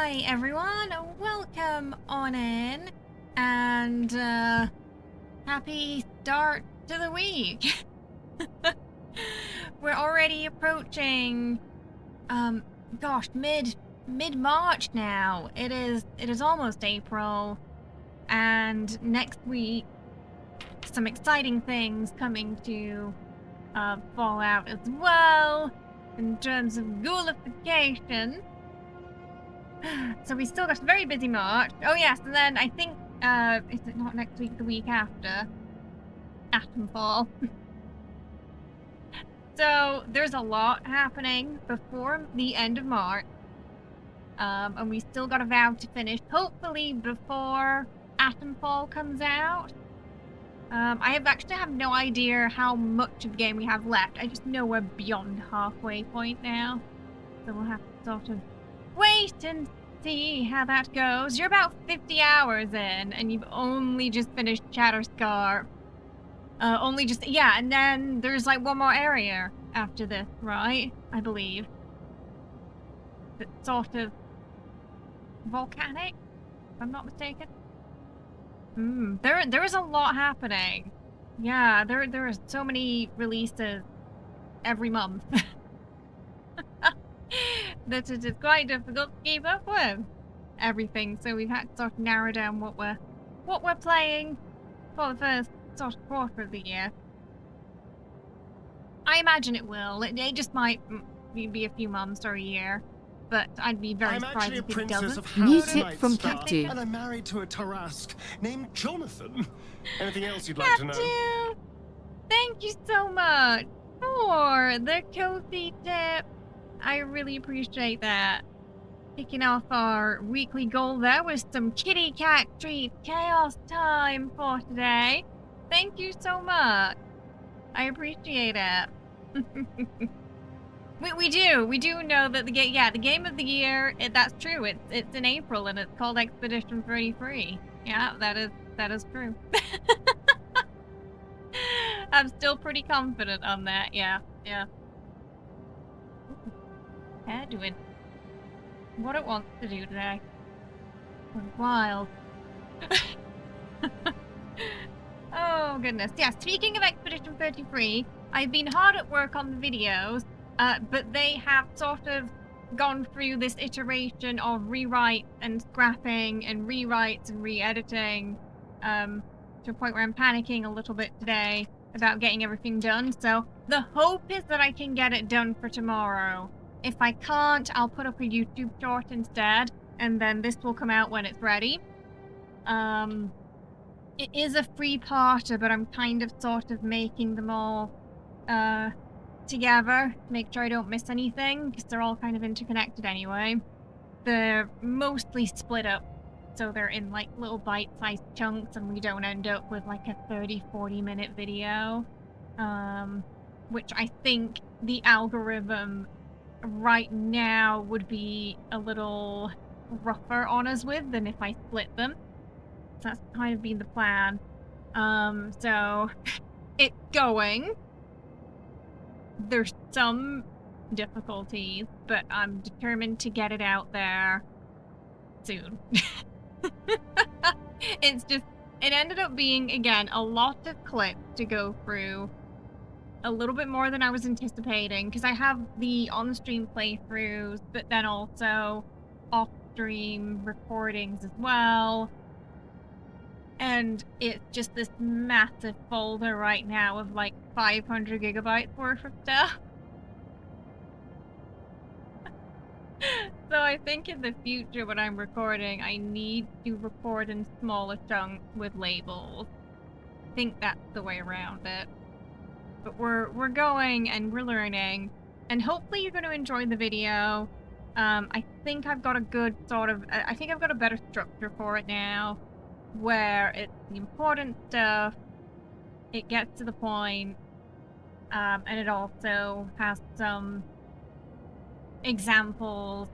Hi everyone, welcome on in, and happy start to the week. We're already approaching, gosh, mid-March now. It is almost April, and next week, some exciting things coming to Fallout as well, in terms of ghoulification. So we still got a very busy March. Oh yes, and then I think, is it not next week, the week after? Atomfall. So there's a lot happening before the end of March. And we still got Avowed to finish, hopefully before Atomfall comes out. I have no idea how much of the game we have left. I just know we're beyond halfway point now. So we'll have to sort of wait and see how that goes. You're about 50 hours in, and you've only just finished Shatterscar. And then there's like one more area after this, right? I believe. It's sort of volcanic, if I'm not mistaken. There is a lot happening. Yeah, there are so many releases every month. That it is quite difficult to keep up with everything, so we've had to sort of narrow down what we're playing for the first sort of quarter of the year. I imagine it will. It just might be a few months or a year, but I'd be very surprised if it doesn't. Music from Captain. And I'm married to a Tarask named Jonathan. Anything else you'd like to know? Thank you so much for the cozy tip. I really appreciate that. Kicking off our weekly goal there with some kitty cat treat chaos time for today. Thank you so much. I appreciate it. we do know that the game of the year, that's true. It's in April and it's called Expedition 33. Yeah, that is true. I'm still pretty confident on that. Yeah. Doing what it wants to do today. Wild. Oh goodness. Yeah, speaking of Expedition 33, I've been hard at work on the videos, but they have sort of gone through this iteration of rewrites and scrapping and rewrites and re-editing, to a point where I'm panicking a little bit today about getting everything done. So the hope is that I can get it done for tomorrow. If I can't, I'll put up a YouTube short instead, and then this will come out when it's ready. It is a three-parter, but I'm kind of sort of making them all together to make sure I don't miss anything, because they're all kind of interconnected anyway. They're mostly split up, so they're in like little bite-sized chunks, and we don't end up with like a 30-40 minute video, which I think the algorithm right now would be a little rougher on us with than if I split them. So that's kind of been the plan. So it's going. There's some difficulties, but I'm determined to get it out there soon. It's just, it ended up being, again, a lot of clips to go through. A little bit more than I was anticipating, because I have the on-stream playthroughs, but then also off-stream recordings as well. And it's just this massive folder right now of like 500 gigabytes worth of stuff. So I think in the future when I'm recording, I need to record in smaller chunks with labels. I think that's the way around it. But we're going and we're learning, and hopefully you're going to enjoy the video. I think I've got a good sort of, I think I've got a better structure for it now, where it's the important stuff, it gets to the point, and it also has some examples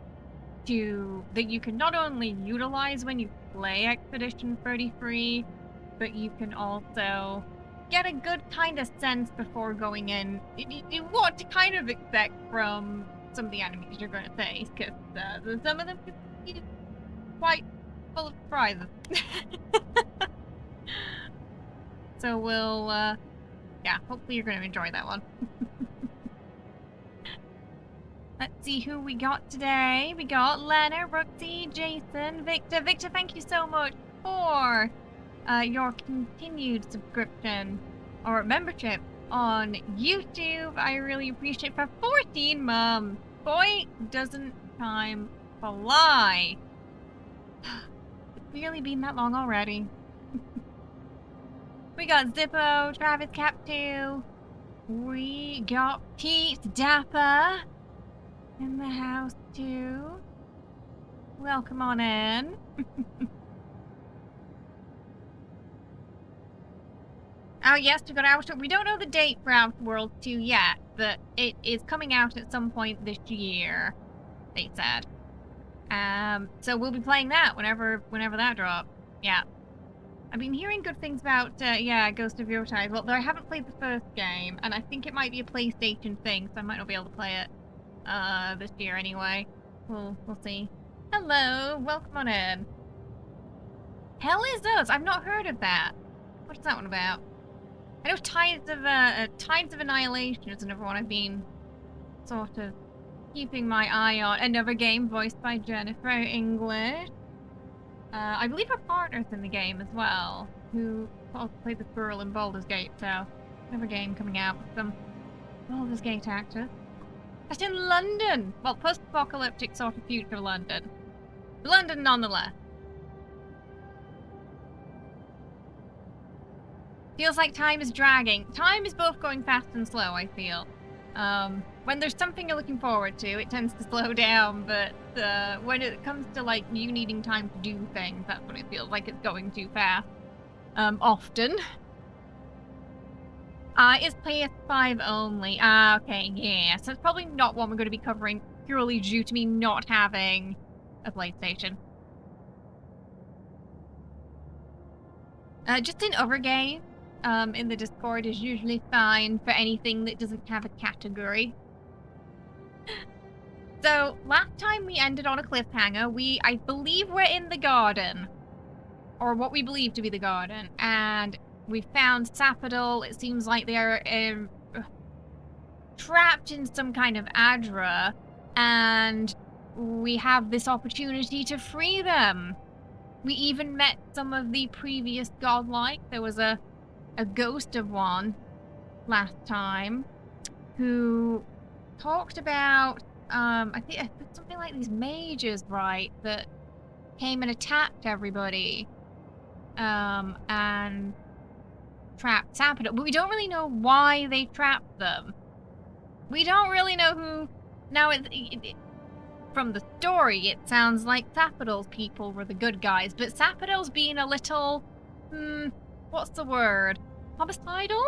that you can not only utilize when you play Expedition 33, but you can also get a good kind of sense before going in what to kind of expect from some of the enemies you're going to face, because some of them could be quite full of surprises. So we'll, yeah, hopefully you're going to enjoy that one. Let's see who we got today. We got Lena, Roxy, Jason, Victor. Victor, thank you so much for your continued subscription or membership on YouTube. I really appreciate it. For 14 months. Boy, doesn't time fly. It's really been that long already. We got Zippo, Travis Cap 2. We got Pete Dapper in the house too. Welcome on in. Oh yes, we got Outer. We don't know the date for Outer Worlds 2 yet, but it is coming out at some point this year, they said. So we'll be playing that whenever that drops. Yeah. I've been hearing good things about, yeah, Ghost of Yotei. Well, though I haven't played the first game, and I think it might be a PlayStation thing, so I might not be able to play it this year anyway. We'll see. Hello, welcome on in. Hell is Us? I've not heard of that. What's that one about? I know Tides of Annihilation is another one I've been sort of keeping my eye on. Another game voiced by Jennifer English. I believe her partner's in the game as well, who also played this girl in Baldur's Gate, so another game coming out with some Baldur's Gate actors. That's in London! Well, post-apocalyptic sort of future London. London nonetheless. Feels like time is dragging. Time is both going fast and slow, I feel. When there's something you're looking forward to, it tends to slow down, but when it comes to, like, you needing time to do things, that's when it feels like it's going too fast. Often. It's PS5 only. Okay, yeah. So it's probably not one we're going to be covering purely due to me not having a PlayStation. Just in other games, in the Discord is usually fine for anything that doesn't have a category. So, last time we ended on a cliffhanger. I believe we're in the garden. Or what we believe to be the garden. And we found Sapidal. It seems like they are trapped in some kind of Adra. And we have this opportunity to free them. We even met some of the previous godlike. There was a ghost of one last time who talked about I think something like these mages, right, that came and attacked everybody and trapped Sapidal. But we don't really know why they trapped them. We don't really know who. Now from the story, it sounds like Sapidal's people were the good guys, but Sapidal's being a little, what's the word? Homicidal?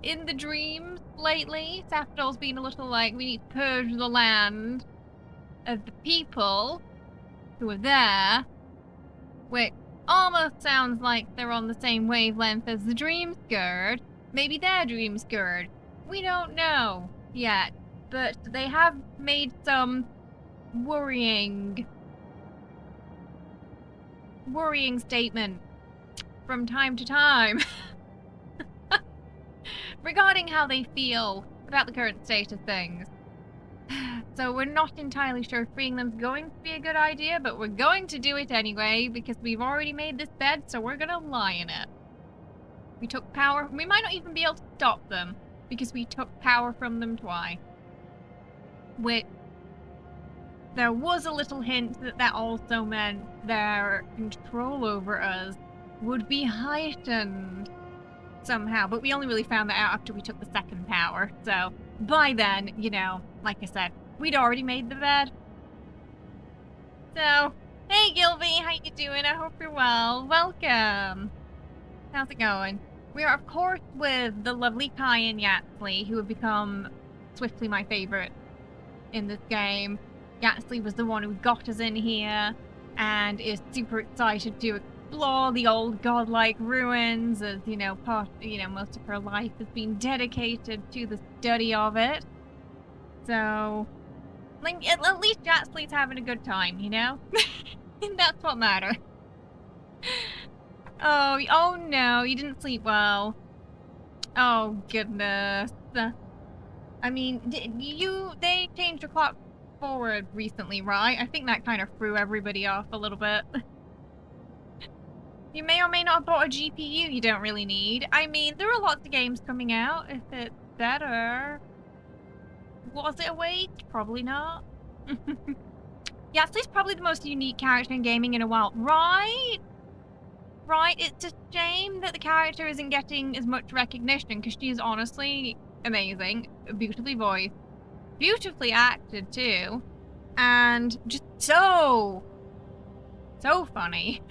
In the dreams lately. Sapidal's been a little like, we need to purge the land of the people who are there, which almost sounds like they're on the same wavelength as the Dream Scourge. Maybe they're Dream Scourge. We don't know yet, but they have made some worrying statement from time to time regarding how they feel about the current state of things. So we're not entirely sure freeing them's going to be a good idea, but we're going to do it anyway because we've already made this bed, so we're gonna lie in it. We took power. We might not even be able to stop them because we took power from them twice. Which there was a little hint that also meant their control over us would be heightened somehow, but we only really found that out after we took the second power. So by then, you know, like I said, we'd already made the bed. So, hey Gilby, how you doing? I hope you're well. Welcome. How's it going? We are, of course, with the lovely Kai and Yaxley, who have become swiftly my favorite in this game. Yaxley was the one who got us in here and is super excited to explore the old godlike ruins, as, you know, most of her life has been dedicated to the study of it. So, Like, at least Jatslee's having a good time, you know? That's what matters. Oh no, you didn't sleep well. Oh goodness. I mean, they changed the clock forward recently, right? I think that kind of threw everybody off a little bit. You may or may not have bought a GPU you don't really need. I mean, there are lots of games coming out. If it's better. Was it a waste? Probably not. Yatslee's probably the most unique character in gaming in a while. Right? Right, it's a shame that the character isn't getting as much recognition because she's honestly amazing, beautifully voiced, beautifully acted too, and just so funny.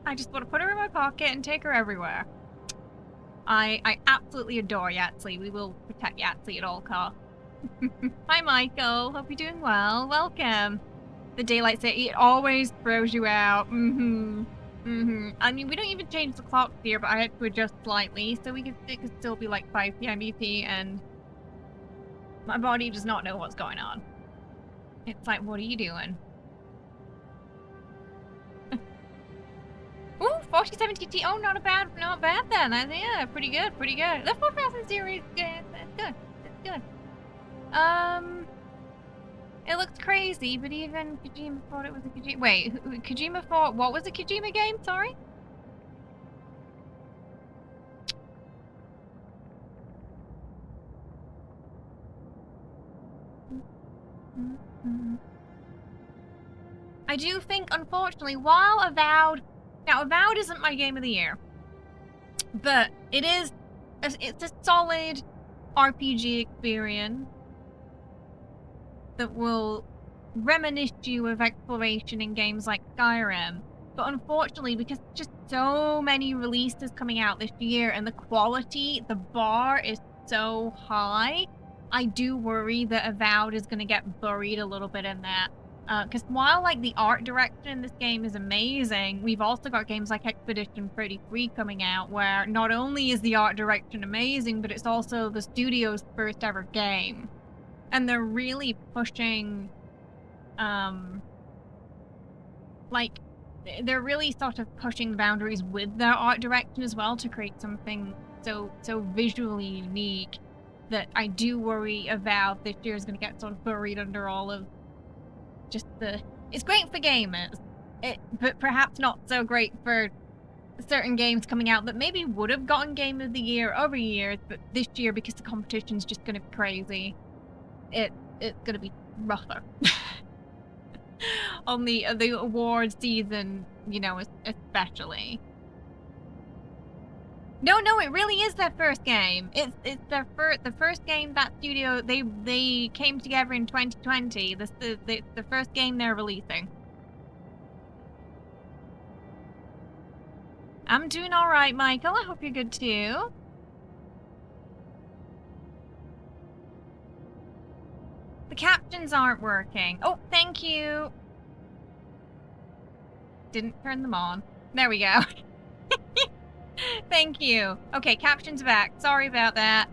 I just want to put her in my pocket and take her everywhere. I absolutely adore Yatslee. We will protect Yatslee at all costs. Hi Michael, hope you're doing well. Welcome. The daylight saving, it always throws you out. I mean, we don't even change the clock here, but I had to adjust slightly, so it could still be like 5 p.m. ET, and my body does not know what's going on. It's like, what are you doing? Ooh, 47 TT. Oh, not bad then. Yeah, pretty good. The 4000 series, yeah, that's good. It looks crazy, but even Kojima thought it was a Kojima. Wait, Kojima thought what was a Kojima game? Sorry. I do think, unfortunately, while Avowed, now Avowed isn't my game of the year, but it's a solid RPG experience that will reminisce you of exploration in games like Skyrim. But unfortunately, because just so many releases coming out this year and the quality, the bar is so high, I do worry that Avowed is going to get buried a little bit in that. Because while like the art direction in this game is amazing, we've also got games like Expedition 33 coming out, where not only is the art direction amazing, but it's also the studio's first ever game. And they're really pushing, like, they're really sort of pushing the boundaries with their art direction as well to create something so visually unique that I do worry Avowed this year is going to get sort of buried under all of just it's great for gamers, but perhaps not so great for certain games coming out that maybe would have gotten Game of the Year over years, but this year, because the competition's just going to be crazy, it's going to be rougher. On the award season, you know, especially. No, it really is their first game. It's the first game that studio they came together in 2020. This the first game they're releasing. I'm doing all right, Michael. I hope you're good too. The captions aren't working. Oh, thank you. Didn't turn them on. There we go. Thank you. Okay, captions back. Sorry about that.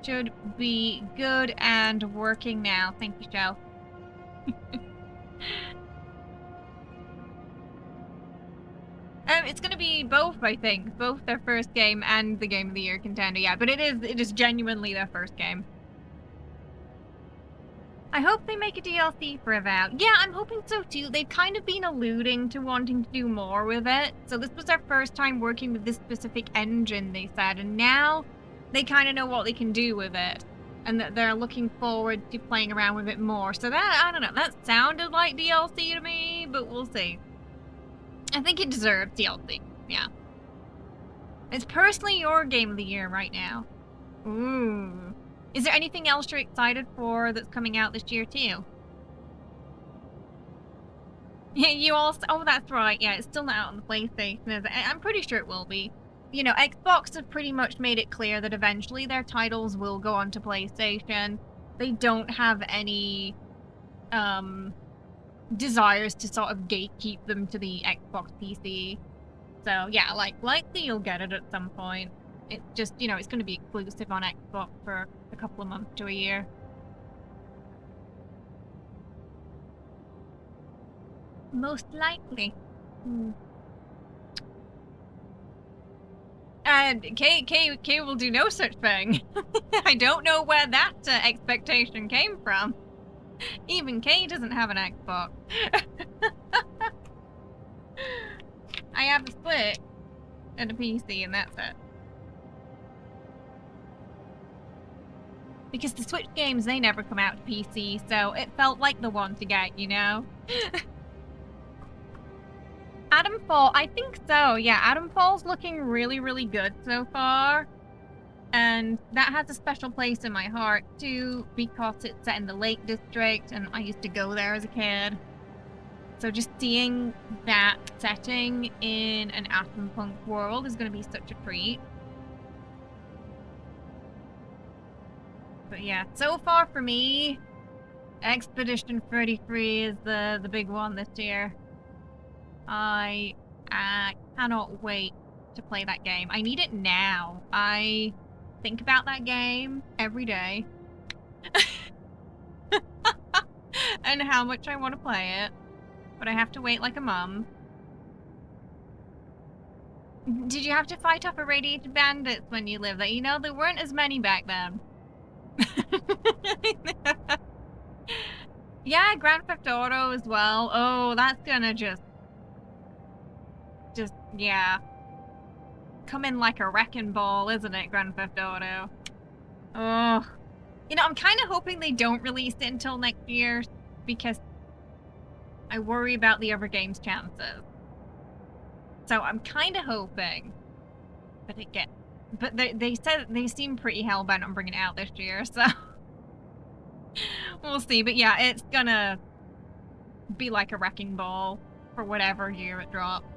Should be good and working now. Thank you, Shell. It's gonna be both, I think. Both their first game and the Game of the Year contender, yeah. But it is genuinely their first game. I hope they make a DLC for Avowed. Yeah, I'm hoping so too. They've kind of been alluding to wanting to do more with it. So this was their first time working with this specific engine, they said, and now they kind of know what they can do with it. And that they're looking forward to playing around with it more. So that, I don't know, that sounded like DLC to me, but we'll see. I think it deserves DLC, yeah. It's personally your Game of the Year right now. Ooh. Is there anything else you're excited for that's coming out this year too? Yeah, you also... Oh, that's right. Yeah, it's still not out on the PlayStation, is it? I'm pretty sure it will be. You know, Xbox have pretty much made it clear that eventually their titles will go onto PlayStation. They don't have any desires to sort of gatekeep them to the Xbox PC. So, yeah, likely you'll get it at some point. It's just, you know, it's going to be exclusive on Xbox for a couple of months to a year. Most likely. And Kay will do no such thing. I don't know where that expectation came from. Even Kay doesn't have an Xbox. I have a Switch and a PC, and that's it. Because the Switch games, they never come out to PC, so it felt like the one to get, you know? Adamfall, I think so, yeah. Adamfall's looking really, really good so far. And that has a special place in my heart, too, because it's set in the Lake District, and I used to go there as a kid. So just seeing that setting in an Atompunk world is going to be such a treat. But yeah, so far for me, Expedition 33 is the big one this year. I cannot wait to play that game. I need it now. I think about that game every day. And how much I want to play it. But I have to wait like a mum. Did you have to fight off irradiated bandits when you lived there? You know, there weren't as many back then. Yeah, Grand Theft Auto as well. Oh, that's gonna just, yeah. Come in like a wrecking ball, isn't it, Grand Theft Auto? Oh. You know, I'm kind of hoping they don't release it until next year, because I worry about the other game's chances. So I'm kind of hoping that it gets... But they said they seem pretty hellbent on bringing it out this year, so... We'll see, but yeah, it's gonna be like a wrecking ball for whatever year it drops.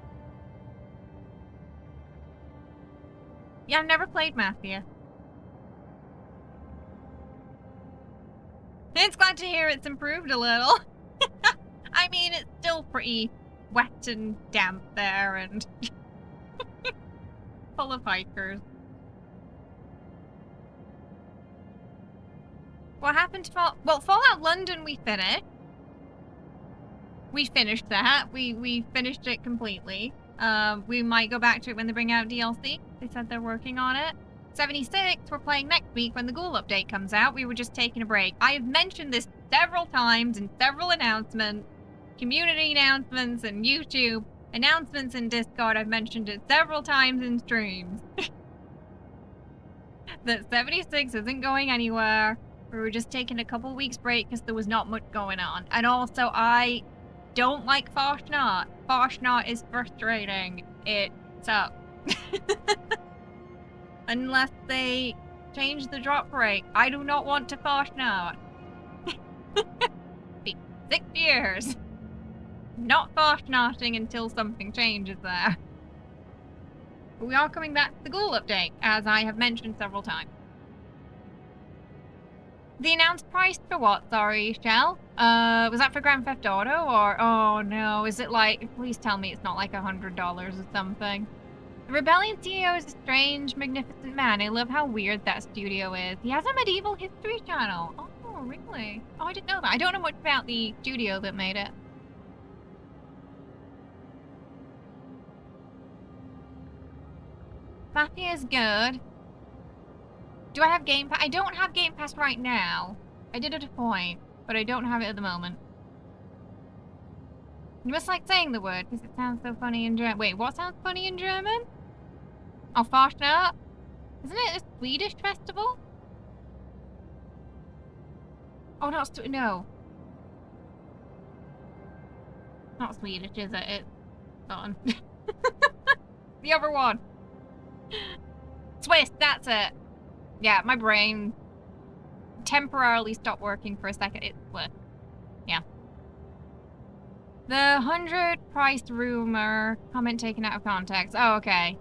Yeah, I've never played Mafia. It's glad to hear it's improved a little. I mean, it's still pretty wet and damp there and full of hikers. What happened to Fallout London we finished. We finished that. We finished it completely. We might go back to it when they bring out DLC. They said they're working on it. 76, we're playing next week when the Ghoul update comes out. We were just taking a break. I have mentioned this several times in several announcements, community announcements and YouTube announcements in Discord. I've mentioned it several times in streams. That 76 isn't going anywhere. We were just taking a couple weeks break because there was not much going on. And also, I don't like Farshnot. Farshnot is frustrating. It sucks. Unless they change the drop rate. I do not want to Farshnot. Be 6 years. Not Farshnotting until something changes there. But we are coming back to the Ghoul update, as I have mentioned several times. The announced price for what? Sorry, Shell? Was that for Grand Theft Auto or... Oh no, is it like... Please tell me it's not like $100 or something. The Rebellion CEO is a strange, magnificent man. I love how weird that studio is. He has a medieval history channel. Oh, really? Oh, I didn't know that. I don't know much about the studio that made it. Mafia is good. Do I have Game Pass? I don't have Game Pass right now. I did at a point, but I don't have it at the moment. You must like saying the word, because it sounds so funny in German. Wait, what sounds funny in German? Oh, Farshnot? Isn't it a Swedish festival? Oh, no. Not Swedish, is it? It's on. The other one. Swiss, that's it. Yeah, my brain temporarily stopped working for a second. It's Swiss. Yeah. The 100 price rumor, comment taken out of context. Oh, okay.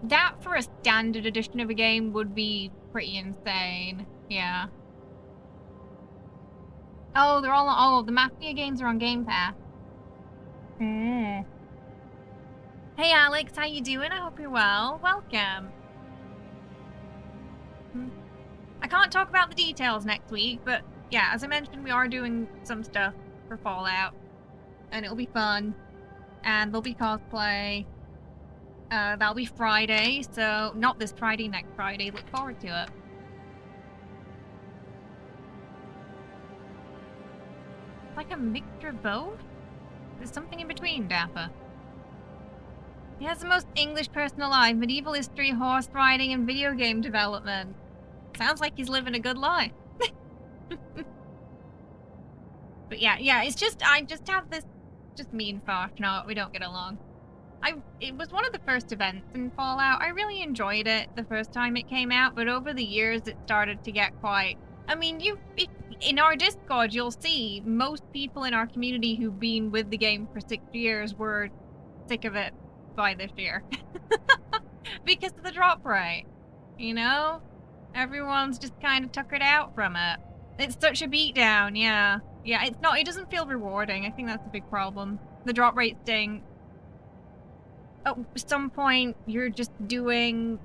That for a standard edition of a game would be pretty insane. Yeah. Oh, they're all on, the Mafia games are on Game Pass. Hey Alex, how you doing? I hope you're well. Welcome. I can't talk about the details next week, but yeah, as I mentioned, we are doing some stuff for Fallout. and it'll be fun. And there'll be cosplay. That'll be Friday, so not this Friday, next Friday. Look forward to it. Like a mixture of both? There's something in between, Dapper. He has the most English person alive, medieval history, horse riding, and video game development. Sounds like he's living a good life. But yeah, it's just, I just have this, just me and Farshnaut, we don't get along. It was one of the first events in Fallout. I really enjoyed it the first time it came out, but over the years it started to get quite... I mean, in our Discord, you'll see most people in our community who've been with the game for 6 years were sick of it by this year. Because of the drop rate, you know? Everyone's just kind of tuckered out from it. It's such a beatdown, yeah. Yeah, it doesn't feel rewarding. I think that's a big problem. The drop rate sting. At some point, you're just doing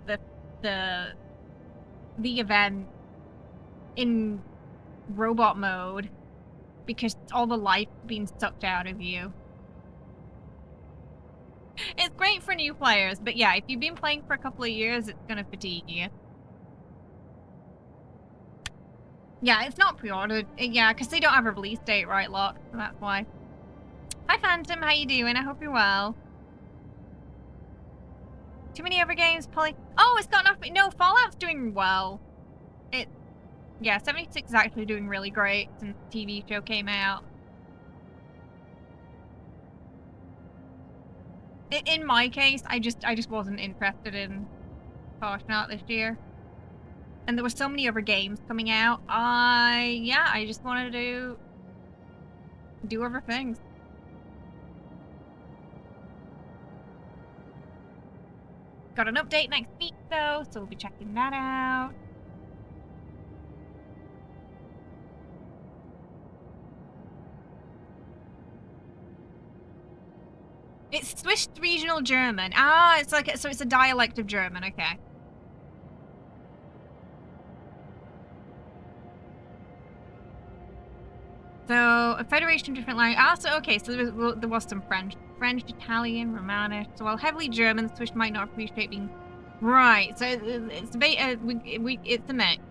the event in robot mode because all the life being sucked out of you. It's great for new players, but yeah, if you've been playing for a couple of years, it's gonna fatigue you. Yeah, it's not pre-ordered. Yeah, because they don't have a release date, right, Locke? So that's why. Hi, Phantom. How you doing? I hope you're well. Too many other games pulling... Oh, it's got enough... No, Fallout's doing well. Yeah, 76 is actually doing really great since the TV show came out. In my case, I just wasn't interested in Farshnaut this year. And there were so many other games coming out. I just wanted to do other things. Got an update next week though, so we'll be checking that out. It's Swiss regional German. Ah, it's like, so it's a dialect of German, okay. So, a federation of different languages. Ah, so, okay, so there was some French. French, Italian, Romanish. So, while heavily German, the Swiss might not appreciate being... Right, so it's a mix.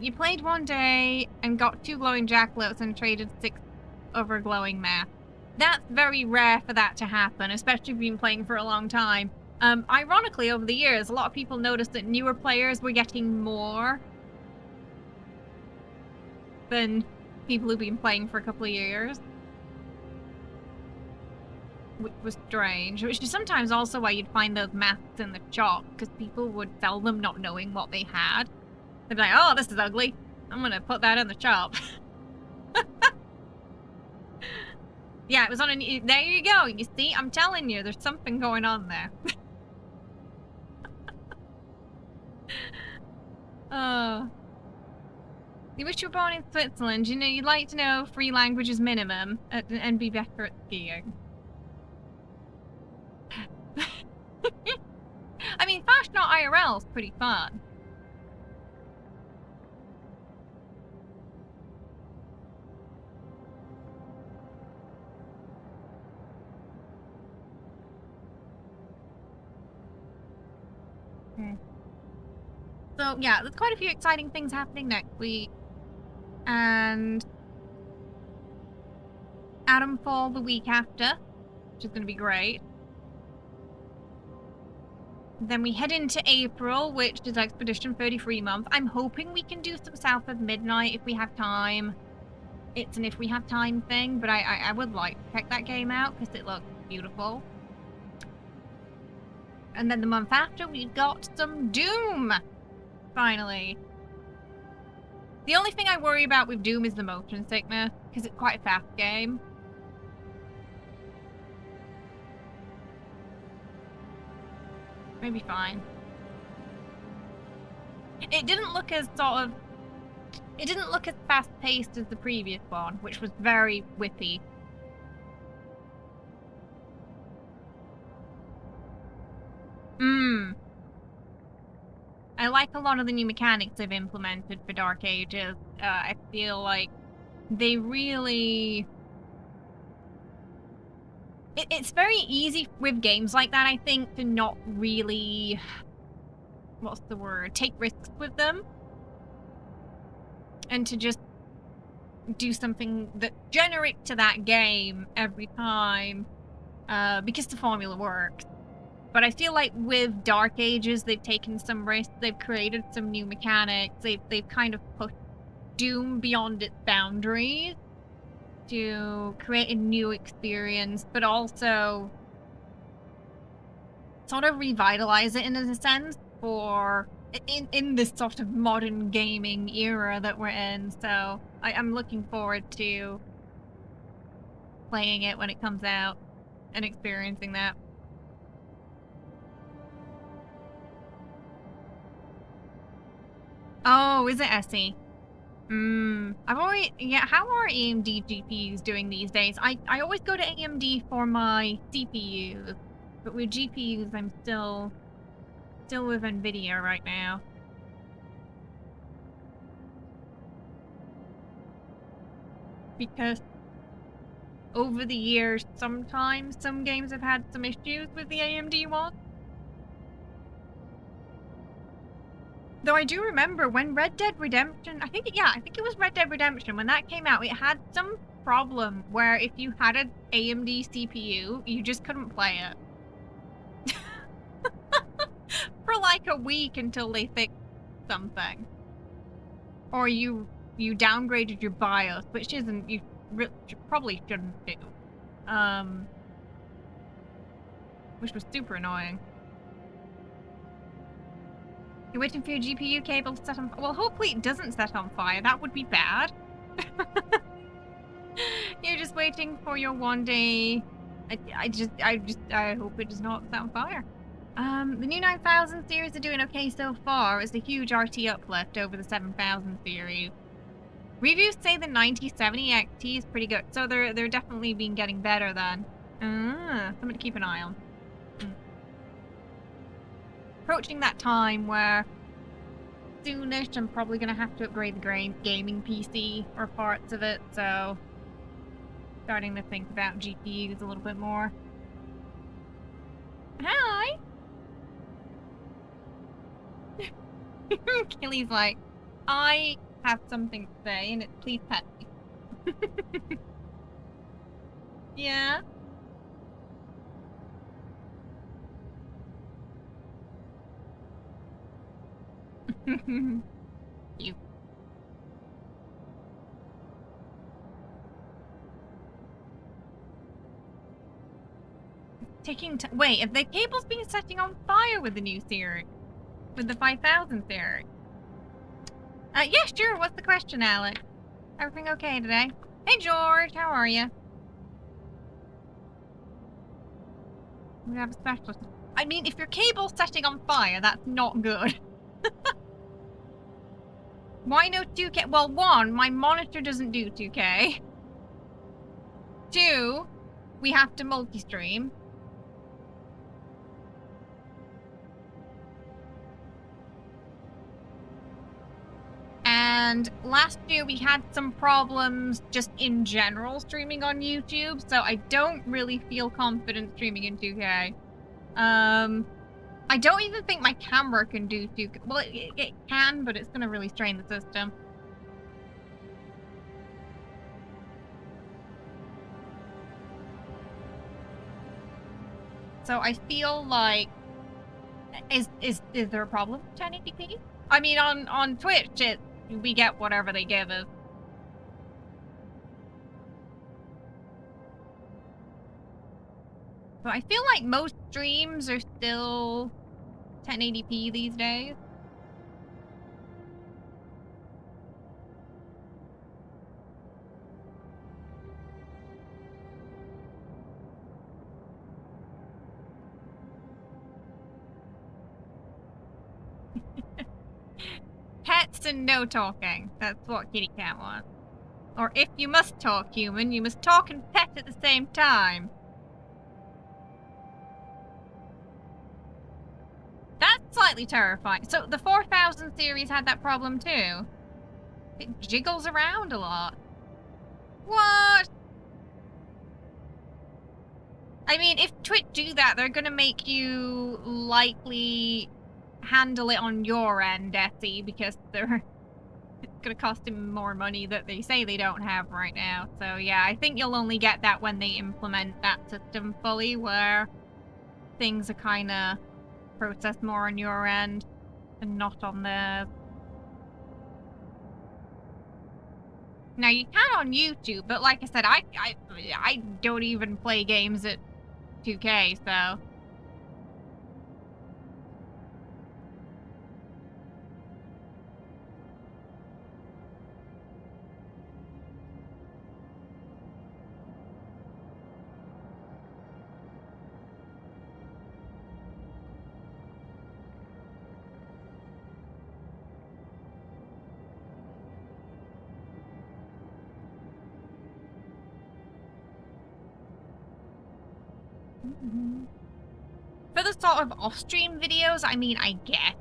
You played one day and got 2 glowing jackalopes and traded 6 over glowing math. That's very rare for that to happen, especially if you've been playing for a long time. Ironically, over the years, a lot of people noticed that newer players were getting more than people who've been playing for a couple of years. Which was strange. Which is sometimes also why you'd find those maths in the shop, because people would sell them not knowing what they had. They'd be like, oh, this is ugly. I'm gonna put that in the shop. Yeah, it was on a... There you go. You see? I'm telling you, there's something going on there. You wish you were born in Switzerland. You know, you'd like to know 3 languages minimum and be better at skiing. I mean, Farshnaut IRL is pretty fun. So yeah, there's quite a few exciting things happening next week. And Atomfall the week after, which is going to be great. Then we head into April, which is Expedition 33 month. I'm hoping we can do some South of Midnight if we have time. It's an if we have time thing, but I would like to check that game out because it looks beautiful. And then the month after, we've got some Doom, finally. The only thing I worry about with Doom is the motion sickness, because it's quite a fast game. Maybe fine. It didn't look as it didn't look as fast-paced as the previous one, which was very whippy. I like a lot of the new mechanics they've implemented for Dark Ages. I feel like they really... It's very easy with games like that, I think, to not really... What's the word? Take risks with them. And to just do something that's generic to that game every time. Because the formula works. But I feel like with Dark Ages, they've taken some risks. They've created some new mechanics. They've kind of pushed Doom beyond its boundaries to create a new experience, but also sort of revitalize it in a sense for in this sort of modern gaming era that we're in. So I'm looking forward to playing it when it comes out and experiencing that. Oh, is it Essie? I've always... Yeah, how are AMD GPUs doing these days? I always go to AMD for my CPUs, but with GPUs, I'm still with NVIDIA right now. Because over the years, sometimes some games have had some issues with the AMD one. Though I do remember when Red Dead Redemption, I think it was Red Dead Redemption, when that came out, it had some problem where if you had an AMD CPU, you just couldn't play it. For like a week until they fixed something. Or you downgraded your BIOS, which isn't, you probably shouldn't do. Which was super annoying. You're waiting for your GPU cable to set on fire. Well, hopefully it doesn't set on fire. That would be bad. You're just waiting for your one day. I hope it does not set on fire. The new 9000 series are doing okay so far. It's a huge RT uplift over the 7000 series. Reviews say the 9070 XT is pretty good, so they're definitely been getting better then. Something to keep an eye on. Approaching that time where soonish I'm probably gonna have to upgrade the gaming PC or parts of it, so starting to think about GPUs a little bit more. Hi! Kelly's like, I have something to say and it's please pet me. Yeah? You. Taking wait, have the cable's been setting on fire with the new series? With the 5000 series? Yeah, sure. What's the question, Alex? Everything okay today? Hey, George. How are you? We have a specialist. I mean, if your cable's setting on fire, that's not good. Why no 2K? Well, one, my monitor doesn't do 2K. Two, we have to multi-stream. And last year we had some problems just in general streaming on YouTube, so I don't really feel confident streaming in 2K. I don't even think my camera can do 2K. Well, it can, but it's gonna really strain the system. So I feel like, is there a problem with 1080p? I mean, on Twitch, we get whatever they give us. But I feel like most streams are still 1080p these days. Pets and no talking. That's what Kitty Cat wants. Or if you must talk human, you must talk and pet at the same time. That's slightly terrifying. So the 4000 series had that problem too. It jiggles around a lot. What? I mean, if Twitch do that, they're gonna make you likely handle it on your end, Essie, because it's gonna cost them more money that they say they don't have right now. So yeah, I think you'll only get that when they implement that system fully, where things are kind of processed more on your end and not on theirs. Now you can on YouTube, but like I said, I don't even play games at 2K, so. For the sort of off-stream videos, I mean, I guess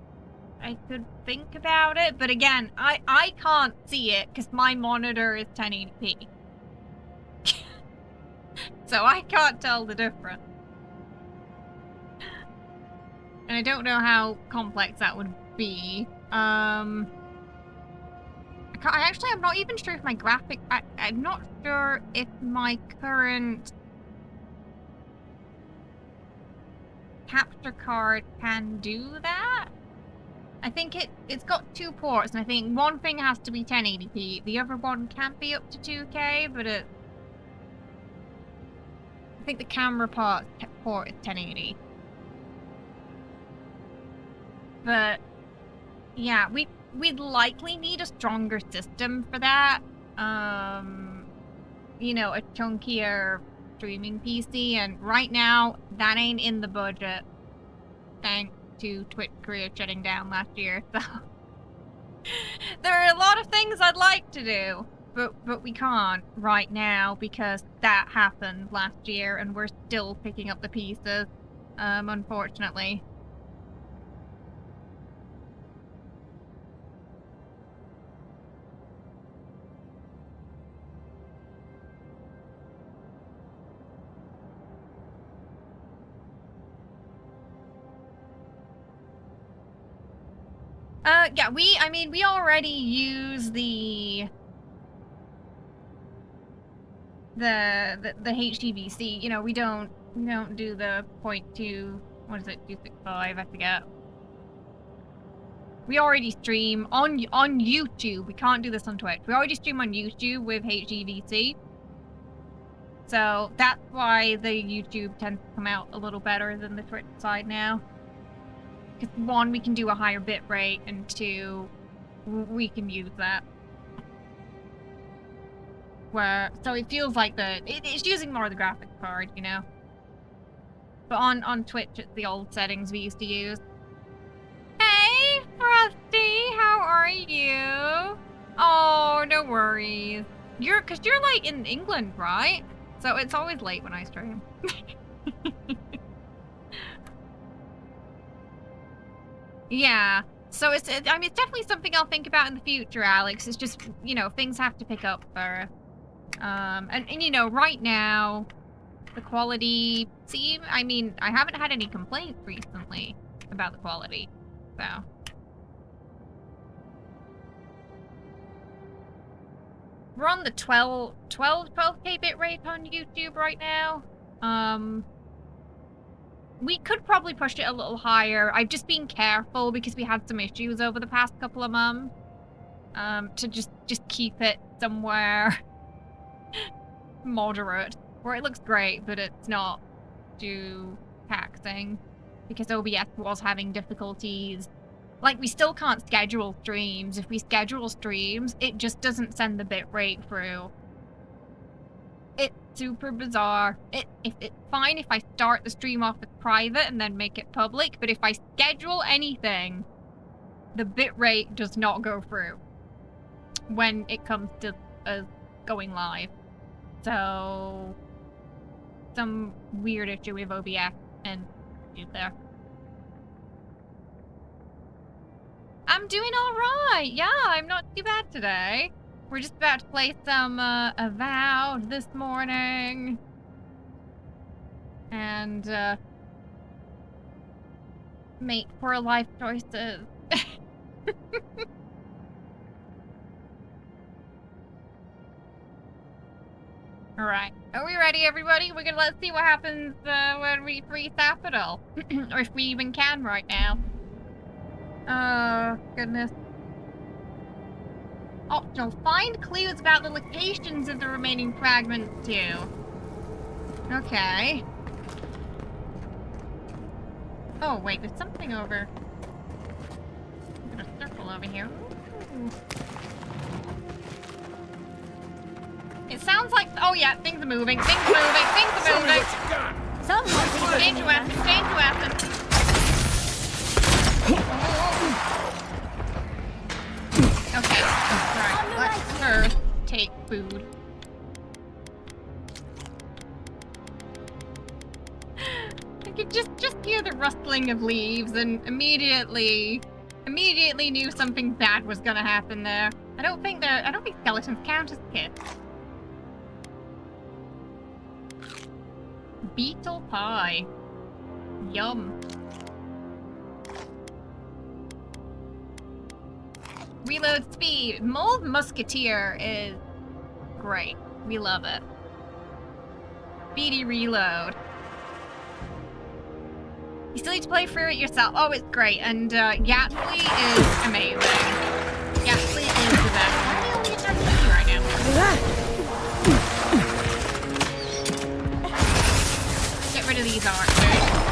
I could think about it, but again, I can't see it because my monitor is 1080p. So I can't tell the difference. And I don't know how complex that would be. I'm not even sure if my graphic... I'm not sure if my current capture card can do that. I think it's got 2 ports, and I think one thing has to be 1080p. The other one can't be up to 2K, but I think the camera port is 1080. But yeah, we'd likely need a stronger system for that. You know, a chunkier streaming PC, and right now that ain't in the budget. Thanks to Twitch Korea shutting down last year, so there are a lot of things I'd like to do, but we can't right now because that happened last year and we're still picking up the pieces, unfortunately. Yeah, we already use the HTVC. You know, we don't do the 0.2, what is it, 265, I forget. We already stream on YouTube. We can't do this on Twitch. We already stream on YouTube with HTVC. So that's why the YouTube tends to come out a little better than the Twitch side now. Because 1, we can do a higher bit rate, and 2, we can use that. So it feels like it's using more of the graphics card, you know. But on Twitch, it's the old settings we used to use. Hey, Frosty, how are you? Oh, no worries. Cause you're like in England, right? So it's always late when I stream. Yeah, so it's definitely something I'll think about in the future, Alex. It's just, you know, things have to pick up first. And you know, right now, the quality I mean, I haven't had any complaints recently about the quality, so. We're on the 12K bitrate on YouTube right now. We could probably push it a little higher. I've just been careful because we had some issues over the past couple of months. To just keep it somewhere moderate, where it looks great, but it's not too taxing. Because OBS was having difficulties. Like, we still can't schedule streams. If we schedule streams, it just doesn't send the bitrate through. It's super bizarre. It's fine if I start the stream off as private and then make it public, but if I schedule anything, the bitrate does not go through when it comes to going live. So, some weird issue with OBS and there. I'm doing alright, yeah, I'm not too bad today. We're just about to play some Avowed this morning. And make poor life choices. Alright. Are we ready, everybody? Let's see what happens when we free capital. Or if we even can right now. Oh, goodness. Optional. Find clues about the locations of the remaining fragments too. Okay. Oh, wait, there's something over. I'm gonna circle over here. Ooh. It sounds like. Oh, yeah, things are moving. Things are moving. Things are moving. Change your weapon. Change your weapon. Okay. Alright, let's first take food. I could just hear the rustling of leaves and immediately knew something bad was gonna happen there. I don't think skeletons count as kits. Beetle pie. Yum. Reload speed. Mold Musketeer is great. We love it. Speedy reload. You still need to play through it yourself. Oh, it's great. And Gatsby is amazing. Gatsby is the best. Why are they only attacking me right now? Get rid of these archers.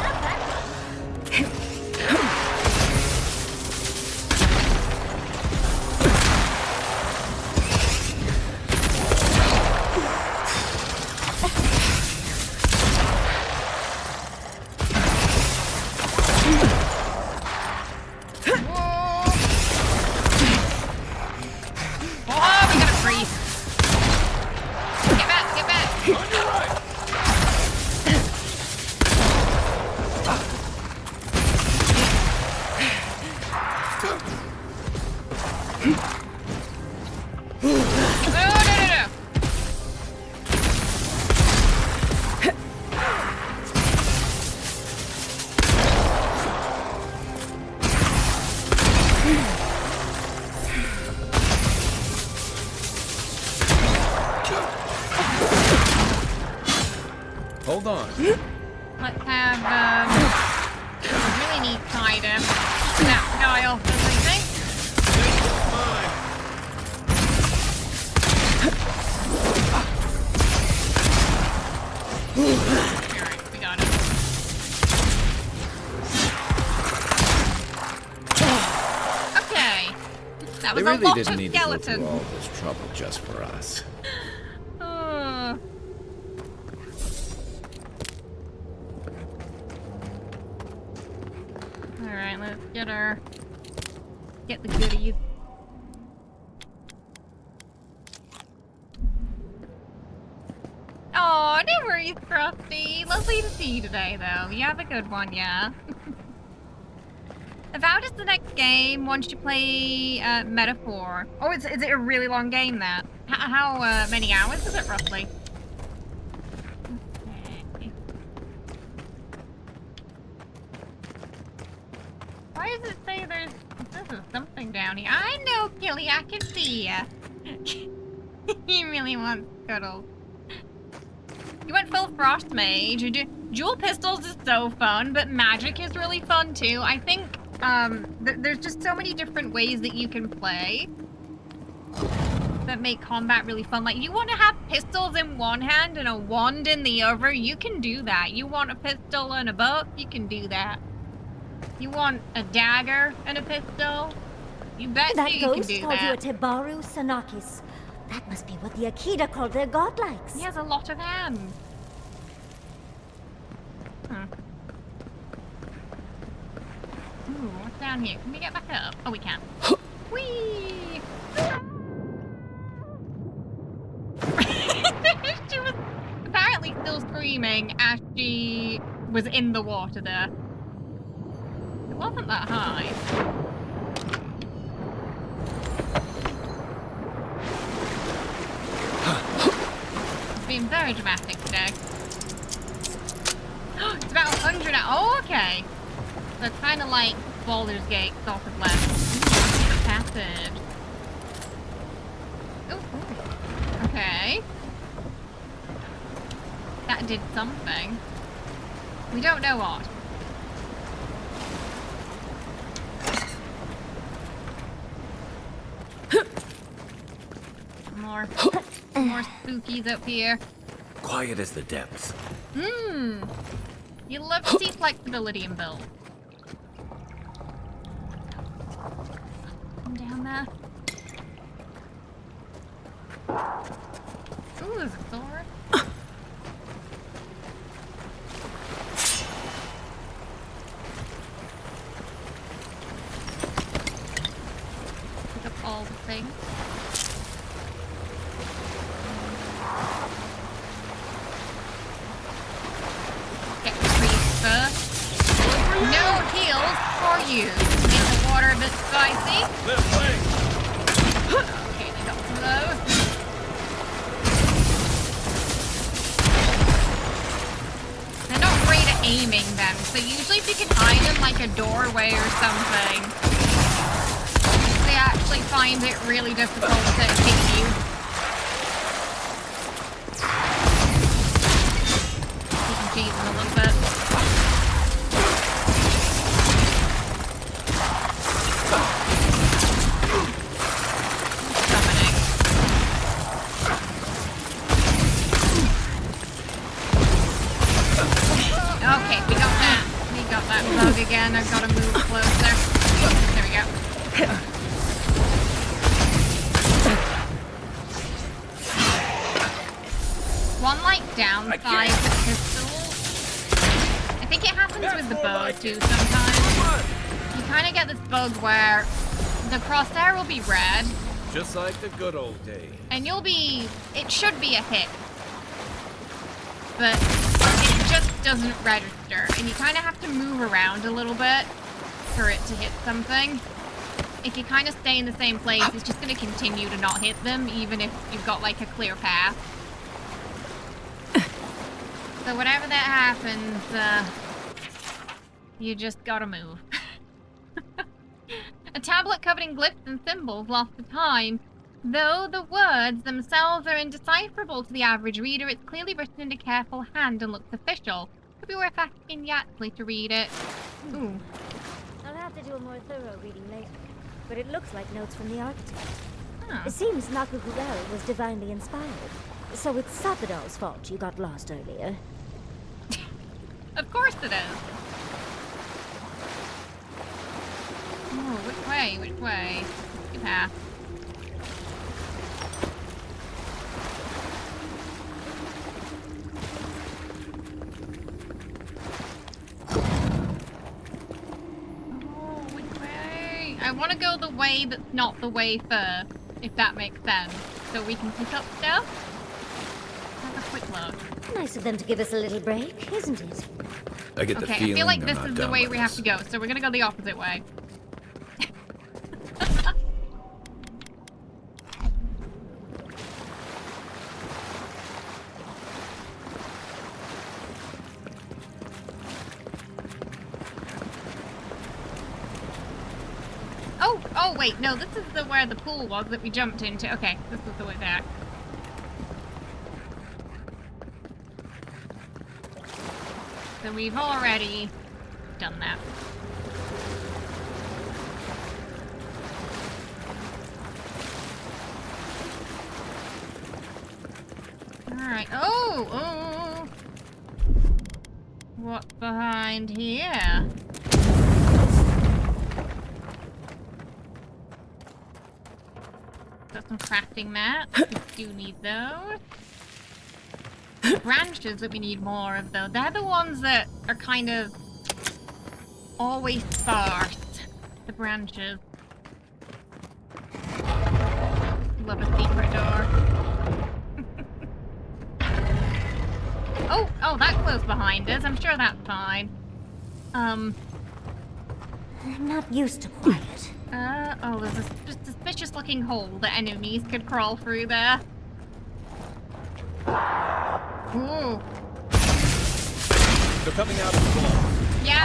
Hold on. Let's have a really neat item. That guy off or something. Alright, we got it. Okay. That was They really a lot didn't of need to go skeletons. through all this trouble just for us. Alright, let's get the goodies. Oh, no worries, Frosty. Lovely to see you today, though. You have a good one, yeah. Avowed is the next game once you play Metaphor. Oh, is it a really long game, that? How many hours is it, roughly? Okay. Why does it say there's something down here? I know, Killy, I can see ya. He really wants cuddles. You went full Frost Mage. Dual pistols is so fun, but magic is really fun too. I think there's just so many different ways that you can play that make combat really fun. Like, you want to have pistols in one hand and a wand in the other, you can do that. You want a pistol and a bow, you can do that. You want a dagger and a pistol, you bet you can do that. That ghost called you a Tebaru Sanakis. That must be what the Akida called their godlikes. He has a lot of hands. Ooh, what's down here? Can we get back up? Oh, we can. Whee! She was apparently still screaming as she was in the water there. It wasn't that high. being very dramatic today. It's about 100 now. Oh, okay. So it's kind of like Baldur's Gate, sort of left. Passage. Ooh. Okay. That did something. We don't know what. More spookies up here. Quiet as the depths. You love to see flexibility in build. Come down there. Ooh, there's a sword. Pick up all the things. No heals for you. Make the water a bit spicy. Okay, they got some of those. They're not great at aiming them, so usually if you can hide them like a doorway or something, they actually find it really difficult to hit you. You can cheese them a little bit. Okay, we got that. We got that bug again. I've got to move closer. There we go. One, like, downside to pistols. I think it happens with the bow, too, sometimes. You kind of get this bug where the crosshair will be red. Just like the good old days. And you'll be... It should be a hit. But it just doesn't register. And you kind of have to move around a little bit for it to hit something. If you kind of stay in the same place, it's just going to continue to not hit them, even if you've got, like, a clear path. So whenever that happens, you just gotta move. A tablet covered in glyphs and symbols lost to time. Though the words themselves are indecipherable to the average reader, it's clearly written in a careful hand and looks official. Could be worth asking Yatley to read it. Ooh. I'll have to do a more thorough reading later, but it looks like notes from the architect. Huh. It seems Nakugurel was divinely inspired, so it's Sapadal's fault you got lost earlier. Of course it is. Oh, which way? Which way? Good path. Oh, which way? I want to go the way that's not the way first, if that makes sense, so we can pick up stuff. Have a quick look. Nice of them to give us a little break, isn't it? I get the Okay, feeling I feel like they're this not is the done way with we have us. to go, so we're gonna go the opposite way. Oh wait, no, this is where the pool was that we jumped into. Okay, this is the way back. So we've already done that. Alright. Oh! What's behind here? Got some crafting mats. We do need those. Branches that we need more of, though. They're the ones that are kind of always sparse. The branches. Love a secret door. Oh, that close behind us. I'm sure that's fine. I'm not used to quiet. Oh, there's a suspicious looking hole that enemies could crawl through there. Ooh. They're coming out of the wall. Yeah.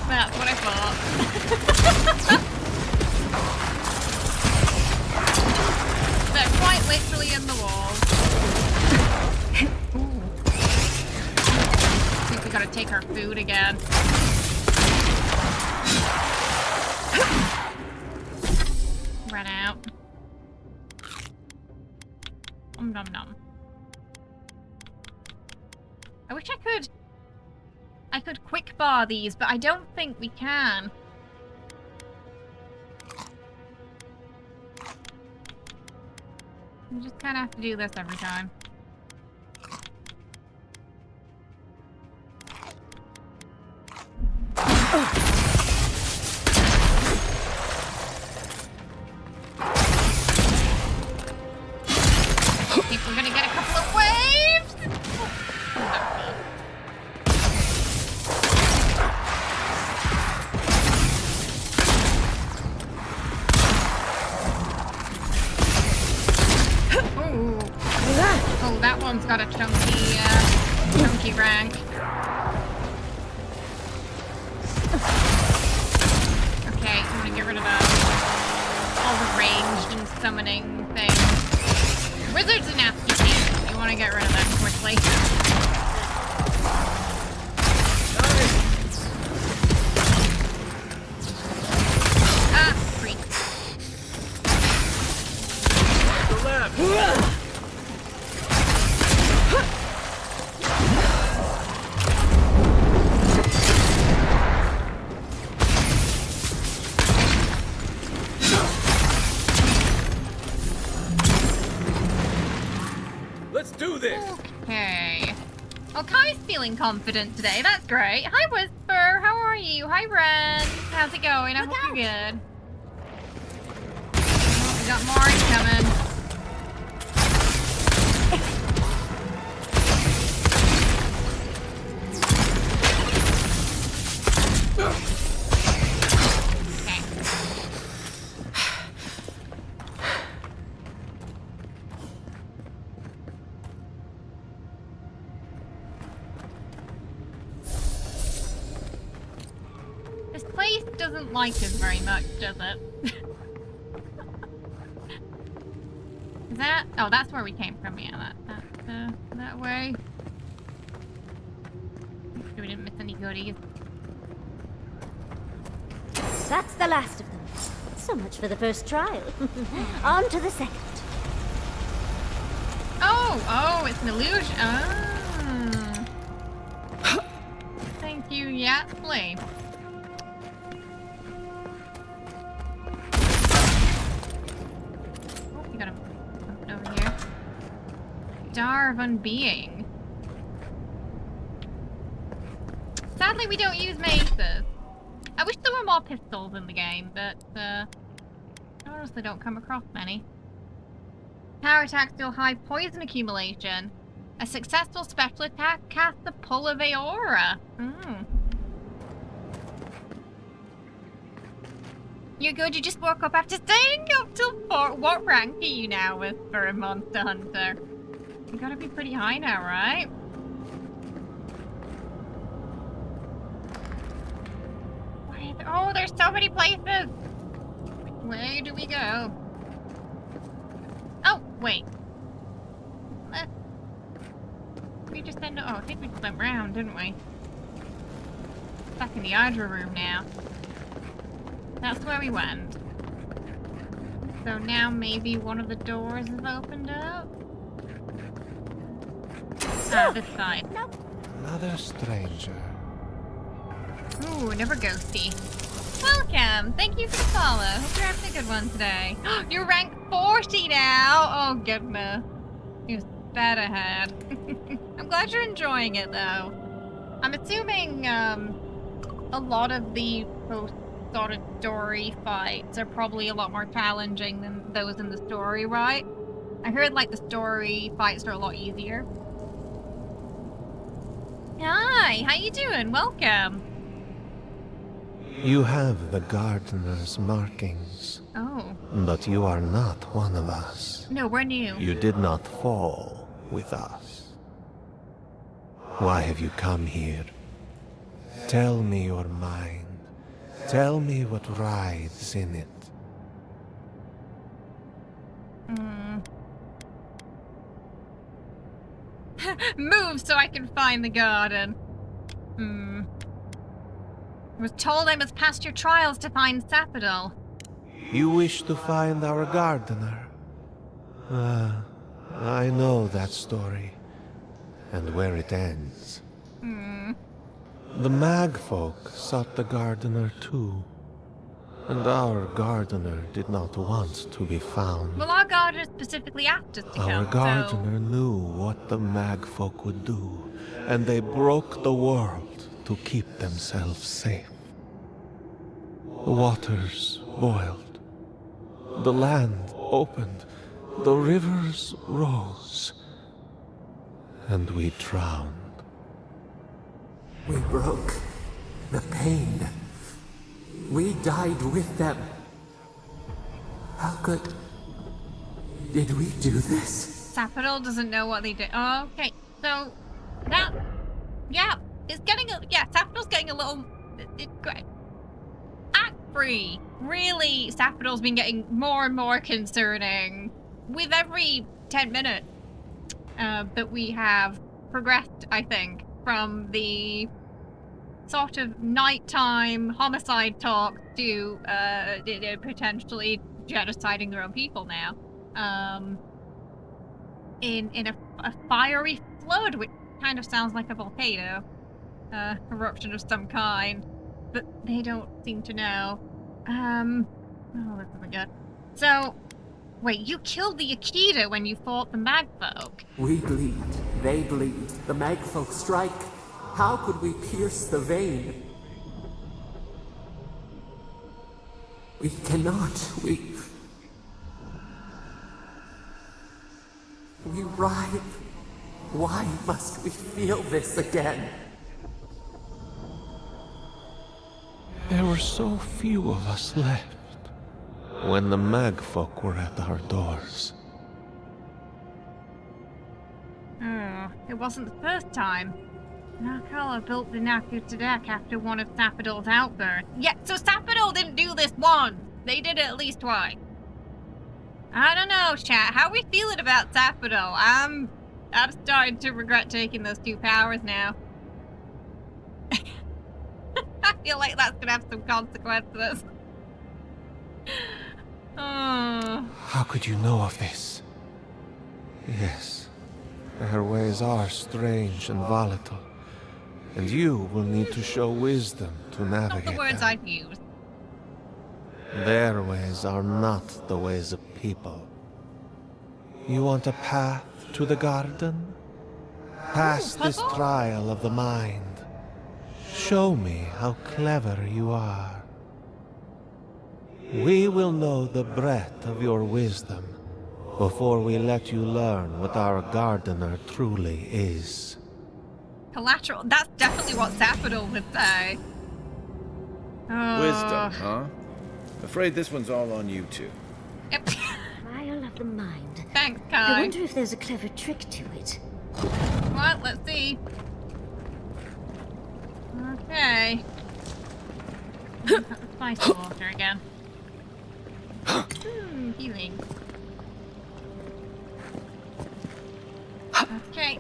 That's what I thought. They're quite literally in the walls. Ooh. I think we gotta take our food again. Run out. Nom nom. I wish I could quick bar these, but I don't think we can. We just kind of have to do this every time. I think we're gonna get a couple of waves. Oh, that one's got a chunky rank. Okay, I'm gonna get rid of all the ranged and summoning things. Wizards and nasty things. You want to get rid of them quickly. Ah, freak. The left. Let's do this. Okay. Well, Kai's feeling confident today. That's great. Hi, Whisper. How are you? Hi, Ren. How's it going? I hope you're good. Oh, we got more incoming. Okay. This place doesn't like us very much, does it? Is that? Oh, that's where we came from. Yeah, that way. Make sure we didn't miss any goodies. That's the last of them. So much for the first trial. On to the second. Oh, it's an illusion. Oh. Thank you, Yatley. Oh, we got him over here. Star of Unbeing. Sadly, we don't use maces. I wish there were more pistols in the game, but I honestly don't come across many. Power attacks deal high poison accumulation. A successful special attack casts the pull of Eora. You're good, you just woke up after staying up till 4. What rank are you now for a Monster Hunter? You gotta be pretty high now, right? Oh, there's so many places! Where do we go? Oh, wait. We just ended. Oh, I think we just went round, didn't we? Back in the Hydra room now. That's where we went. So now maybe one of the doors is opened up? Ah, this side. Nope. Another stranger. Ooh, never ghosty. Welcome! Thank you for the follow. Hope you're having a good one today. You're rank 40 now! Oh, goodness. You're bad ahead. I'm glad you're enjoying it, though. I'm assuming, a lot of the post sort of story fights are probably a lot more challenging than those in the story, right? I heard, like, the story fights are a lot easier. Hi! How you doing? Welcome! You have the gardener's markings, Oh. but you are not one of us. No, we're new. You did not fall. with us. Why have you come here? Tell me your mind. Tell me what writhes in it. Move so I can find the garden. I was told I must pass your trials to find Sapidol. You wish to find our gardener? I know that story, and where it ends. The Magfolk sought the gardener too, and our gardener did not want to be found. Well, our gardener specifically asked us to come, Our gardener knew what the Magfolk would do, and they broke the world to keep themselves safe. The waters boiled, the land opened, the rivers rose, and we drowned. We broke the pain. We died with them. How good did we do this? Sapidol doesn't know what they did. Oh, okay, so that, yeah, it's getting a, yeah, Sapidol's getting a little, great. Act 3. Really, Sapidol's been getting more and more concerning with every 10 minutes that we have progressed, I think, from the sort of nighttime homicide talk to potentially genociding their own people now. In a fiery flood, which kind of sounds like a volcano. Eruption of some kind. But they don't seem to know. Oh, this isn't good. So, wait, you killed the Akita when you fought the Magfolk. We bleed, they bleed, the Magfolk strike. How could we pierce the vein? We cannot, we writhe. Why must we feel this again? There were so few of us left when the Magfolk were at our doors. Oh, it wasn't the first time. Nakala built the Nakuta deck after one of Sapidol's outbursts. Yeah, so Sapidol didn't do this once. They did it at least twice. I don't know, chat. How are we feeling about Sapidol? I'm starting to regret taking those 2 powers now. I feel like that's gonna have some consequences. Oh. How could you know of this? Yes, her ways are strange and volatile, and you will need to show wisdom to navigate Not the words them. I'd use. Their ways are not the ways of people. You want a path to the garden? Pass this puzzle? trial of the mind. Show me how clever you are. We will know the breadth of your wisdom before we let you learn what our gardener truly is. Collateral. That's definitely what Sapidol would say. Wisdom, huh? Afraid this one's all on you two. Yep. Trial of the mind. Thanks, I Kai. wonder if there's a clever trick to it. What? Let's see. Okay. Spicy water again. Healing. Okay.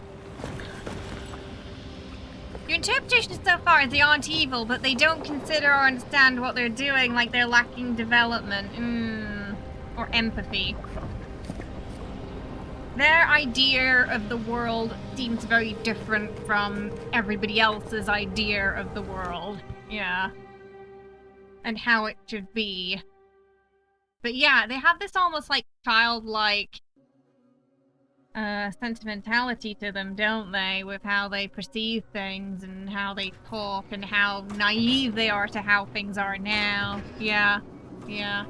Your interpretation so far is they aren't evil, but they don't consider or understand what they're doing, like they're lacking development. Or empathy. Their idea of the world seems very different from everybody else's idea of the world. Yeah. And how it should be. But yeah, they have this almost like childlike sentimentality to them, don't they? With how they perceive things and how they talk and how naive they are to how things are now. Yeah. Yeah.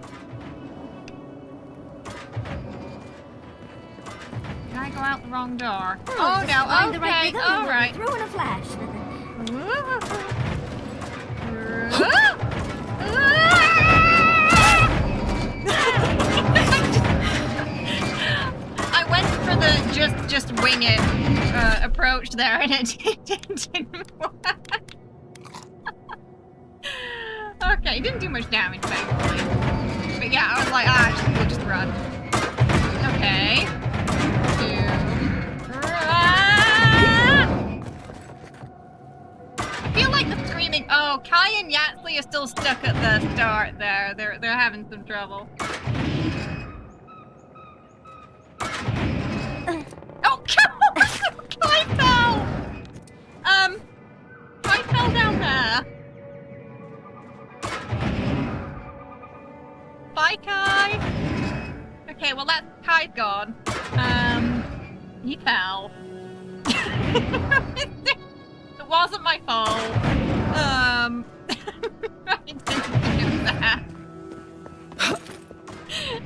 Did I go out the wrong door? Oh no, Find the okay, right rhythm and we'll be alright. through in a flash. I went for the just wing it pushed there and it didn't work. Okay, it didn't do much damage, thankfully. But yeah, I was like, actually, we'll just run. Okay. I feel like the screaming. Oh, Kai and Yatsley are still stuck at the start there. They're having some trouble. Oh, Kai fell! Kai fell down there. Bye, Kai. Okay, well Kai's gone. He fell. It wasn't my fault. I didn't do that.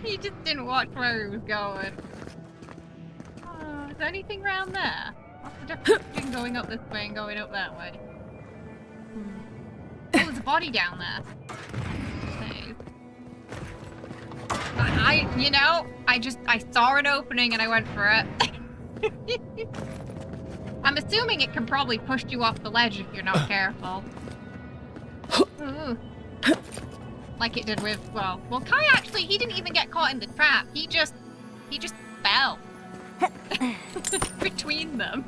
He just didn't watch where he was going. Is there anything around there? What's the difference between going up this way and going up that way? Oh, there's a body down there. I saw an opening and I went for it. I'm assuming it can probably push you off the ledge if you're not careful. Ooh. Like it did with, well, Kai actually, he didn't even get caught in the trap. He just fell. Between them.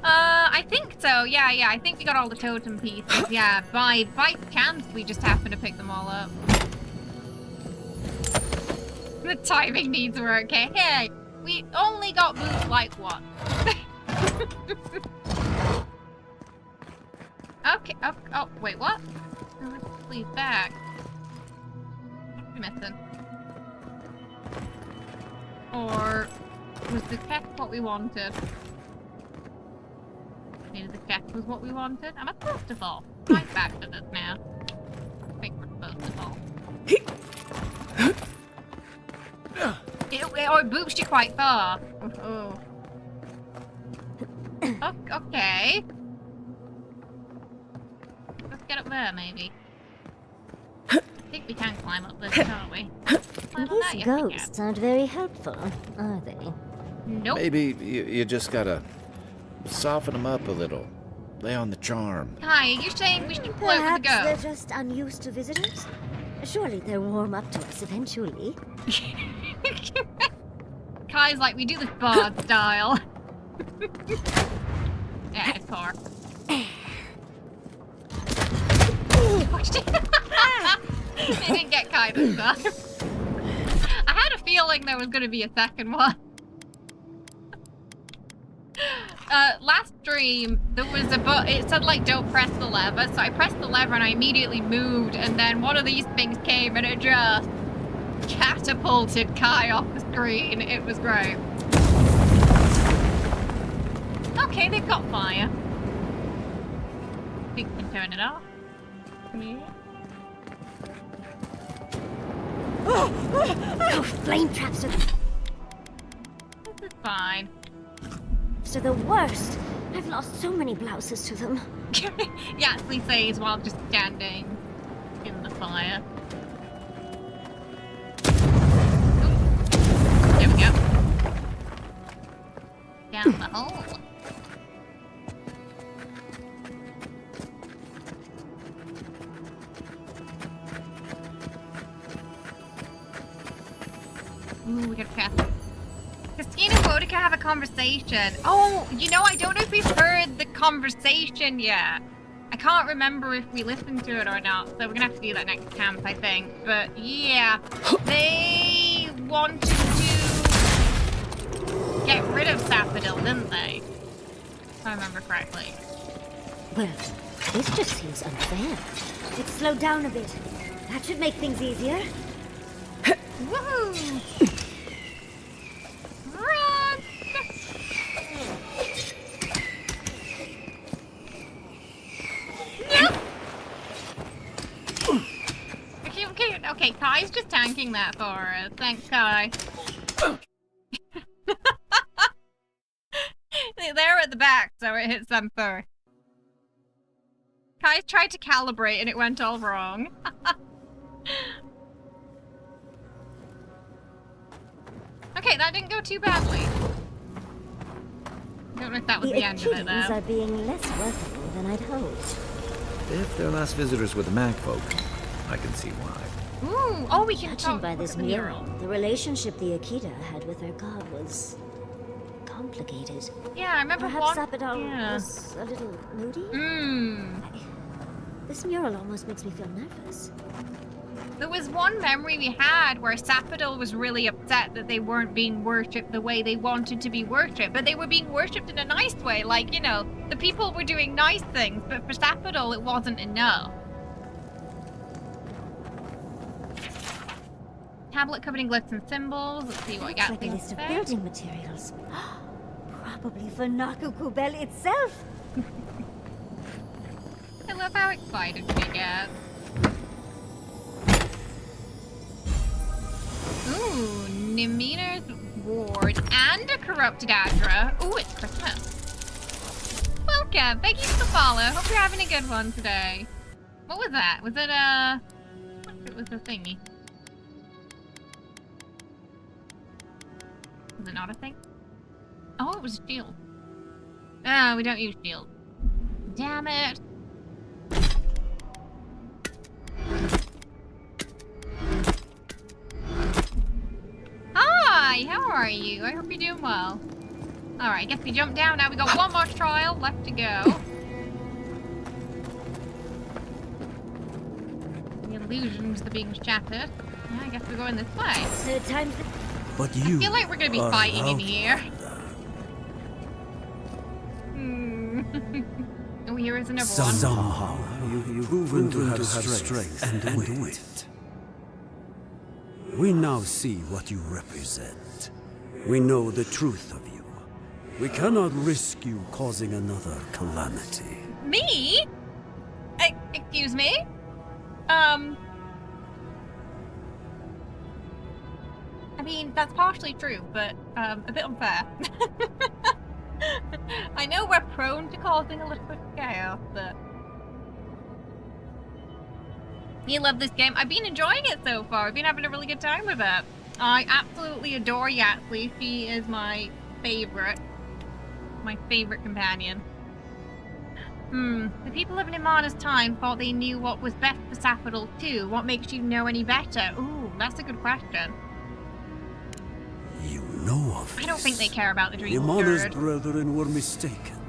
I think so. Yeah, I think we got all the totem pieces. Yeah, by chance, we just happened to pick them all up. The timing needs work. Hey, we only got boots like one. Okay. Oh, wait, what? Oh, let's leave back. What are we missing? Or was the chest what we wanted? Maybe the chest was what we wanted? Am I supposed to fall? Right back to this now. I think we're supposed to fall. It boops you quite far. Oh. Okay. Let's get up there, maybe. I think we can climb up this, can't we? These ghosts aren't very helpful, are they? Nope. Maybe you just gotta soften them up a little. Lay on the charm. Hi, are you saying we should float with Perhaps the ghost? they're just unused to visitors? Surely they'll warm up to us eventually. Kai's like, we do this bard style. Yeah, it's poor. They didn't get Kai this time. I had a feeling there was going to be a second one. Last stream, there was it said like, don't press the lever, so I pressed the lever and I immediately moved, and then one of these things came and it just catapulted Kai off the screen. It was great. Okay, they've got fire. I think we can turn it off. Yeah. Oh, flame traps are This is fine. the worst. I've lost so many blouses to them. Yatsley says while just standing in the fire. Ooh. There we go. Down the hole. Ooh, we got a path. Christine and Bodica have a conversation. Oh, you know, I don't know if we've heard the conversation yet. I can't remember if we listened to it or not, so we're gonna have to do that next camp, I think. But yeah, they wanted to get rid of Sapodil, didn't they? If I remember correctly. Well, this just seems unfair. Let's slow down a bit. That should make things easier. Woohoo! Run! No! Okay, Kai's just tanking that for us. Thanks, Kai. They're at the back, so it hits them first. Kai tried to calibrate and it went all wrong. Okay, that didn't go too badly. Don't know if that was The the end of it, Achilles though. are being less welcoming than I'd hoped. If they're last visitors with the mag folk, I can see why. Ooh, oh, we can Judging talk by look this at the mural, the relationship the Akita had with her god was complicated. Yeah, I remember Perhaps one. Sapidal Yeah. was a little moody? Hmm. This mural almost makes me feel nervous. There was one memory we had where Sapidal was really upset that they weren't being worshipped the way they wanted to be worshipped, but they were being worshipped in a nice way. Like, you know, the people were doing nice things, but for Sapidal it wasn't enough. Tablet covered in glyphs and symbols. Let's see what we Looks got. like a list of there. building materials. Probably for Nakukubel itself. I love how excited we get. Ooh, Nimena's ward and a corrupted Adra. Ooh, it's Christmas. Welcome. Thank you for the follow. Hope you're having a good one today. What was that? Was it it was a thingy. Was it not a thing? Oh, it was a shield. Oh, we don't use shields. Damn it. Hi, how are you? I hope you're doing well. Alright, I guess we jump down now. We got one more trial left to go. The illusions are being shattered. Yeah, I guess we're going this way. Third time's the... But I you feel like we're gonna be are fighting in here. outlander. Oh, here is another one. Somehow you've proven to have strength and wit. We now see what you represent. We know the truth of you. We cannot risk you causing another calamity. Me? Excuse me? I mean, that's partially true, but, a bit unfair. I know we're prone to causing a little bit of chaos, but... You love this game. I've been enjoying it so far. I've been having a really good time with it. I absolutely adore Yatsli. She is my favorite. My favorite companion. The people living in Mana's time thought they knew what was best for Sapidal too. What makes you know any better? Ooh, that's a good question. You know of I don't think they care about the dream Imana's bird. brethren were mistaken.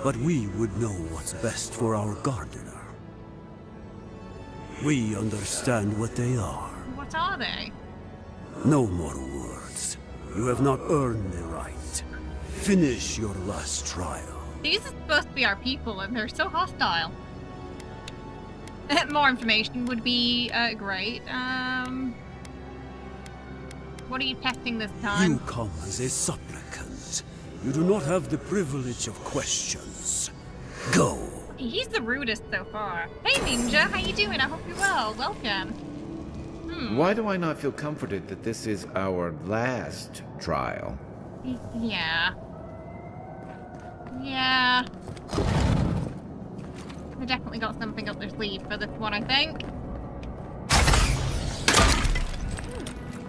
But we would know what's best for our gardener. We understand what they are. What are they? No more words. You have not earned the right. Finish your last trial. These are supposed to be our people, and they're so hostile. More information would be great. What are you testing this time? You come as a supplicant. You do not have the privilege of questions. Go. He's the rudest so far. Hey Ninja, how you doing? I hope you're well. Welcome. Why do I not feel comforted that this is our last trial? Yeah. Yeah. They definitely got something up their sleeve for this one, I think.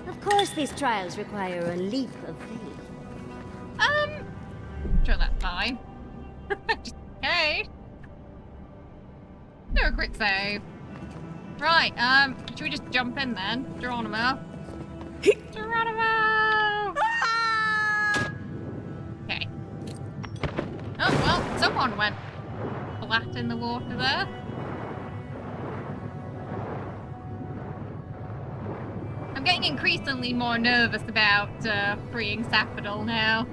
Of course these trials require a leap of faith. Sure, that's fine. Just in case. Do a quick save. Right, should we just jump in then? Geronimo. Geronimo! Okay. Oh, well, someone went flat in the water there. I'm getting increasingly more nervous about freeing Sapidal now.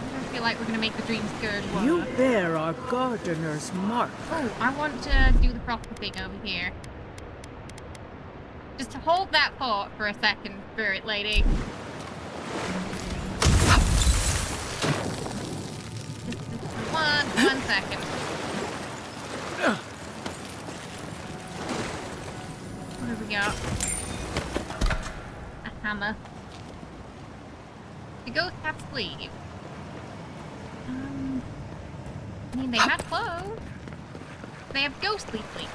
I feel like we're gonna make the Dream Scourge work. You bear our gardener's mark. Oh, I want to do the proper thing over here. Just to hold that thought for a second, Spirit Lady. Just one second. What have we got? A hammer. The ghost have sleeves. I mean, they had clothes. they have ghostly sleep.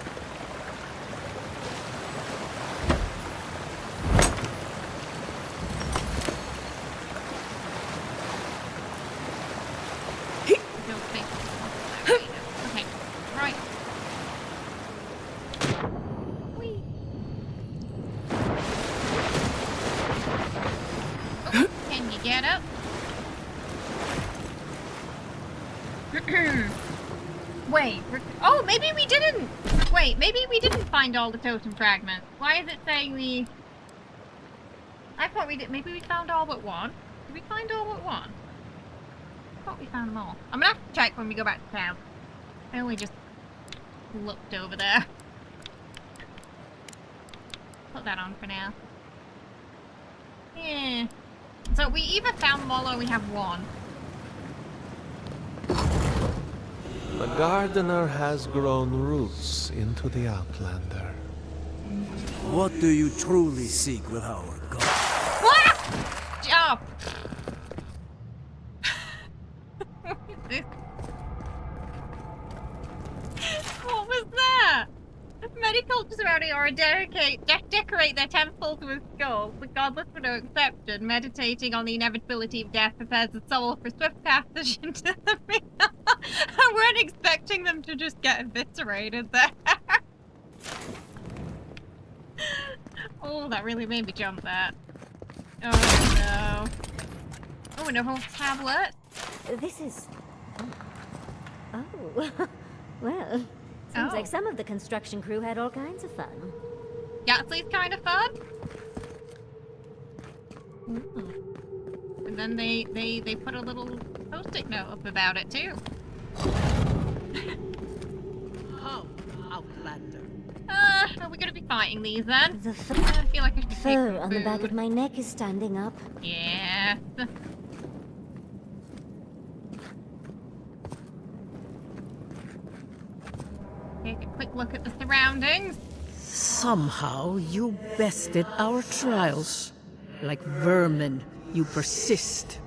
Okay, right. Whee. Oh, can you get up? Wait, oh, maybe we didn't! Wait, maybe we didn't find all the totem fragments. Why is it saying we... I thought we did, maybe we found all but one? Did we find all but one? I thought we found them all. I'm gonna have to check when we go back to town. I only just looked over there. Put that on for now. Yeah. So we either found them all or we have one. The gardener has grown roots into the Outlander. What do you truly seek with our god? What? Jump! What was that? Many cultures around Eora decorate their temples with skulls. The godless were no exception. Meditating on the inevitability of death prepares the soul for swift passage into the real. I weren't expecting them to just get eviscerated there. Oh, that really made me jump that. Oh no. Oh, another tablet. This is... Oh. Well, seems like some of the construction crew had all kinds of fun. Yahtzee kind of fun. Ooh. And then they put a little post-it note up about it too. How, Outlander? Are we gonna be fighting these then? The I feel like I should take fur some on the back of food. my neck is standing up. Yeah. Take a quick look at the surroundings. Somehow you bested our trials. Like vermin, you persist.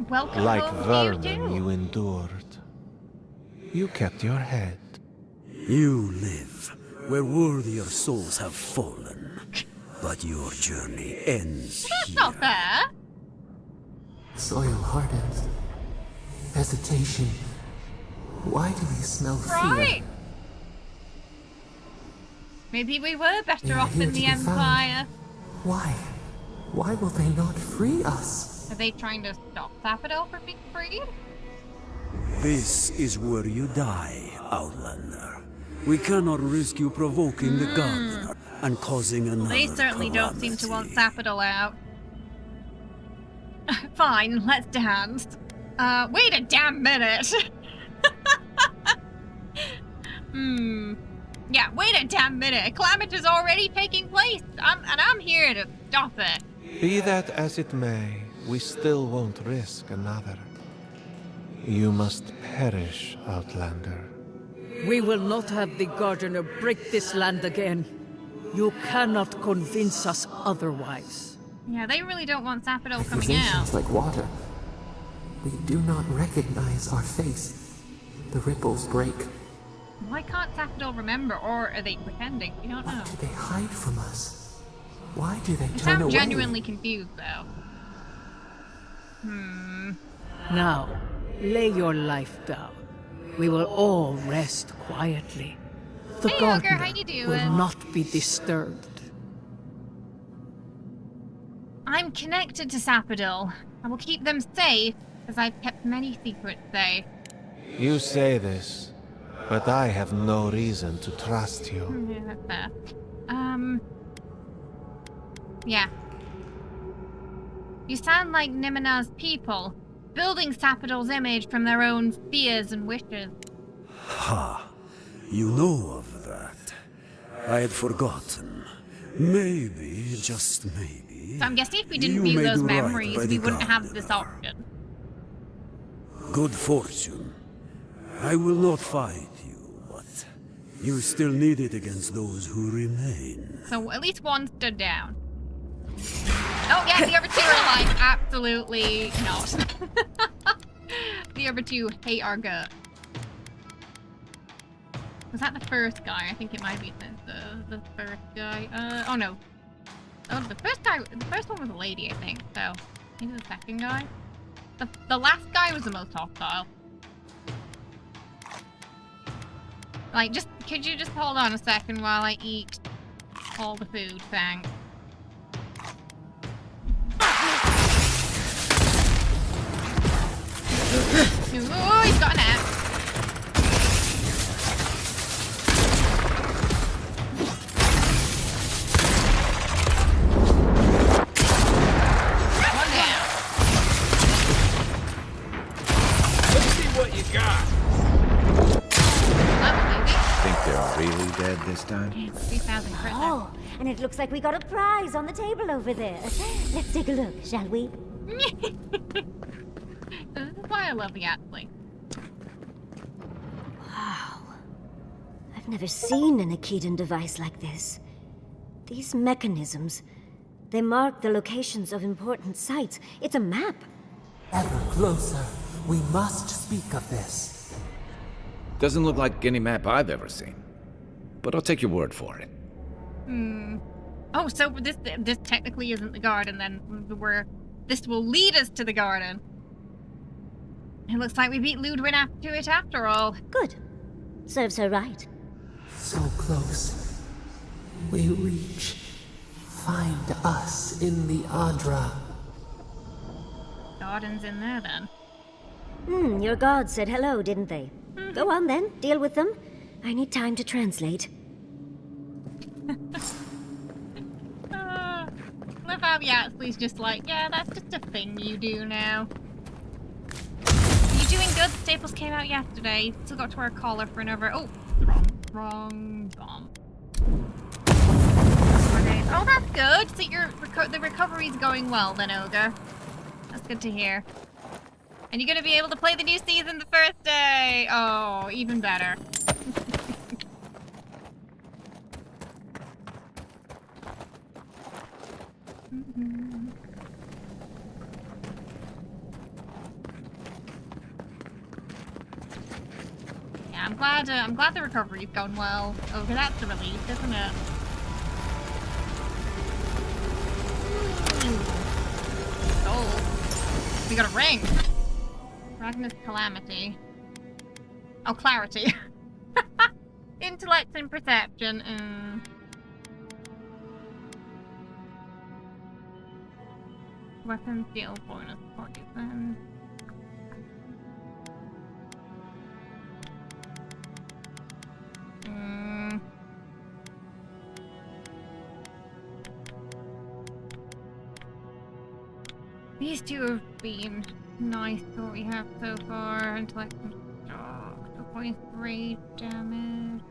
Welcome Like home vermin, to you too. you endured. You kept your head. You live where worthier souls have fallen. But your journey ends That's here. not fair. Soil hardens. Hesitation. Why do we smell fear? Right. Maybe we were better They are off here in the to be found. Empire. Why? Why will they not free us? Are they trying to stop Sapphire from being freed? This is where you die, Outlander. We cannot risk you provoking the gardener and causing another They certainly don't seem to want calamity. Sapphire out. Fine, let's dance. Wait a damn minute. Yeah, wait a damn minute. A calamity is already taking place. I'm here to stop it. Be that as it may, we still won't risk another. You must perish, Outlander. We will not have the gardener break this land again. You cannot convince us otherwise. Yeah, they really don't want Sapphire coming Accusations out. like water. We do not recognize our face. The ripples break. Why can't Sapphire remember, or are they pretending? We don't know. What do they hide from us? Why do they They turn sound away? genuinely confused, though. Now, lay your life down. We will all rest quietly. The Hey, Ogre, gardener how you doing? will not be disturbed. I'm connected to Sapphire. I will keep them safe, as I've kept many secrets safe. You say this, but I have no reason to trust you. Yeah, that's fair. Yeah. You sound like Nimena's people, building Sapphire's image from their own fears and wishes. Ha! You know of that. I had forgotten. Maybe, just maybe. So I'm guessing if we didn't you view may those do right memories, by we the wouldn't have this gardener. option. Good fortune. I will not fight you, but you still need it against those who remain. So at least one stood down. Oh yeah, the other two are alive. Absolutely not. The other two hate our gut. Was that the first guy? I think it might be the first guy. Oh no. Oh, the first one was a lady, I think. So maybe the second guy. The last guy was the most hostile. Like, could you just hold on a second while I eat all the food? Thanks. Oh, he's got an axe. One down. Let's see what you got. Think they're really dead this time? 3,000 crit. Oh, and it looks like we got a prize on the table over there. Let's take a look, shall we? This is why I love the Athlete. Wow. I've never seen an Akedan device like this. These mechanisms, they mark the locations of important sites. It's a map. Ever closer. We must speak of this. Doesn't look like any map I've ever seen. But I'll take your word for it. Oh, so this technically isn't the garden then. This will lead us to the garden. It looks like we beat Ludwig to it after all. Good. Serves her right. So close. We reach. Find us in the Adra. Garden's in there then. Your gods said hello, didn't they? Go on then, deal with them. I need time to translate. Love how Yaxley's just like, yeah, that's just a thing you do now. You doing good? Staples came out yesterday. Still got to wear a collar for another. Oh, wrong bomb. Oh, that's good. So the recovery's going well then, Ogre. That's good to hear. And you're gonna be able to play the new season the first day. Oh, even better. Yeah, I'm glad the recovery's going well. Okay, that's the relief, isn't it? Oh, we got a ring. Ragnar's Calamity. Oh, Clarity. Intellect and Perception. Weapon skill bonus 40%. These two have been nice, what we have so far. Intellect and shock. 2.3 damage.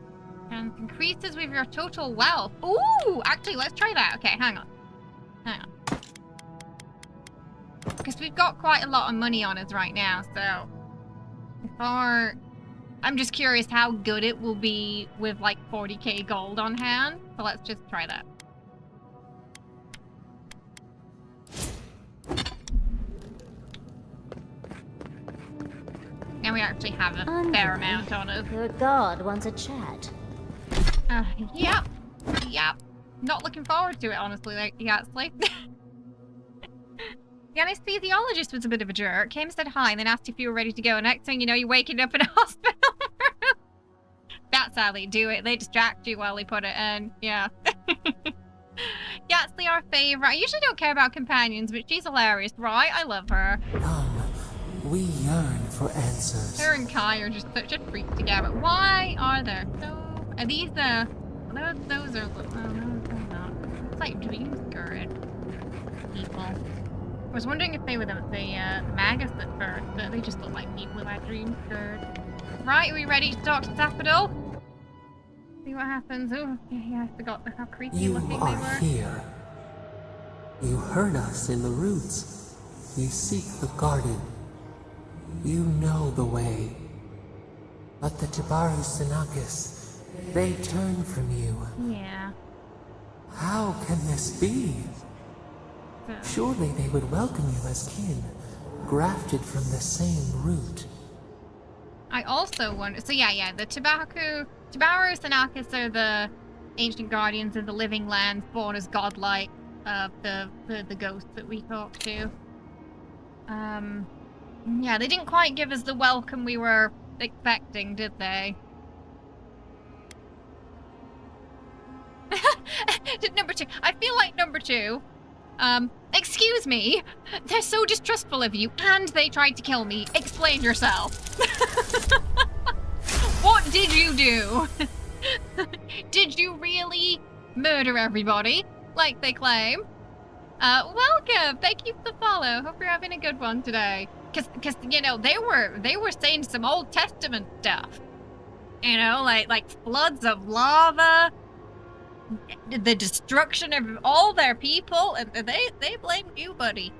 And increases with your total wealth. Ooh! Actually, let's try that. Okay, hang on. Because we've got quite a lot of money on us right now, so... I'm just curious how good it will be with like 40k gold on hand. So let's just try that. Now we actually have a fair amount on us. Your god wants a chat. Yep. Not looking forward to it, honestly, like, Yaxley. The anesthesiologist was a bit of a jerk. Came and said hi and then asked if you were ready to go. Next thing you know, you're waking up in a hospital room. That's how they do it. They distract you while they put it in. Yeah. Yaxley, our favorite. I usually don't care about companions, but she's hilarious, right? I love her. We yearn for answers. Her and Kai are just such a freak together. Why are there so... Are these the... Those are... Oh, no, they're not. It's like dream skirt people. I was wondering if they were the Magus at first, but they just look like people with that dream skirt. Right, are we ready to talk to Daffodil? See what happens. Oh, yeah, I forgot how creepy looking they were. You are here. You heard us in the roots. You seek the garden. You know the way. But the Tibaru Sinakis, they turn from you. Yeah. How can this be? Surely they would welcome you as kin, grafted from the same root. I also wonder... So yeah, the Tibaku Tabaros and Arcus are the ancient guardians of the living lands, born as godlike, the ghosts that we talked to. Yeah, they didn't quite give us the welcome we were expecting, did they? Number 2. I feel like number 2. Excuse me. They're so distrustful of you, and they tried to kill me. Explain yourself. What did you do? Did you really murder everybody, like they claim? Welcome. Thank you for the follow. Hope you're having a good one today. Cause you know, they were saying some Old Testament stuff. You know, like floods of lava, the destruction of all their people, and they blamed you, buddy.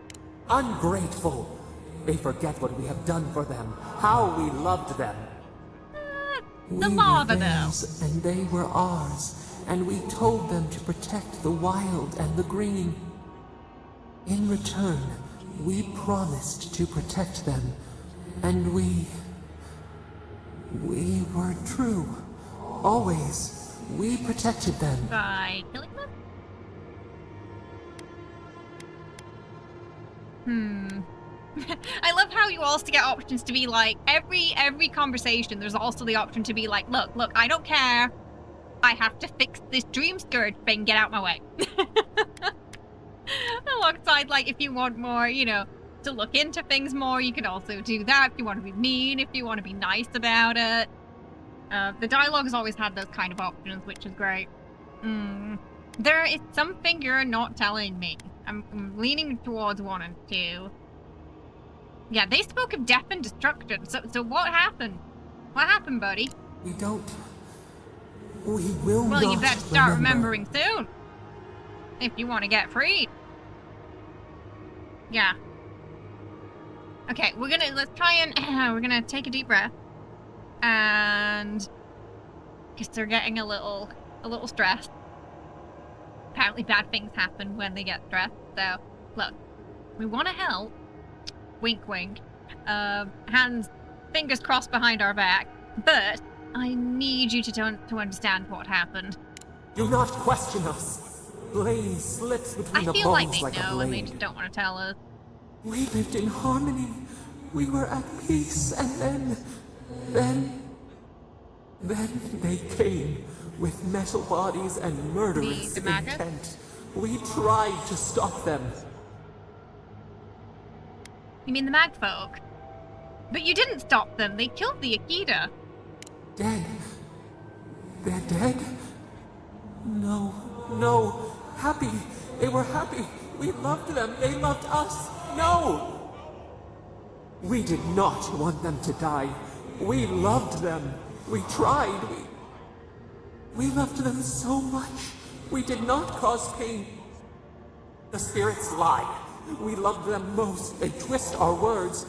Ungrateful. They forget what we have done for them, how we loved them. The we lava, were though. theirs, and they were ours, and we told them to protect the wild and the green. In return, we promised to protect them, and we were true. Always, we protected them. By killing them? I love how you also get options to be like, every conversation, there's also the option to be like, look, I don't care. I have to fix this dream scourge thing, get out my way. Alongside, like, if you want more, you know, to look into things more, you can also do that. If you want to be mean, if you want to be nice about it. The dialogue's always had those kind of options, which is great. There is something you're not telling me. I'm leaning towards 1 and 2. Yeah, they spoke of death and destruction. So what happened? What happened, buddy? We will not. Well, you better start remembering soon. If you want to get freed. Yeah. Okay, let's try and, we're gonna take a deep breath. And, because they're getting a little stressed. Apparently bad things happen when they get stressed. So, look, we want to help. Wink, wink. Hands, fingers crossed behind our back. But I need you to understand what happened. Do not question us. Blame slips between the I feel like bones they like a know and they blade. just don't want to tell us. We lived in harmony. We were at peace, and then they came with metal bodies and murderous The maggots? intent. We tried to stop them. You mean the mag folk? But you didn't stop them. They killed the Akita. Dead? They're dead? No. Happy. They were happy. We loved them. They loved us. No! We did not want them to die. We loved them. We tried. We loved them so much. We did not cause pain. The spirits lie. We loved them most. They twist our words.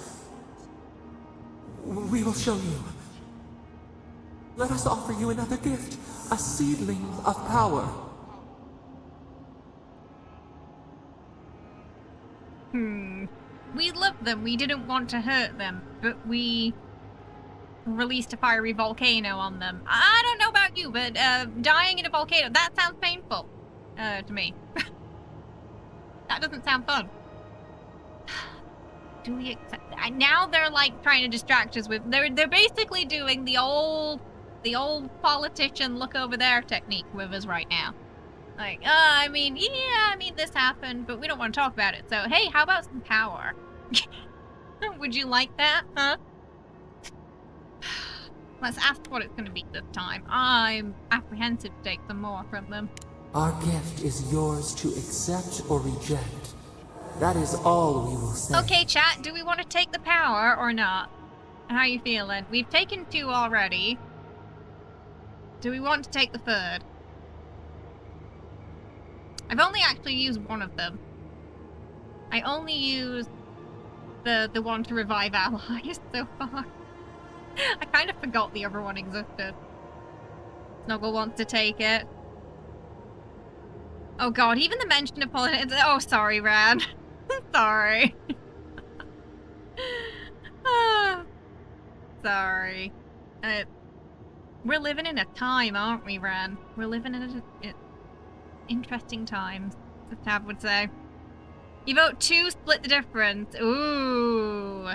We will show you. Let us offer you another gift. A seedling of power. We loved them. We didn't want to hurt them, but we released a fiery volcano on them. I don't know about you, but dying in a volcano, that sounds painful to me. That doesn't sound fun. Do we accept that? Now they're like trying to distract us with, they're basically doing the old politician look over there technique with us right now. Like, I mean, this happened, but we don't want to talk about it. So, hey, how about some power? Would you like that, huh? Let's ask what it's going to be this time. I'm apprehensive to take some more from them. Our gift is yours to accept or reject. That is all we will say. Okay, chat, do we want to take the power or not? How are you feeling? We've taken 2 already. Do we want to take the 3rd? I've only actually used 1 of them. I only used the one to revive allies so far. I kind of forgot the other one existed. Snuggle wants to take it. Oh god, even the mention of politics. Oh, sorry, Ran. Sorry. Sorry. We're living in a time, aren't we, Ren? We're living in interesting times, as Tab would say. You vote 2, split the difference. Ooh.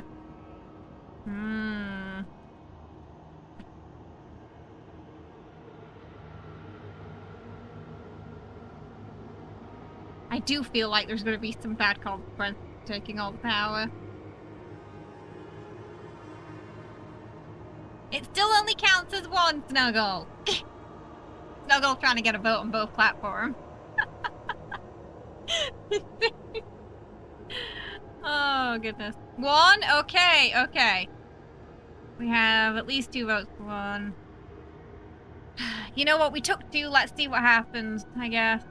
I do feel like there's going to be some bad consequence to taking all the power. It still only counts as 1, Snuggle. Snuggle trying to get a vote on both platforms. Oh, goodness. 1? Okay, okay. We have at least 2 votes for 1. You know what? We took 2. Let's see what happens, I guess.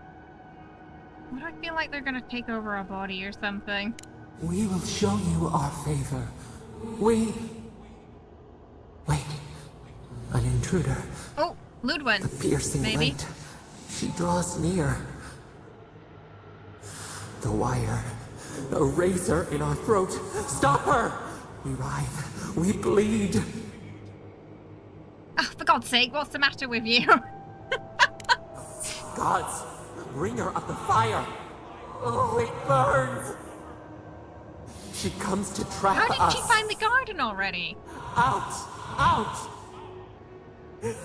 What do I feel like they're gonna take over our body or something? We will show you our favor. Wait. An intruder. Oh, Ludwin. The piercing maybe. light. She draws near. The wire. A razor in our throat. Stop her! We writhe. We bleed. Oh, for God's sake, what's the matter with you? Gods, bringer of the fire. Oh, it burns. She comes to trap us. How did she find the garden already? Out!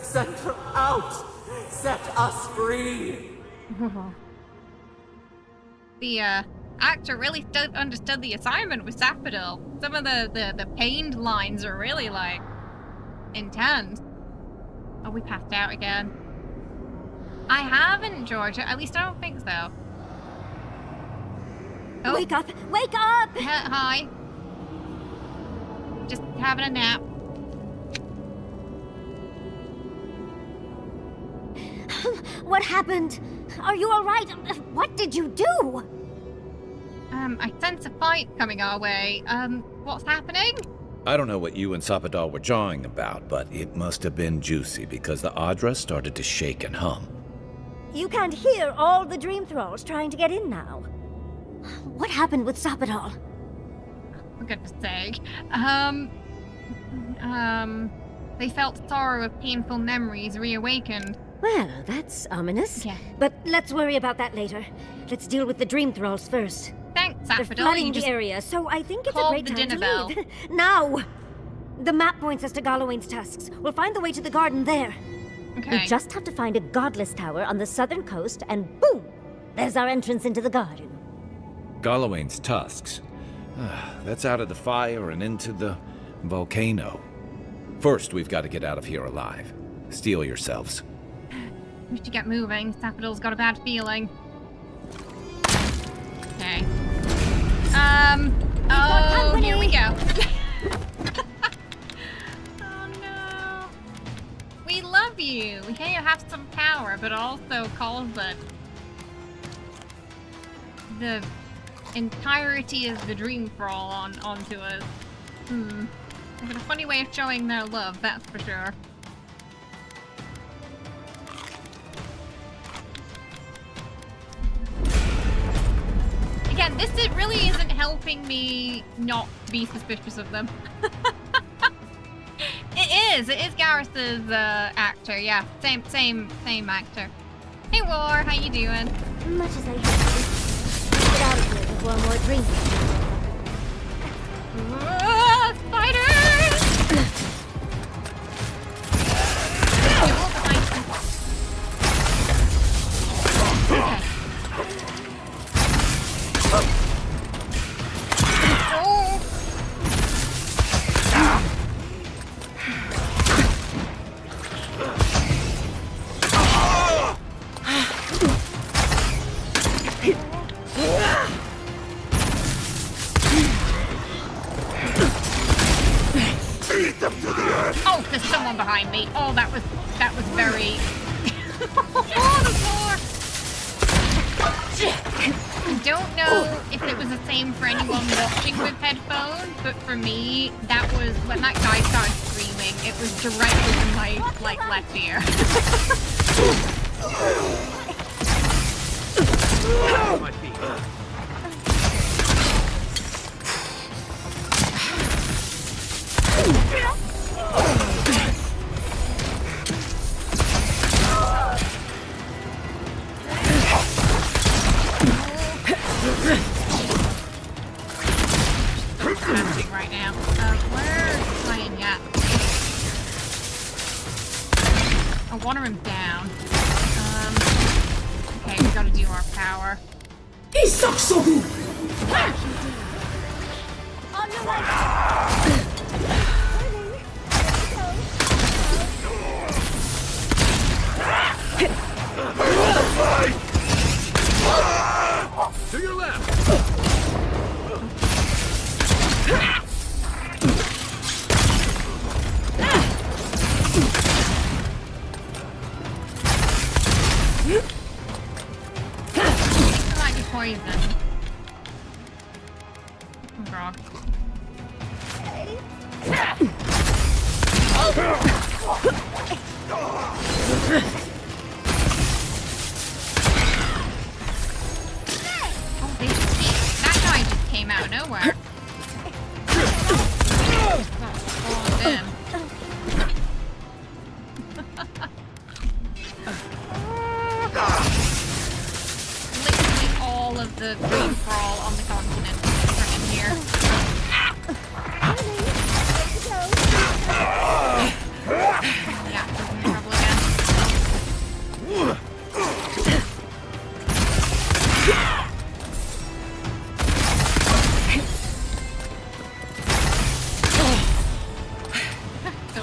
Send her out! Set us free! The actor really understood the assignment with Sapodil. Some of the pained lines are really, like, intense. Oh, we passed out again. I haven't, Georgia. At least I don't think so. Oh. Wake up! Wake up! Hi. Just having a nap. What happened? Are you alright? What did you do? I sense a fight coming our way. What's happening? I don't know what you and Sapadal were jawing about, but it must have been juicy because the Adra started to shake and hum. You can't hear all the dream thralls trying to get in now. What happened with Sapadal? For goodness sake. They felt sorrow of painful memories reawakened. Well, that's ominous. Yeah. But let's worry about that later. Let's deal with the dream thralls first. Thanks, They're Sapodil. flooding You the just area, so I think it's a called great the time dinner to bell. leave. Now! The map points us to Galawain's tusks. We'll find the way to the garden there. Okay. We just have to find a godless tower on the southern coast, and boom! There's our entrance into the garden. Galawain's tusks. That's out of the fire and into the volcano. First, we've got to get out of here alive. Steel yourselves. We should get moving. Sapodil's got a bad feeling. Okay. Oh, here we go. Oh no. We love you. We can have some power, but also calls the entirety of the dream thrall onto us. They've got a funny way of showing their love, that's for sure. Again, this really isn't helping me not be suspicious of them. It is Garrus's actor, yeah. Same actor. Hey War, how you doing? Much as I hate to get out of here before more drinks. Spiders! Okay. Oh, there's someone behind me. Oh, that was very. Oh, the floor. I don't know if it was the same for anyone watching with headphones, but for me, that was when that guy started screaming. It was directly in my left ear. My feet. power. To your left! I might be poisoned. Oh, God. Oh, they just that guy just came out of nowhere. Oh, damn. Literally all of the green crawl on the continent are in here. Yeah, we're in trouble again. So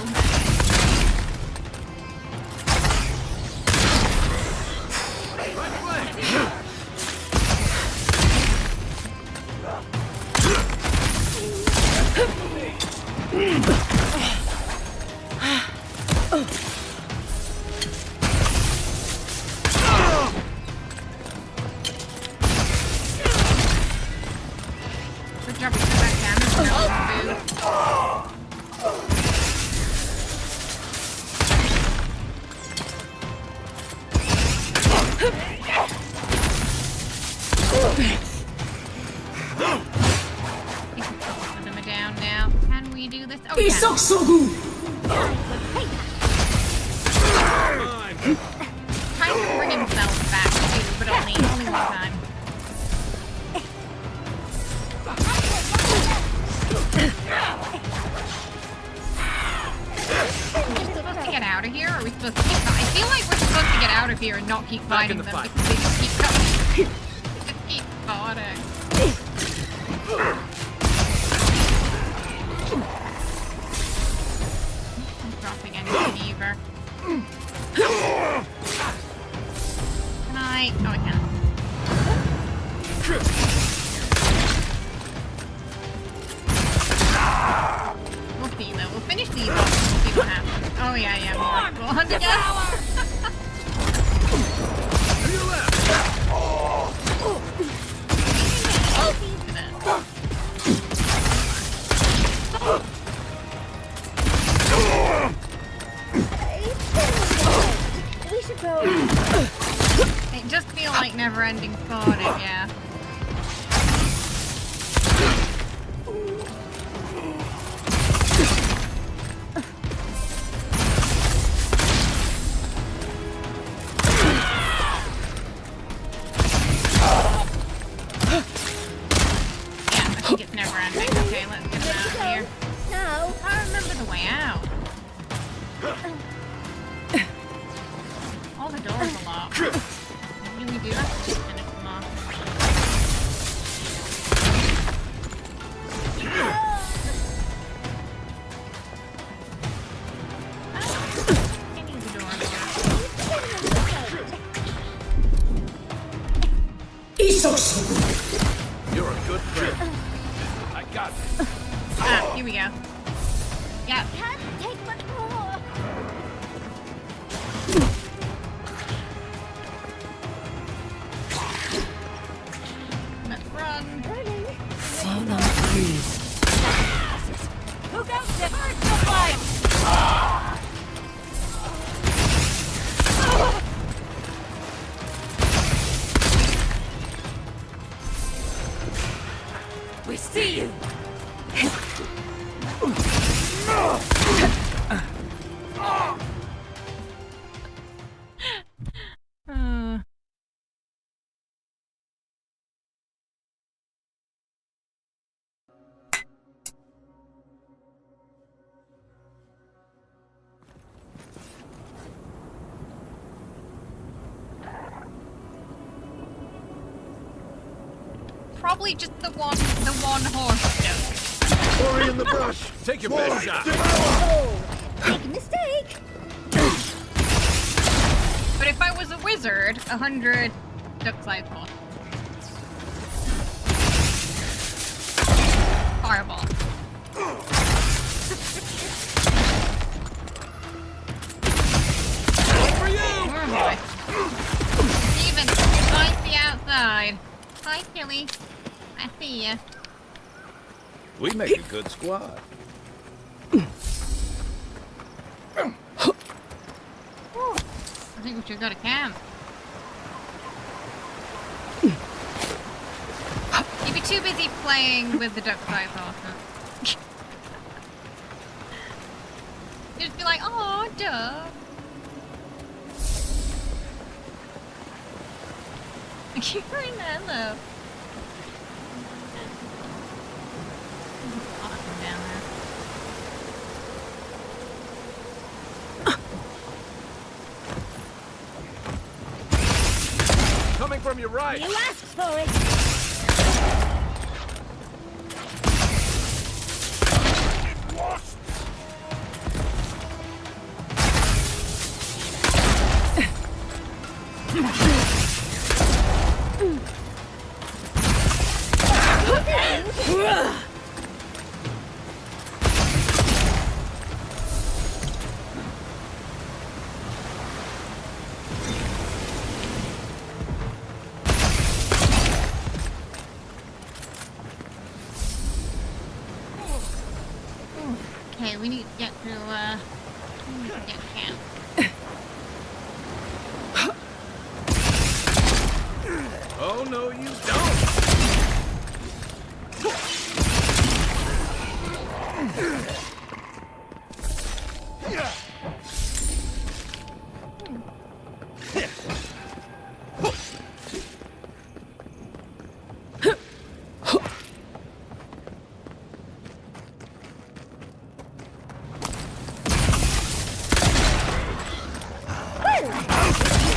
good job we took that damage from our food. Both of them are down now. Can we do this? Oh, we can. Trying to bring himself back too, but only one time. Are we supposed to get out of here, or are we supposed to keep fighting? I feel like we're supposed to get out of here and not keep fighting them because they just keep coming. They just keep spawning. I'm dropping anything either. Can I? Oh, I can. We'll see though. We'll finish these off and we'll see what happens. Oh yeah, more. We'll hunt again. To your left! We should go. It just feels like never-ending spawning, yeah. I think it's never-ending. Okay, let's get him out of here. No. I remember the way out. All the doors are locked. What do we do? Let's just finish them off. Any of the doors You're a good friend. I got it. Ah, here we go. Yeah. Can't take much more. Let's run. Slow down, please. Who goes to first to fight? We see you. Probably just the one horse joke. Worry in the brush. Take your best shot. Make a mistake. But if I was a wizard, 100 duck life lost. Fireball. For you! Oh boy. Steven, you might be outside. Hi, Killy. I see ya. We make a good squad. I think we should go to camp. You'd be too busy playing with the duck size horses. You'd just be like, oh, duh. You're in there, though. Awesome down there. Coming from your right. You asked for it. Okay, we need to get to, camp. Oh, no, you don't.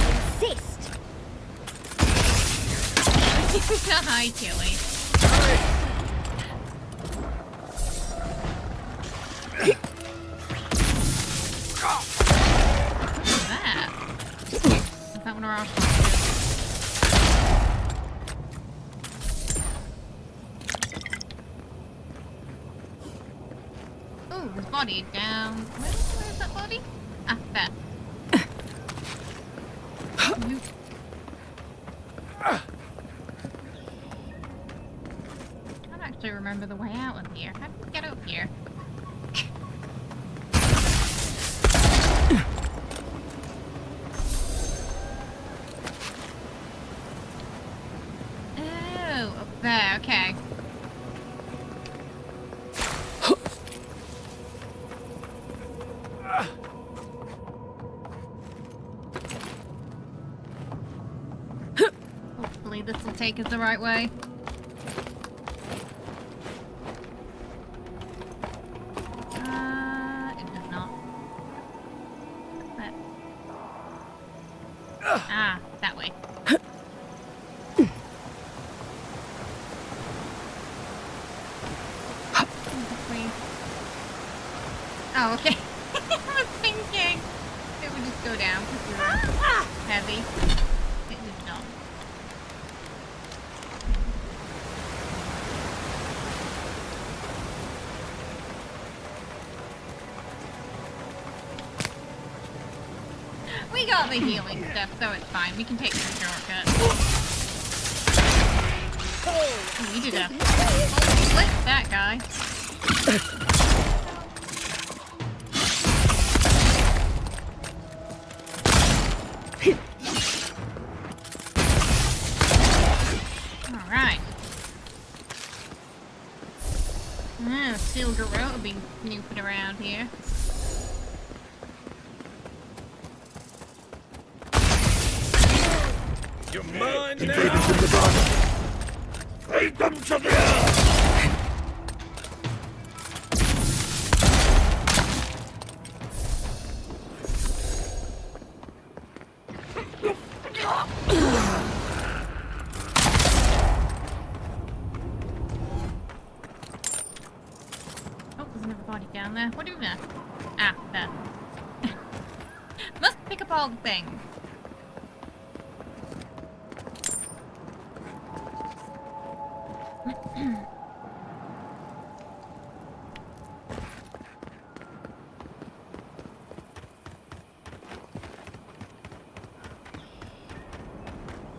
Insist. Hi, Tilly. What's that? Is that one of our Ooh, his body down. Where's that body? Ah, there. I don't actually remember the way out of here. How did we get up here? Oh, up there, okay. Hopefully this will take us the right way. It does not. What's that? Ah, that way. Oh, okay. I was thinking it would just go down because we were heavy. It did not. We got the healing stuff, so it's fine. We can take the shortcut. Oh, we did a flip that guy. Alright. Steel garrote will be snooping around here. You're mine now. Invaders in the brush. Lead them to the earth. down there. What do we miss? Ah, there. Must pick up all the things.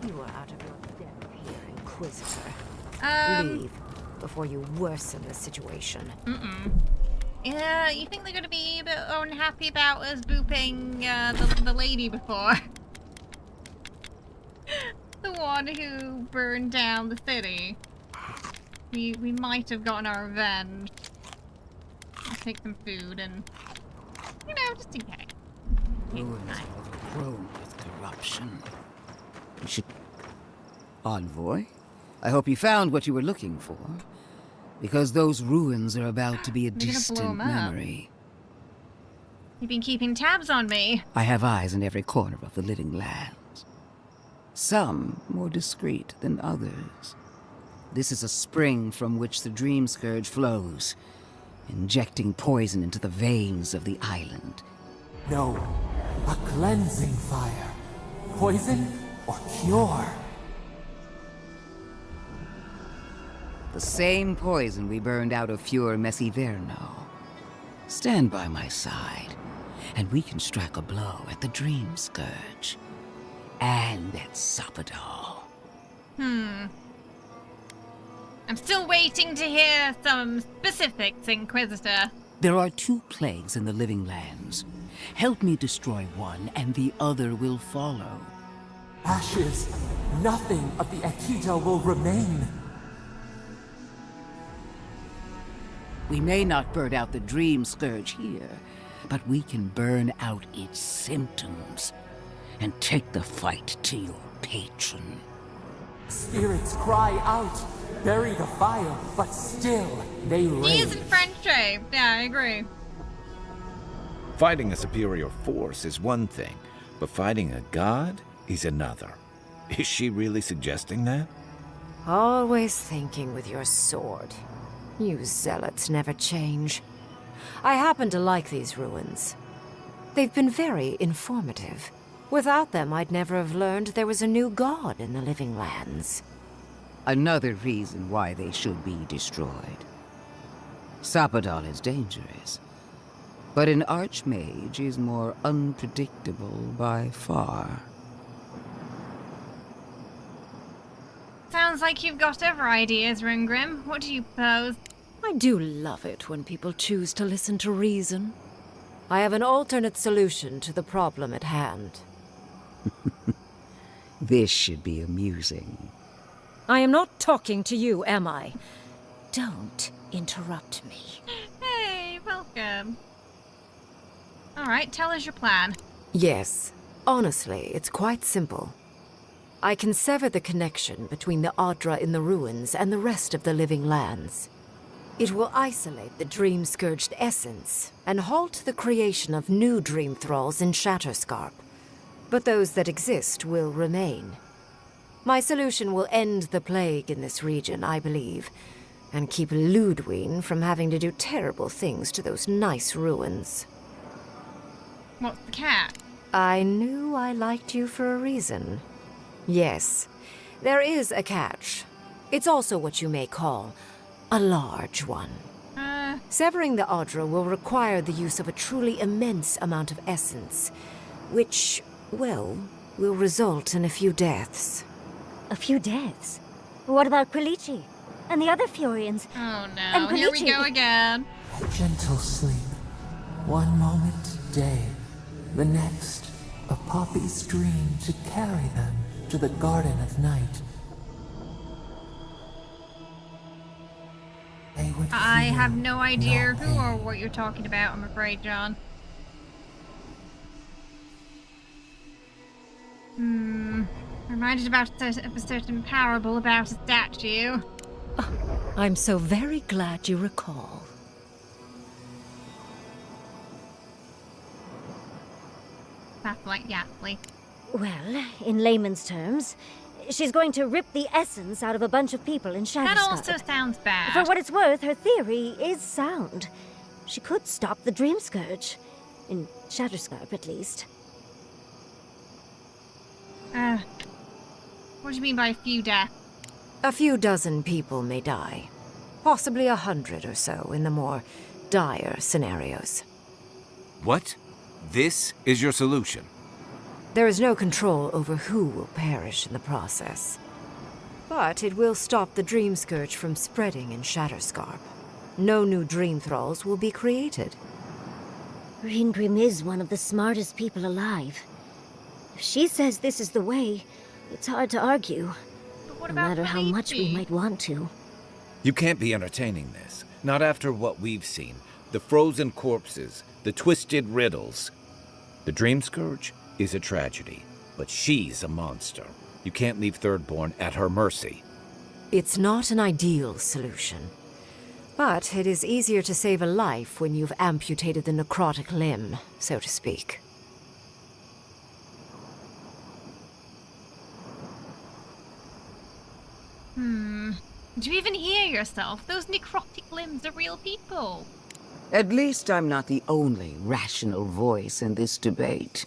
You are out of your depth here, Inquisitor. Um, Leave before you worsen the situation. Yeah, you think they're gonna be a bit unhappy about us booping the lady before? The one who burned down the city. We might have gotten our revenge. I'll take some food and, you know, just in case. Ruins are overgrown with corruption. We should... Envoy? I hope you found what you were looking for. Because those ruins are about to be a distant memory. You've been keeping tabs on me. I have eyes in every corner of the living lands. Some more discreet than others. This is a spring from which the Dream Scourge flows, injecting poison into the veins of the island. No, a cleansing fire. Poison or cure? The same poison we burned out of Fure Messiverno. Stand by my side, and we can strike a blow at the Dream Scourge. And at Sapadal. I'm still waiting to hear some specifics, Inquisitor. There are 2 plagues in the living lands. Help me destroy one, and the other will follow. Ashes. Nothing of the Akita will remain. We may not burn out the Dream Scourge here, but we can burn out its symptoms and take the fight to your patron. Spirits cry out, bury the fire, but still they rage. He is in French shape. Yeah, I agree. Fighting a superior force is one thing, but fighting a god is another. Is she really suggesting that? Always thinking with your sword. You zealots never change. I happen to like these ruins. They've been very informative. Without them, I'd never have learned there was a new god in the living lands. Another reason why they should be destroyed. Sapadal is dangerous, but an archmage is more unpredictable by far. Sounds like you've got other ideas, Ringrim. What do you propose? I do love it when people choose to listen to reason. I have an alternate solution to the problem at hand. This should be amusing. I am not talking to you, am I? Don't interrupt me. Hey, welcome. Alright, tell us your plan. Yes. Honestly, it's quite simple. I can sever the connection between the Adra in the ruins and the rest of the living lands. It will isolate the dream-scourged essence and halt the creation of new dream thralls in Shatterscarp. But those that exist will remain. My solution will end the plague in this region, I believe, and keep Ludwine from having to do terrible things to those nice ruins. What's the cat? I knew I liked you for a reason. Yes, there is a catch. It's also what you may call a large one. Severing the Adra will require the use of a truly immense amount of essence, which, well, will result in a few deaths. A few deaths? What about Quilici? And the other Furians? Oh no, And here we Quilici. go again. A gentle sleep. One moment, day. The next, a poppy's dream to carry them to the Garden of Night. They would I feel have no idea no who or pain. what you're talking about, I'm afraid, John. Reminded of a certain parable about a statue. I'm so very glad you recall. That's like Yapley. Well, in layman's terms, she's going to rip the essence out of a bunch of people in Shatterscarp. That also sounds bad. For what it's worth, her theory is sound. She could stop the Dream Scourge. In Shatterscarp, at least. What do you mean by a few deaths? A few dozen people may die. Possibly 100 or so in the more dire scenarios. What? This is your solution? There is no control over who will perish in the process. But it will stop the Dream Scourge from spreading in Shatterscarp. No new Dream Thralls will be created. Reingrim is one of the smartest people alive. If she says this is the way, it's hard to argue. But what No about matter how much we Felici? might want to. You can't be entertaining this. Not after what we've seen. The frozen corpses, the twisted riddles. The Dream Scourge is a tragedy, but she's a monster. You can't leave Thirdborn at her mercy. It's not an ideal solution. But it is easier to save a life when you've amputated the necrotic limb, so to speak. Do you even hear yourself? Those necrotic limbs are real people. At least I'm not the only rational voice in this debate.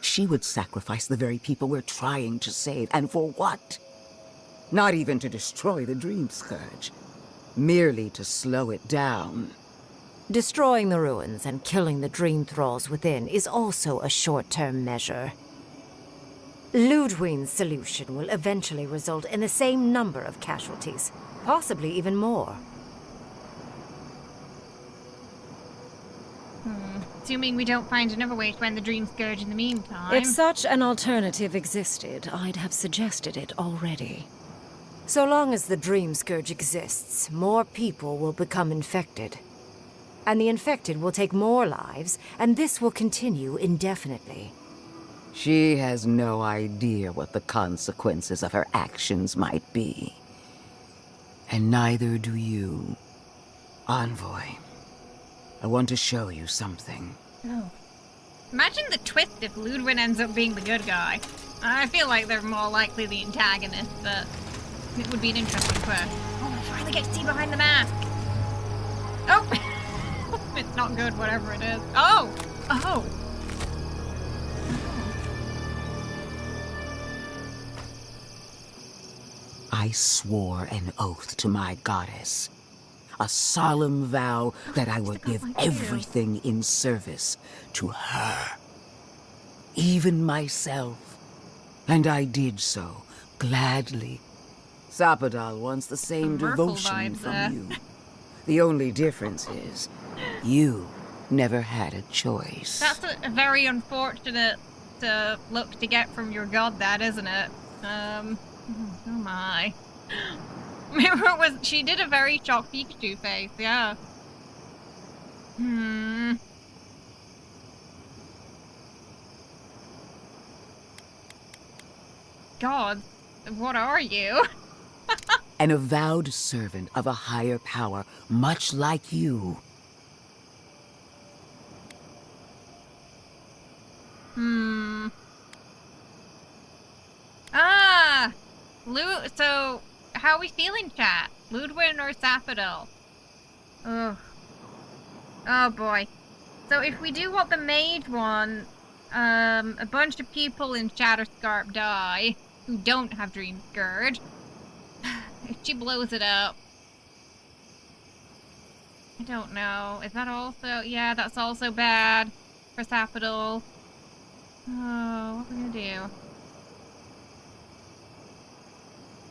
She would sacrifice the very people we're trying to save, and for what? Not even to destroy the Dream Scourge. Merely to slow it down. Destroying the ruins and killing the Dream Thralls within is also a short-term measure. Ludwig's solution will eventually result in the same number of casualties, possibly even more. Assuming we don't find another way to end the Dream Scourge in the meantime. If such an alternative existed, I'd have suggested it already. So long as the Dream Scourge exists, more people will become infected. And the infected will take more lives, and this will continue indefinitely. She has no idea what the consequences of her actions might be. And neither do you. Envoy, I want to show you something. Oh. Imagine the twist if Ludwig ends up being the good guy. I feel like they're more likely the antagonist, but it would be an interesting twist. Oh, I finally get to see behind the mask. Oh! It's not good, whatever it is. Oh! Oh! I swore an oath to my goddess. A solemn vow that I would give everything in service to her. Even myself. And I did so, gladly. Sapadal wants the same devotion from you. The only difference is, you never had a choice. That's a very unfortunate look to get from your god, that, isn't it? Oh my. She did a very shocked Pikachu face, yeah. God, what are you? An avowed servant of a higher power, much like you. So, how are we feeling, chat? Ludwig or Sapadal? Ugh. Oh boy. So if we do what the mage one, a bunch of people in Shatterscarp die who don't have Dream Scourge. If she blows it up. I don't know. Is that also... Yeah, that's also bad for Sapadal. Oh, what are we gonna do?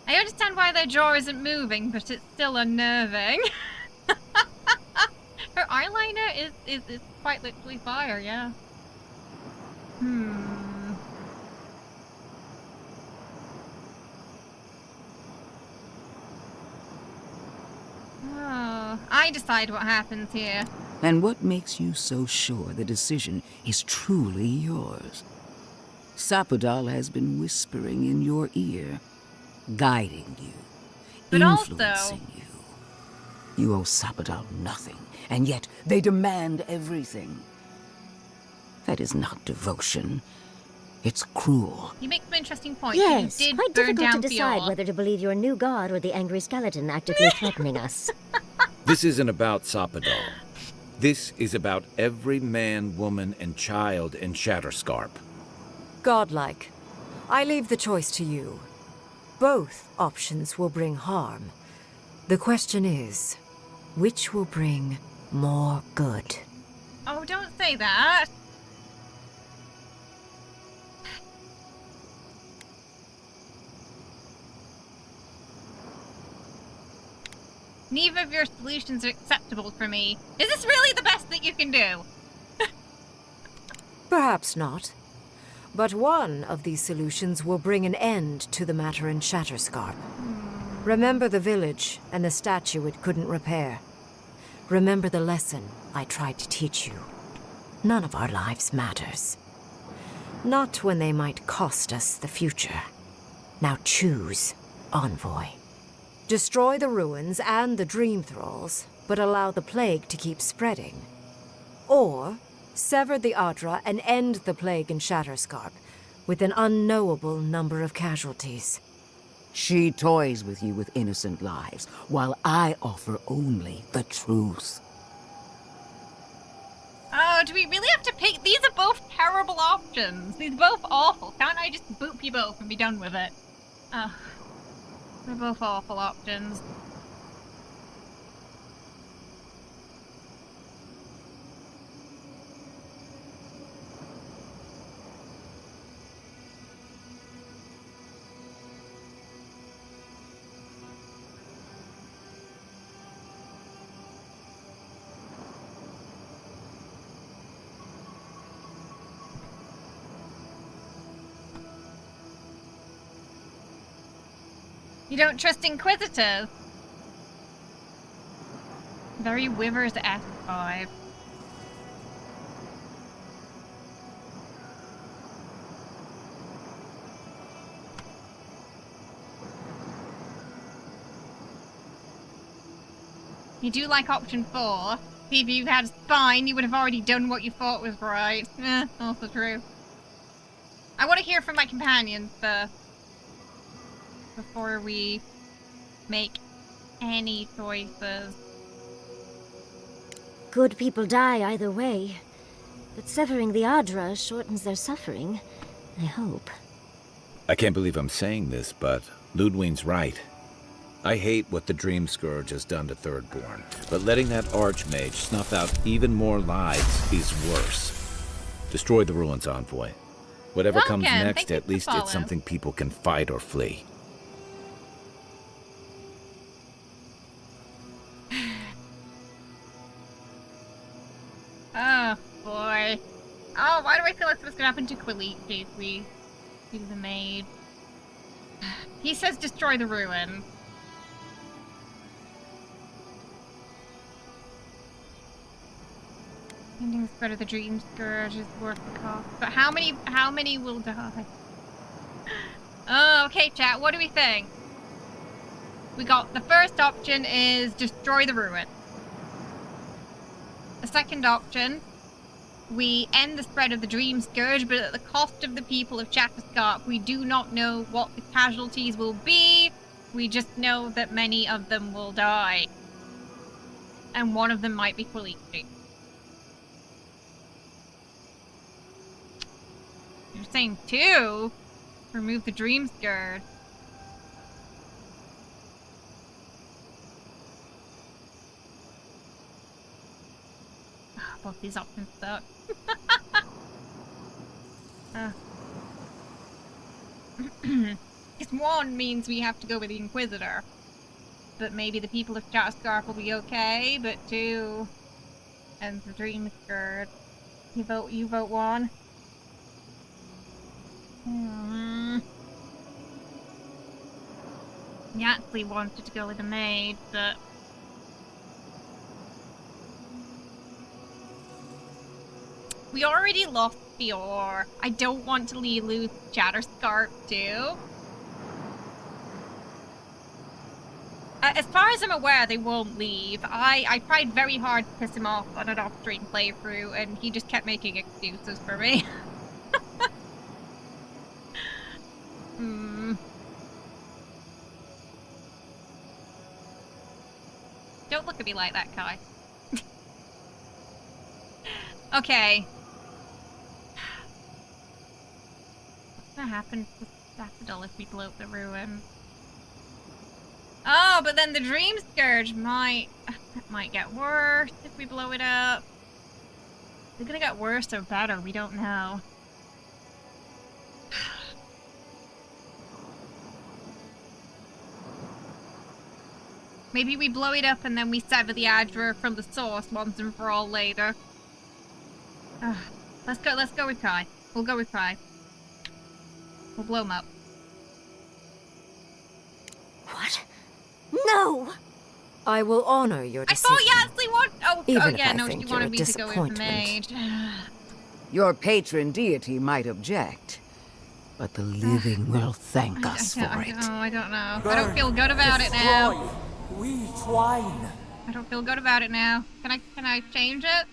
I understand why their jaw isn't moving, but it's still unnerving. Her eyeliner is quite literally fire, yeah. Oh, I decide what happens here. And what makes you so sure the decision is truly yours? Sapadal has been whispering in your ear, guiding you, but influencing also, you. You owe Sapadal nothing, and yet they demand everything. That is not devotion. It's cruel. You make some interesting points. Yes, You did quite burn difficult down to decide Fiora. whether to believe your new god or the angry skeleton actively threatening us. This isn't about Sapadal. This is about every man, woman, and child in Shatterscarp. Godlike. I leave the choice to you. Both options will bring harm. The question is, which will bring more good? Oh, don't say that. Neither of your solutions are acceptable for me. Is this really the best that you can do? Perhaps not. But one of these solutions will bring an end to the matter in Shatterscarp. Remember the village and the statue it couldn't repair. Remember the lesson I tried to teach you. None of our lives matters. Not when they might cost us the future. Now choose, Envoy. Destroy the ruins and the Dream Thralls, but allow the plague to keep spreading. Or sever the Adra and end the plague in Shatterscarp with an unknowable number of casualties. She toys with you with innocent lives, while I offer only the truth. Oh, do we really have to pick? These are both terrible options. These are both awful. Can't I just boop you both and be done with it? Oh, they're both awful options. You don't trust Inquisitors? Very Withers S vibe. You do like option 4. If you had spine, you would have already done what you thought was right. Also true. I want to hear from my companions first, before we make any choices. Good people die either way, but severing the Adra shortens their suffering, I hope. I can't believe I'm saying this, but Ludwine's right. I hate what the Dream Scourge has done to Thirdborn, but letting that Archmage snuff out even more lives is worse. Destroy the ruins, Envoy. Whatever comes next, at least it's something people can fight or flee. Oh, boy. Oh, why do I feel like this was gonna happen to Quilichi if we do the maid? He says destroy the ruin. Ending the spread of the Dream Scourge is worth the cost. But how many will die? Oh, okay, chat, what do we think? We got the first option is destroy the ruin. The second option, we end the spread of the Dream Scourge, but at the cost of the people of Shatterscarp. We do not know what the casualties will be. We just know that many of them will die. And one of them might be Quilichi. You're saying 2? Remove the Dream Scourge. Both these options suck. Because 1 means we have to go with the Inquisitor. But maybe the people of Shatterscarp will be okay, but 2 and the Dream Scourge. You vote 1. You actually wanted to go with the maid, but we already lost Eora. I don't want to lose Shatterscarp too. As far as I'm aware, they won't leave. I tried very hard to piss him off on an off-stream playthrough, and he just kept making excuses for me. Don't look at me like that, Kai. Okay. What's gonna happen with Daffodil if we blow up the ruin? Oh, but then the Dream Scourge might get worse if we blow it up. Is it gonna get worse or better? We don't know. Maybe we blow it up and then we sever the Adra from the source once and for all later. Let's go with Kai. We'll go with Kai. We'll blow him up. What? No! I will honor your decision. I thought Yatsli wanted. Oh, Even yeah, if I no, think she you're wanted a me to go with disappointment. Mage. Your patron deity might object, but the living will thank us for it. I don't know. I don't feel good about it now. We twine. I don't feel good about it now. Can I change it?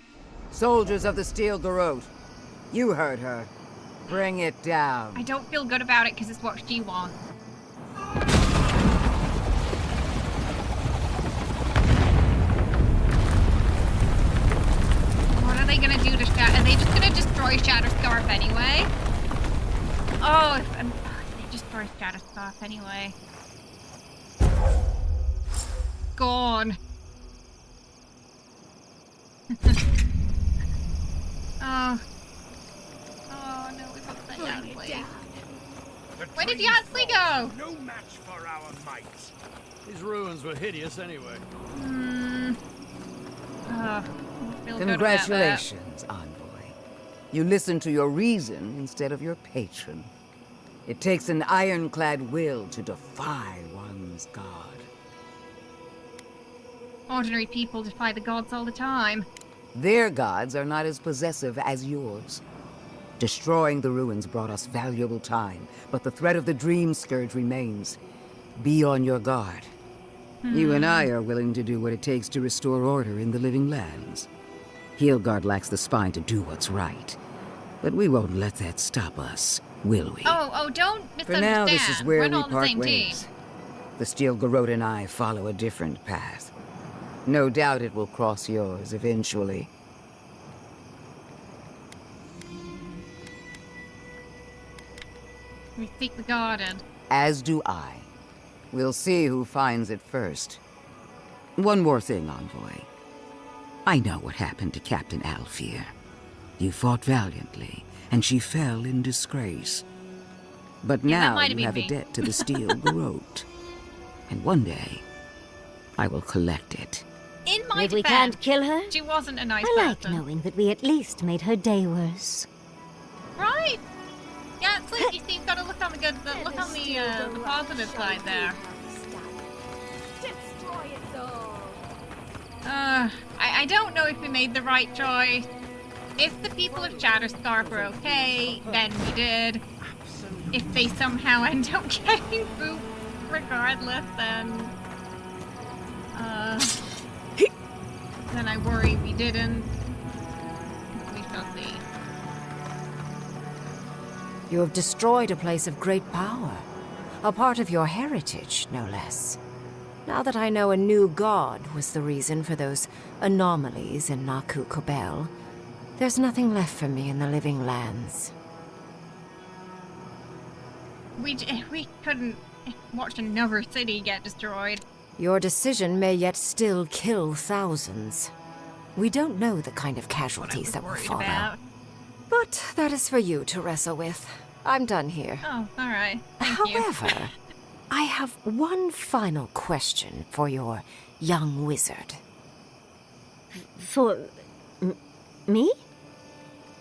Soldiers of the Steel Garrote, you heard her. Bring it down. I don't feel good about it because it's what she wants. What are they gonna do to Shatter? Are they just gonna destroy Shatterscarf anyway? Oh, if they destroy Shatterscarf anyway. Gone. Oh. Oh no, we got that Yatsli. Where did Yatsli go? No match for our might. These ruins were hideous anyway. Oh, feel good about that. Congratulations, Envoy. You listened to your reason instead of your patron. It takes an ironclad will to defy one's god. Ordinary people defy the gods all the time. Their gods are not as possessive as yours. Destroying the ruins brought us valuable time, but the threat of the Dream Scourge remains. Be on your guard. You and I are willing to do what it takes to restore order in the Living Lands. Heelguard lacks the spine to do what's right, but we won't let that stop us, will we? Oh, don't misunderstand. For now, this is where We're we not on the part same ways. team. The Steel Garrote and I follow a different path. No doubt it will cross yours eventually. We seek the garden. As do I. We'll see who finds it first. One more thing, Envoy. I know what happened to Captain Alfear. You fought valiantly, and she fell in disgrace. But Yeah, that now might have you been have me. a debt to the Steel Garrote. And one day, I will collect it. In my If we defense, can't kill her, she wasn't a nice I like person. knowing that we at least made her day worse. Right? Yeah, it's like, you see, you've got to look on the good, look on the positive side there. I don't know if we made the right choice. If the people of Shatterscarf are okay, then we did. If they somehow end up getting booped regardless, then I worry we didn't. We shall see. You have destroyed a place of great power. A part of your heritage, no less. Now that I know a new god was the reason for those anomalies in Naku Kobel, there's nothing left for me in the Living Lands. We couldn't watch another city get destroyed. Your decision may yet still kill thousands. We don't know the kind of casualties that will Worried follow. about. But that is for you to wrestle with. I'm done here. Oh, alright. Thank you. However, I have one final question for your young wizard. For... me?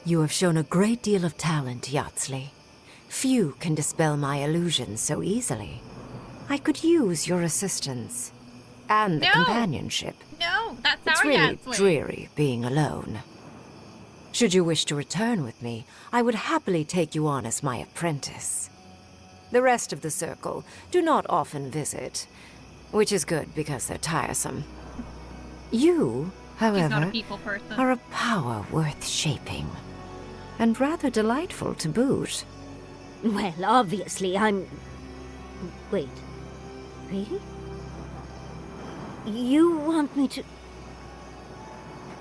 You have shown a great deal of talent, Yatsli. Few can dispel my illusions so easily. I could use your assistance. And the No. companionship. No, that's It's our really Yatsli. dreary being alone. Should you wish to return with me, I would happily take you on as my apprentice. The rest of the circle do not often visit, which is good because they're tiresome. You, He's not a however, people person. are a power worth shaping, and rather delightful to boot. Well, obviously, I'm... Wait. Really? You want me to...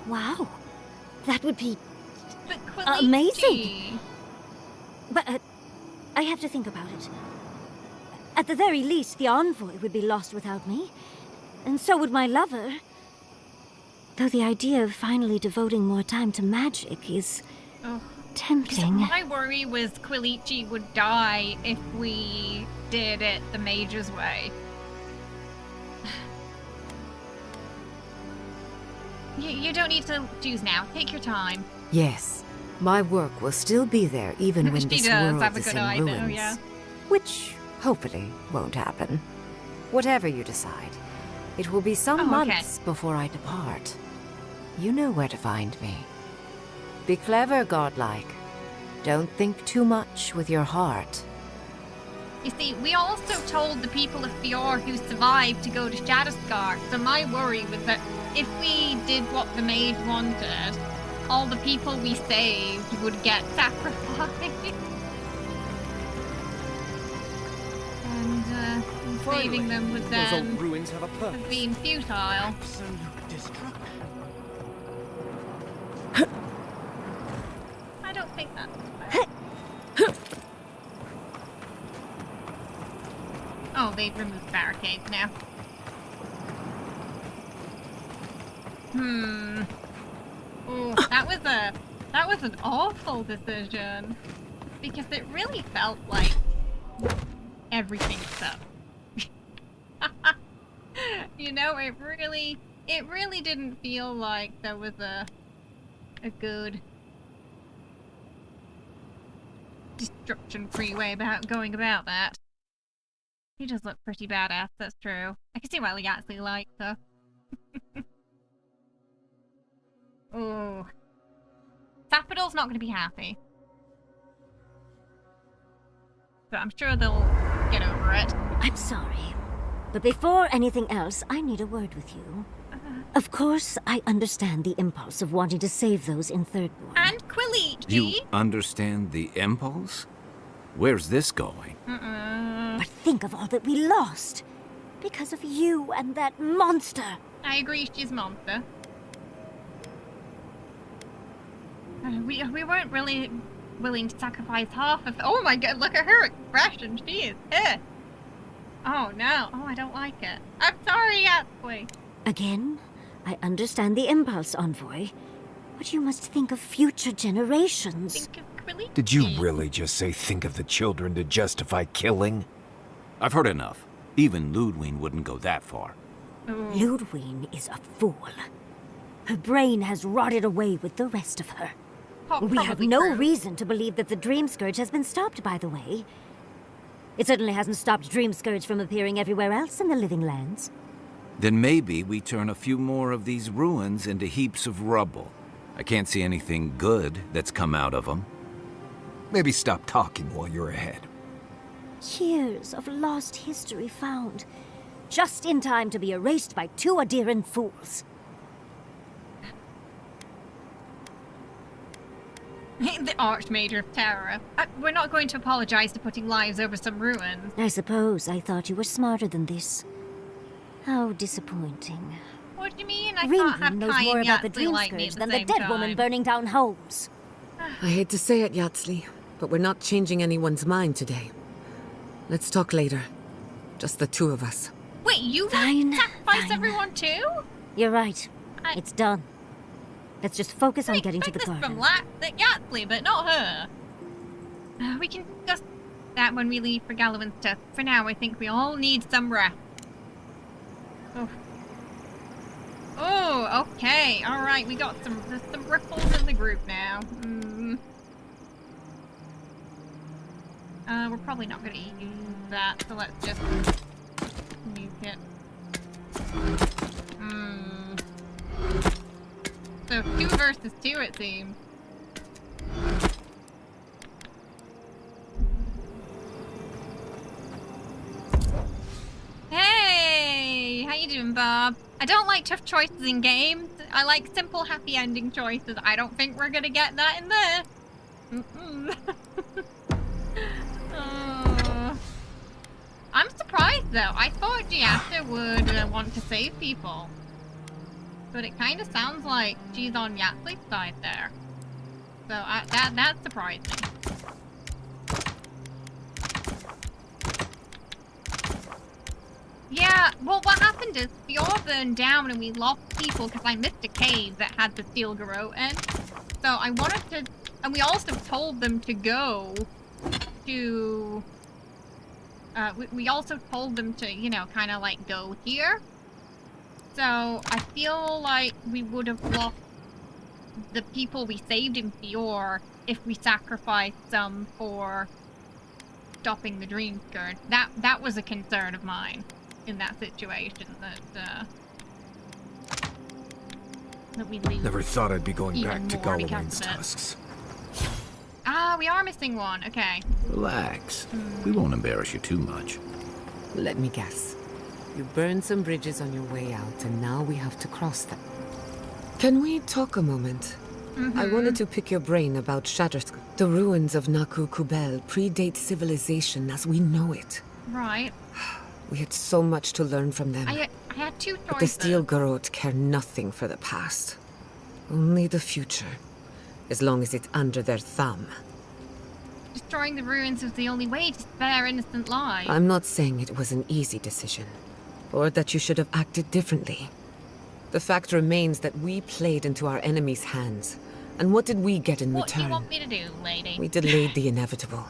Wow. That would be But Quilichi. Amazing! But I have to think about it. At the very least, the Envoy would be lost without me. And so would my lover. Though the idea of finally devoting more time to magic is tempting. My worry was Quilichi would die if we did it the mage's way. You don't need to choose now. Take your time. Yes, my work will still be there even when this world is in ruins. Yeah. Which, hopefully, won't happen. Whatever you decide, it will be some months before I depart. You know where to find me. Be clever, godlike. Don't think too much with your heart. You see, we also told the people of Fjord who survived to go to Shadowscar, so my worry was that if we did what the maid wanted, all the people we saved would get sacrificed. And saving them would then ruins have a purpose. have been futile. Absolute destruction. I don't think that's Oh, they've removed barricades now. Oh, that was an awful decision. Because it really felt like everything sucked. You know, it really didn't feel like there was a good destruction-free way about going about that. He does look pretty badass, that's true. I can see why he actually liked her. Oh. Sapidol's not going to be happy. But I'm sure they'll get over it. I'm sorry. But before anything else, I need a word with you. Of course, I understand the impulse of wanting to save those in Thirdborn. And Quilichi! You understand the impulse? Where's this going? But think of all that we lost. Because of you and that monster. I agree, she's a monster. We weren't really willing to sacrifice half of... Oh my god, look at her expression. She is pissed. Oh no. Oh, I don't like it. I'm sorry, Envoy. Again, I understand the impulse, Envoy. But you must think of future generations. Think of Quilichi. Did you really just say think of the children to justify killing? I've heard enough. Even Ludwig wouldn't go that far. Ooh. Ludwig is a fool. Her brain has rotted away with the rest of her. We have no reason to believe that the Dream Scourge has been stopped, by the way. It certainly hasn't stopped Dream Scourge from appearing everywhere else in the Living Lands. Then maybe we turn a few more of these ruins into heaps of rubble. I can't see anything good that's come out of them. Maybe stop talking while you're ahead. Years of lost history found, just in time to be erased by two Adiran fools. The Archmager of Terror. We're not going to apologize for putting lives over some ruins. I suppose I thought you were smarter than this. How disappointing. What do you mean? I can't have knows Kai more and about the Yatsui Dream like me Scourge at than the the same dead time. woman burning down homes. I hate to say it, Yatsui, but we're not changing anyone's mind today. Let's talk later. Just the two of us. Wait, you want to sacrifice everyone too? You're right. It's done. Let's just focus on getting to the garden. From Yatsui, but not her. We can discuss that when we leave for Gallowin's stuff. For now, I think we all need some rest. Oh, okay. Alright, we got there's some ripples in the group now. We're probably not going to use that, so let's just nuke it. So 2 versus 2 it seems. Hey! How you doing, Bob? I don't like tough choices in games. I like simple, happy ending choices. I don't think we're gonna get that in this. I'm surprised though. I thought Giatta would want to save people. But it kind of sounds like she's on Yatsui's side there. So that surprised me. Yeah, well, what happened is Eora burned down and we lost people because I missed a cave that had the steel garrote in. So I wanted to, and we also told them to go to, we also told them to, you know, kind of like go here. So I feel like we would have lost the people we saved in Fior if we sacrificed some for stopping the Dream Scourge. That was a concern of mine in that situation, that we lose. Never thought I'd be going back to more because Galawain's of it. tusks. Ah, we are missing one. Okay. Relax. We won't embarrass you too much. Let me guess. You burned some bridges on your way out, and now we have to cross them. Can we talk a moment? I wanted to pick your brain about Shattersk. The ruins of Naku Kubel predate civilization as we know it. Right. We had so much to learn from them. I had two choices. But the Steel Garrote care nothing for the past. Only the future. As long as it's under their thumb. Destroying the ruins was the only way to spare innocent lives. I'm not saying it was an easy decision. Or that you should have acted differently. The fact remains that we played into our enemy's hands. And what did we get in return? return? What do you want me to do, lady? We delayed the inevitable.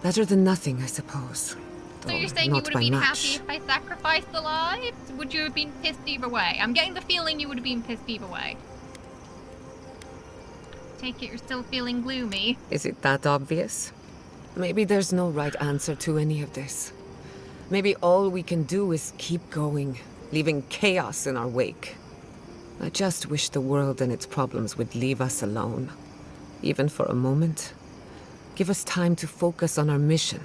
Better than nothing, I suppose. So you're saying you would have been happy if I sacrificed the lives? Would you have been pissed either way? I'm getting the feeling you would have been pissed either way. Take it you're still feeling gloomy. Is it that obvious? Maybe there's no right answer to any of this. Maybe all we can do is keep going, leaving chaos in our wake. I just wish the world and its problems would leave us alone. Even for a moment. Give us time to focus on our mission.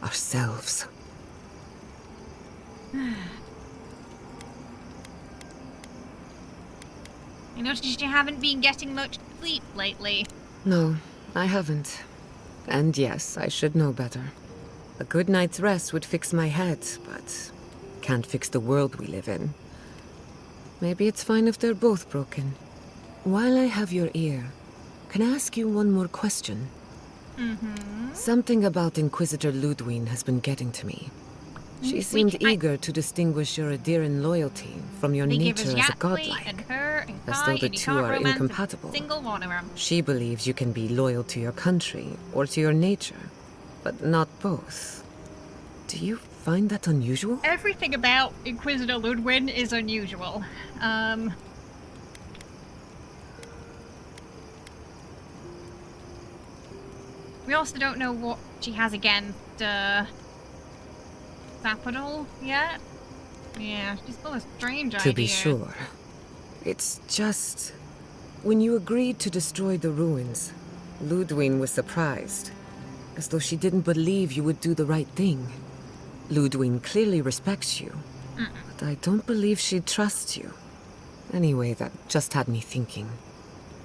Ourselves. I noticed you haven't been getting much sleep lately. No, I haven't. And yes, I should know better. A good night's rest would fix my head, but can't fix the world we live in. Maybe it's fine if they're both broken. While I have your ear, can I ask you one more question? Something about Inquisitor Ludwig has been getting to me. She seemed eager to distinguish your Adiran loyalty from your nature as a godlike, as though the two are incompatible. She believes you can be loyal to your country or to your nature, but not both. Do you find that unusual? Everything about Inquisitor Ludwig is unusual. We also don't know what she has against, Zapadol yet? Yeah, she's full of strange ideas. To be sure. It's just... When you agreed to destroy the ruins, Ludwig was surprised. As though she didn't believe you would do the right thing. Ludwig clearly respects you. But I don't believe she trusts you. Anyway, that just had me thinking.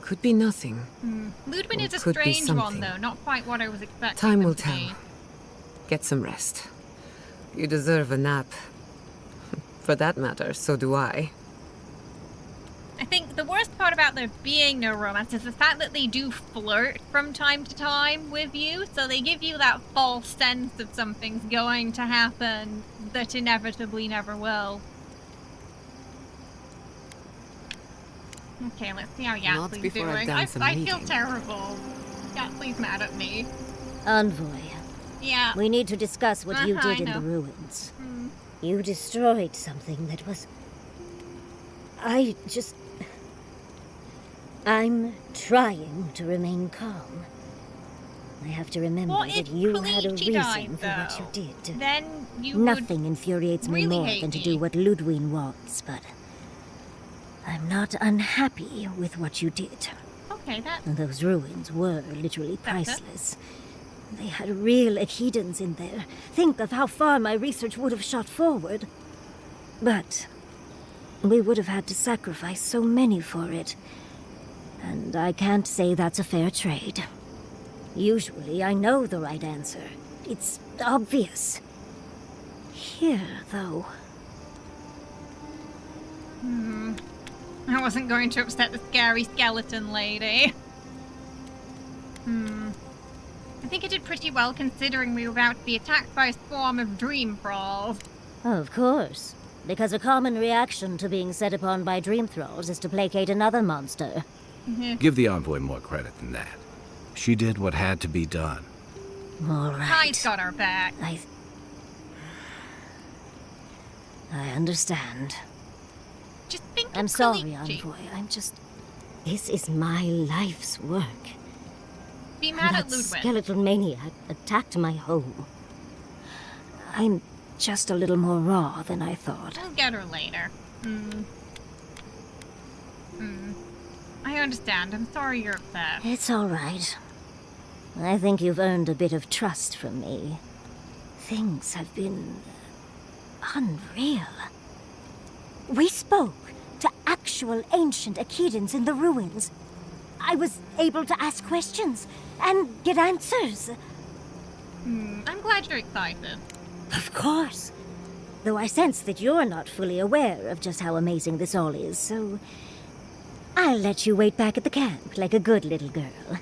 Could be nothing. Ludwig is a strange one, though. Not quite what I was expecting. Time will tell. Get some rest. You deserve a nap. For that matter, so do I. I think the worst part about there being no romance is the fact that they do flirt from time to time with you, so they give you that false sense of something's going to happen that inevitably never will. Okay, let's see how Yatsly's doing. I feel terrible. Yatsly's mad at me. Envoy. Yeah. We need to discuss what you did in the ruins. You destroyed something that was... I'm trying to remain calm. I have to remember that you had a reason for what you did. Then you Nothing infuriates me more than to do what Ludwig wants, but... I'm not unhappy with what you did. Okay, Those ruins were literally priceless. They had real Echidans in there. Think of how far my research would have shot forward. But we would have had to sacrifice so many for it. And I can't say that's a fair trade. Usually I know the right answer. It's obvious. Here, though... I wasn't going to upset the scary skeleton lady. I think I did pretty well considering we were about to be attacked by a swarm of dream thralls. Of course. Because a common reaction to being set upon by dream thralls is to placate another monster. Give the Envoy more credit than that. She did what had to be done. All right. Tide's got our back. I understand. Just think I'm of sorry, Kalichi. Envoy. This is my life's work. Be mad at That Ludwig. skeletal maniac attacked my home. I'm just a little more raw than I thought. We'll get her later. I understand. I'm sorry you're upset. It's all right. I think you've earned a bit of trust from me. Things have been unreal. We spoke to actual ancient Akedans in the ruins. I was able to ask questions and get answers. I'm glad you're excited. Of course. Though I sense that you're not fully aware of just how amazing this all is, so I'll let you wait back at the camp like a good little girl.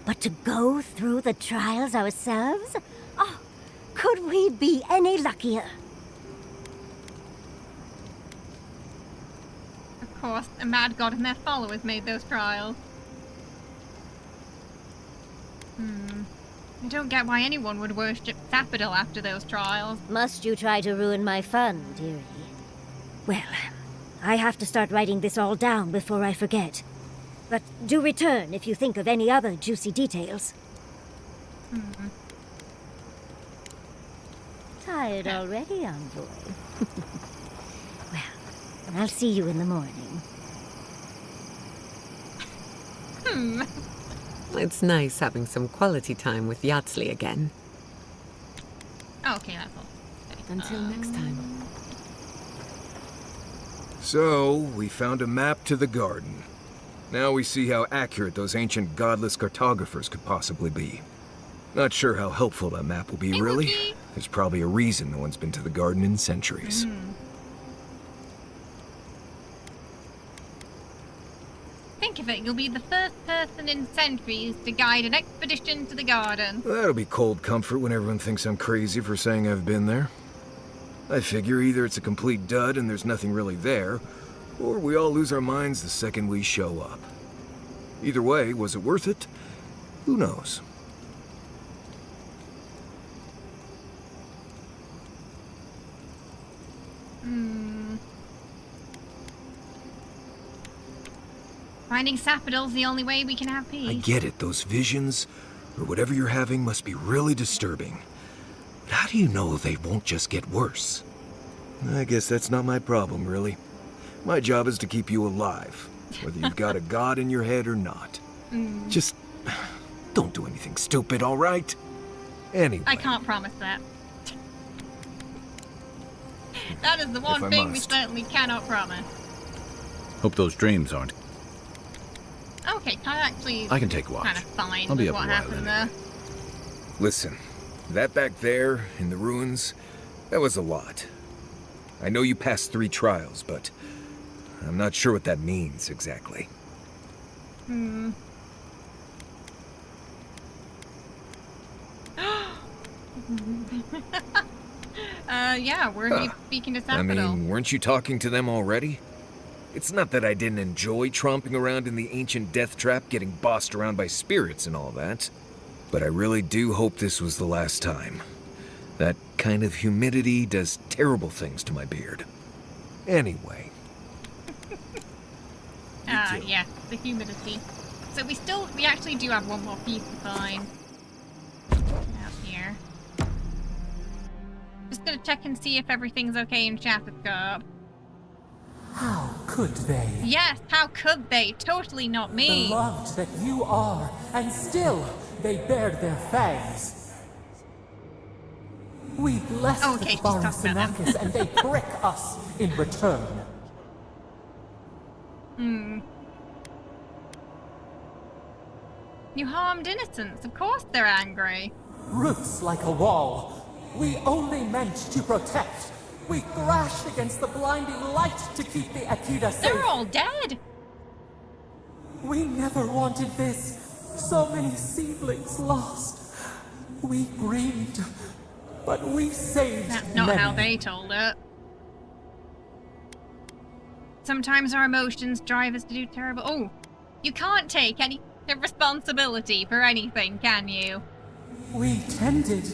But to go through the trials ourselves? Oh, could we be any luckier? Of course, a mad god and their followers made those trials. I don't get why anyone would worship Sapodil after those trials. Must you try to ruin my fun, dearie? Well, I have to start writing this all down before I forget. But do return if you think of any other juicy details. Tired already, Envoy? Well, I'll see you in the morning. It's nice having some quality time with Yatsley again. Okay, that's all. Until next time. So, we found a map to the garden. Now we see how accurate those ancient godless cartographers could possibly be. Not sure how helpful that map will be, really. There's probably a reason no one's been to the garden in centuries. Think of it, you'll be the first person in centuries to guide an expedition to the garden. That'll be cold comfort when everyone thinks I'm crazy for saying I've been there. I figure either it's a complete dud and there's nothing really there, or we all lose our minds the second we show up. Either way, was it worth it? Who knows? Finding Sapodil's the only way we can have peace. I get it, those visions, or whatever you're having, must be really disturbing. But how do you know they won't just get worse? I guess that's not my problem, really. My job is to keep you alive, whether you've got a god in your head or not. Just don't do anything stupid, all right? Anyway. I can't promise that. That is the one thing we certainly cannot promise. Hope those dreams aren't. Okay, I can take watch. Kind of fine I'll be with up what a while happened anyway. there. Listen, that back there, in the ruins, that was a lot. I know you passed 3 trials, but I'm not sure what that means exactly. Yeah, were you speaking to Sapodil? I mean, weren't you talking to them already? It's not that I didn't enjoy tromping around in the ancient death trap, getting bossed around by spirits and all that. But I really do hope this was the last time. That kind of humidity does terrible things to my beard. Anyway. Yeah, the humidity. So we actually do have one more piece to find. Out here. Just gonna check and see if everything's okay in Shatterscope. How could they? Yes, how could they? Totally not me. Beloved that you are, and still they bared their fangs. We bless the Barasonakis and they prick us in return. You harmed innocents. Of course they're angry. Roots like a wall. We only meant to protect. We thrashed against the blinding light to keep the Akita safe. They're all dead. We never wanted this. So many seedlings lost. We grieved, but we saved That's not many. how they told it. Sometimes our emotions drive us to do terrible. Oh, you can't take any responsibility for anything, can you? We tended,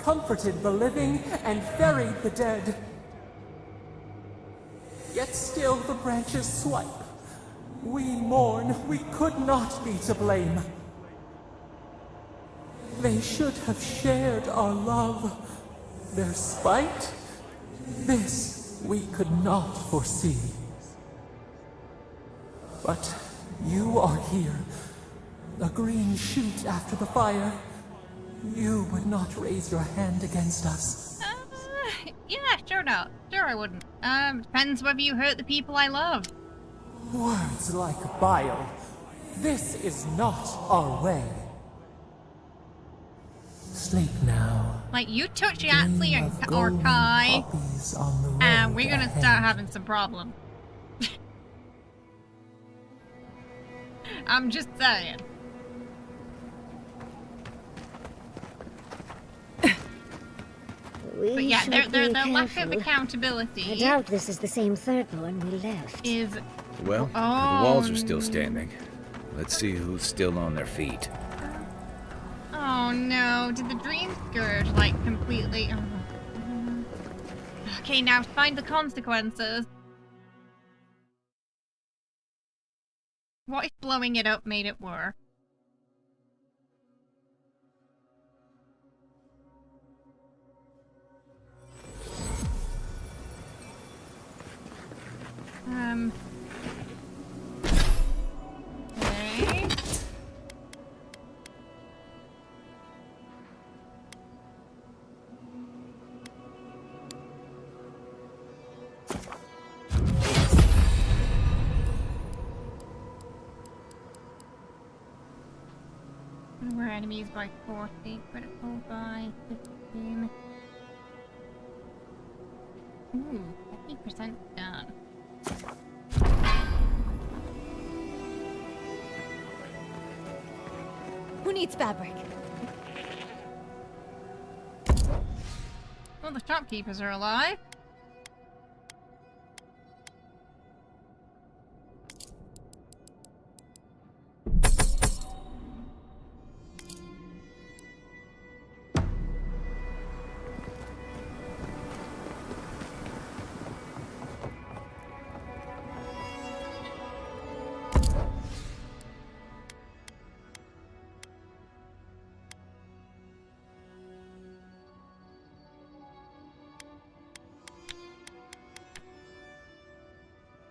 comforted the living, and buried the dead. Yet still the branches swipe. We mourn, we could not be to blame. They should have shared our love. Their spite, this we could not foresee. But you are here, a green shoot after the fire. You would not raise your hand against us. Yeah, sure not. Sure I wouldn't. Depends whether you hurt the people I love. Words like bile. This is not our way. Sleep now. Like, you touch Yatsy or Kai, and we're gonna start having some problems. I'm just saying. But yeah, their lack of accountability. I doubt this is the same Thirdborn we left. Is Well, the walls are still standing. Let's see who's still on their feet. Oh no, did the Dream Scourge, like, completely... Okay, now find the consequences. What if blowing it up made it worse? Okay. We're enemies by 40, critical by 15. Ooh, 50% done. Who needs fabric? Well, the shopkeepers are alive.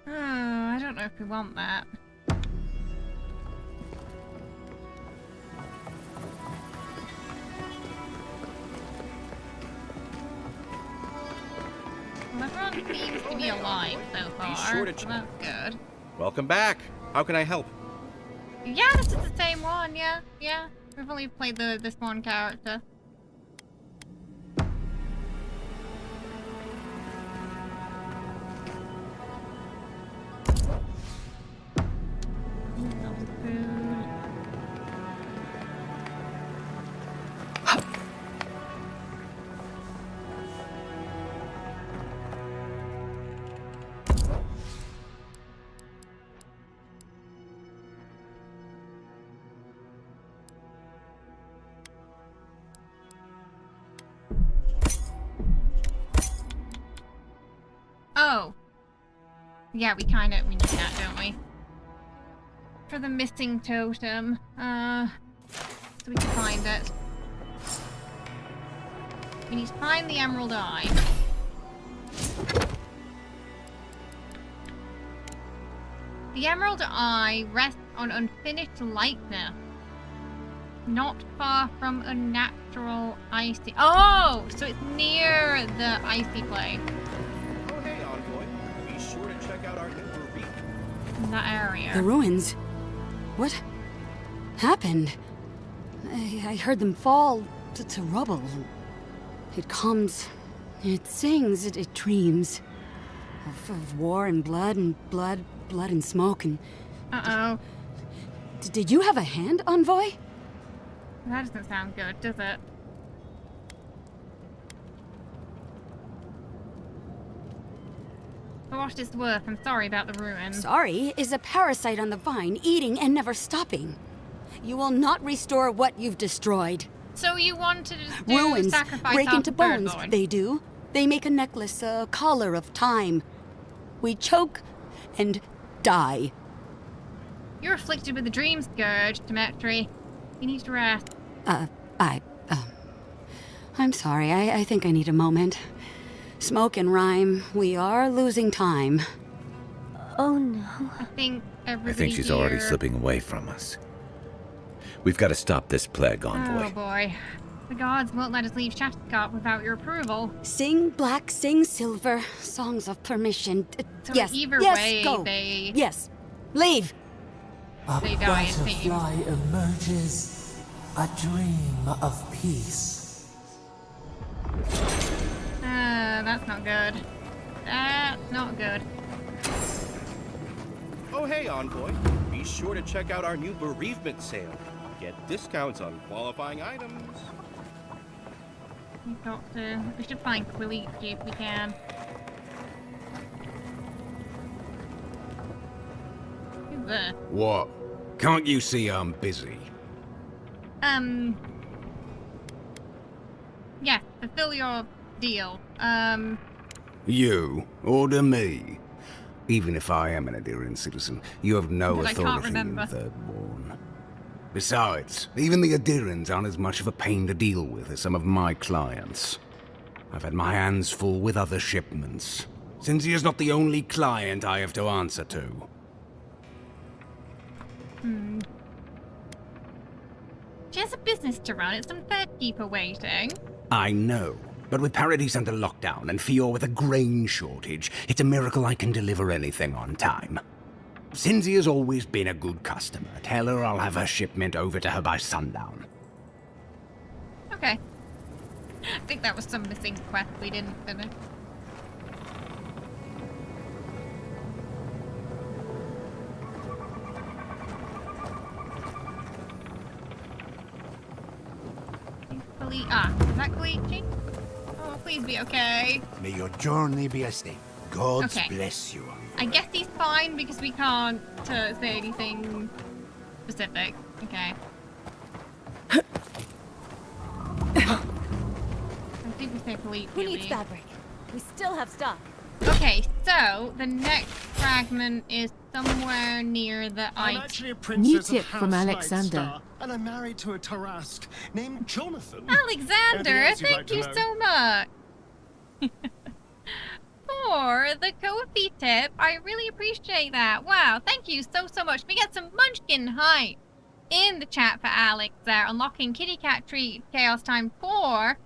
I don't know if we want that. Well, everyone seems to be alive so far, sure to so that's good. Welcome back. How can I help? Yeah, this is the same one, yeah. We've only played this one character. Oh. Yeah, we need that, don't we? For the missing totem. So we can find it. We need to find the Emerald Eye. The Emerald Eye rests on unfinished lightness. Not far from a natural icy... Oh! So it's near the icy place. Oh, hey, Envoy. Be sure to check out our new reef. In that area. The ruins? What happened? I heard them fall to rubble. It comes It sings, it dreams. Of war and blood and smoke and... Uh-oh. Did you have a hand, Envoy? That doesn't sound good, does it? For what it's worth, I'm sorry about the ruins. Sorry is a parasite on the vine, eating and never stopping. You will not restore what you've destroyed. So you wanted to do Ruins sacrifice break half into the bones, Birdborn. they do. They make a necklace, a collar of time. We choke and die. You're afflicted with the dream scourge, Demetri. You need to rest. I'm sorry, I think I need a moment. Smoke and rhyme, we are losing time. Oh no. I think everybody I think she's here... already slipping away from us. We've got to stop this plague, Envoy. Oh boy. The gods won't let us leave Shattercop without your approval. Sing black, sing silver, songs of permission. So yes, either yes, way, go. they... Yes, leave. A They die in butterfly emerges, a dream of peace. That's not good. That's not good. Oh hey, Envoy. Be sure to check out our new bereavement sale. Get discounts on qualifying items. We've got to... We should find Quilichi if we can. Who's this? What? Can't you see I'm busy? Yeah, fulfill your deal. You order me. Even if I am an Adirian citizen, you have no But I can't authority remember. in Thirdborn. Besides, even the Adirians aren't as much of a pain to deal with as some of my clients. I've had my hands full with other shipments. Cinzia is not the only client I have to answer to. She has a business to run. It's some third keeper waiting. I know, but with Paradise under lockdown and Fior with a grain shortage, it's a miracle I can deliver anything on time. Cinzia's always been a good customer. Tell her I'll have her shipment over to her by sundown. Okay. I think that was some missing quest we didn't finish. Is that Koichi? Oh, please be okay. May your journey be a safe. Gods Okay. bless you. I guess he's fine because we can't say anything specific. Okay. I think we say Koichi. Who needs fabric? We still have stock. Okay, so the next fragment is somewhere near the I'm ice. actually a princess tip of from House Alexander. Lightstar, and I'm married to a Tarask named Jonathan. Alexander, Anything else you'd like thank to you know? so much. For the coffee tip, I really appreciate that. Wow, thank you so much. We get some munchkin hype in the chat for Alex there, unlocking Kitty Cat Treat Chaos Time for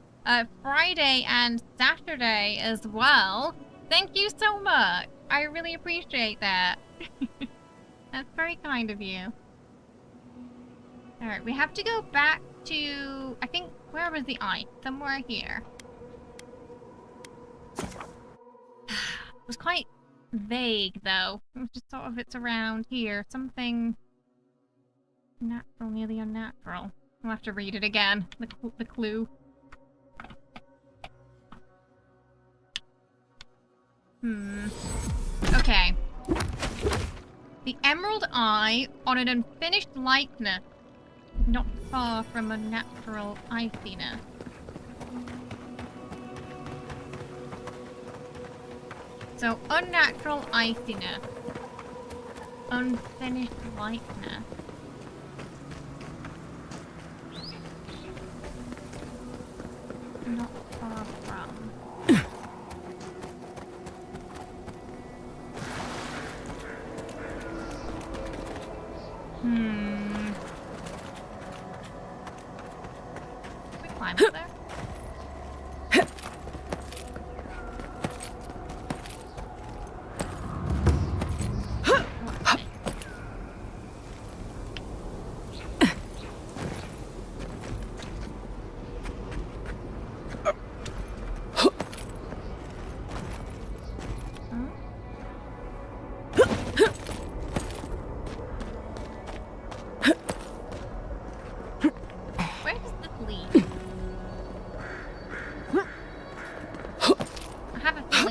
Friday and Saturday as well. Thank you so much. I really appreciate that. That's very kind of you. Alright, we have to go back to... I think... Where was the ice? Somewhere here. It was quite vague, though. It was just sort of... It's around here. Something... natural, nearly unnatural. I'll have to read it again. The clue. Okay. The Emerald Eye on an unfinished likeness, not far from a natural iciness. So, unnatural iciness. Unfinished likeness. Not far from. Can we climb up there?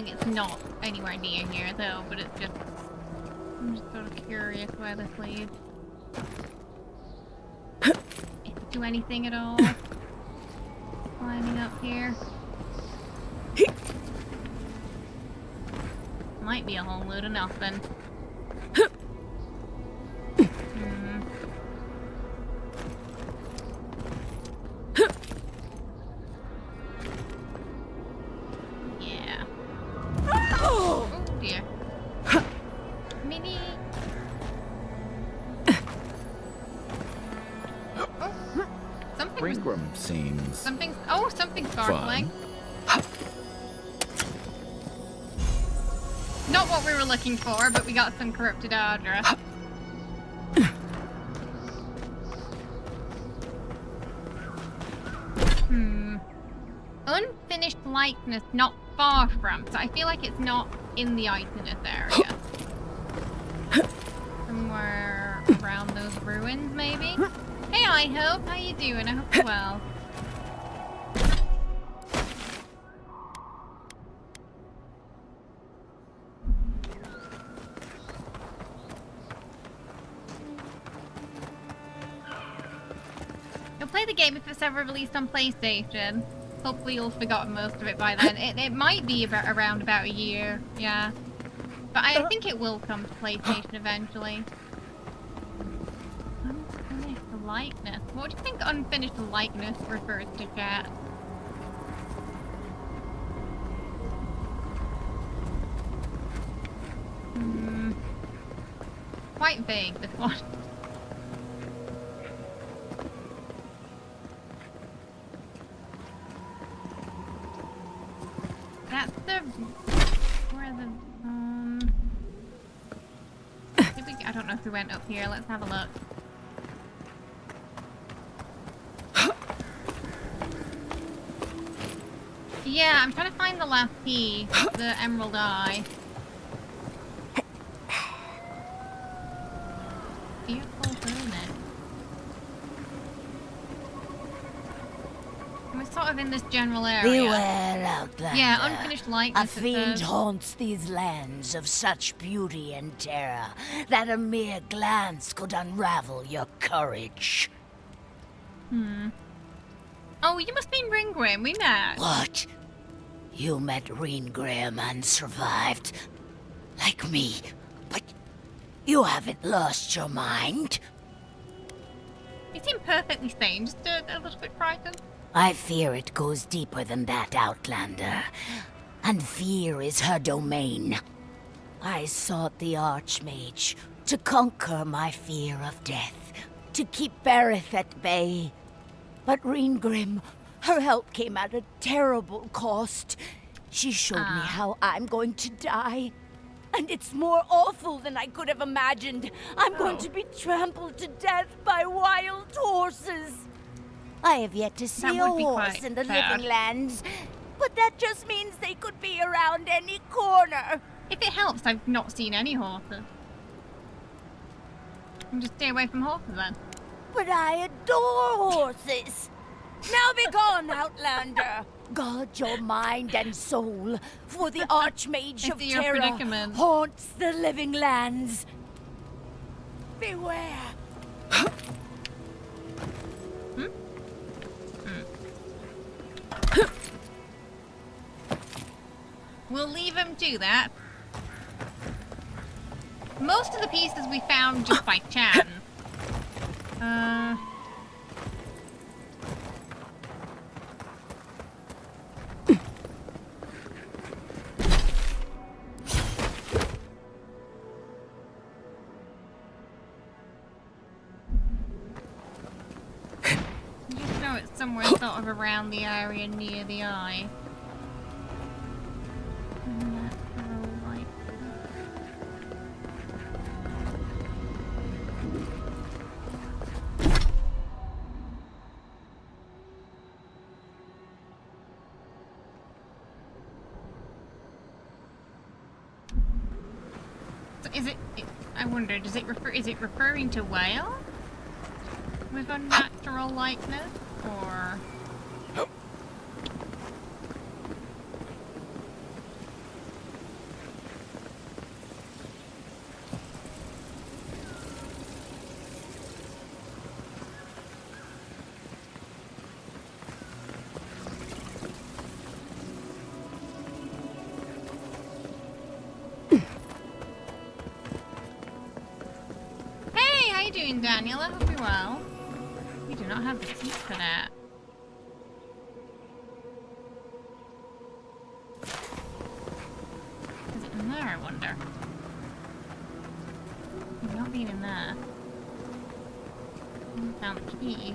guessing it's not anywhere near here though, but it's just... I'm just sort of curious where this leads. If it do anything at all. Climbing up here. Might be a whole load of nothing. Yeah. Oh dear. Mini. Something. Ringram seems. Something. Oh, something's sparkling. Not what we were looking for, but we got some corrupted Ardra. Unfinished likeness not far from, so I feel like it's not in the itemless area. Somewhere around those ruins, maybe? Hey, I hope. How you doing? I hope you're well. You'll play the game if it's ever released on PlayStation. Hopefully you'll have forgotten most of it by then. It might be around about a year, yeah. But I think it will come to PlayStation eventually. Unfinished likeness. What do you think unfinished likeness refers to, chat? Quite vague, this one. That's the... Where the... I don't know if we went up here. Let's have a look. Yeah, I'm trying to find the last key. The Emerald Eye. Fearful hermit. We're sort of in this general area. Beware, Outlander. Yeah, unfinished likeness. A fiend haunts these lands of such beauty and terror that a mere glance could unravel your courage. Oh, you must mean Ringram. We met. What? You met Ringram and survived? Like me. But you haven't lost your mind? You seem perfectly sane, just a little bit frightened. I fear it goes deeper than that, Outlander. And fear is her domain. I sought the Archmage to conquer my fear of death, to keep Berith at bay. But Ringrim, her help came at a terrible cost. She showed me how I'm going to die. And it's more awful than I could have imagined. I'm going to be trampled to death by wild horses. I have yet to see a horse in the living lands, but that just means they could be around any corner. If it helps, I've not seen any horses. And just stay away from horses then. But I adore horses. Now be gone, Outlander. Guard your mind and soul, for the Archmage of Terror haunts the living lands. Beware. We'll leave him do that. Most of the pieces we found just by chance. Just know it's somewhere sort of around the area near the eye. I wonder, is it referring to whale? With unnatural likeness? Or... doing, Daniel? I hope you're well. We do not have the seat for that. Is it in there, I wonder? I've not been in there. I found the key.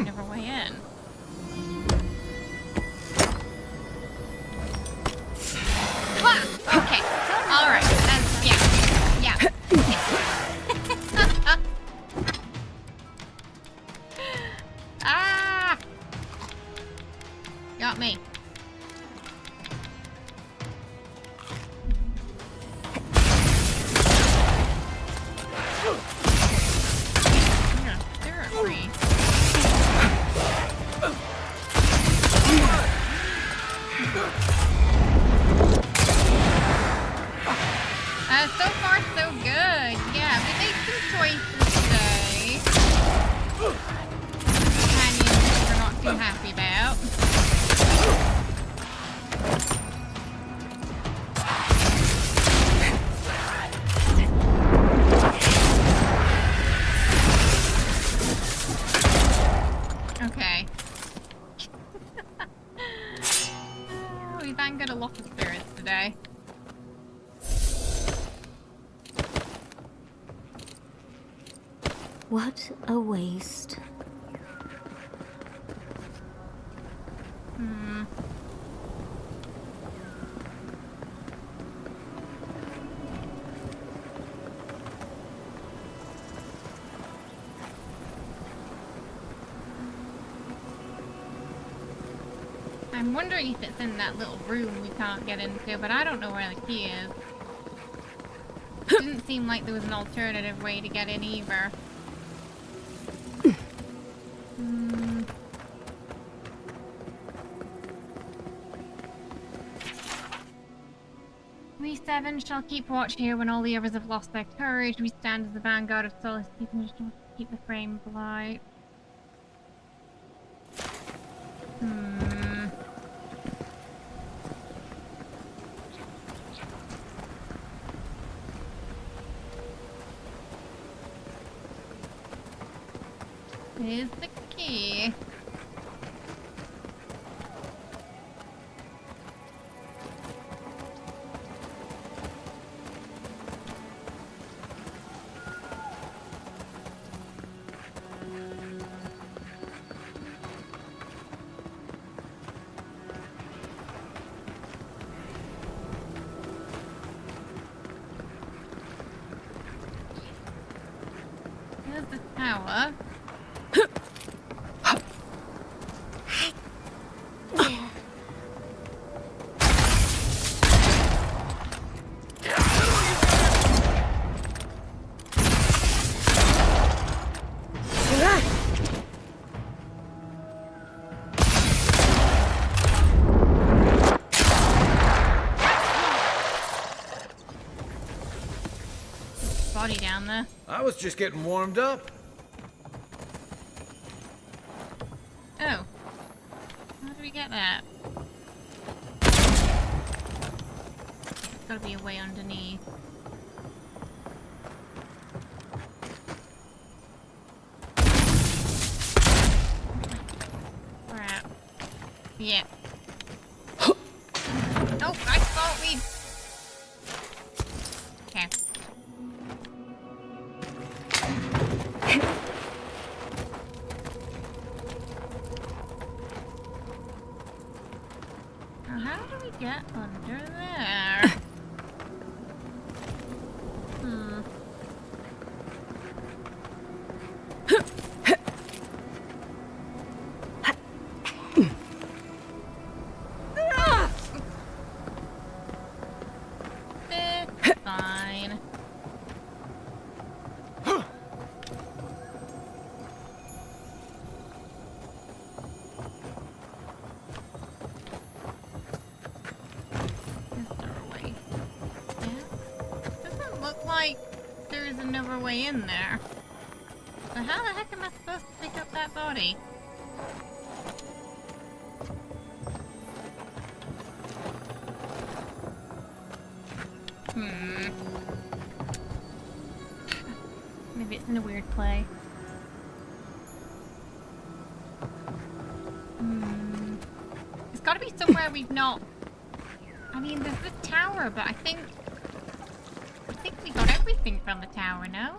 Never way in. Ah! Okay. Alright. Yeah. Ah! Got me. So far, so good. Yeah, we made some choices today. Companions we're not too happy about. Okay. We've angered a lot of spirits today. What a waste. I'm wondering if it's in that little room we can't get into, but I don't know where the key is. Didn't seem like there was an alternative way to get in either. We seven shall keep watch here when all the others have lost their courage. We stand as the vanguard of Solace, keep the frame of light. Here's the key. Here's the tower. Body down there. I was just getting warmed up. Oh. How do we get that? There's gotta be a way underneath. Crap. Yeah. Nope, I thought we'd... Okay. Now, how do we get under there? It's fine. another way in there. So how the heck am I supposed to pick up that body? Maybe it's in a weird play. It's gotta be somewhere we've not... I mean, there's this tower, but I think we got everything from the tower, no?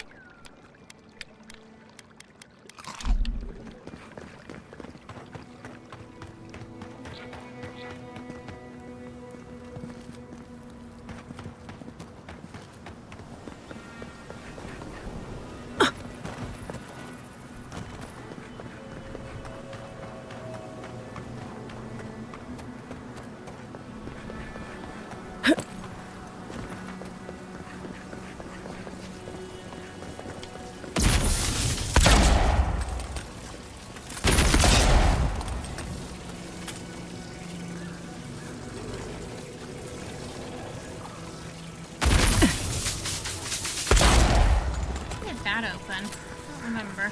That open? I don't remember.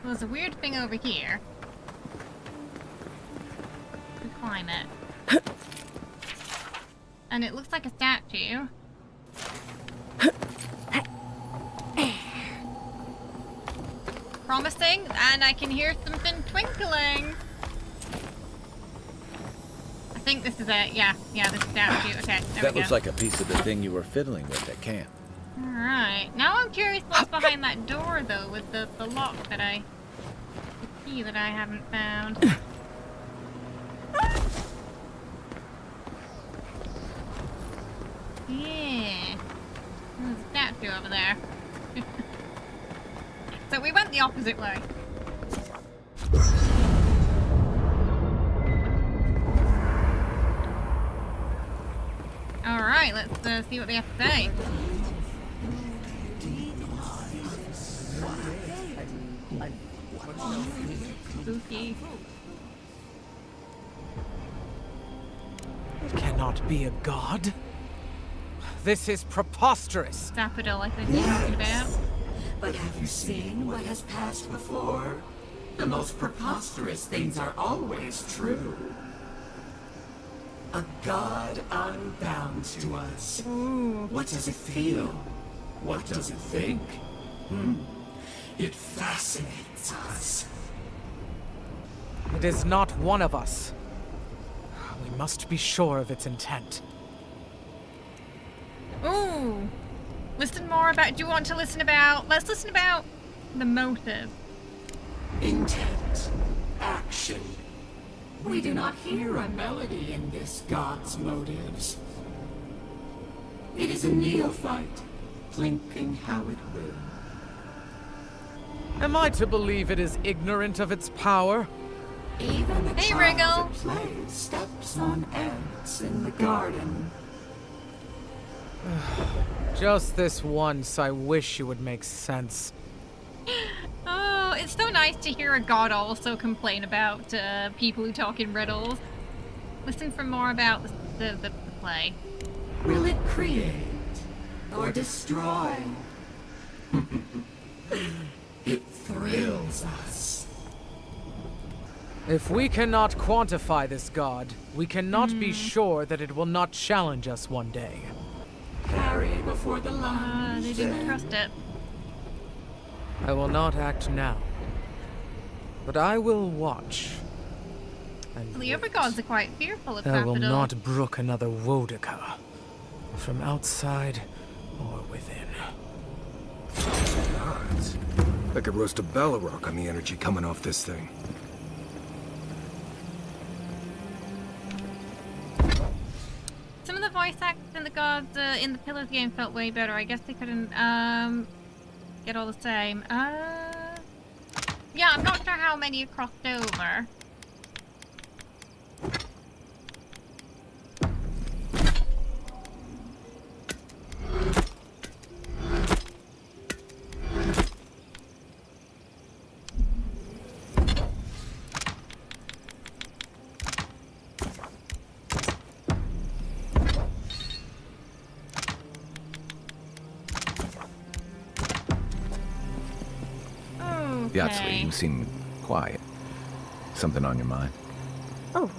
Well, there's a weird thing over here. We climb it. And it looks like a statue. Promising, and I can hear something twinkling. I think this is it. Yeah, this statue. Okay, there we go. That looks like a piece of the thing you were fiddling with at camp. Alright, now I'm curious what's behind that door, though, with the lock that the key that I haven't found. Yeah. There's a statue over there. So we went the opposite way. Alright, let's see what they have to say. Spooky. It cannot be a god. This is preposterous. Daffodil, I think you're talking about. But have you seen what has passed before? The most preposterous things are always true. A god unbound to us. Ooh. What does it feel? What does it think? It fascinates us. It is not one of us. We must be sure of its intent. Ooh. Listen more about... Do you want to listen about... Let's listen about the motive. Intent. Action. We do not hear a melody in this god's motives. It is a neophyte, plinking how it will. Am I to believe it is ignorant of its power? Even the Hey, child Wriggle. at play steps on ants in the garden. Just this once, I wish you would make sense. Oh, it's so nice to hear a god also complain about people who talk in riddles. Listen for more about the play. Will it create or destroy? It thrills us. If we cannot quantify this god, we cannot be sure that it will not challenge us one day. Carry before the lunge. They didn't trust it. I will not act now, but I will watch. And The other gods are quite fearful of I will Daffodil. not brook another Wodica, from outside or within. Gods. I could roast a Balrog on the energy coming off this thing. Some of the voice actors in the gods in the Pillars game felt way better. I guess they couldn't get all the same. Yeah, I'm not sure how many are crossed over. Yatsui, you seem quiet. Something on your mind? Oh.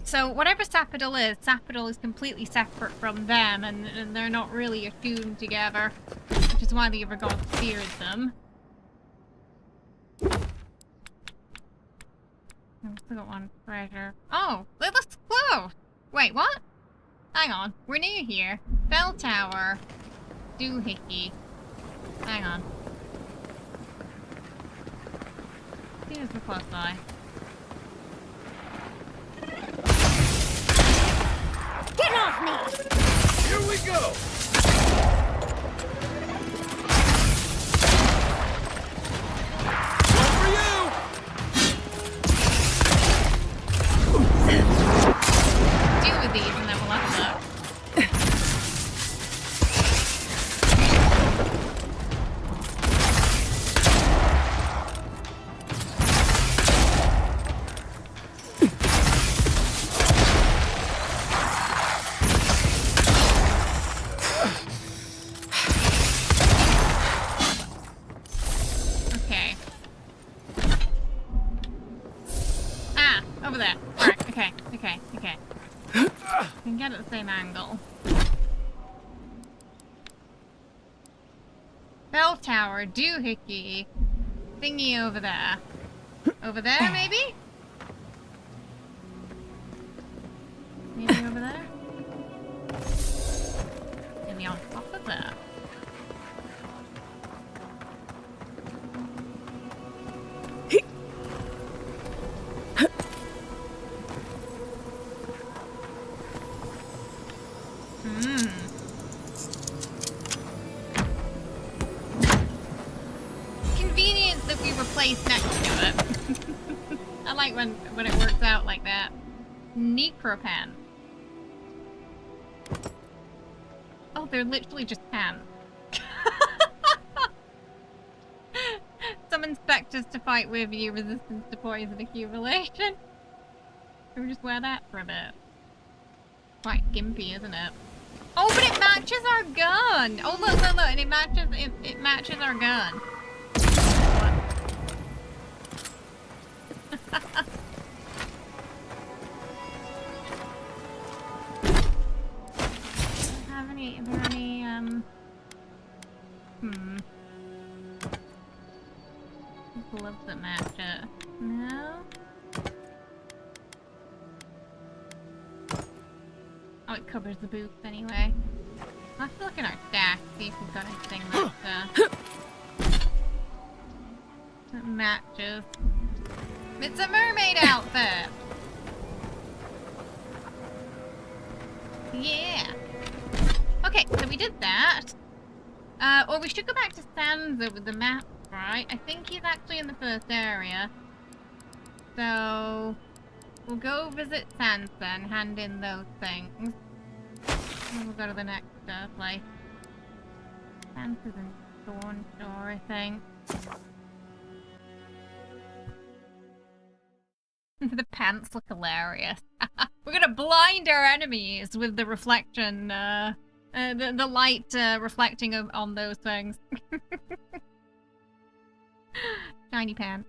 So whatever Sapidal is completely separate from them, and they're not really attuned together, which is why the other gods feared them. I've still got one treasure. Oh, let's close. Wait, what? Hang on, we're near here. Bell tower, doohickey. Hang on. Here's the close by. Get off me! Here we go! One for you! Deal with these and then we'll level up. Get at the same angle. Bell tower, doohickey, thingy over there. Over there, maybe? Maybe over there? Maybe on top of there. Next to it. I like when it works out like that. Necropan. Oh, they're literally just pans. Summon specters to fight with you, resistance to poison accumulation. Can we just wear that for a bit? Quite gimpy, isn't it? Oh, but it matches our gun! Oh, look, and it matches our gun. Are there any, gloves that match it? No? Oh, it covers the boots anyway. Let's look in our stash, see if we've got anything that matches. It's a mermaid outfit! Yeah! Okay, so we did that. Or we should go back to Sansa with the map, right? I think he's actually in the first area. So we'll go visit Sansa and hand in those things. And we'll go to the next place. Sansa's in Thornshore, I think. The pants look hilarious. We're gonna blind our enemies with the reflection, the light reflecting on those things. Shiny pants.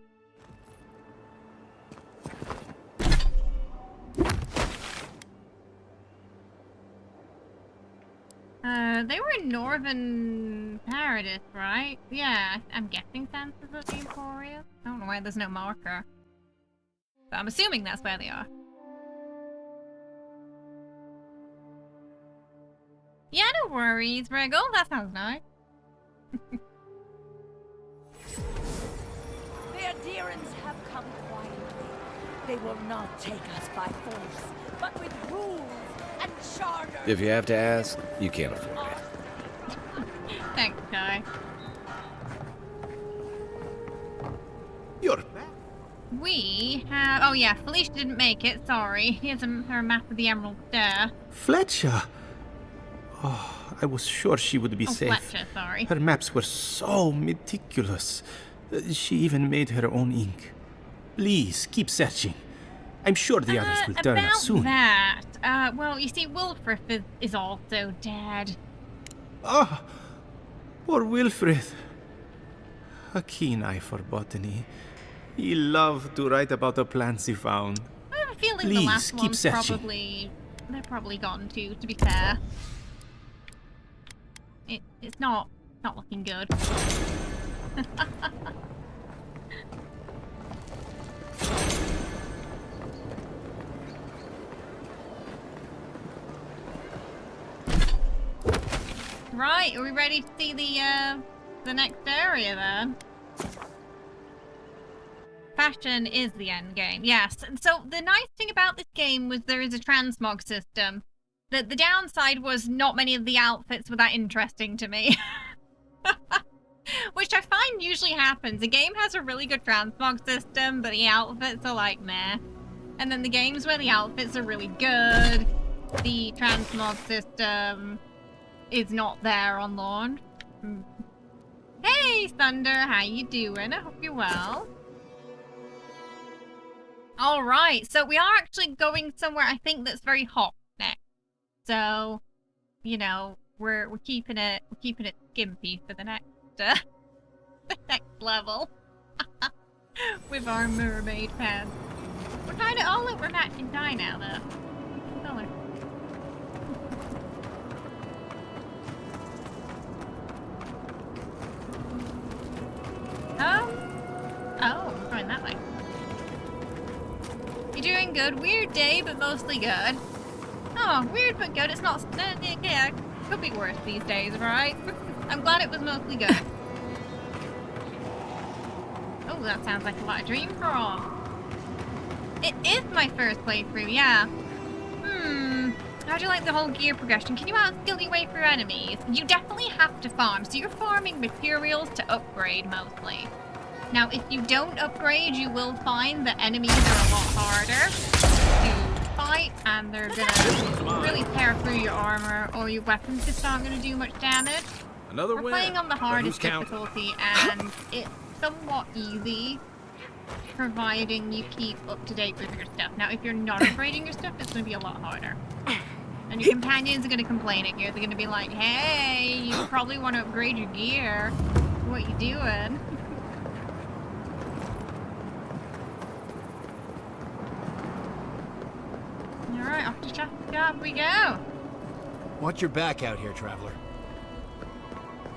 They were in Northern Paradise, right? Yeah, I'm guessing Sansa's at the Emporium. I don't know why there's no marker. But I'm assuming that's where they are. Yeah, no worries, Wriggle. That sounds nice. The Adherents have come quietly. They will not take us by force, but with rules and charters. If you have to ask, you can't afford it. Thanks, Guy. You're We have... Oh yeah, Felicia didn't make it, sorry. Here's her map of the Emerald Stair. Fletcher! Oh, I was sure she would be safe. Fletcher, sorry. Her maps were so meticulous. She even made her own ink. Please, keep searching. I'm sure the others will turn up soon. About that, well, you see, Wilfred is also dead. Ah, poor Wilfred. A keen eye for botany. He loved to write about the plants he found. I have a feeling Please, the last keep one's searching. they're probably gone too, to be fair. It's not looking good. Right, are we ready to see the next area then? Fashion is the end game, yes. And so the nice thing about this game was there is a transmog system. The downside was not many of the outfits were that interesting to me. Which I find usually happens. The game has a really good transmog system, but the outfits are like meh. And then the games where the outfits are really good, the transmog system is not there on launch. Hey Thunder, how you doing? I hope you're well. Alright, so we are actually going somewhere I think that's very hot next. So, you know, we're keeping it skimpy for the next the next level. With our mermaid pants. We're kinda all over matching dye now though. Color. Oh, we're going that way. You're doing good. Weird day, but mostly good. Oh, weird but good. It's not... yeah, could be worse these days, right? I'm glad it was mostly good. Oh, that sounds like a lot of dream crawl. It is my first playthrough, yeah. How do you like the whole gear progression? Can you outskill your way through enemies? You definitely have to farm, so you're farming materials to upgrade mostly. Now, if you don't upgrade, you will find that enemies are a lot harder to fight, and they're gonna really tear through your armor, or your weapons just aren't gonna do much damage. We're playing on the hardest difficulty, and it's somewhat easy, providing you keep up to date with your stuff. Now, if you're not upgrading your stuff, it's gonna be a lot harder. And your companions are gonna complain at you. They're gonna be like, hey, you probably want to upgrade your gear. What you doing? Alright, off to Shasta we go. Watch your back out here, traveler.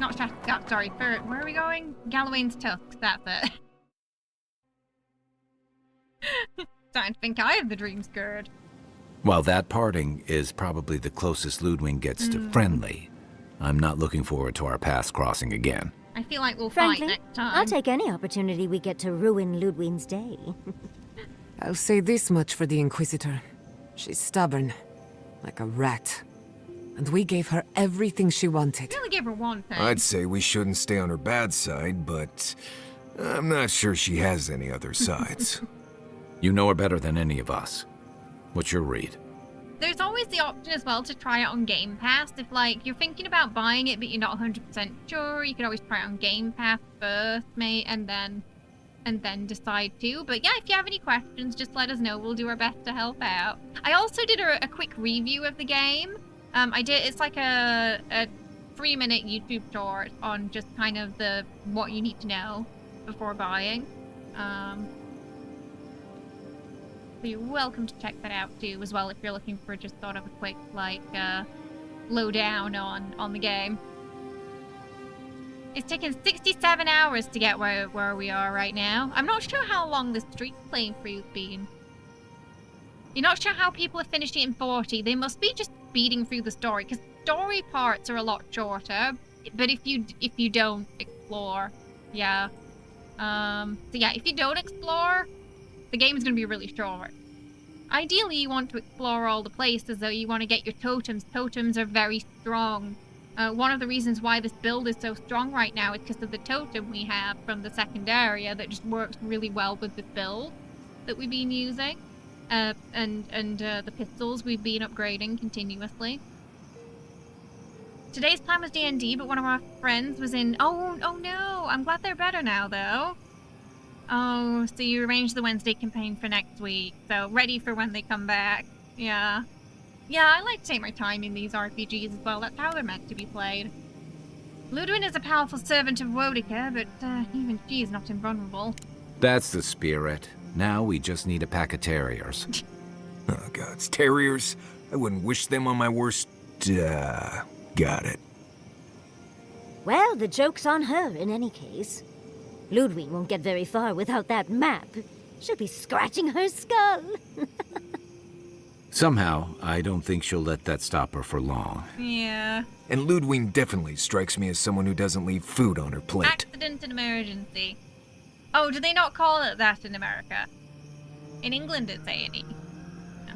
Not Shasta, sorry. Where are we going? Galloway's Tusks, that's it. Starting to think I have the dream scared. While that parting is probably the closest Ludwig gets to friendly, I'm not looking forward to our paths crossing again. I feel like we'll Frankly, fight next time. I'll take any opportunity we get to ruin Ludwig's day. I'll say this much for the Inquisitor. She's stubborn, like a rat. And we gave her everything she wanted. We only gave her one thing. I'd say we shouldn't stay on her bad side, but I'm not sure she has any other sides. You know her better than any of us. What's your read? There's always the option as well to try it on Game Pass. If, like, you're thinking about buying it but you're not 100% sure, you could always try it on Game Pass first, mate, and then decide to. But yeah, if you have any questions, just let us know. We'll do our best to help out. I also did a quick review of the game. It's like a 3-minute YouTube short on just kind of what you need to know before buying. So you're welcome to check that out too, as well, if you're looking for just sort of a quick, like, lowdown on the game. It's taken 67 hours to get where we are right now. I'm not sure how long the street playthrough's been. You're not sure how people are finishing it in 40. They must be just speeding through the story, because story parts are a lot shorter. But if you don't explore, yeah. So yeah, if you don't explore, the game's gonna be really short. Ideally, you want to explore all the places, though. You want to get your totems. Totems are very strong. One of the reasons why this build is so strong right now is because of the totem we have from the second area that just works really well with this build that we've been using. And the pistols we've been upgrading continuously. Today's plan was D&D, but one of our friends was in... Oh no! I'm glad they're better now, though. Oh, so you arranged the Wednesday campaign for next week. So ready for when they come back. Yeah. Yeah, I like to take my time in these RPGs as well. That's how they're meant to be played. Ludwin is a powerful servant of Wodica, but even she is not invulnerable. That's the spirit. Now we just need a pack of terriers. Oh, gods, terriers? I wouldn't wish them on my worst... got it. Well, the joke's on her in any case. Ludwig won't get very far without that map. She'll be scratching her skull. Somehow, I don't think she'll let that stop her for long. Yeah. And Ludwig definitely strikes me as someone who doesn't leave food on her plate. Accident and emergency. Oh, do they not call it that in America? In England it's A&E. No.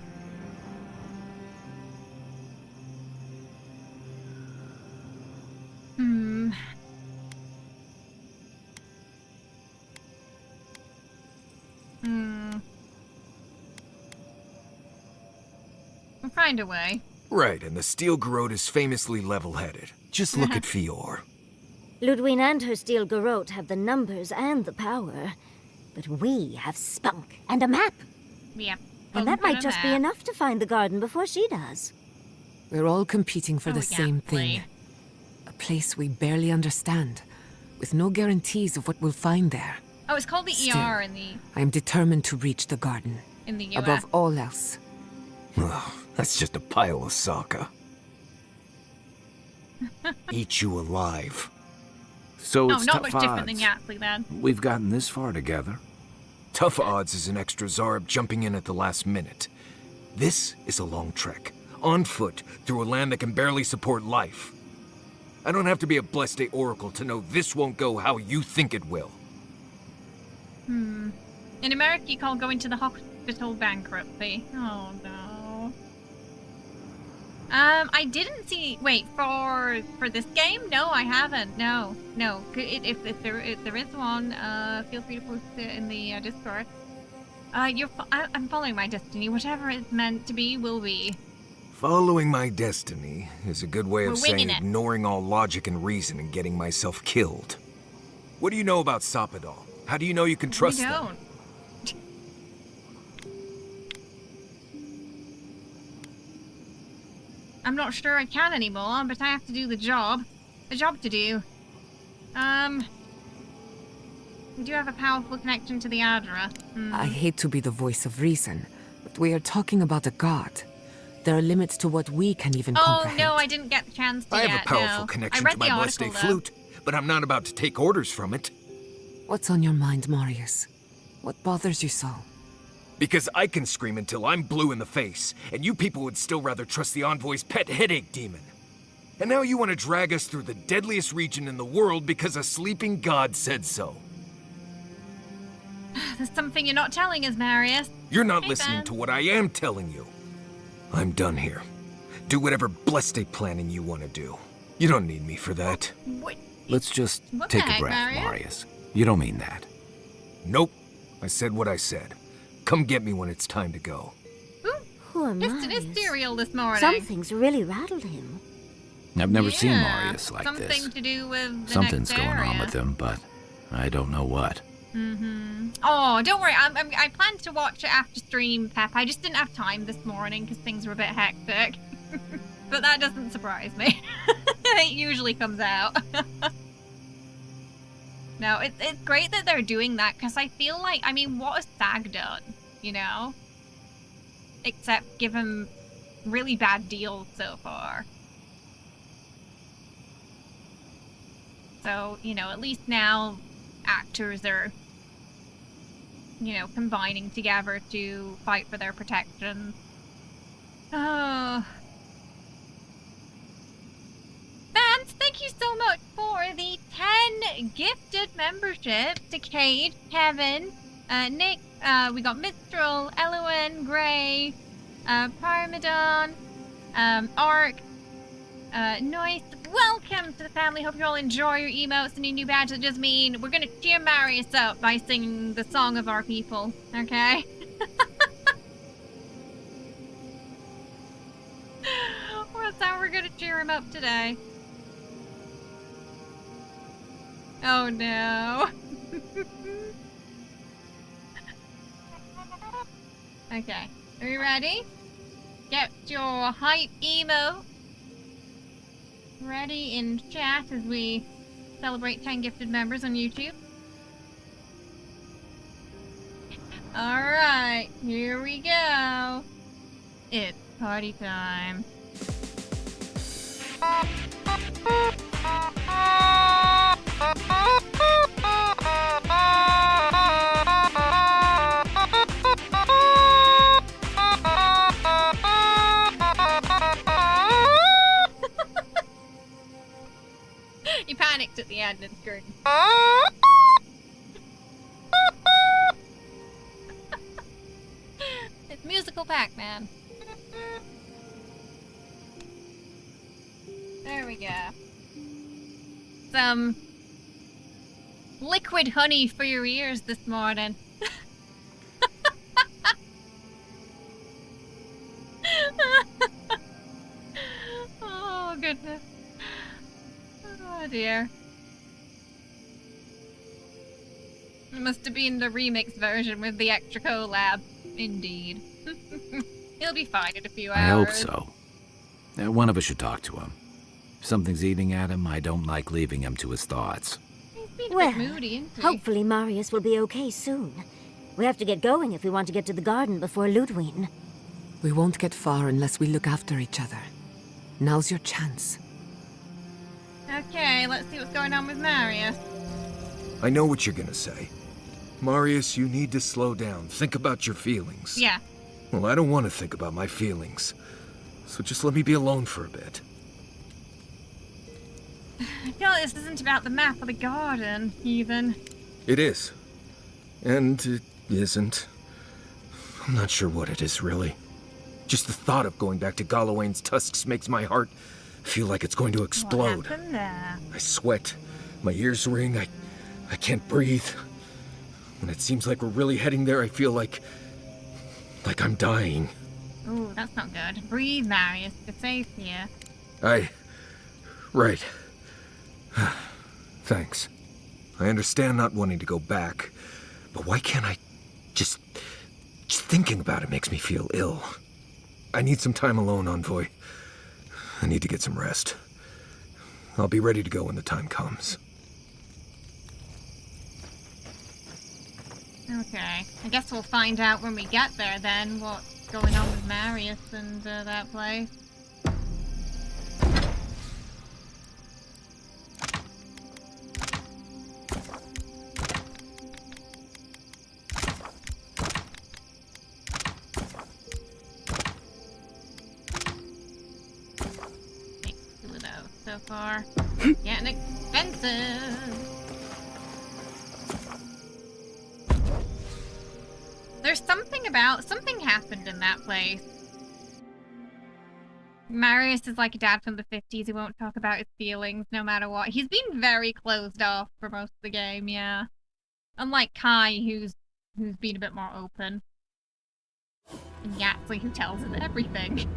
We'll find a way. Right, and the Steel Garrote is famously level-headed. Just look at Fior. Ludwig and her steel garrote have the numbers and the power. But we have spunk and a map. Yeah. And that might just be enough to find the garden before she does. We're all competing for the same thing. A place we barely understand, with no guarantees of what we'll find there. Oh, it's called the Still, ER in the... I am determined to reach the garden. In the US. Above all else. Ugh, that's just a pile of Sokka. Eat you alive. So it's not tough much different than odds. Yaxley then. We've gotten this far together. Tough odds is an extra Zarb jumping in at the last minute. This is a long trek, on foot, through a land that can barely support life. I don't have to be a Blessed Day Oracle to know this won't go how you think it will. In America, you call going to the hospital bankruptcy. Oh no. I didn't see. Wait, for this game? No, I haven't. No. If there is one, feel free to post it in the Discord. I'm following my destiny. Whatever it's meant to be, will be. Following my destiny is a good way of saying it. ignoring all logic and reason and getting myself killed. What do you know about Soppadal? How do you know you can trust We them? don't. I'm not sure I can anymore, but I have to do the job. A job to do. We do have a powerful connection to the Adra. I hate to be the voice of reason, but we are talking about a god. There are limits to what we can even comprehend. Oh, no, I didn't get the chance to I yet, have a powerful no. connection I read to my the Blessed Day article, though. flute, but I'm not about to take orders from it. What's on your mind, Marius? What bothers you so? Because I can scream until I'm blue in the face, and you people would still rather trust the Envoy's pet headache demon. And now you want to drag us through the deadliest region in the world because a sleeping god said so. There's something you're not telling us, Marius. You're not Hey, listening Ben. to what I am telling you. I'm done here. Do whatever Blessed Day planning you want to do. You don't need me for that. What? Let's just What take the a heck, breath, Marius? Marius. You don't mean that. Nope. I said what I said. Come get me when it's time to go. Poor Just in his Marius. cereal this morning. Something's really rattled him. I've never seen Yeah, Marius like something this. to do with the Something's next going on area. with him, but I don't know what. Oh, don't worry. I planned to watch it after stream, Pep. I just didn't have time this morning because things were a bit hectic. But that doesn't surprise me. It usually comes out. No, it's great that they're doing that because I feel like, I mean, what has SAG done, you know? Except give him really bad deals so far. So, you know, at least now actors are, you know, combining together to fight for their protection. Oh. Vance, thank you so much for the 10 gifted memberships to Cade, Kevin, Nick, we got Mistral, Elowen, Gray, Parmesan, Ark, Noise. Welcome to the family. Hope you all enjoy your emotes and your new badge. That just mean we're gonna cheer Marius up by singing the song of our people, okay? Well, that's how we're gonna cheer him up today. Oh no. Okay, are we ready? get your hype emo ready in chat as we celebrate 10 gifted members on YouTube. Alright, here we go. It's party time. You panicked at the end and screwed. It's musical Pac-Man. There we go. Some liquid honey for your ears this morning. Oh, goodness. Oh, dear. It must have been the remix version with the extra collab. Indeed. He'll be fine in a few hours. I hope so. One of us should talk to him. If something's eating at him, I don't like leaving him to his thoughts. He's been a Well, bit moody, isn't he? hopefully Marius will be okay soon. We have to get going if we want to get to the garden before Ludwig. We won't get far unless we look after each other. Now's your chance. Okay, let's see what's going on with Marius. I know what you're gonna say. Marius, you need to slow down. Think about your feelings. Yeah. Well, I don't want to think about my feelings. So just let me be alone for a bit. I feel like this isn't about the map or the garden, even. It is. And it isn't. I'm not sure what it is, really. Just the thought of going back to Galawain's tusks makes my heart feel like it's going to explode. What happened there? I sweat. My ears ring. I can't breathe. When it seems like we're really heading there, I feel like I'm dying. Ooh, that's not good. Breathe, Marius. You're safe here. Right. Thanks. I understand not wanting to go back, but why can't I just thinking about it makes me feel ill. I need some time alone, Envoy. I need to get some rest. I'll be ready to go when the time comes. Okay. I guess we'll find out when we get there then what's going on with Marius and that place. So far. Getting expensive. There's something happened in that place. Marius is like a dad from the 50s who won't talk about his feelings no matter what. He's been very closed off for most of the game, yeah. Unlike Kai, who's been a bit more open. And Yaxley, who tells us everything.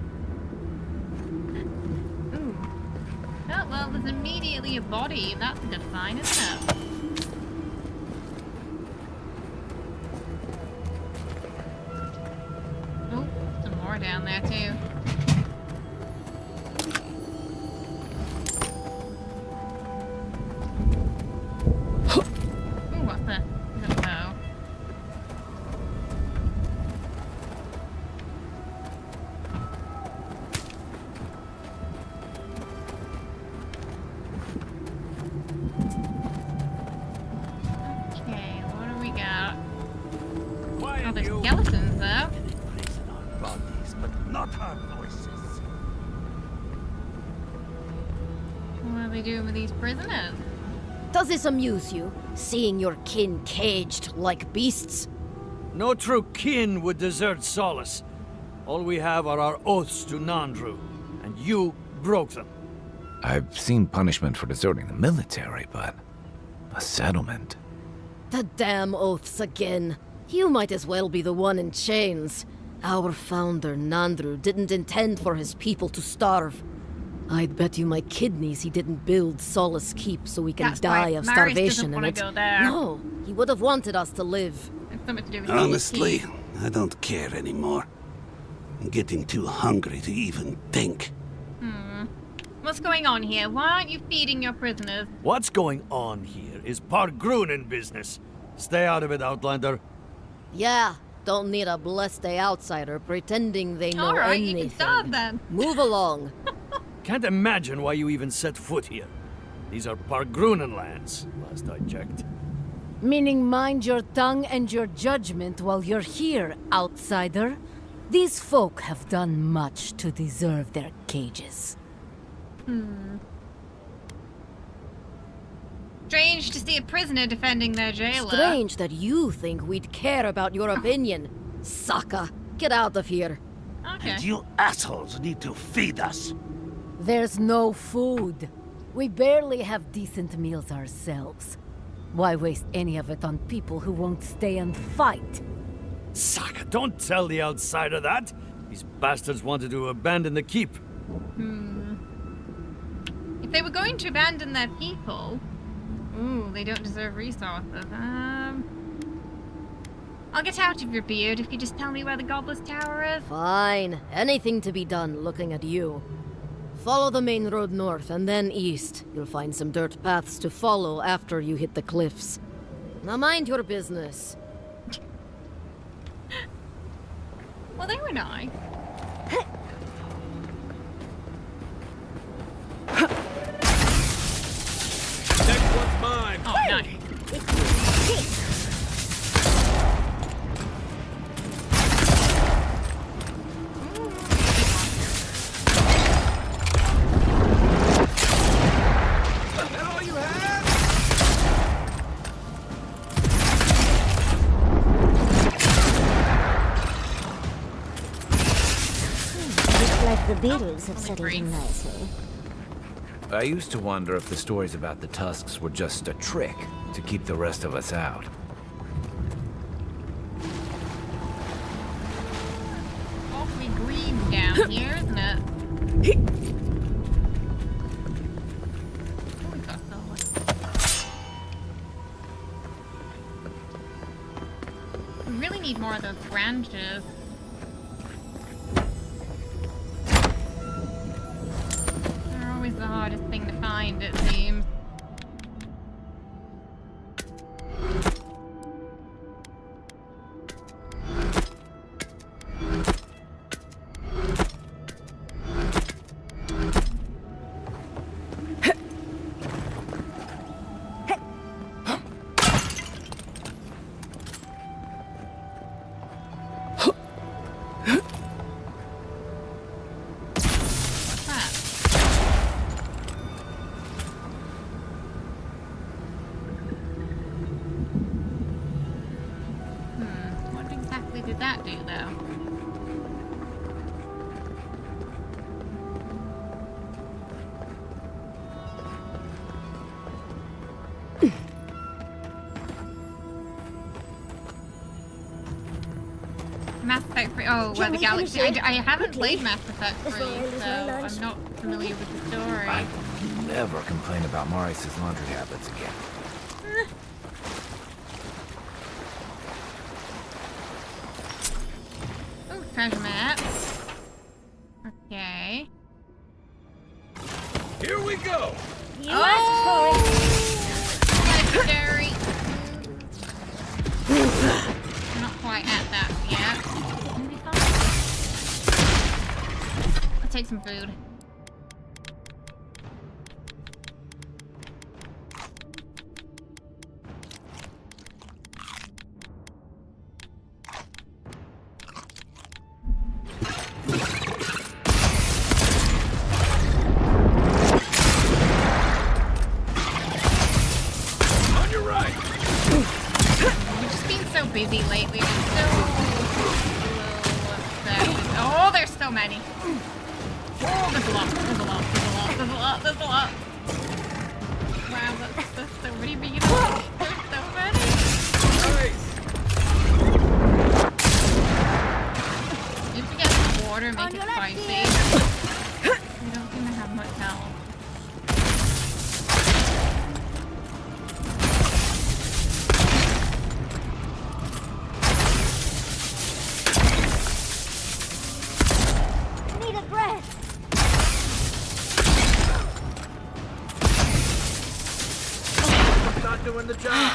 Oh, well, there's immediately a body. That's a good sign, isn't it? Oh, some more down there, too. Ooh, what's this? Is it a bow? Oh, there's skeletons, though. Bodies, but not our voices. What are they doing with these prisoners? Does this amuse you, seeing your kin caged like beasts? No true kin would desert Solace. All we have are our oaths to Nandru, and you broke them. I've seen punishment for deserting the military, but a settlement. The damn oaths again. You might as well be the one in chains. Our founder, Nandru, didn't intend for his people to starve. I'd bet you my kidneys he didn't build Solace Keep so we can die of starvation in it. Go there. No, he would have wanted us to live. It's something to do with Honestly, I don't care anymore. I'm getting too hungry to even think. What's going on here? Why aren't you feeding your prisoners? What's going on here is Pargrunen business. Stay out of it, Outlander. Yeah, don't need a blessed outsider pretending they know Alright, anything. you can start then. Move along. Can't imagine why you even set foot here. These are Pargrunen lands, last I checked. Meaning mind your tongue and your judgment while you're here, outsider. These folk have done much to deserve their cages. Strange to see a prisoner defending their jailer. Strange that you think we'd care about your opinion. Saka, get out of here. Okay. And you assholes need to feed us. There's no food. We barely have decent meals ourselves. Why waste any of it on people who won't stay and fight? Saka, don't tell the outsider that! These bastards wanted to abandon the keep. If they were going to abandon their people... Ooh, they don't deserve resources. I'll get out of your beard if you just tell me where the Godless Tower is. Fine. Anything to be done looking at you. Follow the main road north and then east. You'll find some dirt paths to follow after you hit the cliffs. Now mind your business. Well, they were nice. Next one's mine! Oh, nice. The beetles have settled in nicely. I used to wonder if the stories about the tusks were just a trick to keep the rest of us out. Awfully green down here, isn't it? Oh, we got someone. We really need more of those branches. They're always the hardest thing to find, it seems. What exactly did that do, though? Mass Effect 3. Oh, well, the Galaxy. I haven't played Mass Effect 3, so I'm not familiar with the story. I never complain about Maurice's laundry habits again. Oh, treasure map. Okay. Here we go! You asked for it. Legendary. We're not quite at that yet. Maybe fine. I'll take some food. On your right! We've just been so busy lately. I'm so oh, there's so many. Oh, there's a lot. There's a lot. There's a lot. There's a lot. There's a lot. Wow, that's so many beetles. There's so many. If we get some water, make it spicy. We don't seem to have much health. doing the job.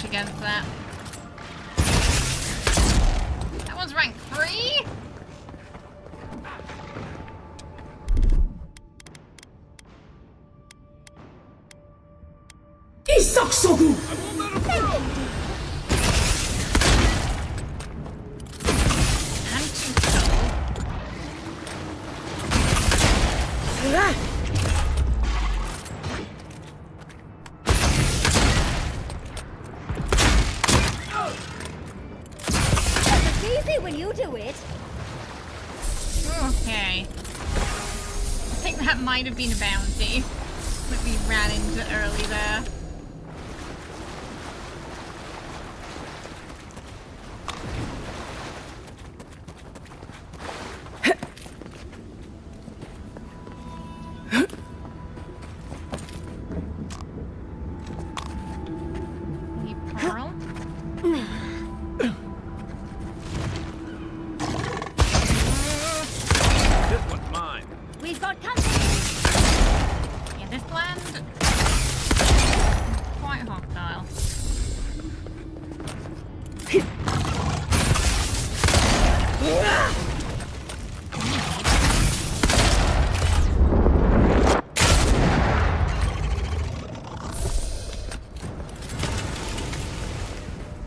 Against that. That one's rank 3? Isaksogu! And 2 souls. When you do it. Okay. I think that might have been a bounty that we ran into early there. Any pearl? We've got company! Yeah, this land quite hostile.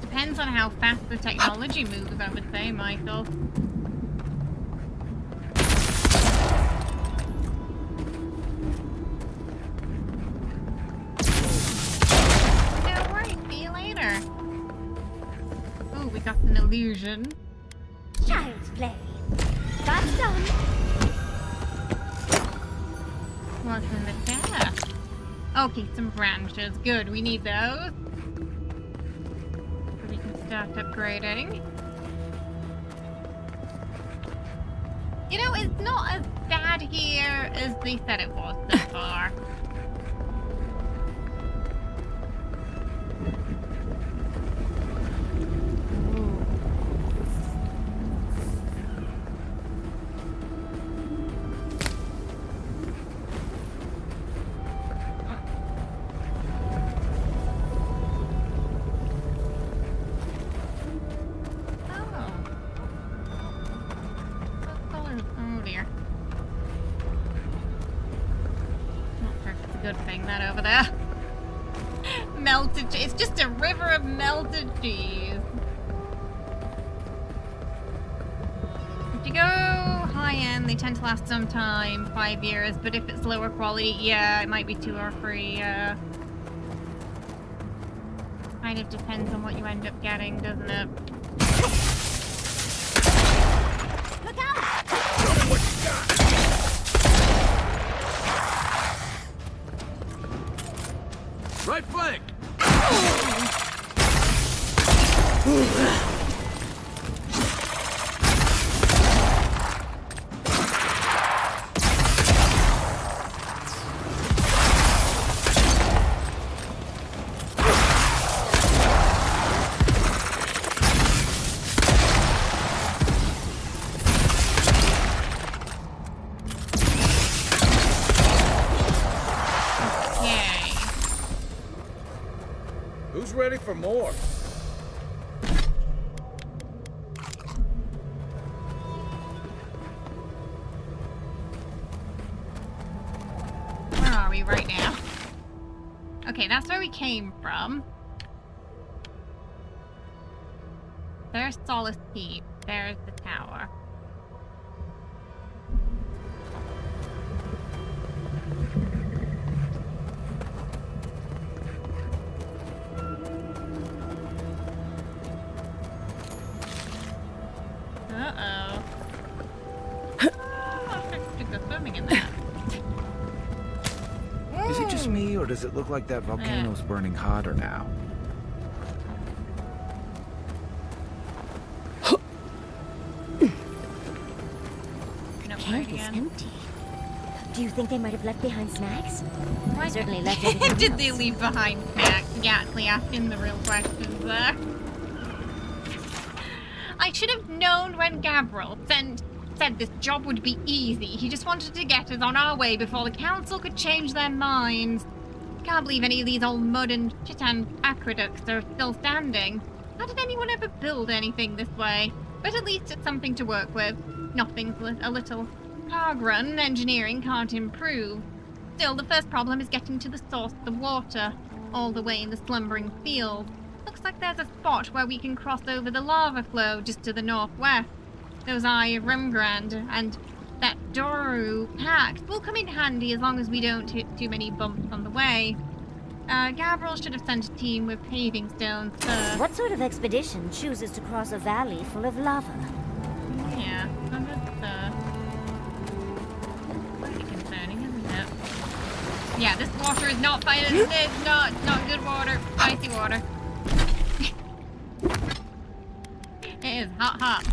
Depends on how fast the technology moves, I would say, Michael. We got an illusion. Child's play. That's done. What's in the chest? Okay, some branches. Good, we need those. So we can start upgrading. You know, it's not as bad here as they said it was so far. Good thing that over there. Melted cheese. It's just a river of melted cheese. If you go high end, they tend to last some time, 5 years, but if it's lower quality, yeah, it might be 2 or 3, kind of depends on what you end up getting, doesn't it? Look out! Right flank! Ready for more. Where are we right now? Okay, that's where we came from. There's Solace Keep. There's the tower. Uh-oh. Oh, I should go swimming in that. Is it just me, or does it look like that volcano's burning hotter now? outside tank is again. empty. Do you think they might have left behind snacks? Why- Certainly left everything Did else. they leave behind snacks? Gatsley asking the real questions there. I should have known when Gabriel said this job would be easy. He just wanted to get us on our way before the council could change their minds. Can't believe any of these old mud and chitan aqueducts are still standing. How did anyone ever build anything this way? But at least it's something to work with. Nothing's a little cog-run engineering can't improve. Still, the first problem is getting to the source of the water, all the way in the slumbering field. Looks like there's a spot where we can cross over the lava flow just to the northwest. Those Eye of Rimgrand and that Doru pact will come in handy as long as we don't hit too many bumps on the way. Gabriel should have sent a team with paving stones first. What sort of expedition chooses to cross a valley full of lava? Yeah, that's pretty concerning, isn't it? Yeah, this water is not fine. It's not good water. Spicy water. It is hot.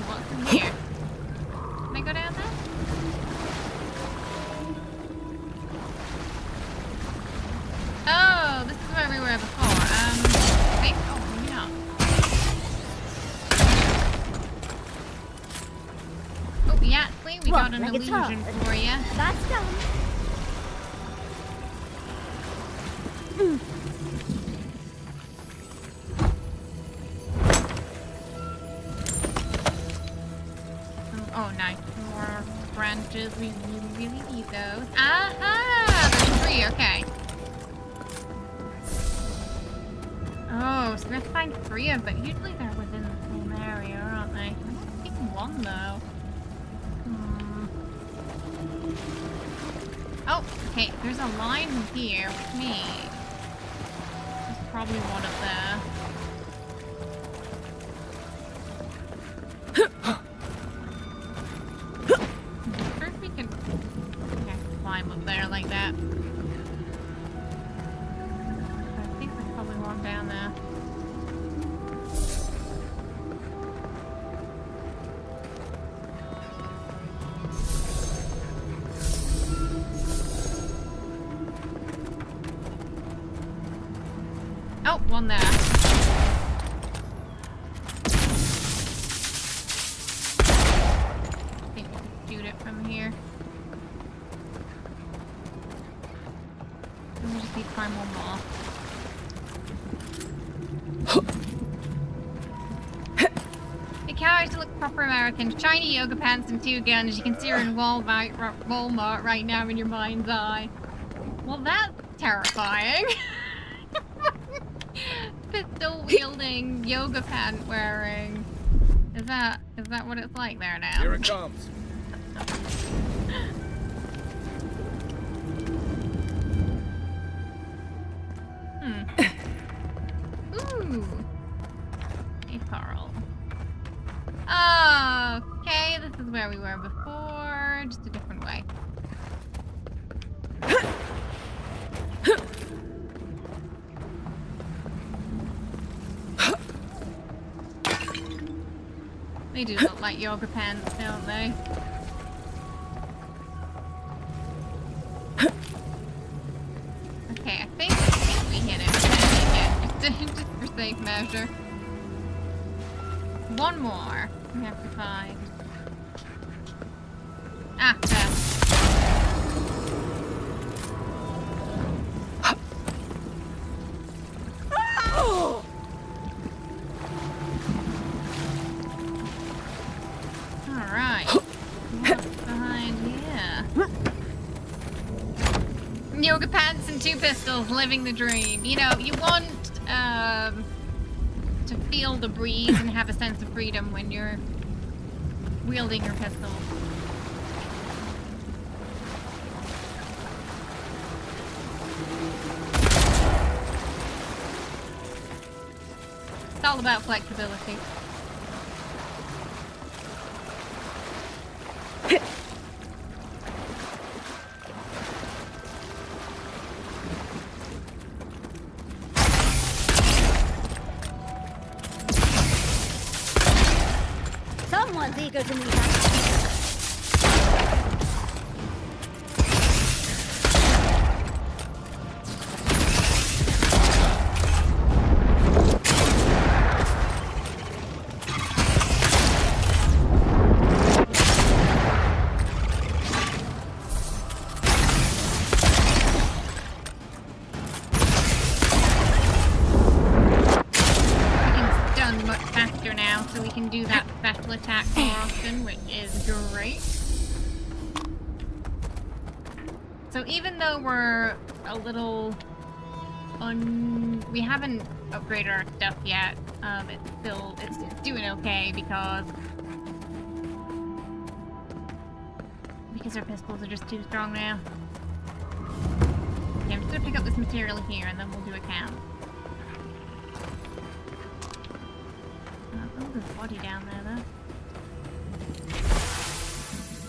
What's in here? Can I go down there? Oh, this is where we were before. Maybe? Oh, maybe not. Oh, yeah, we What, got an like it's illusion hard? for you. That's done. Oh, nice. More branches. We really need those. Aha! There's 3, okay. Oh, so we have to find 3 of them. Usually they're within the same area, aren't they? I don't think 1, though. Oh, okay. There's a line here, which means there's probably one up there. Climb up there like that. I think there's probably one down there. Oh, one there. I think we can shoot it from here. We just need to find one more. The character looks proper American. Shiny yoga pants and 2 guns. You can see her in Walmart right now in your mind's eye. Well, that's terrifying. Pistol wielding, yoga pant wearing. Is that what it's like there now? Here it comes. Ooh. A pearl. Okay, this is where we were before, just a different way. They do look like yoga pants, don't they? Okay, I think we hit it. Just for safe measure. One more we have to find. Ah, there. Alright. What's behind here? Yoga pants and 2 pistols, living the dream. You know, you want to feel the breeze and have a sense of freedom when you're wielding your pistol. It's all about flexibility. Someone's eager to meet us. So we can do that special attack more often, which is great. So even though we're a little we haven't upgraded our stuff yet, it's doing okay because our pistols are just too strong now. Okay, I'm just gonna pick up this material here and then we'll do a count. Oh, there's a body down there, though.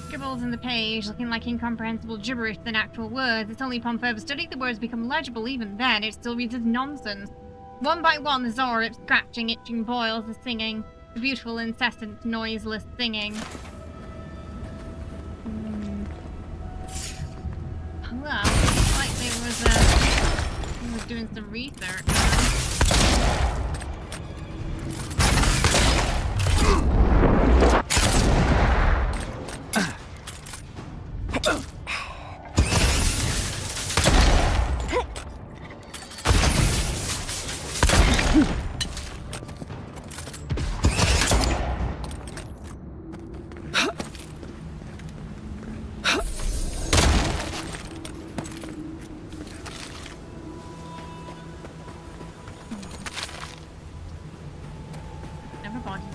Scribbles in the page, looking like incomprehensible gibberish than actual words. It's only upon further study the words become legible. Even then, it still reads as nonsense. One by one, the Zora, scratching, itching boils, the singing. The beautiful, incessant, noiseless singing. Well, looks like he was doing some research.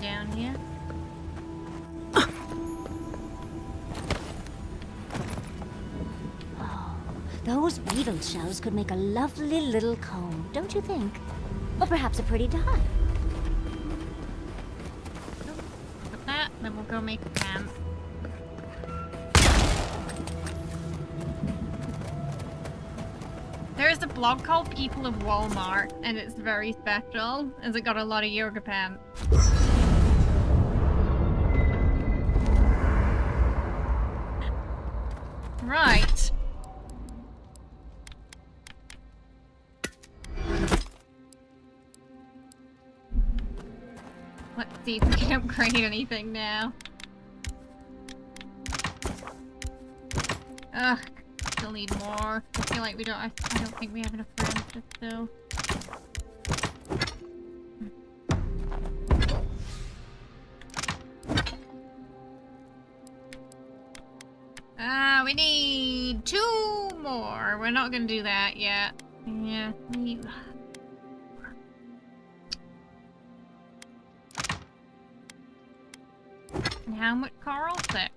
Down here. Oh, those beetle shells could make a lovely little comb, don't you think? Or perhaps a pretty dye. Put that, then we'll go make a camp. There's a blog called People of Walmart, and it's very special, as it got a lot of yoga pants. Right. Let's see if we can upgrade anything now. Ugh, still need more. I feel like I don't think we have enough room still. We need 2 more. We're not gonna do that yet. Yeah, and how much coral? 6.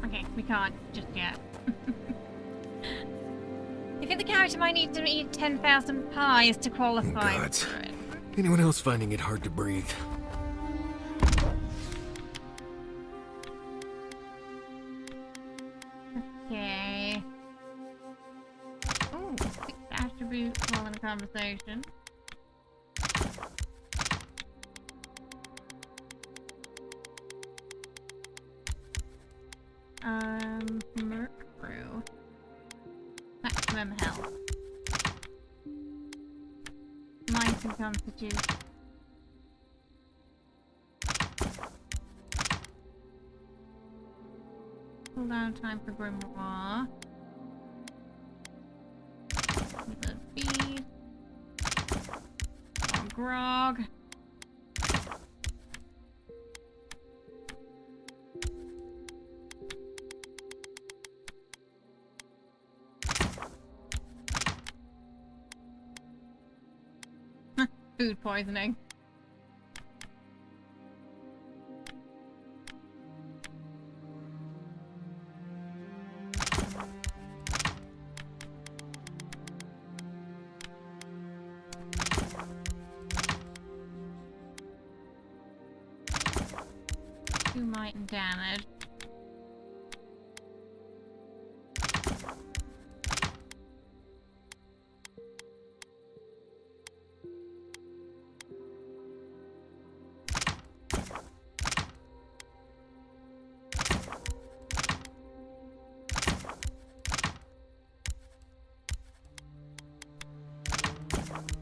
Okay, we can't just yet. I think the character might need to eat 10,000 pies to qualify for it. Anyone else finding it hard to breathe? Okay. Ooh, 6 attributes while in a conversation. Merc Brew. Maximum health. Might and constitute. Cooldown time for Grimoire. The beef. Grog. Food poisoning. Two might and damage.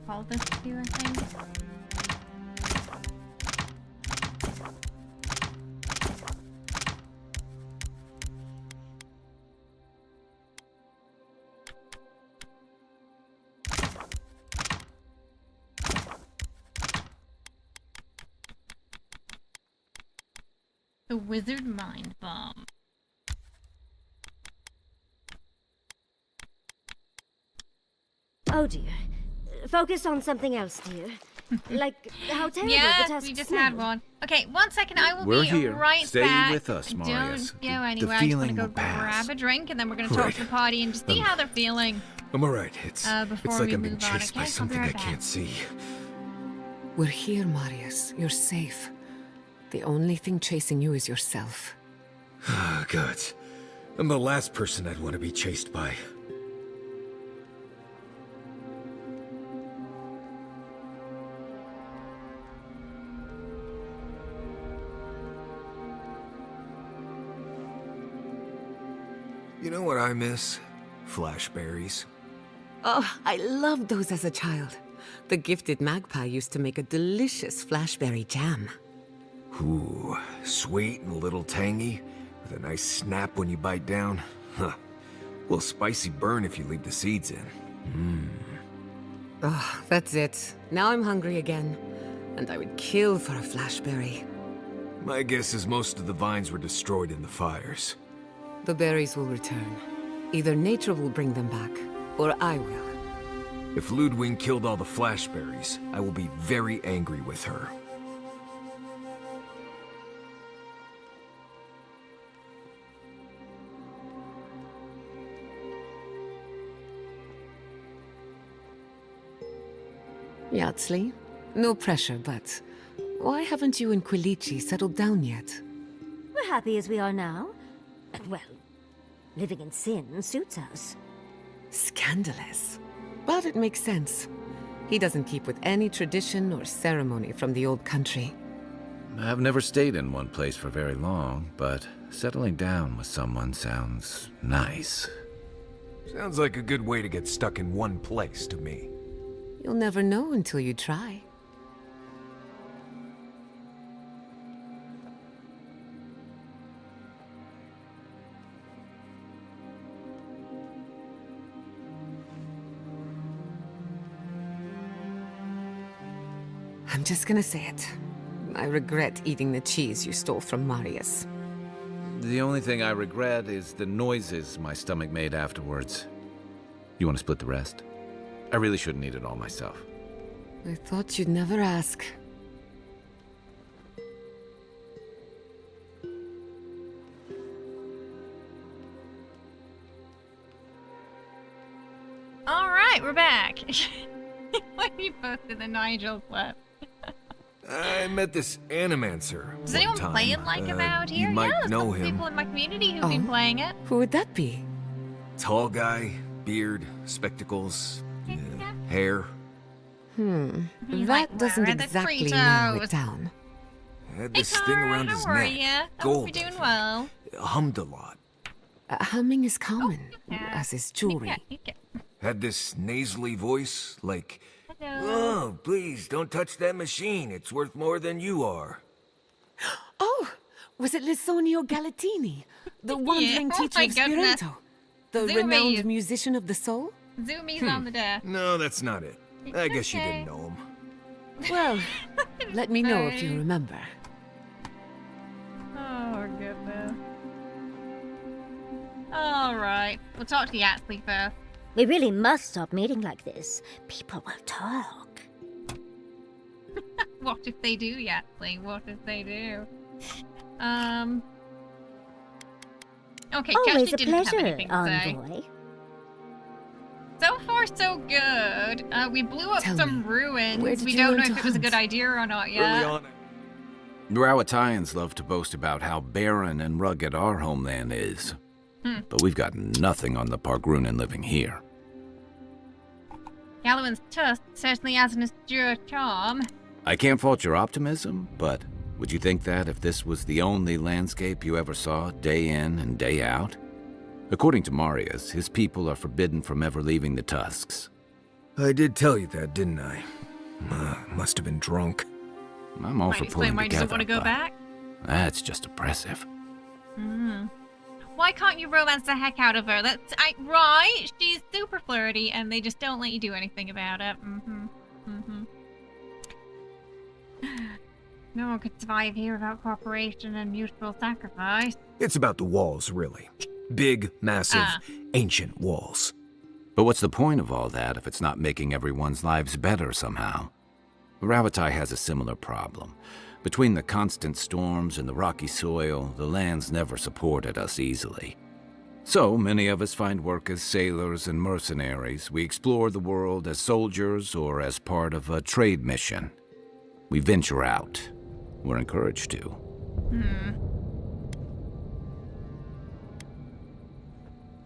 All this too, I think. The wizard mind bomb. Oh dear. Focus on something else, dear. Like how terrible the Yeah, task we just smelled. had one. Okay, 1 second. I will We're be here. right Stay back. with us, Marius. Don't go The anywhere. I just want to feeling go will pass. grab a drink, and then we're going to talk to the party and just see how they're feeling. I'm alright. It's Before like we I'm being move on, chased by okay? I'll be something right I back. can't see. We're here, Marius. You're safe. The only thing chasing you is yourself. God. I'm the last person I'd want to be chased by. You know what I miss? Flashberries. Oh, I loved those as a child. The gifted magpie used to make a delicious flashberry jam. Ooh, sweet and a little tangy, with a nice snap when you bite down. Huh. A little spicy burn if you leave the seeds in. Mmm. Oh, that's it. Now I'm hungry again. And I would kill for a flashberry. My guess is most of the vines were destroyed in the fires. The berries will return. Either nature will bring them back, or I will. If Ludwig killed all the flashberries, I will be very angry with her. Yatsli, no pressure, but why haven't you and Quilici settled down yet? We're happy as we are now. Well, living in sin suits us. Scandalous. But it makes sense. He doesn't keep with any tradition or ceremony from the old country. I've never stayed in one place for very long, but settling down with someone sounds nice. Sounds like a good way to get stuck in one place to me. You'll never know until you try. I'm just gonna say it. I regret eating the cheese you stole from Marius. The only thing I regret is the noises my stomach made afterwards. You want to split the rest? I really shouldn't eat it all myself. I thought you'd never ask. Alright, we're back. Why are you posted the Nigel's left? I met this Animancer. Does one anyone time. play it like Avowed here? You might yeah, there's know a couple him. people in my community who've been playing it. Who would that be? Tall guy, beard, spectacles, hair. That doesn't exactly narrow it down. Had this thing around his How are neck. ya? I hope Gold. you're doing well. Hummed a lot. Humming is common, as is jewelry. Had this nasally voice, like, Hello. "Oh, please don't touch that machine. It's worth more than you are." Oh, was it Lisonio Galatini, the wandering Yeah. Oh teacher my of goodness. Spirito? The Zoomies. renowned musician of the soul? Zoomies on the desk. No, that's not it. I guess you didn't know him. Well, let me know if you remember. Oh, goodness. Alright, we'll talk to Yatsli first. We really must stop meeting like this. People will talk. What if they do, Yatley? What if they do? Okay, Always Kirsty a didn't have pleasure, anything to say. Envoy. So far, so good. We blew up Tell some me, ruins. where did We you don't learn know to if it was a good hunt? idea or not yet. Rawatayans love to boast about how barren and rugged our homeland is. But we've got nothing on the Pargrunan living here. Gallowin's tusk certainly has an austere charm. I can't fault your optimism, but would you think that if this was the only landscape you ever saw day in and day out? According to Marius, his people are forbidden from ever leaving the Tusks. I did tell you that, didn't I? Must have been drunk. I'm all Might for explain pulling why he doesn't together, want to go but back. that's just oppressive. Why can't you romance the heck out of her? Right, she's super flirty, and they just don't let you do anything about it. No one could survive here without cooperation and mutual sacrifice. It's about the walls, really. Big, massive, ancient walls. But what's the point of all that if it's not making everyone's lives better somehow? Ravatai has a similar problem. Between the constant storms and the rocky soil, the lands never supported us easily. So many of us find work as sailors and mercenaries. We explore the world as soldiers or as part of a trade mission. We venture out. We're encouraged to.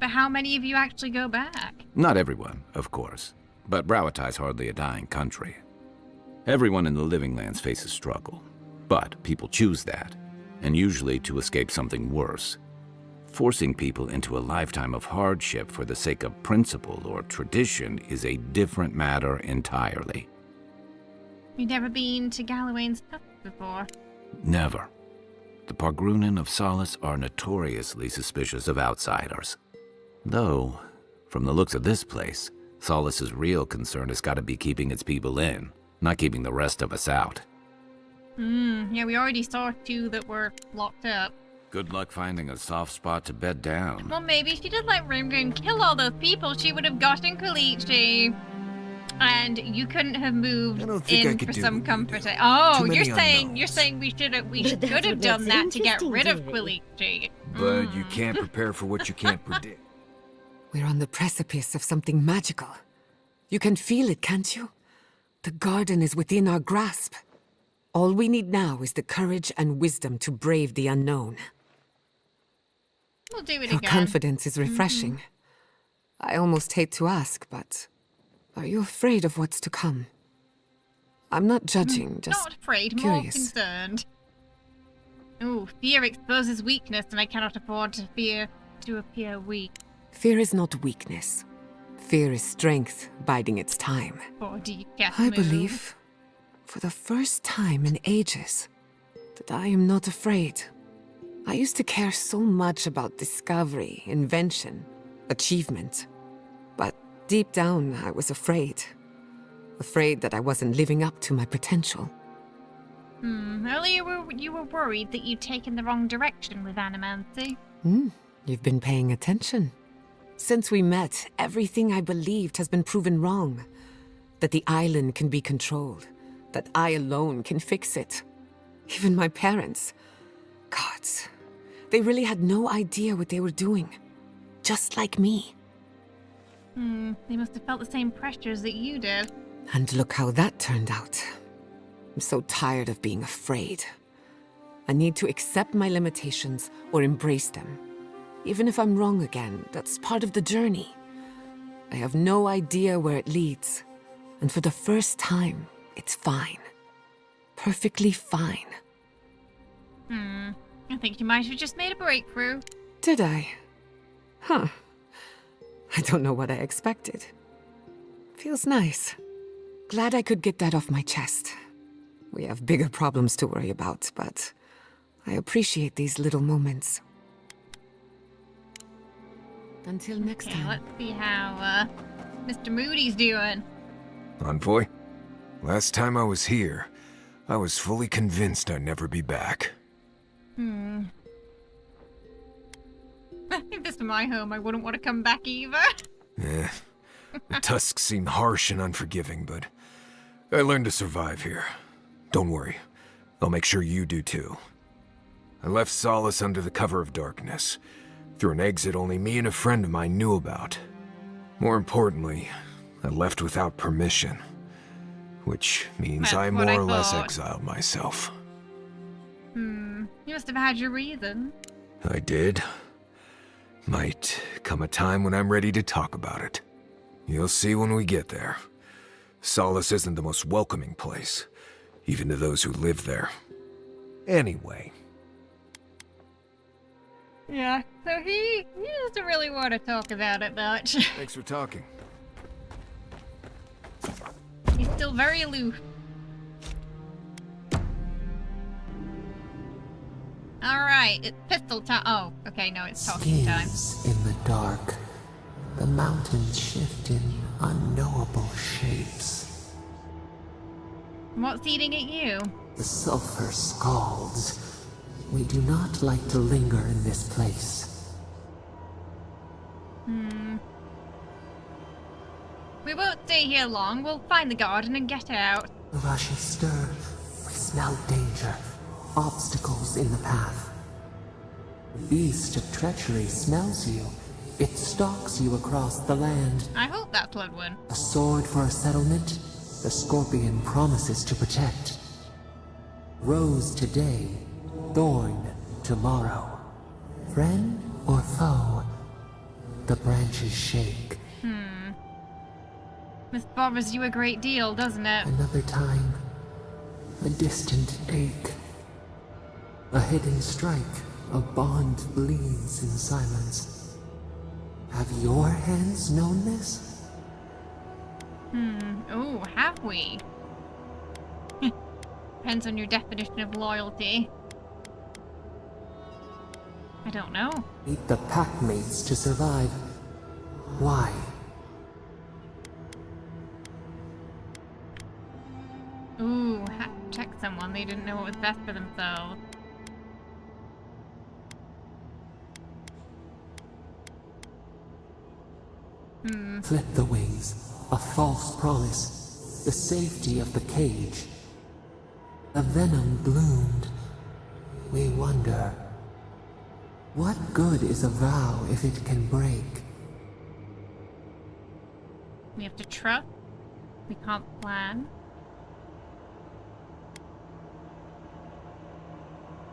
But how many of you actually go back? Not everyone, of course, but Rawatai's hardly a dying country. Everyone in the living lands faces struggle, but people choose that, and usually to escape something worse. Forcing people into a lifetime of hardship for the sake of principle or tradition is a different matter entirely. You've never been to Galloway's Tusk before? Never. The Pargrunan of Solace are notoriously suspicious of outsiders. Though, from the looks of this place, Solace's real concern has got to be keeping its people in, not keeping the rest of us out. Yeah, we already saw 2 that were locked up. Good luck finding a soft spot to bed down. Well, maybe if she did let Rimgrim kill all those people, she would have gotten Kalichi. And you couldn't have moved in for some comfort. Oh, you're saying we should have done that to get rid of Kalichi. But you can't prepare for what you can't predict. We're on the precipice of something magical. You can feel it, can't you? The garden is within our grasp. All we need now is the courage and wisdom to brave the unknown. We'll do it Your again. confidence is refreshing. I almost hate to ask, but are you afraid of what's to come? I'm not judging, just Not afraid, curious. more concerned. Ooh, fear exposes weakness, and I cannot afford to appear weak. Fear is not weakness. Fear is strength biding its time. Body can't I move. believe, for the first time in ages, that I am not afraid. I used to care so much about discovery, invention, achievement. But deep down, I was afraid. Afraid that I wasn't living up to my potential. Earlier you were worried that you'd taken the wrong direction with animancy. You've been paying attention. Since we met, everything I believed has been proven wrong. That the island can be controlled. That I alone can fix it. Even my parents. Gods. They really had no idea what they were doing. Just like me. They must have felt the same pressures that you did. And look how that turned out. I'm so tired of being afraid. I need to accept my limitations or embrace them. Even if I'm wrong again, that's part of the journey. I have no idea where it leads. And for the first time, it's fine. Perfectly fine. I think you might have just made a breakthrough. Did I? Huh. I don't know what I expected. Feels nice. Glad I could get that off my chest. We have bigger problems to worry about, but I appreciate these little moments. Until next time. Let's see how Mr. Moody's doing. Envoy, last time I was here, I was fully convinced I'd never be back. If this were my home, I wouldn't want to come back either. The Tusks seem harsh and unforgiving, but I learned to survive here. Don't worry. I'll make sure you do too. I left Solace under the cover of darkness, through an exit only me and a friend of mine knew about. More importantly, I left without permission, which means I more or less exiled myself. You must have had your reason. I did. Might come a time when I'm ready to talk about it. You'll see when we get there. Solace isn't the most welcoming place, even to those who live there. Anyway. Yeah, so he doesn't really want to talk about it much. Thanks for talking. He's still very aloof. Alright, it's pistol time. Oh, okay, no, it's talking time. Schemes in the dark. The mountains shift in unknowable shapes. What's eating at you? The sulfur scalds. We do not like to linger in this place. We won't stay here long. We'll find the garden and get out. The rushes stir. We smell danger. Obstacles in the path. The beast of treachery smells you. It stalks you across the land. I hope that's Bloodwood. A sword for a settlement. The scorpion promises to protect. Rose today. Thorn tomorrow. Friend or foe? The branches shake. This bothers you a great deal, doesn't it? Another time. A distant ache. A hidden strike. A bond bleeds in silence. Have your hands known this? Oh, have we? Depends on your definition of loyalty. I don't know. Need the pack mates to survive. Why? Ooh, have to check someone. They didn't know what was best for themselves. Flip the wings. A false promise. The safety of the cage. The venom bloomed. We wonder. What good is a vow if it can break? We have to trust. We can't plan.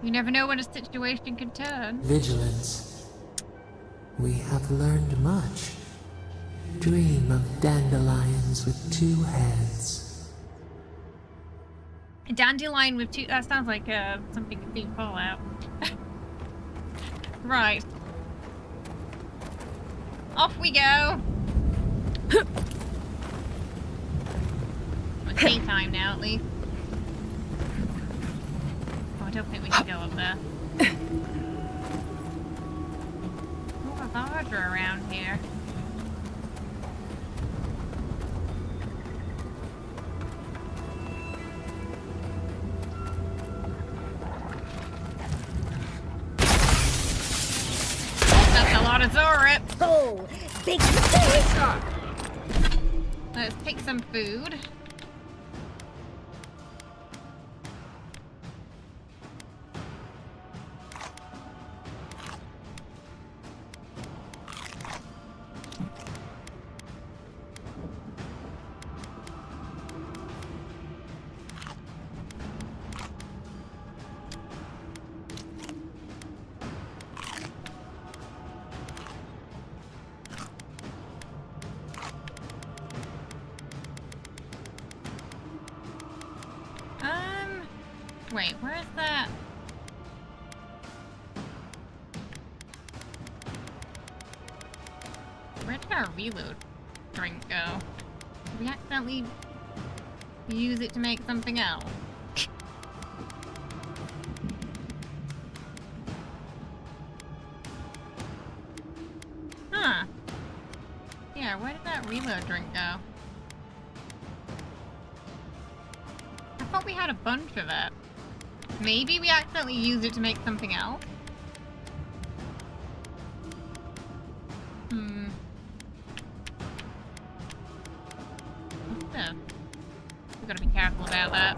You never know when a situation can turn. Vigilance. We have learned much. Dream of dandelions with 2 heads. A dandelion with 2... That sounds like something to be Fallout. Right. Off we go. It's daytime now, at least. Oh, I don't think we can go up there. Oh, a larger around here. Zora. Oh, big mistake! Let's take some food. Wait, where is that? Where did our reload drink go? Did we accidentally use it to make something else? Huh. Yeah, where did that reload drink go? I thought we had a bunch of it. Maybe we accidentally used it to make something else? What's this? We've got to be careful about that.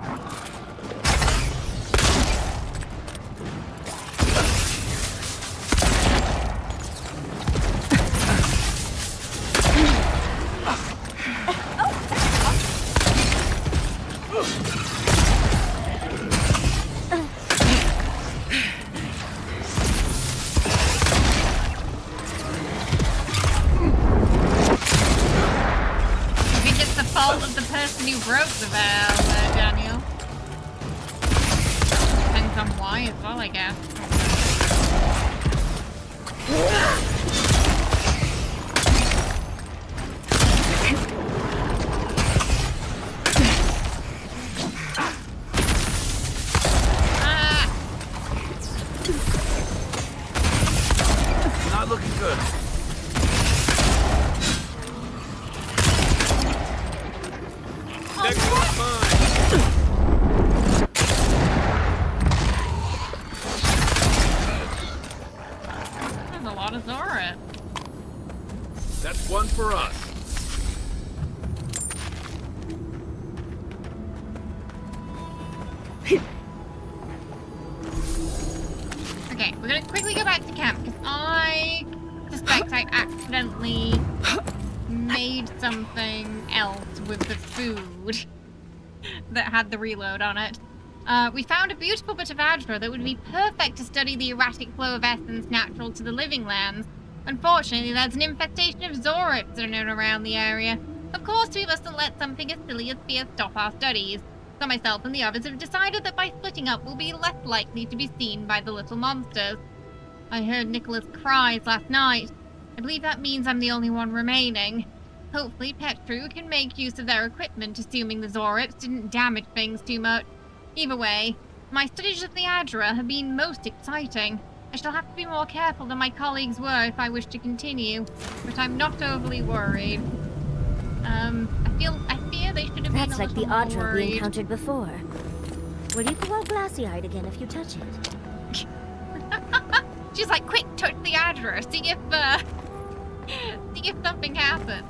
you broke the vow, Daniel. Depends on why as well, I guess. Not looking good. Next one's mine. There's a lot of Zora. That's one for us. Okay, we're gonna quickly go back to camp because I suspect I accidentally made something else with the food that had the reload on it. We found a beautiful bit of Adra that would be perfect to study the erratic flow of essence natural to the living lands. Unfortunately, there's an infestation of Zorips in and around the area. Of course, we mustn't let something as silly as fear stop our studies. So myself and the others have decided that by splitting up, we'll be less likely to be seen by the little monsters. I heard Nicholas' cries last night. I believe that means I'm the only one remaining. Hopefully, Petru can make use of their equipment, assuming the Zorips didn't damage things too much. Either way, my studies of the Adra have been most exciting. I shall have to be more careful than my colleagues were if I wish to continue, but I'm not overly worried. I fear they should have been a That's like the little more Adra we worried. encountered before. Will you go all glassy-eyed again if you touch it? She's like, quick, touch the Adra, see if something happens.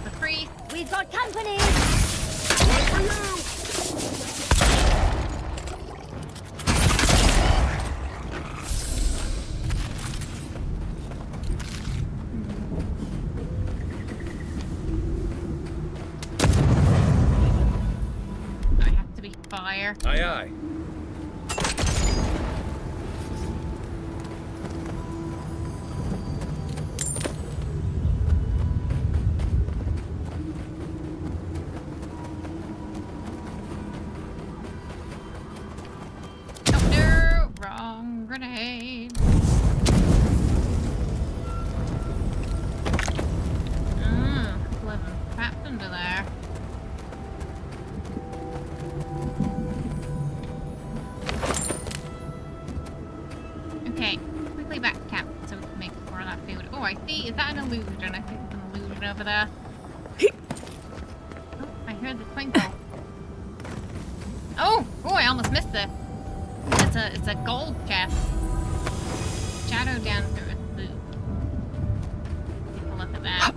The priest. We've got company! One for you! I have to be fire. Aye, aye. Oh no! Wrong grenade. Living trapped under there. Okay, quickly back to camp so we can make more of that food. Oh, I see. Is that an illusion? I think it's an illusion over there. Oh, I heard the twinkle. Oh, I almost missed it. It's a gold chest. Shadow down through its boot. Take a look at that.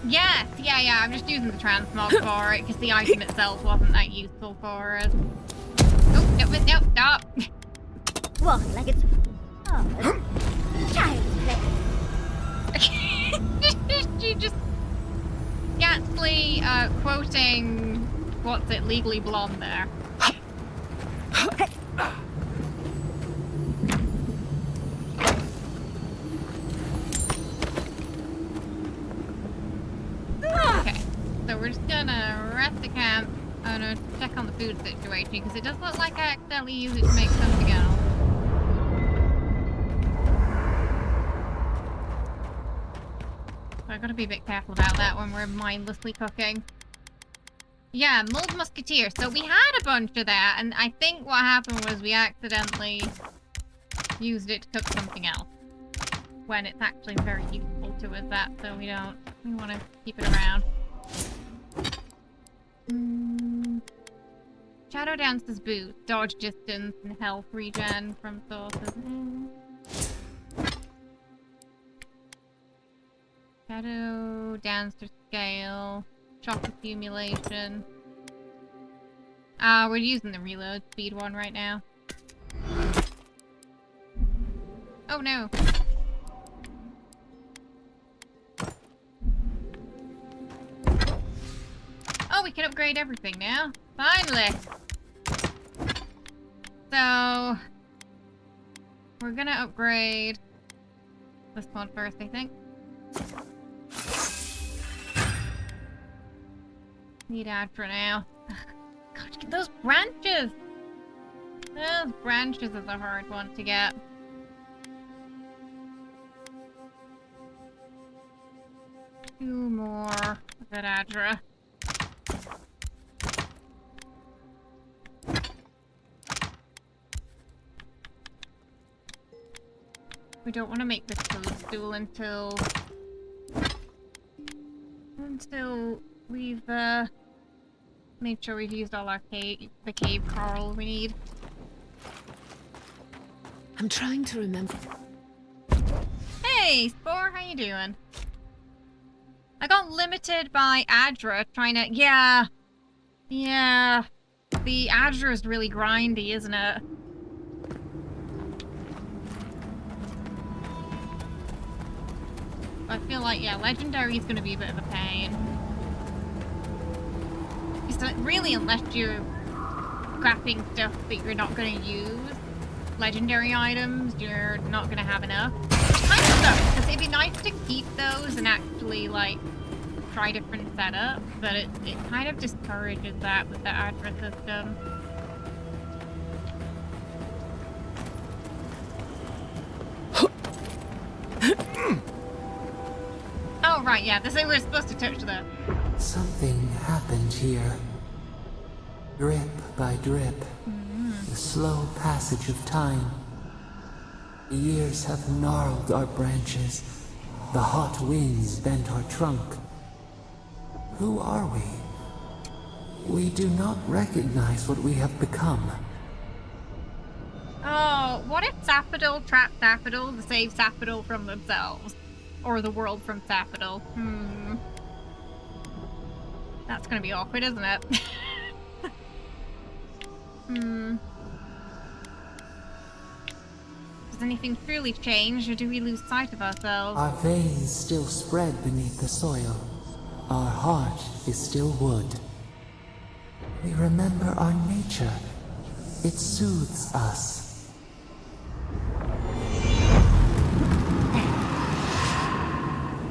Yes, yeah, I'm just using the transmog for it because the item itself wasn't that useful for us. Oh, no, stop. Walk like it's... Oh, child play. She just scantily quoting what's it, Legally Blonde there. Okay, so we're just gonna rest the camp and check on the food situation because it does look like I accidentally used it to make something else. So I've got to be a bit careful about that when we're mindlessly cooking. Yeah, mulled musketeer. So we had a bunch of that, and I think what happened was we accidentally used it to cook something else. When it's actually very useful to us, that, so we want to keep it around. Shadow Dancer's boots, dodge distance and health regen from sources. Shadow Dancer scale, shock accumulation. We're using the reload speed one right now. Oh no. can upgrade everything now. Finally! So... we're gonna upgrade this one first, I think. Need Adra now. God, those branches! Those branches is a hard one to get. Two more of that Adra. We don't want to make this toadstool until we've made sure we've used all our the cave coral we need. I'm trying to remember. Hey, Spore, how you doing? I got limited by Adra trying to... Yeah. The Adra is really grindy, isn't it? I feel like, yeah, Legendary is going to be a bit of a pain. So really, unless you're scrapping stuff that you're not going to use, Legendary items, you're not going to have enough. Which kind of sucks, because it'd be nice to keep those and actually, like, try different setups, but it kind of discourages that with the Adra system. Oh, right, yeah, this is we're supposed to touch that. Something happened here. Drip by drip. The slow passage of time. The years have gnarled our branches. The hot winds bent our trunk. Who are we? We do not recognize what we have become. Oh, what if Sapidol trapped Sapidol to save Sapidol from themselves? Or the world from Sapidol? That's gonna be awkward, isn't it? Does anything truly change, or do we lose sight of ourselves? Our veins still spread beneath the soil. Our heart is still wood. We remember our nature. It soothes us.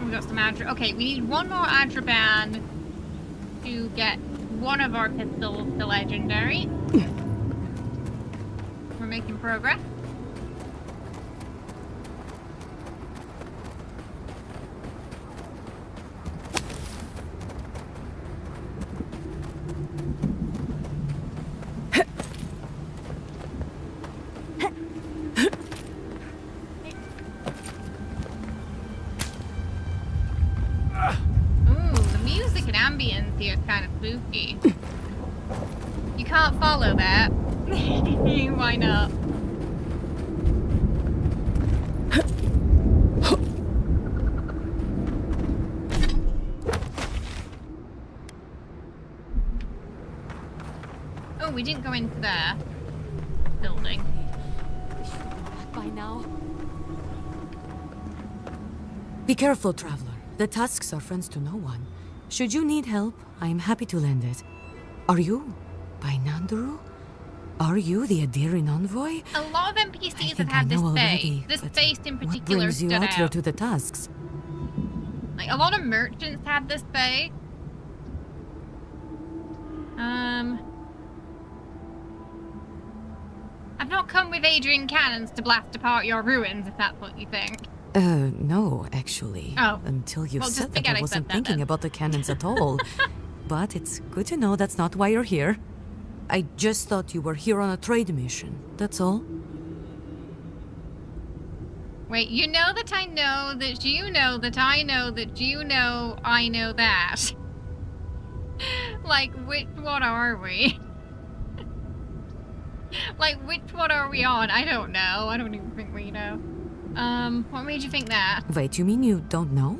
We got some Adra. Okay, we need one more Adra band to get one of our pistols to Legendary. We're making progress. Kind of spooky. You can't follow that. Why not? Oh, we didn't go into their building. By now. Be careful, traveler. The tusks are friends to no one. Should you need help, I am happy to lend it. Are you by Nandru? Are you the Adirin Envoy? A lot of NPCs have had this face. This face in particular what brings you stood out here to the tusks? Like, a lot of merchants had this face. I've not come with Adrian cannons to blast apart your ruins, if that's what you think. No, actually. Oh. Until you Well, said just that, I wasn't thinking about the cannons at all. But it's good to know that's not why you're here. I just thought you were here on a trade mission, that's all. Wait, you know that I know that you know that I know that you know I know that. Like, which one are we? Like, which one are we on? I don't know. I don't even think we know. What made you think that? Wait, you mean you don't know?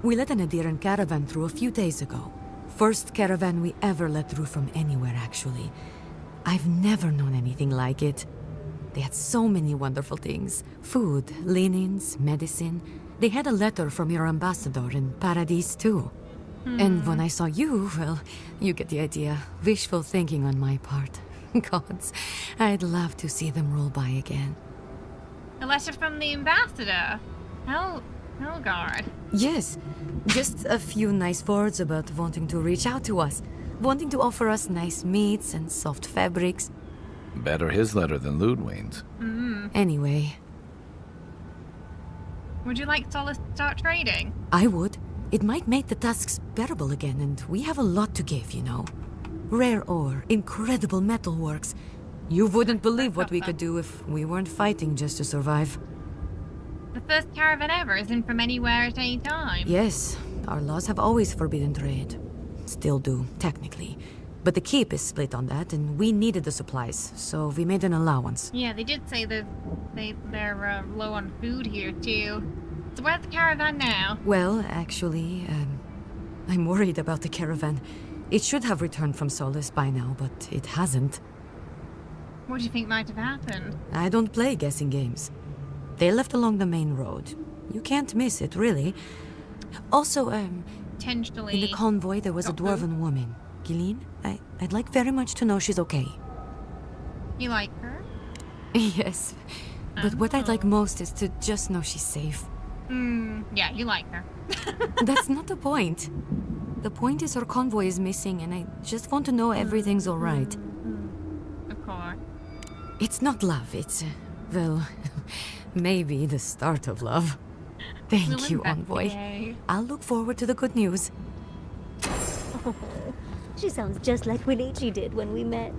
We let an Adiran caravan through a few days ago. First caravan we ever let through from anywhere, actually. I've never known anything like it. They had so many wonderful things. Food, linens, medicine. They had a letter from your ambassador in Paradise, too. And when I saw you, well, you get the idea. Wishful thinking on my part. Gods, I'd love to see them roll by again. A letter from the ambassador. Helgard. Yes, just a few nice words about wanting to reach out to us, wanting to offer us nice meats and soft fabrics. Better his letter than Ludwine's. Anyway, Would you like Solace to start trading? I would. It might make the tasks bearable again, and we have a lot to give, you know. Rare ore, incredible metalworks. You wouldn't believe what we could do if we weren't fighting just to survive. The first caravan ever isn't from anywhere at any time. Yes, our laws have always forbidden trade. Still do, technically. But the keep is split on that, and we needed the supplies, so we made an allowance. Yeah, they did say that they're low on food here, too. So where's the caravan now? Well, actually, I'm worried about the caravan. It should have returned from Solace by now, but it hasn't. What do you think might have happened? I don't play guessing games. They left along the main road. You can't miss it, really. Also, potentially in the convoy there was a dwarven woman. Gilleen, I'd like very much to know she's okay. You like her? Yes, but what I'd like most is to just know she's safe. Yeah, you like her. That's not the point. The point is our convoy is missing, and I just want to know everything's all right. Of course. It's not love, it's, well, maybe the start of love. Thank you, Envoy. I'll look forward to the good news. Oh, she sounds just like Winichi did when we met.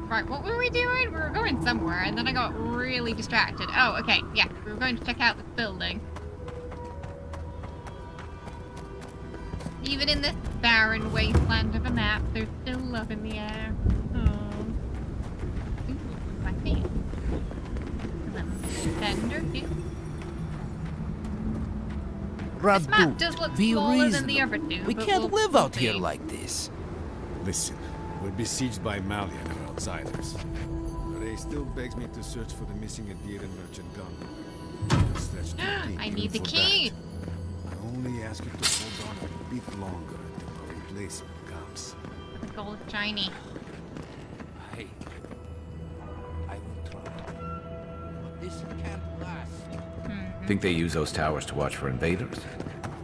Right, what were we doing? We were going somewhere, and then I got really distracted. Oh, okay, yeah, we were going to check out this building. Even in this barren wasteland of a map, there's still love in the air. Oh. Ooh, my feet. Tender, too. This map does look smaller than the other two. We can't live out here like this. Listen, we're besieged by Malian and outsiders. Ray still begs me to search for the missing Adiran merchant gunman. I need the key. I only ask you to hold on a bit longer until a replacement comes. The gold is shiny. I will try. But this can't last. Think they use those towers to watch for invaders?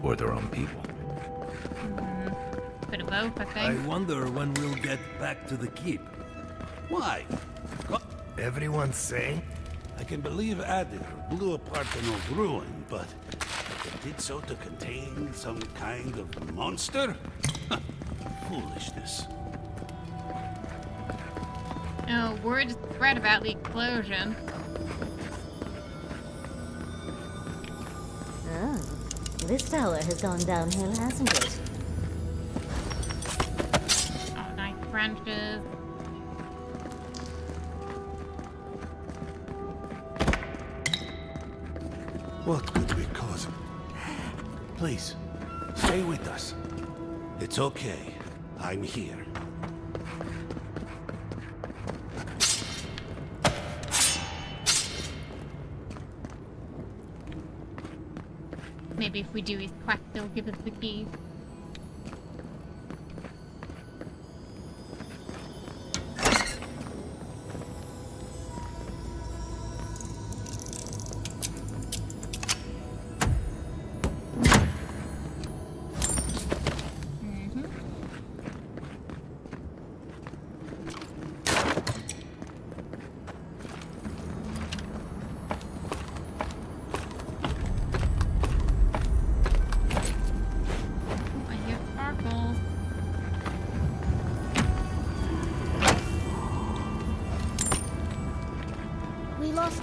Or their own people? Bit of both, I think. I wonder when we'll get back to the keep. Why? Everyone's saying? I can believe Adir blew apart an old ruin, but it did so to contain some kind of monster? Foolishness. Oh, word spread about the explosion. Oh, this tower has gone downhill, hasn't it? Oh, nice branches. What could we cause him? Please, stay with us. It's okay. I'm here. Maybe if we do his quest, they'll give us the key.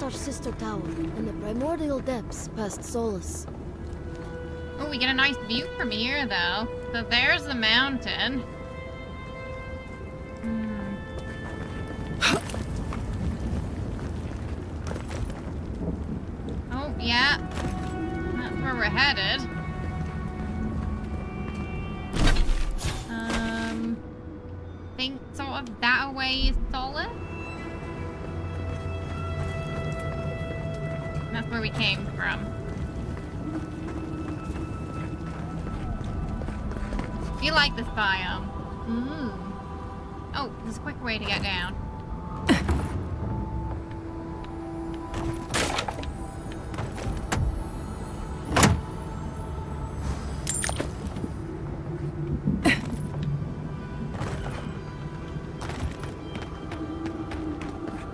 Our sister tower in the primordial depths past Solace. Oh, we get a nice view from here, though. So there's the mountain. Oh, yeah. That's where we're headed. Think sort of that away is Solace? That's where we came from. You like this biome? Oh, there's a quick way to get down.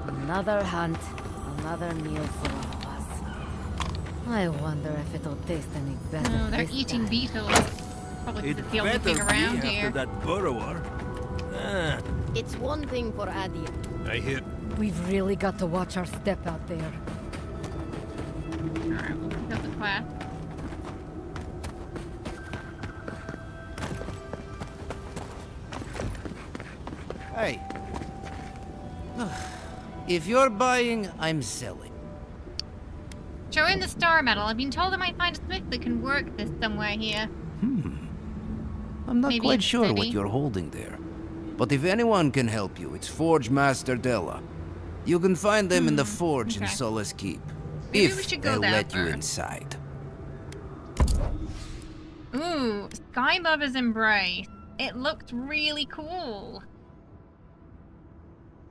Another hunt, another meal for all of us. I wonder if it'll taste any better. Oh, they're this eating time. beetles. Probably It the only better thing be around after here. that burrower. It's one thing for Adi. I hear. We've really got to watch our step out there. Alright, we'll pick up the quest. Hey. If you're buying, I'm selling. Show in the star medal. I've been told I might find a smith that can work this somewhere here. I'm not Maybe quite in the sure what city. you're holding there. But if anyone can help you, it's Forge Master Della. You can find them in the forge in okay. Solace Keep. Maybe if we should go they'll there let you first. inside. Ooh, Sky Mother's Embrace. It looked really cool.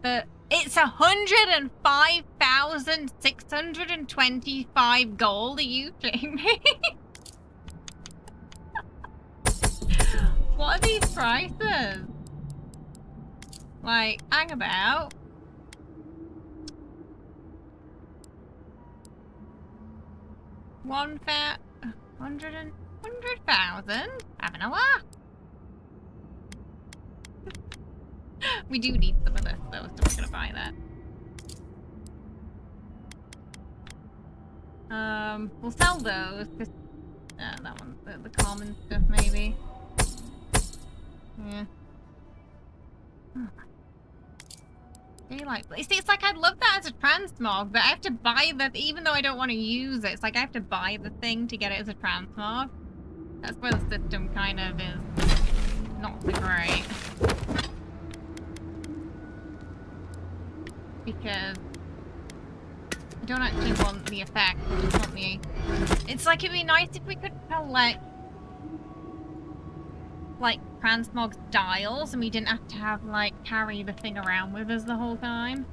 But it's 105,625 gold. Are you kidding me? What are these prices? Like, hang about. $100,000? Having a laugh. We do need some of this though, so we're gonna buy that. We'll sell those, because that one's the common stuff maybe. Yeah. Daylight. You see, it's like I'd love that as a transmog, but I have to buy the, even though I don't want to use it, it's like I have to buy the thing to get it as a transmog. That's where the system kind of is not so great. Because I don't actually want the effect, I just want the... It's like, it'd be nice if we could collect like transmog styles and we didn't have to have like carry the thing around with us the whole time.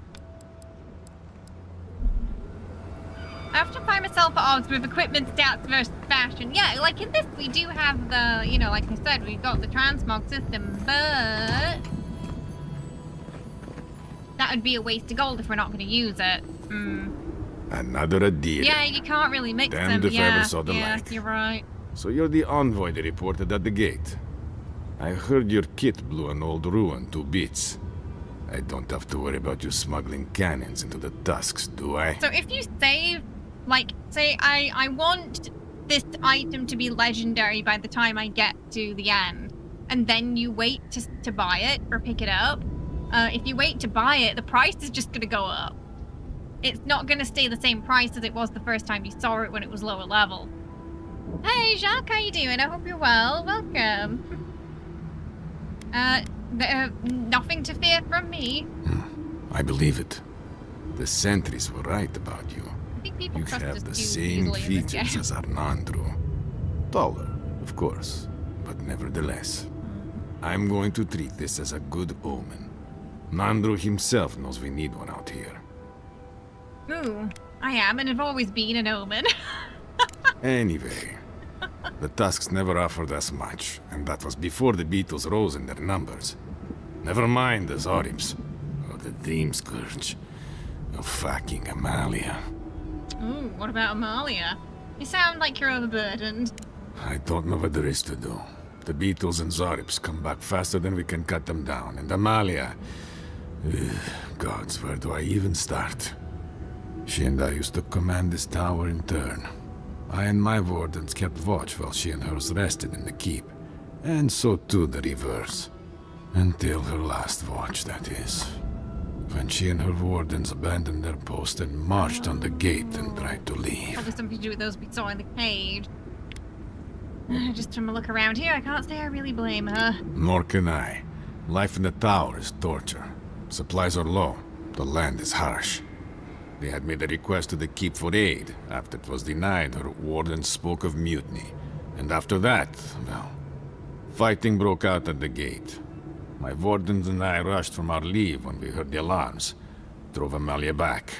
I have to find myself at odds with equipment stats versus fashion. Yeah, like in this we do have the, you know, like I said, we've got the transmog system, but that would be a waste of gold if we're not going to use it. Another idea. Yeah, you can't really mix Damned them. if I Yeah, ever saw the yeah, light. you're right. So you're the envoy they reported at the gate. I heard your kit blew an old ruin to bits. I don't have to worry about you smuggling cannons into the tusks, do I? So if you save, like, say I want this item to be legendary by the time I get to the end, and then you wait to buy it or pick it up, if you wait to buy it, the price is just going to go up. It's not going to stay the same price as it was the first time you saw it when it was lower level. Hey, Jacques, how you doing? I hope you're well. Welcome. Nothing to fear from me. I believe it. The sentries were right about you. I think people You trust us have the too same easily in this features game. as Arnandro. Taller, of course, but nevertheless. I'm going to treat this as a good omen. Nandro himself knows we need one out here. Ooh, I am, and have always been an omen. Anyway, the Tusks never offered us much, and that was before the beetles rose in their numbers. Never mind the Zorims, or the Dream Scourge, or fucking Amalia. Ooh, what about Amalia? You sound like you're overburdened. I don't know what there is to do. The beetles and Zorips come back faster than we can cut them down, and Amalia... gods, where do I even start? She and I used to command this tower in turn. I and my wardens kept watch while she and hers rested in the keep, and so too the reverse. Until her last watch, that is. When she and her wardens abandoned their post and marched on the gate and tried to leave. Probably something to do with those we saw in the cage. Just from a look around here, I can't say I really blame her. Nor can I. Life in the tower is torture. Supplies are low. The land is harsh. They had made a request to the keep for aid. After it was denied, her warden spoke of mutiny. And after that, well, Fighting broke out at the gate. My wardens and I rushed from our leave when we heard the alarms. Drove Amalia back.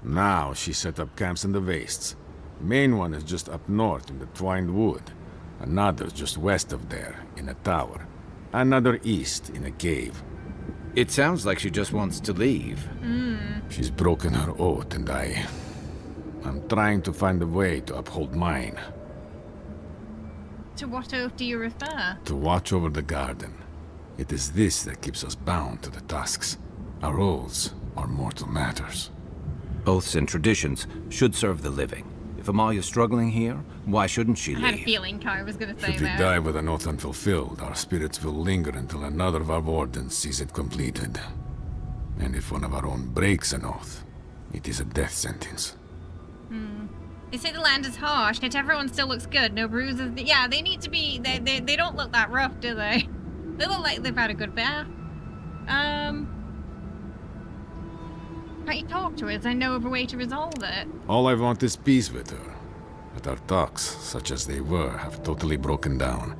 Now she set up camps in the wastes. Main one is just up north in the Twined Wood. Another just west of there, in a tower. Another east, in a cave. It sounds like she just wants to leave. She's broken her oath, and I'm trying to find a way to uphold mine. To what oath do you refer? To watch over the garden. It is this that keeps us bound to the tusks. Our oaths are mortal matters. Oaths and traditions should serve the living. If Amalia's struggling here, why shouldn't she leave? I had a feeling Kai was going to say Should we that. die with an oath unfulfilled, our spirits will linger until another of our wardens sees it completed. And if one of our own breaks an oath, it is a death sentence. They say the land is harsh, yet everyone still looks good. No bruises. Yeah, they need to be. They don't look that rough, do they? They look like they've had a good bath. Can't you talk to her? I know of a way to resolve it. All I want is peace with her. But our talks, such as they were, have totally broken down.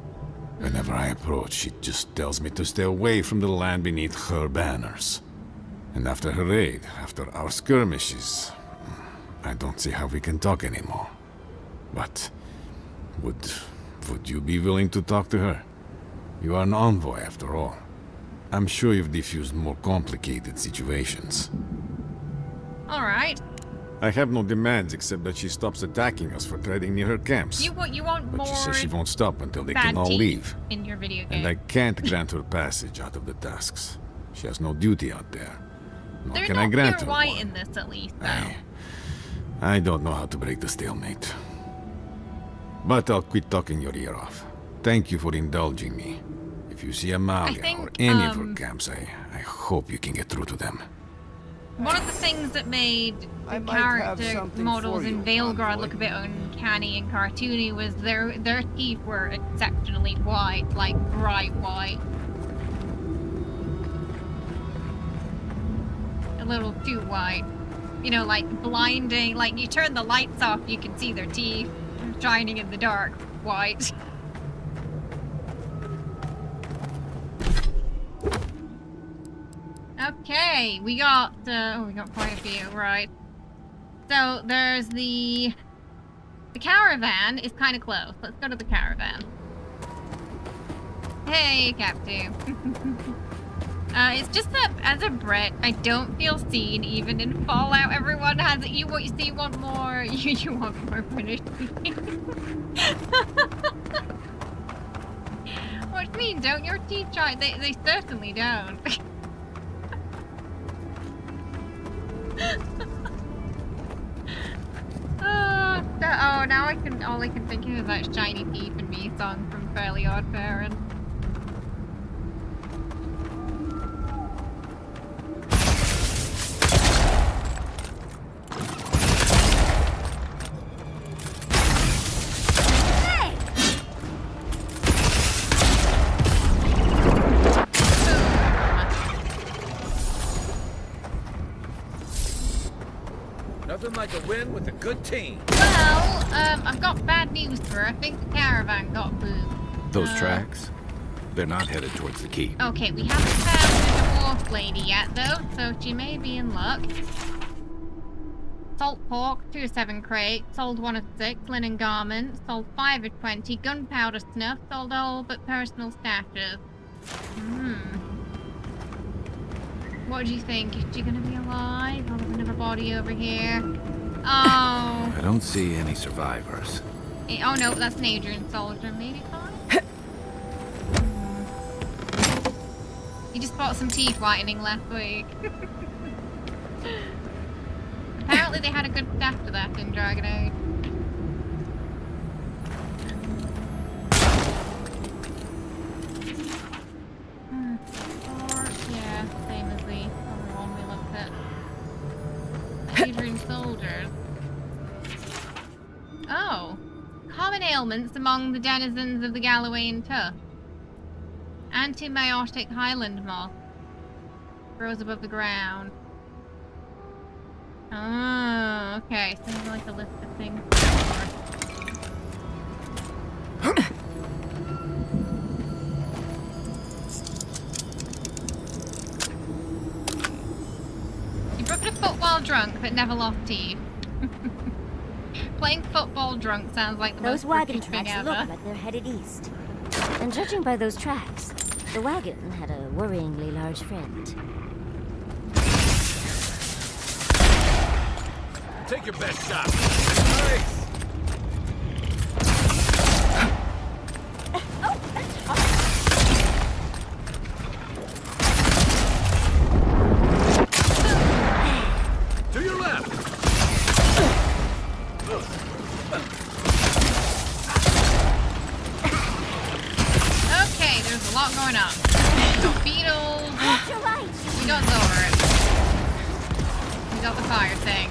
Whenever I approach, she just tells me to stay away from the land beneath her banners. And after her raid, after our skirmishes, I don't see how we can talk anymore. But would you be willing to talk to her? You are an envoy, after all. I'm sure you've defused more complicated situations. All right. I have no demands except that she stops attacking us for treading near her camps. You want But more. she says she won't stop until they bad can all teeth leave. in your video And game. I can't grant her passage out of the tusks. She has no duty out there. Nor They're can not I grant pure her white one. in this, at least, though. I don't know how to break the stalemate. But I'll quit talking your ear off. Thank you for indulging me. If you see Amalia or any of her camps, I hope you can get through to them. One of the things that made the character models in Veilguard look a bit uncanny and cartoony was their teeth were exceptionally white, like bright white. A little too white. You know, like blinding, like you turn the lights off, you can see their teeth shining in the dark, white. Okay, we got quite a few, right. So there's the caravan is kind of close. Let's go to the caravan. Hey, Captain. It's just that as a Brit, I don't feel seen even in Fallout. Everyone has it. You want more. You want more British. What do you mean? Don't your teeth try? They certainly don't. Oh, now all I can think of is that Shiny Teeth and Me song from Fairly Odd Parents. Nothing like a win with a good team. Well, I've got bad news for her. I think the caravan got moved. Those tracks? They're not headed towards the keep. Okay, we haven't found the dwarf lady yet, though, so she may be in luck. Salt pork, 2 of 7 crate, sold 1 of 6, linen garments, sold 5 of 20, gunpowder snuff, sold all but personal stashes. What do you think? Is she gonna be alive? Oh, there's another body over here. Oh. I don't see any survivors. Oh no, that's an Adrian soldier. Maybe fine. You just bought some teeth whitening last week. Apparently they had a good staff for that in Dragon Age. Yeah, same as the other one we looked at. Adrian soldiers. Oh. Common ailments among the denizens of the Galloway Tuff. Antibiotic Highland moth. Grows above the ground. Oh, okay. So there's like a list of things. drunk but never lost teeth. Playing football drunk sounds like the Those most wagon British thing tracks look ever. like they're headed east. And judging by those tracks, the wagon had a worryingly large friend. Take your best shot. Nice. To your left. Okay, there's a lot going on. We got beetles. We got Zora. We got the fire thing.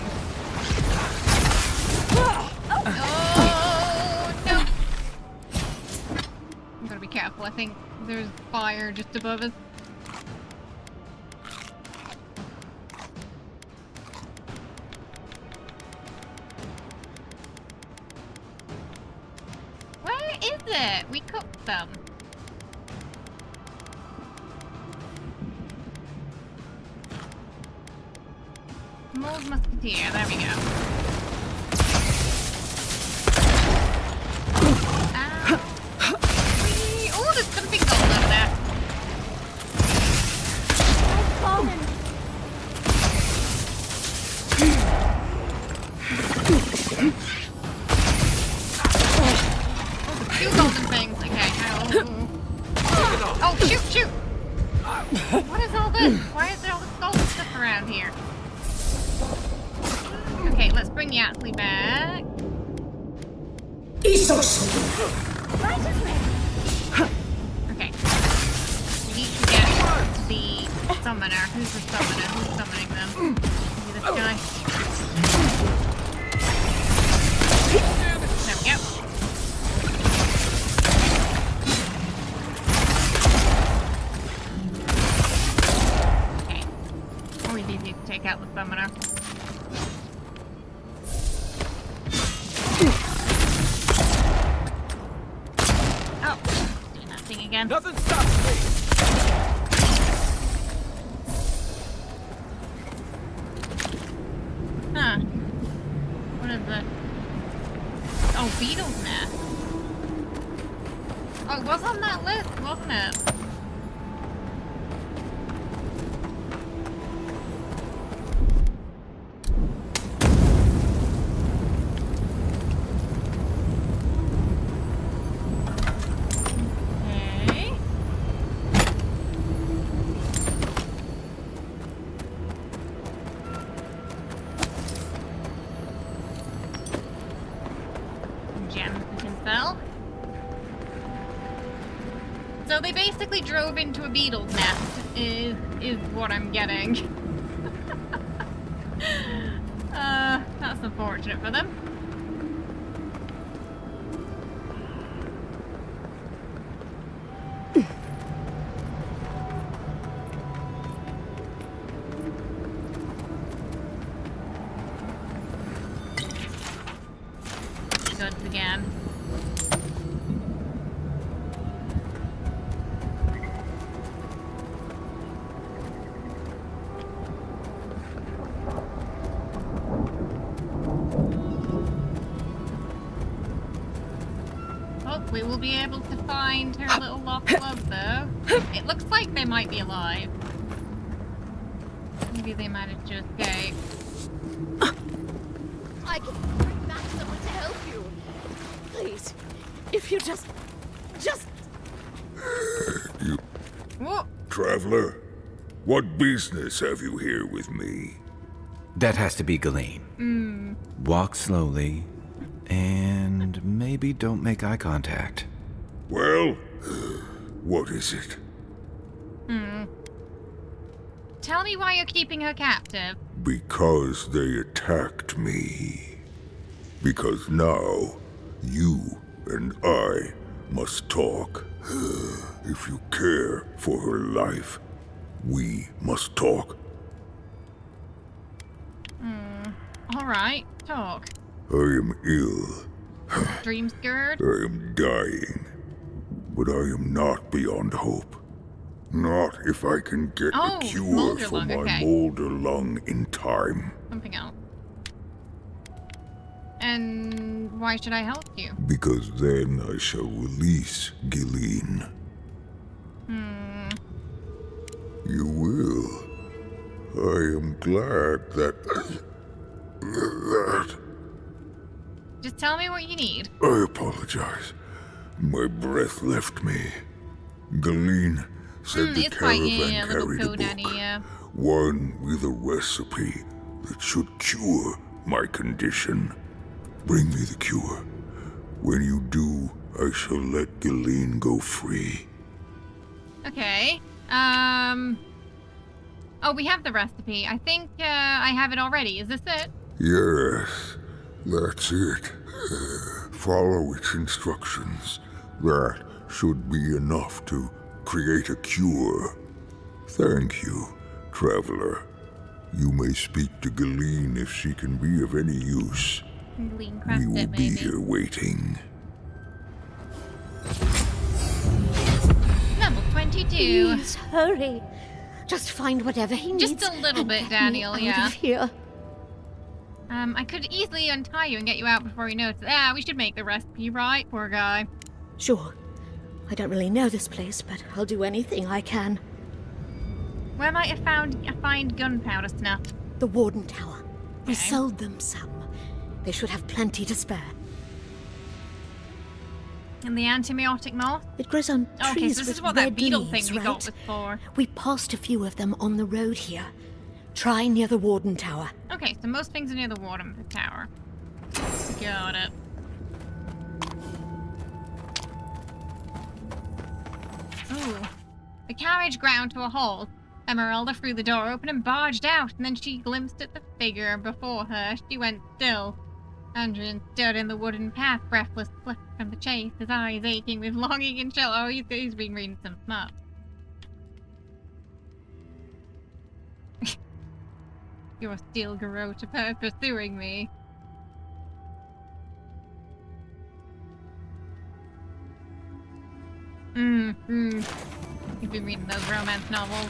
Oh no! I'm gonna be careful. I think there's fire just above us. Where is it? We cooked them. Mold musketeer. There we go. Oh, there's something gold over there. Oh, there's 2 golden things. Okay. Oh, shoot! What is all this? Why is there all this golden stuff around here? Okay, let's bring the Athley back. Okay. We need to get the summoner. Who's the summoner? Who's summoning them? Maybe this guy. There we go. Okay. Always easy to take out the summoner. Again. Nothing stops me. Huh. What is it? Oh, beetle's nest. Oh, it was on that list, wasn't it? So they basically drove into a beetle's nest, is what I'm getting. That's unfortunate for them. Goods again. We will be able to find her little lost love, though. It looks like they might be alive. Maybe they managed to escape. I can bring back someone to help you. Please, if you just... You... What? Traveler, what business have you here with me? That has to be Galeen. Walk slowly, and maybe don't make eye contact. Well, what is it? Tell me why you're keeping her captive. Because they attacked me. Because now, you and I must talk. If you care for her life, we must talk. Alright, talk. I am ill. Dream scared? I am dying. But I am not beyond hope. Not if I can get a cure molder for lung, my okay. molder lung in time. something else. And why should I help you? Because then I shall release Gilleen. You will. I am glad that... Just tell me what you need. I apologize. My breath left me. Gilleen said the It's quite caravan little carried a code, Daddy, book. yeah. One with a recipe that should cure my condition. Bring me the cure. When you do, I shall let Gilleen go free. Okay. Oh, we have the recipe. I think I have it already. Is this it? Yes, that's it. Follow its instructions. That should be enough to create a cure. Thank you, traveler. You may speak to Gilleen if she can be of any use. We will be here waiting. Level 22. Please, hurry. Just find whatever he needs. Just a little and bit, get me Daniel, out yeah. of here. I could easily untie you and get you out before he notices. Ah, we should make the recipe, right? Poor guy. Sure. I don't really know this place, but I'll do anything I can. Where might I find gunpowder snuff? The Warden Tower. We Okay. sold them some. They should have plenty to spare. And the antibiotic moth? It grows on Okay, trees so this with is what that red beetle leaves, thing we right? got was for. We passed a few of them on the road here. Try near the Warden Tower. Okay, so most things are near the Warden Tower. Got it. Ooh. The carriage ground to a halt. Esmeralda threw the door open and barged out, and then she glimpsed at the figure before her. She went still. Andrian stood in the wooden path, breathless, flicked from the chase, his eyes aching with longing and chill. Oh, he's been reading some smut. You're still Garota pursuing me. You've been reading those romance novels.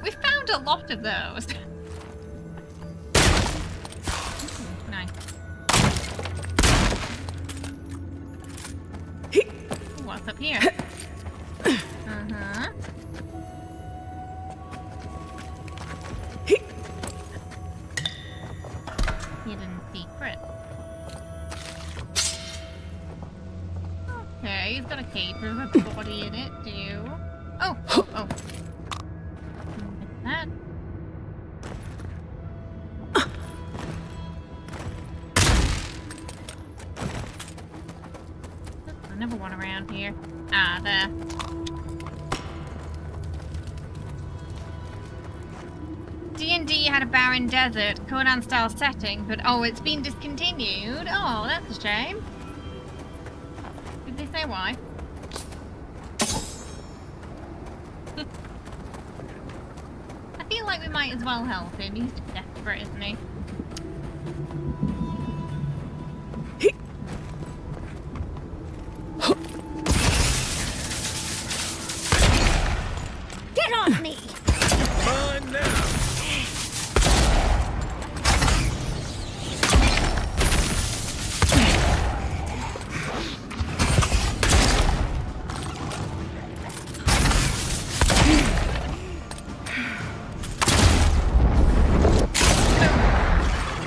We found a lot of those. Nice. What's up here? Uh-huh. Hidden secret. Okay, he's got a cage with a body in it, too. Oh! What's that? Another one around here. Ah, there. D&D had a barren desert, Conan-style setting, but oh, it's been discontinued. Oh, that's a shame. Did they say why? I feel like we might as well help him. He's just desperate, isn't he? Get off me! Mine now!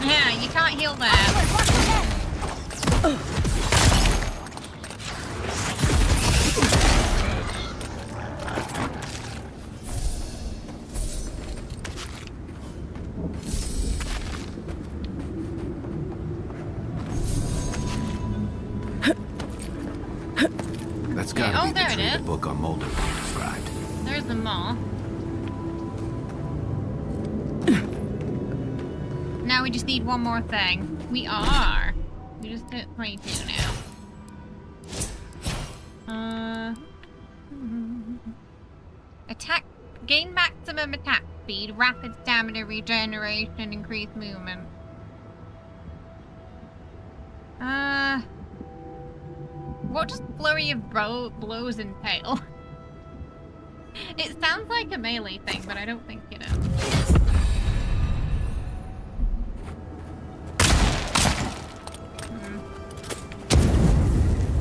Yeah, you can't heal that. That's gotta Oh, be the there it tree is. the book on Mulder described. There's the moth. Now we just need one more thing. We just hit 22 now. Attack. Gain maximum attack speed, rapid stamina regeneration, increased movement. What does flurry of blows entail? It sounds like a melee thing, but I don't think it is.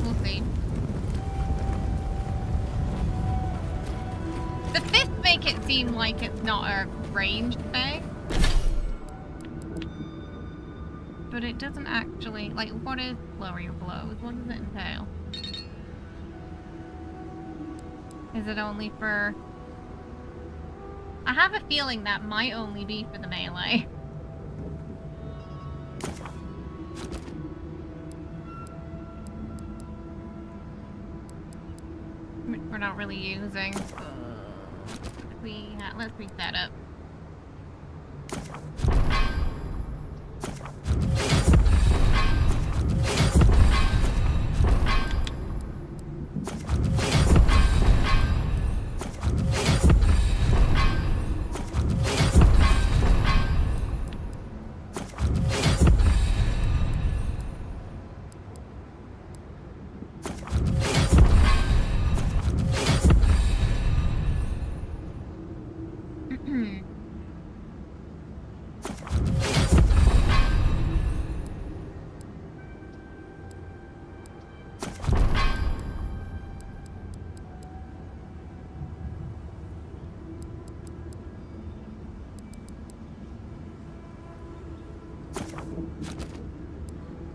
We'll see. The fists make it seem like it's not a ranged thing. But it doesn't actually, like, what is flurry of blows? What does it entail? Is it only for... I have a feeling that might only be for the melee. Which we're not really using. Let's reset it.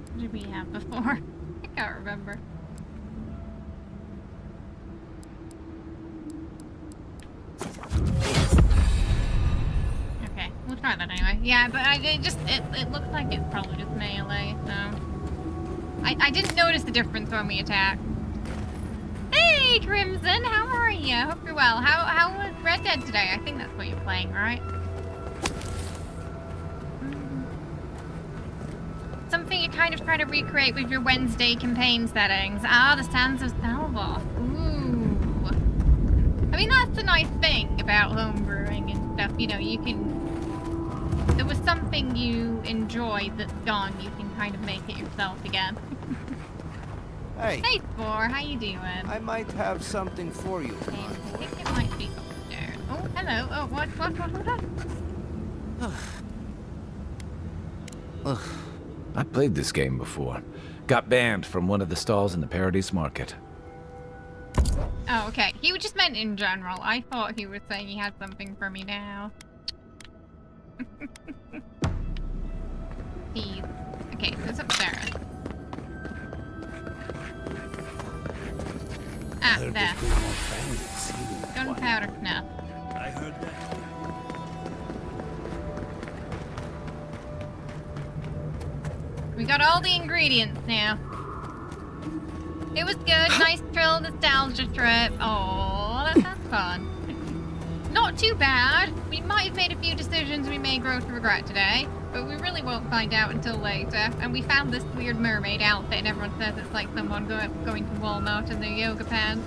What did we have before? I can't remember. Okay, we'll try that anyway. Yeah, but it looks like it's probably just melee, so... I didn't notice the difference when we attacked. Hey, Crimson, how are you? Hope you're well. How was Red Dead today? I think that's what you're playing, right? Something you kind of try to recreate with your Wednesday campaign settings. Ah, the Sands of Salva. Ooh. I mean, that's the nice thing about homebrewing and stuff. You know, you can... There was something you enjoyed that's gone, you can kind of make it yourself again. Hey. Hey, Spore, how you doing? I might have something for you. Okay, I think it might be upstairs. Oh, hello. Oh, what? Ugh. I played this game before. Got banned from one of the stalls in the Paradise Market. Oh, okay. He just meant in general. I thought he was saying he had something for me now. Okay, so it's upstairs. Ah, there. Gunpowder snuff. I heard that. We got all the ingredients now. It was good. Nice trill nostalgia trip. Oh, that sounds fun. Not too bad. We might have made a few decisions we may grow to regret today, but we really won't find out until later. And we found this weird mermaid outfit, and everyone says it's like someone going to Walmart in their yoga pants.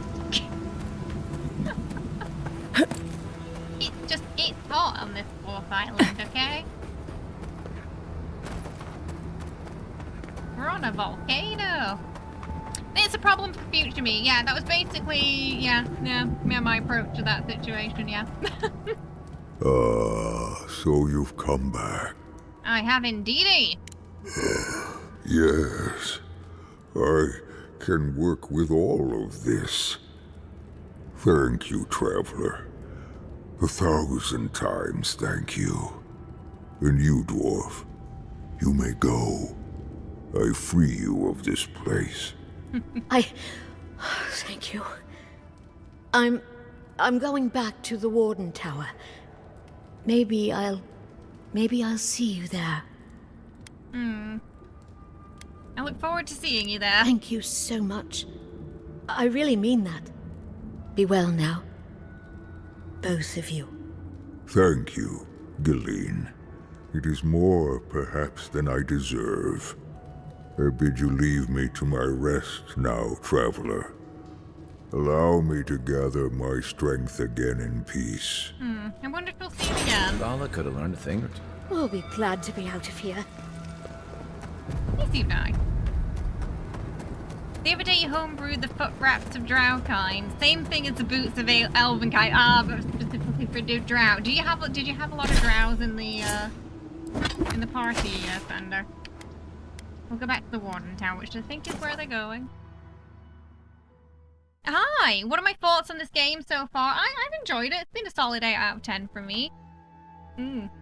It's hot on this fourth island, okay? We're on a volcano. It's a problem for future me. Yeah, that was basically, yeah, my approach to that situation, yeah. So you've come back. I have indeedy. Yes. I can work with all of this. Thank you, Traveler. 1,000 times thank you. And you, Dwarf, you may go. I free you of this place. Thank you. I'm going back to the Warden Tower. Maybe I'll see you there. I look forward to seeing you there. Thank you so much. I really mean that. Be well now. Both of you. Thank you, Galeen. It is more, perhaps, than I deserve. I bid you leave me to my rest now, Traveler. Allow me to gather my strength again in peace. I wonder if we'll see you again. Vala could have learned a thing or two. We'll be glad to be out of here. Easy, bye. The other day you homebrewed the foot wraps of drow kind. Same thing as the boots of elven kind. Ah, but specifically for drow. Did you have a lot of drows in the party, Thunder? We'll go back to the Warden Tower, which I think is where they're going. Hi! What are my thoughts on this game so far? I've enjoyed it. It's been a solid 8 out of 10 for me.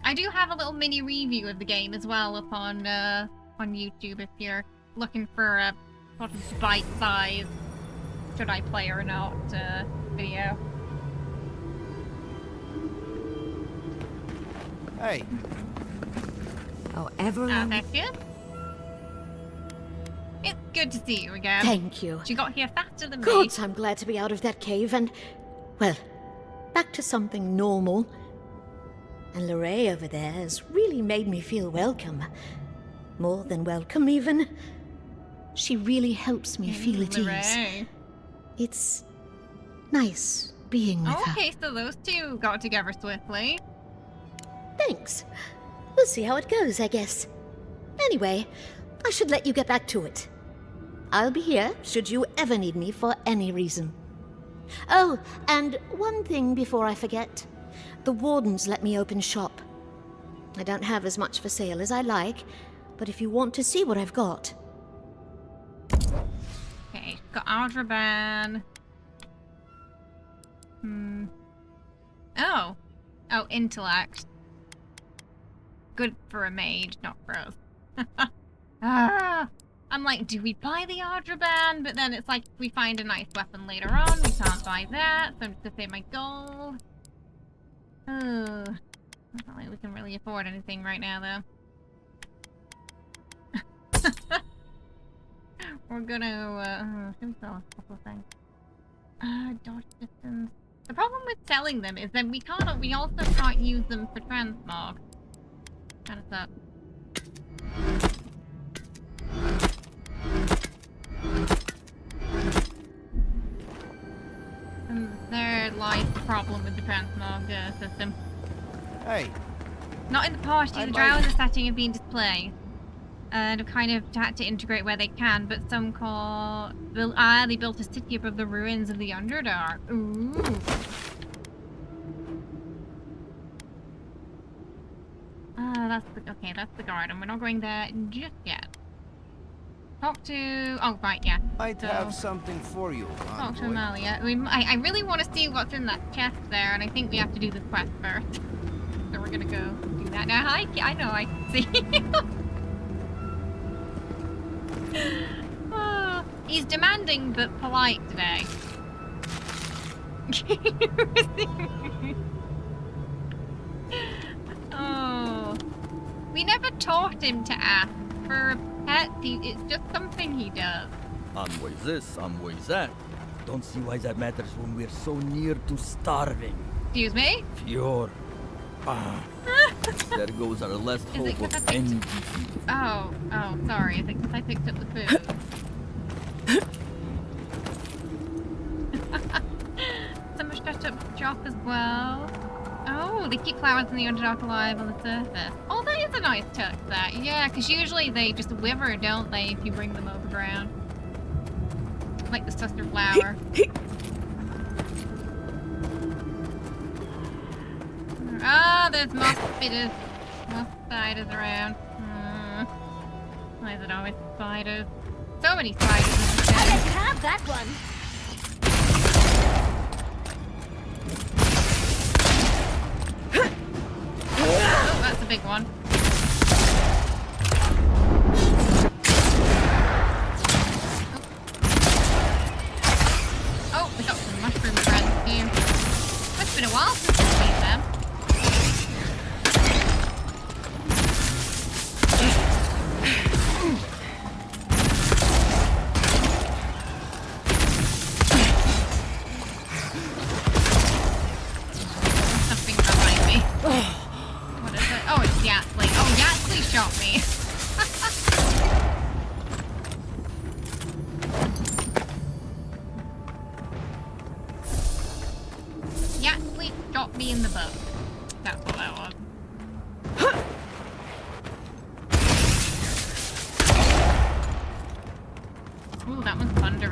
I do have a little mini review of the game as well up on YouTube if you're looking for a sort of bite-sized should I play or not video. Hey. Oh, everyone. Thank you. It's good to see you again. Thank you. She got here faster than me. Gods, I'm glad to be out of that cave and, well, back to something normal. And Lorraine over there has really made me feel welcome. More than welcome, even. She really helps me feel at ease. It's nice being with her. Okay, so those two got together swiftly. Thanks. We'll see how it goes, I guess. Anyway, I should let you get back to it. I'll be here should you ever need me for any reason. Oh, and one thing before I forget. The Wardens let me open shop. I don't have as much for sale as I like, but if you want to see what I've got... Okay, got Aldraban. Oh. Oh, intellect. Good for a mage, not for us. I'm like, do we buy the Aldraban? But then it's like, if we find a nice weapon later on, we can't buy that, so I'm just gonna save my gold. Oh, it's not like we can really afford anything right now, though. We're gonna, should we sell a couple of things? Dodge distance. The problem with selling them is that we also can't use them for transmog. Kind of sucks. And there lies the problem with the transmog system. Hey. Not in the party, the drow in the setting have been displayed. And have kind of had to integrate where they can, but some they built a city above the ruins of the Underdark. Ooh. That's the garden. We're not going there just yet. Talk to... Oh, right, yeah. I'd have something for you, Talk to Amalia. I really want to see what's in that chest there, and I think we have to do the quest first. So we're gonna go do that. Now, hi, I know I can see oh, he's demanding but polite today. Oh. We never taught him to ask for a pet. It's just something he does. Envoy this, envoy that. Don't see why that matters when we're so near to starving. Excuse me? Fior. There goes our last hope of any defeat. Oh, sorry. Is it because I picked up the food? Someone shut up shop as well. Oh, they keep flowers in the Underdark alive on the surface. Oh, that is a nice touch, that. Yeah, because usually they just wither, don't they, if you bring them overground. Like the suster flower. Ah, there's moss spiders around. Why is it always spiders? So many spiders in this game. I can have that one. Oh, that's a big one. Oh, we got some mushroom friends here. It's been a while since we've seen them. Something behind me. What is it? Oh, it's Yatzley. Oh, Yatzley shot me. Yatzley shot me in the butt. That's what that was. Ooh, that one's thunder.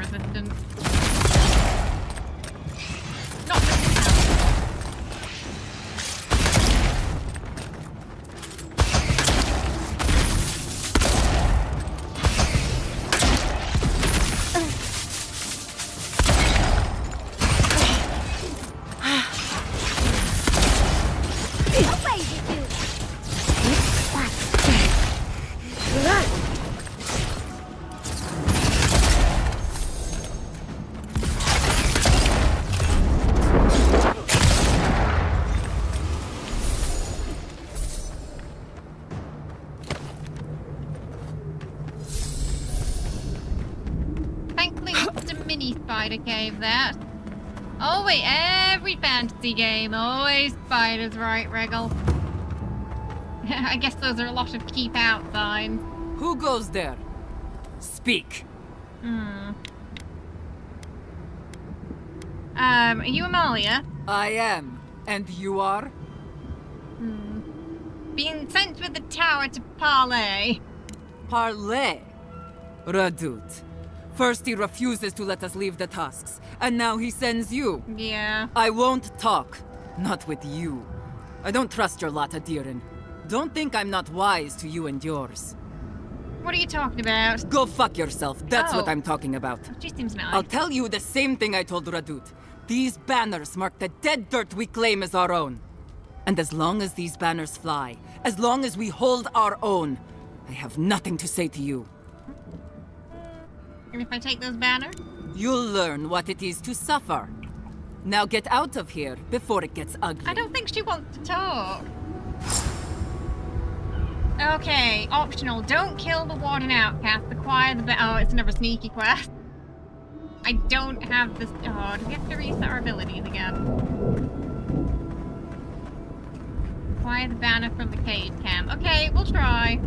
spider cave, that. Oh wait, every fantasy game, always spiders, right, Regal? I guess those are a lot of keep out signs. Who goes there? Speak. Are you Amalia? I am. And you are? Being sent with the tower to parley. Parley? Radut. First he refuses to let us leave the tusks, and now he sends you. Yeah. I won't talk. Not with you. I don't trust your lot, Adirin. Don't think I'm not wise to you and yours. What are you talking about? Go fuck yourself. That's what Oh. I'm talking about. She seems nice. I'll tell you the same thing I told Radut. These banners mark the dead dirt we claim as our own. And as long as these banners fly, as long as we hold our own, I have nothing to say to you. And if I take those banners? You'll learn what it is to suffer. Now get out of here before it gets ugly. I don't think she wants to talk. Okay, optional. Don't kill the warden outcast. Acquire the oh, it's another sneaky quest. I don't have this. Oh, do we have to reset our abilities again? Acquire the banner from the cage camp. Okay, we'll try.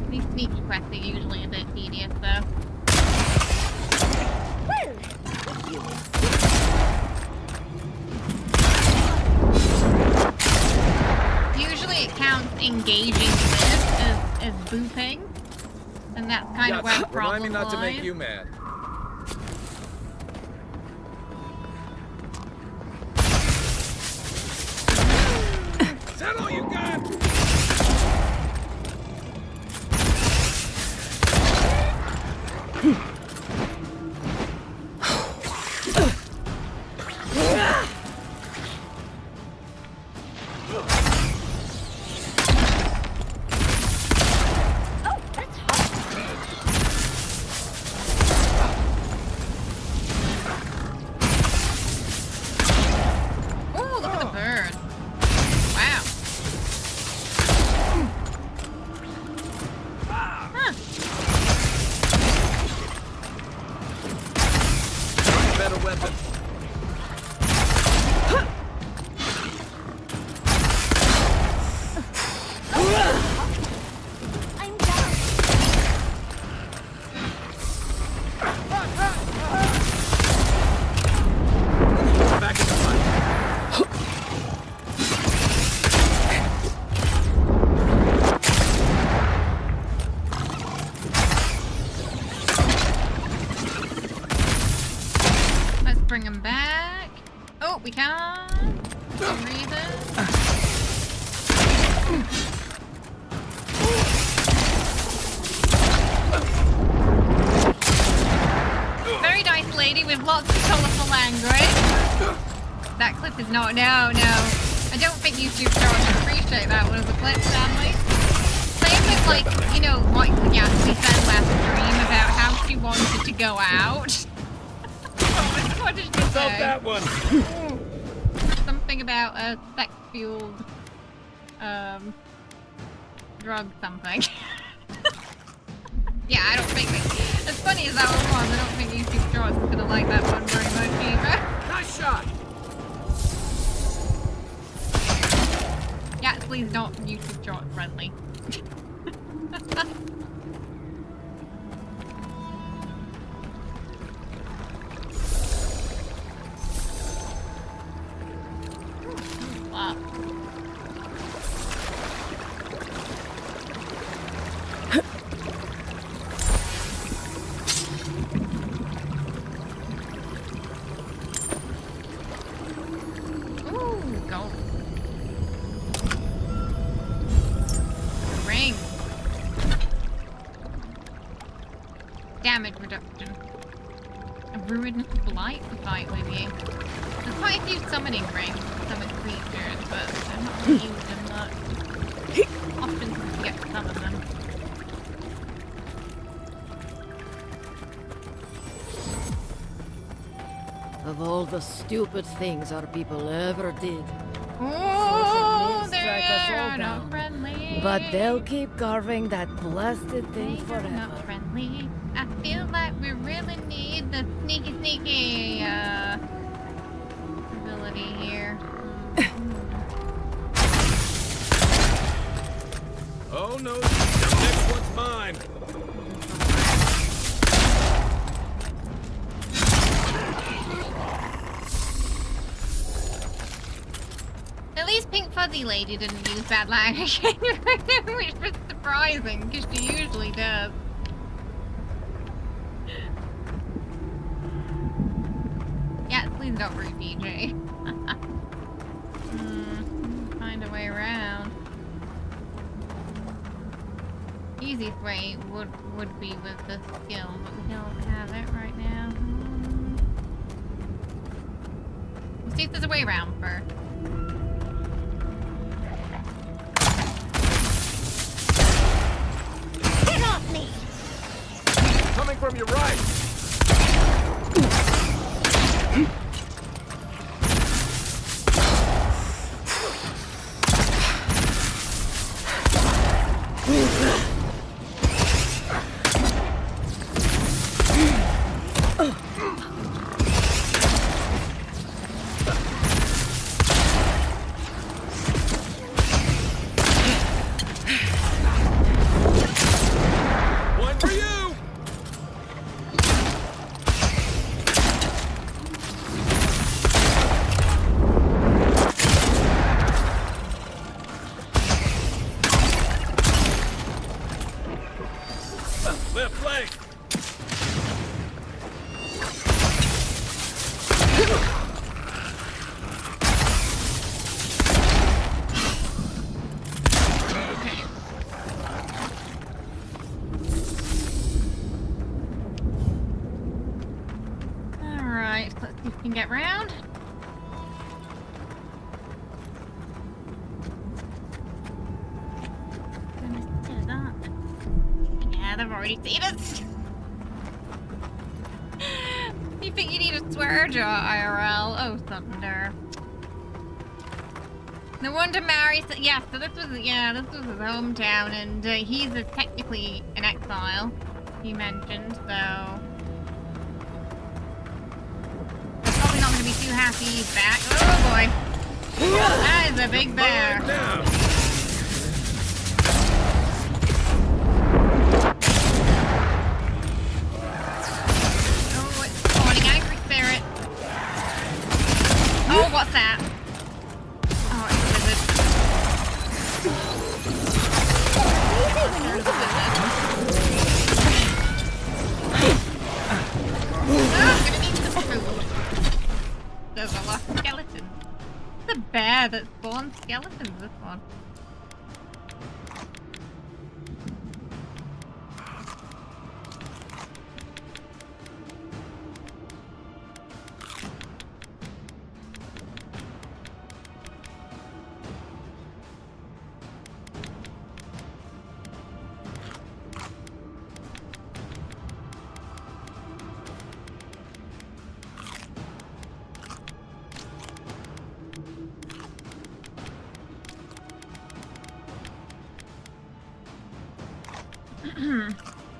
These sneaky quests are usually a bit tedious, though. Usually it counts engaging this as booping. And that's kind of where the problem Remind me not to make lies. you mad. Is that all you got? Oh, look at the bird. Wow. Huh. Better weapon. I'm down. Back in the fight. Let's bring him back. Oh, we can. For some reason. Very nice lady with lots of colourful language. That clip is not. No. I don't think YouTube stars would appreciate that one as a clip, Stanley. Same with, like, you know, what Gatsby said last stream about how she wanted to go out. What did she say? That one. Something about a sex-fueled, drug something. Yeah, I don't think as funny as that one was, I don't think YouTube Shorts is gonna like that one very much either. Nice shot. Yeah, please not YouTube Short friendly. Wow. Ooh, gold. Ring. Damage reduction. A ruinous blight to fight with you. There's quite a few summoning rings for summon creatures, but I'm not really using them much. Often forget to summon them. Of all the stupid things our people ever did. Oh, Fortune may strike us all they're down. not friendly. But they'll keep carving that blasted thing They're not forever. friendly. I feel like we really need the sneaky ability here. Oh no, the next one's mine. At least Pink Fuzzy Lady didn't use bad language, which was surprising, because she usually does. Yeah, please don't root DJ. Find a way around. Easiest way would be with the skill, but we don't have it right now. Let's see if there's a way around first. Get off me! Coming from your right. One for you. Left flank. Alright, let's see if we can get round. Yeah, they've already seen us. You think you need a swear jar, IRL? Oh, thunder. No wonder Mary said, yeah, so this was his hometown, and he's technically an exile, he mentioned, so. Probably not going to be too happy he's back. Oh boy. That is a big bear. Oh, it's spawning angry spirit. Oh, what's that? Oh, it's a wizard. There's a wizard. Oh, I'm gonna need some food. There's a lot of skeletons. It's a bear that spawns skeletons, this one.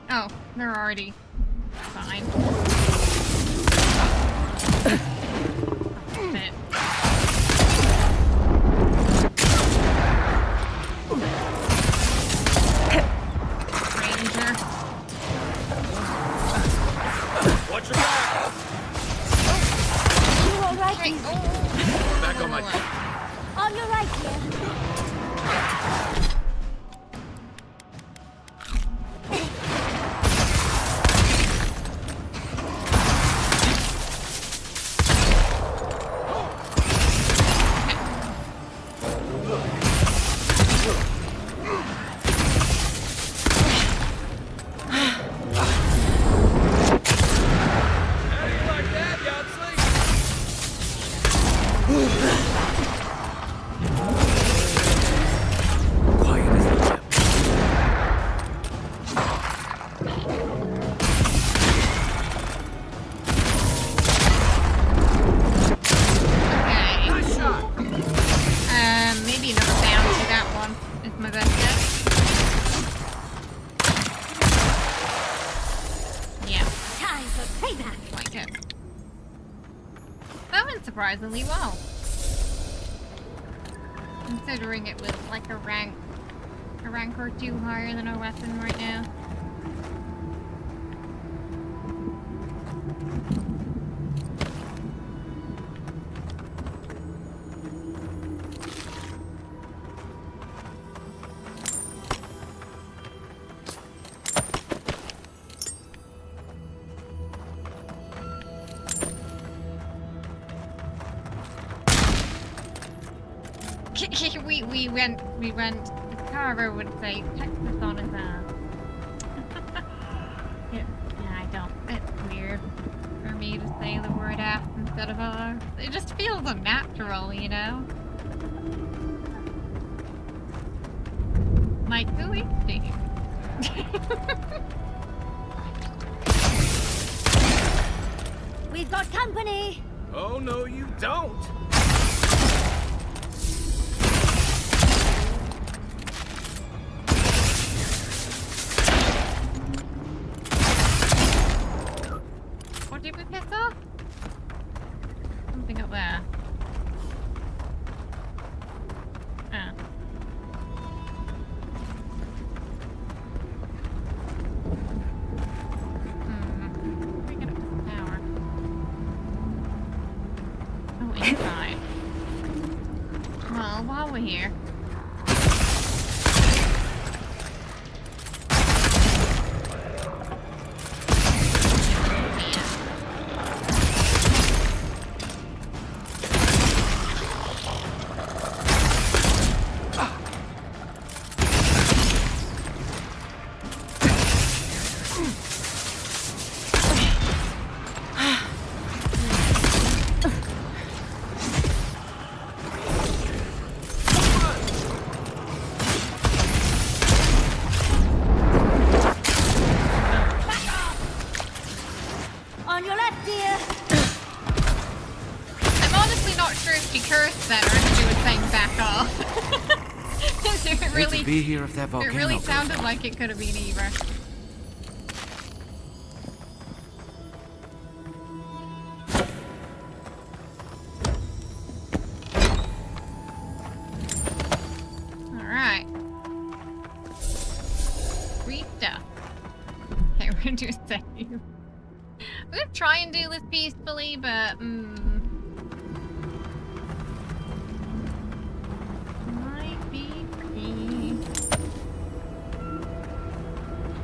Oh, they're already fine. Shit. Ranger. Watch your back. You all right? Hey, oh. Back on my. On your right here. went surprisingly well. Considering it was like a rank or two higher than our weapon right now. we went, the carver would say Texas on his ass. Yeah, I don't, it's weird for me to say the word ass instead of R. It just feels unnatural, you know? Like, who is she? We've got company! Oh, no, you don't! What did we piss off? Something up there. Ah. We get up to the tower. Oh, inside. Well, while we're here. On your left, dear! I'm honestly not sure if she cursed then or if she was saying back off. It Hate really, to be here if that volcano it really goes sounded off. like it could have been Eora. Alright. Free stuff. Okay, we're gonna do a save. I'm gonna try and do this peacefully, but might be tricky.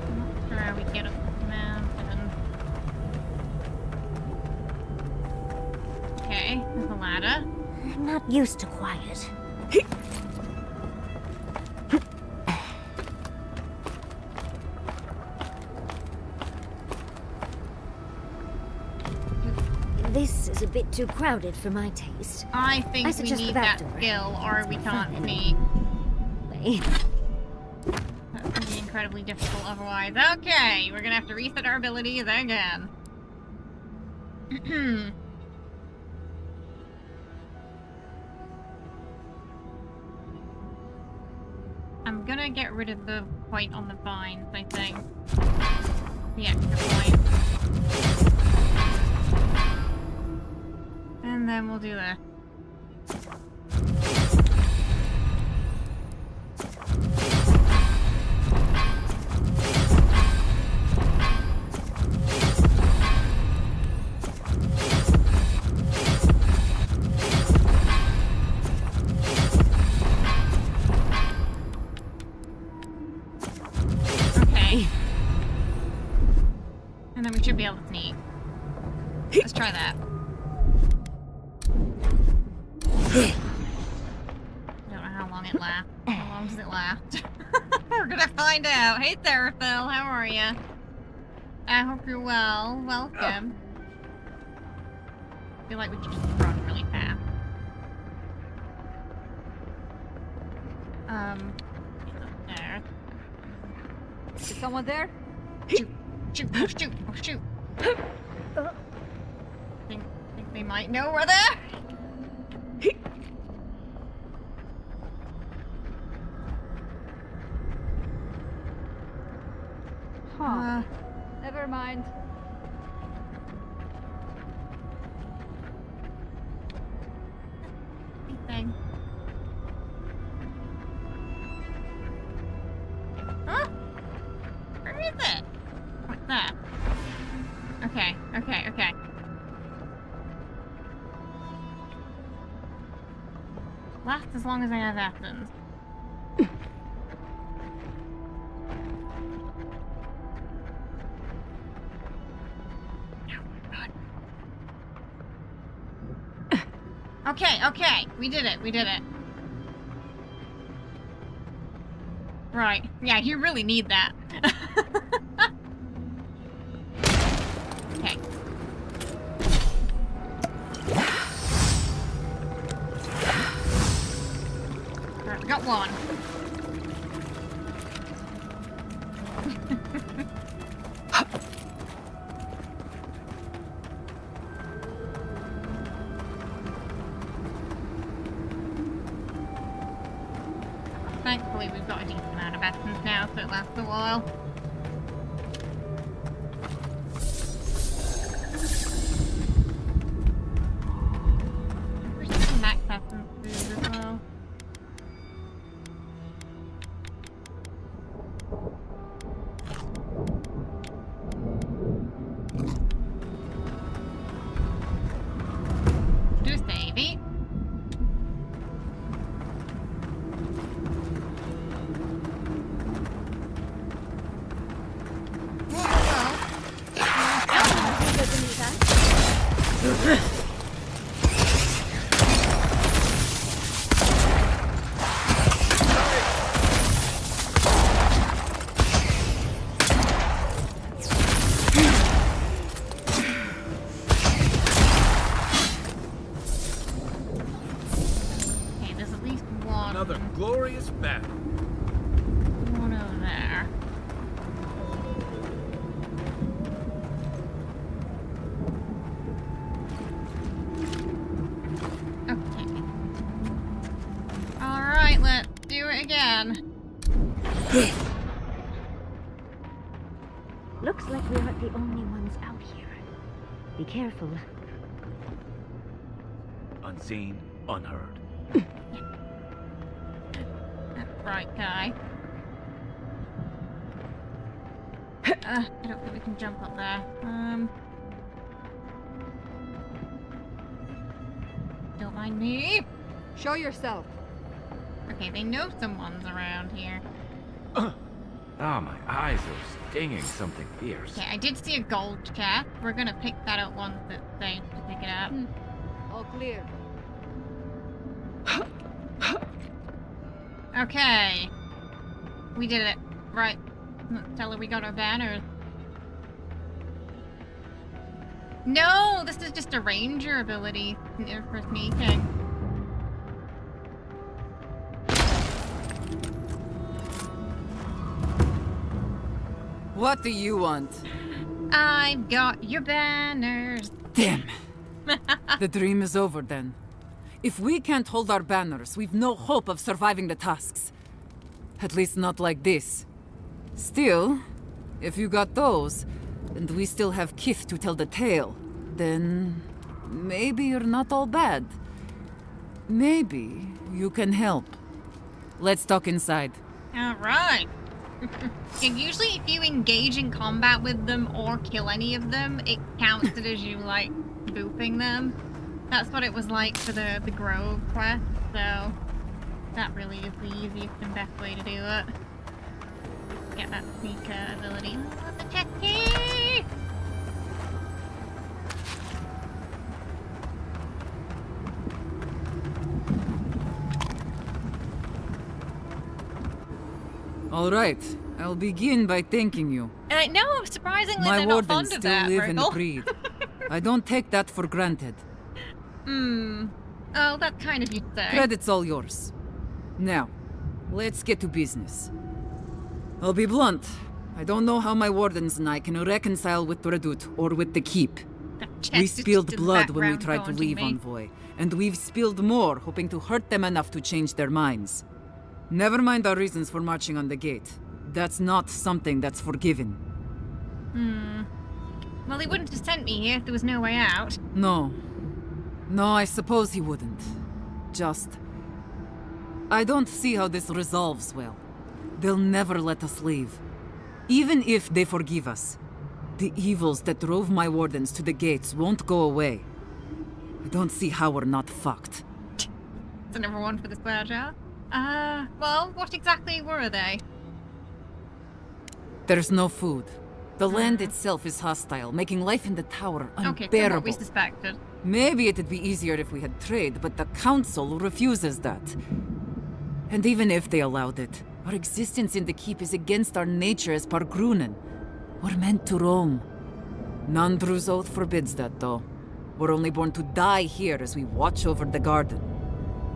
I'm not sure how we get up the mountain. Okay, there's a ladder. I'm not used to quiet. This is a bit too crowded for my taste. I think we suggest need the that back door. skill or we can't Fine. sneak. That's gonna be incredibly difficult otherwise. Okay, we're gonna have to reset our abilities again. I'm gonna get rid of the point on the vines, I think. The extra point. And then we'll do this. Okay. And then we should be able to sneak. Let's try that. I don't know how long it lasts. How long does it last? We're gonna find out. Hey, Theraphil, how are ya? I hope you're well. Welcome. I feel like we should just run really fast. Get upstairs. Is someone there? Shoot! Shoot! Oh, shoot! Oh, shoot! Think they might know we're there? Huh. Never mind. anything. Huh? Where is it? What's that? Okay, okay, okay. Last as long as I have Athens. Okay, okay. We did it. We did it. Right. Yeah, you really need that. Okay. Alright, we got one. Thankfully, we've got a decent amount of essence now, so it lasts a while. Where's some max essence food as well? Do a savey. Okay, there's at least one. Another glorious battle. One over there. Okay. Alright, let's do it again. Looks like we aren't the only ones out here. Be careful. Unseen, unheard. That's right, guy. I don't think we can jump up there. Don't mind me. Show yourself. Okay, they know someone's around here. Ah, my eyes are stinging something fierce. Okay, I did see a gold chest. We're gonna pick that up once it's safe to pick it up. All clear. Okay. We did it. Right. Let's tell her we got our banners. No! This is just a ranger ability for sneaking. What do you want? I've got your banners. Damn. The dream is over then. If we can't hold our banners, we've no hope of surviving the tasks. At least not like this. Still, if you got those, and we still have Kith to tell the tale, then maybe you're not all bad. Maybe you can help. Let's talk inside. Alright. And usually if you engage in combat with them or kill any of them, it counts it as you, like, booping them. That's what it was like for the Grove quest, so that really is the easiest and best way to do it. Get that sneak ability. Oh, the chest key! All right, I'll begin by thanking you. No, surprisingly My they're not wardens fond of still that, live and Virgil. breathe. I don't take that for granted. Oh, that's kind of you to say. Credit's all yours. Now, let's get to business. I'll be blunt. I don't know how my wardens and I can reconcile with Radut or with the Keep. We spilled blood when we tried to leave Envoy, and we've spilled more hoping to hurt them enough to change their minds. Never mind our reasons for marching on the gate. That's not something that's forgiven. Well, he wouldn't have sent me here if there was no way out. No. No, I suppose he wouldn't. Just, I don't see how this resolves well. They'll never let us leave. Even if they forgive us, the evils that drove my wardens to the gates won't go away. I don't see how we're not fucked. It's another one for the square jar. Well, what exactly were they? There's no food. The land itself is hostile, making life in the tower unbearable. Okay, so what we suspected. Maybe it'd be easier if we had trade, but the council refuses that. And even if they allowed it, our existence in the keep is against our nature as Pargrunen. We're meant to roam. Nandru's oath forbids that, though. We're only born to die here as we watch over the garden.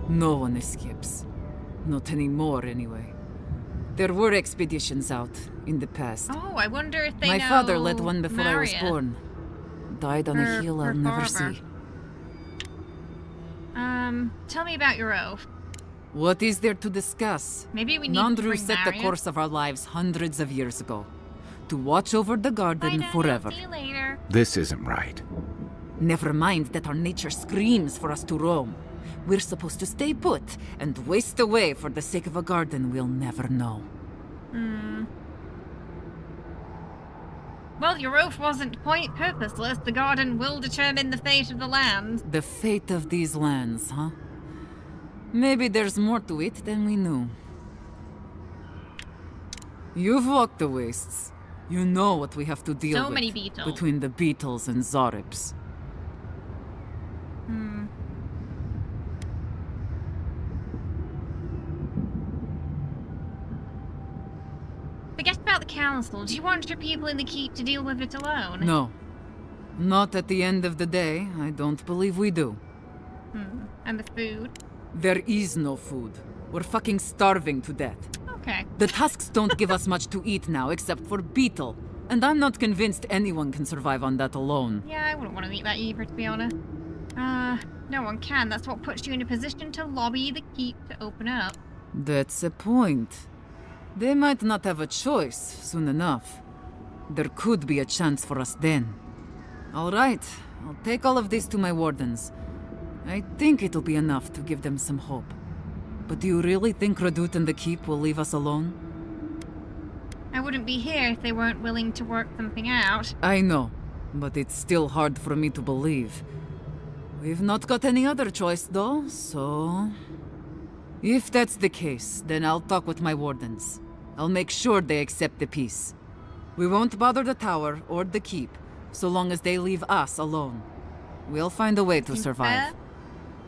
No one escapes. Not anymore, anyway. There were expeditions out in the past. Oh, I wonder if they My know father led one before I was Maria. born. Died on a hill I'll never see. Tell me about your oath. What is there to discuss? Maybe we need to Nandru bring set the Maria. course of our lives hundreds of years ago. To watch over the garden forever. See you later. This isn't right. Never mind that our nature screams for us to roam. We're supposed to stay put and waste away for the sake of a garden we'll never know. Well, your oath wasn't quite purposeless. The garden will determine the fate of the land. The fate of these lands, huh? Maybe there's more to it than we knew. You've walked the wastes. You know what we have to deal with. So many beetles. Between the beetles and Zarips. Forget about the council. Do you want your people in the keep to deal with it alone? No. Not at the end of the day. I don't believe we do. And the food? There is no food. We're fucking starving to death. Okay. The tusks don't give us much to eat now, except for beetle. And I'm not convinced anyone can survive on that alone. Yeah, I wouldn't want to eat that either, to be honest. No one can. That's what puts you in a position to lobby the keep to open up. That's a point. They might not have a choice soon enough. There could be a chance for us then. All right, I'll take all of this to my wardens. I think it'll be enough to give them some hope. But do you really think Radut and the keep will leave us alone? I wouldn't be here if they weren't willing to work something out. I know, but it's still hard for me to believe. We've not got any other choice, though, so... If that's the case, then I'll talk with my wardens. I'll make sure they accept the peace. We won't bother the tower or the keep, so long as they leave us alone. We'll find a way to survive.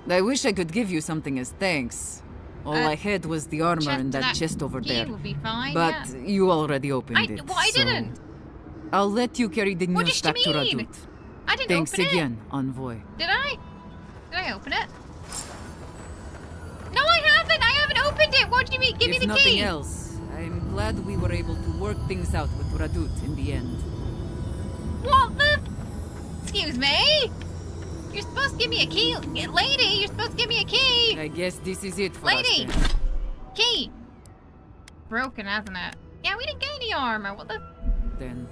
I wish I could give you something as thanks. All I had was the armor in that chest over there. Will be fine, but yeah. you already opened it. Well, I so didn't. I'll let you carry the news back to Radut. I didn't Thanks open again, Envoy. Did I? Did I open it? No, I haven't! I haven't opened it! What do you mean? Give me the key! If nothing else, I'm glad we were able to work things out with Radut in the end. What the? Excuse me? You're supposed to give me a key. Lady, you're supposed to give me a key! I guess this is it for Lady! us then. Key! Broken, hasn't it? Yeah, we didn't get any armor. What the? Then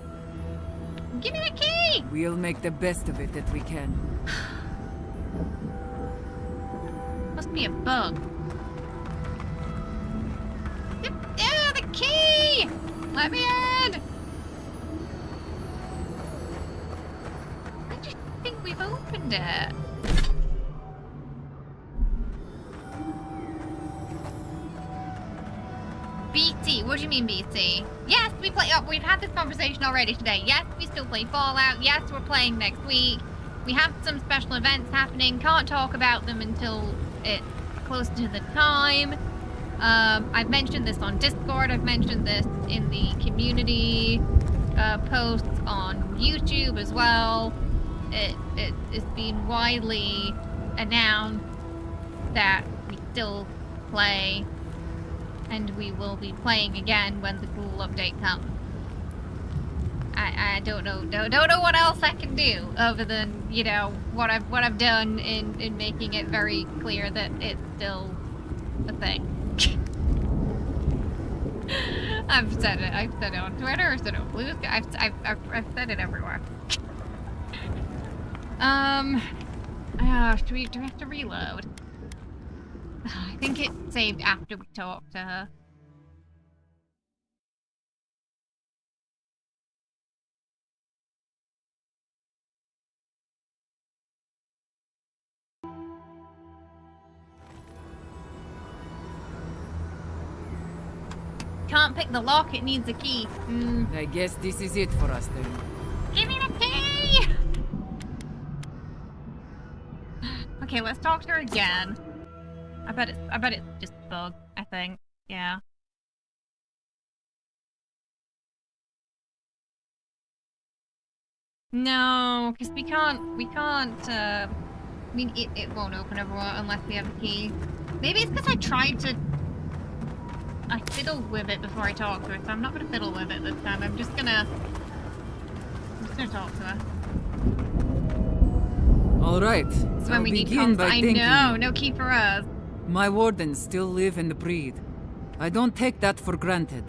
Give me the key! we'll make the best of it that we can. Must be a bug. Yeah, the key! Let me in! I just think we've opened it. BT, what do you mean BT? Yes, we play. Oh, we've had this conversation already today. Yes, we still play Fallout. Yes, we're playing next week. We have some special events happening. Can't talk about them until it's close to the time. I've mentioned this on Discord. I've mentioned this in the community posts on YouTube as well. It's been widely announced that we still play. And we will be playing again when the rule update comes. I don't know what else I can do other than, you know, what I've done in making it very clear that it's still a thing. I've said it on Twitter, I've said it on Blue Sky, I've said it everywhere. Do we have to reload? I think it saved after we talked to her. Can't pick the lock, it needs a key. I guess this is it for us then. Give me the key! Okay, let's talk to her again. I bet it's just a bug, I think. Yeah. No, because we can't, I mean, it won't open everyone unless we have a key. Maybe it's because I fiddled with it before I talked to her, so I'm not gonna fiddle with it this time. I'm just gonna talk to her. All right. It's when we need begin comms. by I thanking know, you. no key for us. My wardens still live and breathe. I don't take that for granted.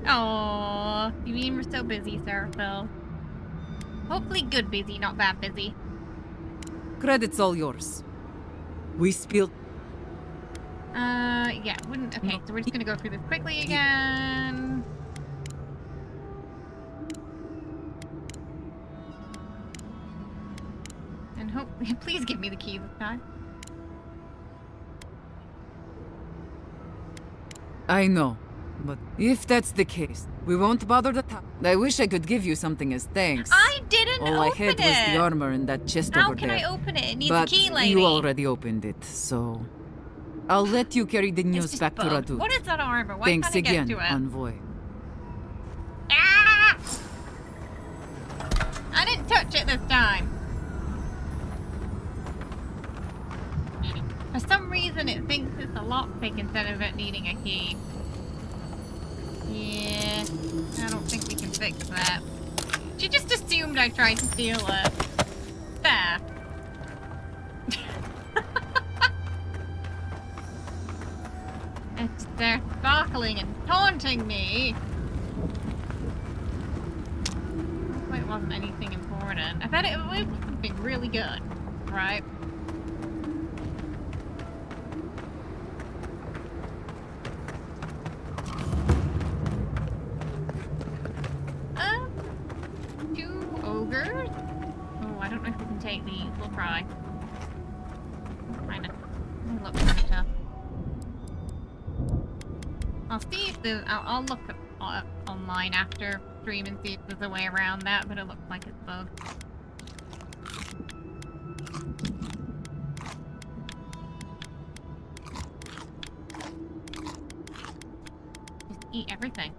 Aww, you mean we're so busy, Sir Phil? Hopefully good busy, not bad busy. Credit's all yours. We spilled. Yeah, wouldn't. Okay, so we're just gonna go through this quickly again. And hope. Please give me the key this time. I know. But if that's the case, we won't bother the top. I wish I could give you something as thanks. I didn't All I open had was the it. armor in that chest How over can there. I open it? It needs But a key, lady. you already opened it, so I'll let you carry the news back to bugged. Radut. What is that armor? Why Thanks can't I again, get to it? Envoy. Ah! I didn't touch it this time. For some reason, it thinks it's a lockpick instead of it needing a key. Yeah, I don't think we can fix that. She just assumed I tried to steal it. There. They're sparkling and taunting me. Well, it wasn't anything important. I bet it was something really good, right? Two ogres? Oh, I don't know if we can take these. We'll try. They look kind of tough. I'll see if there's. I'll look up online after stream and see if there's a way around that, but it looks like it's bugged. Just eat everything.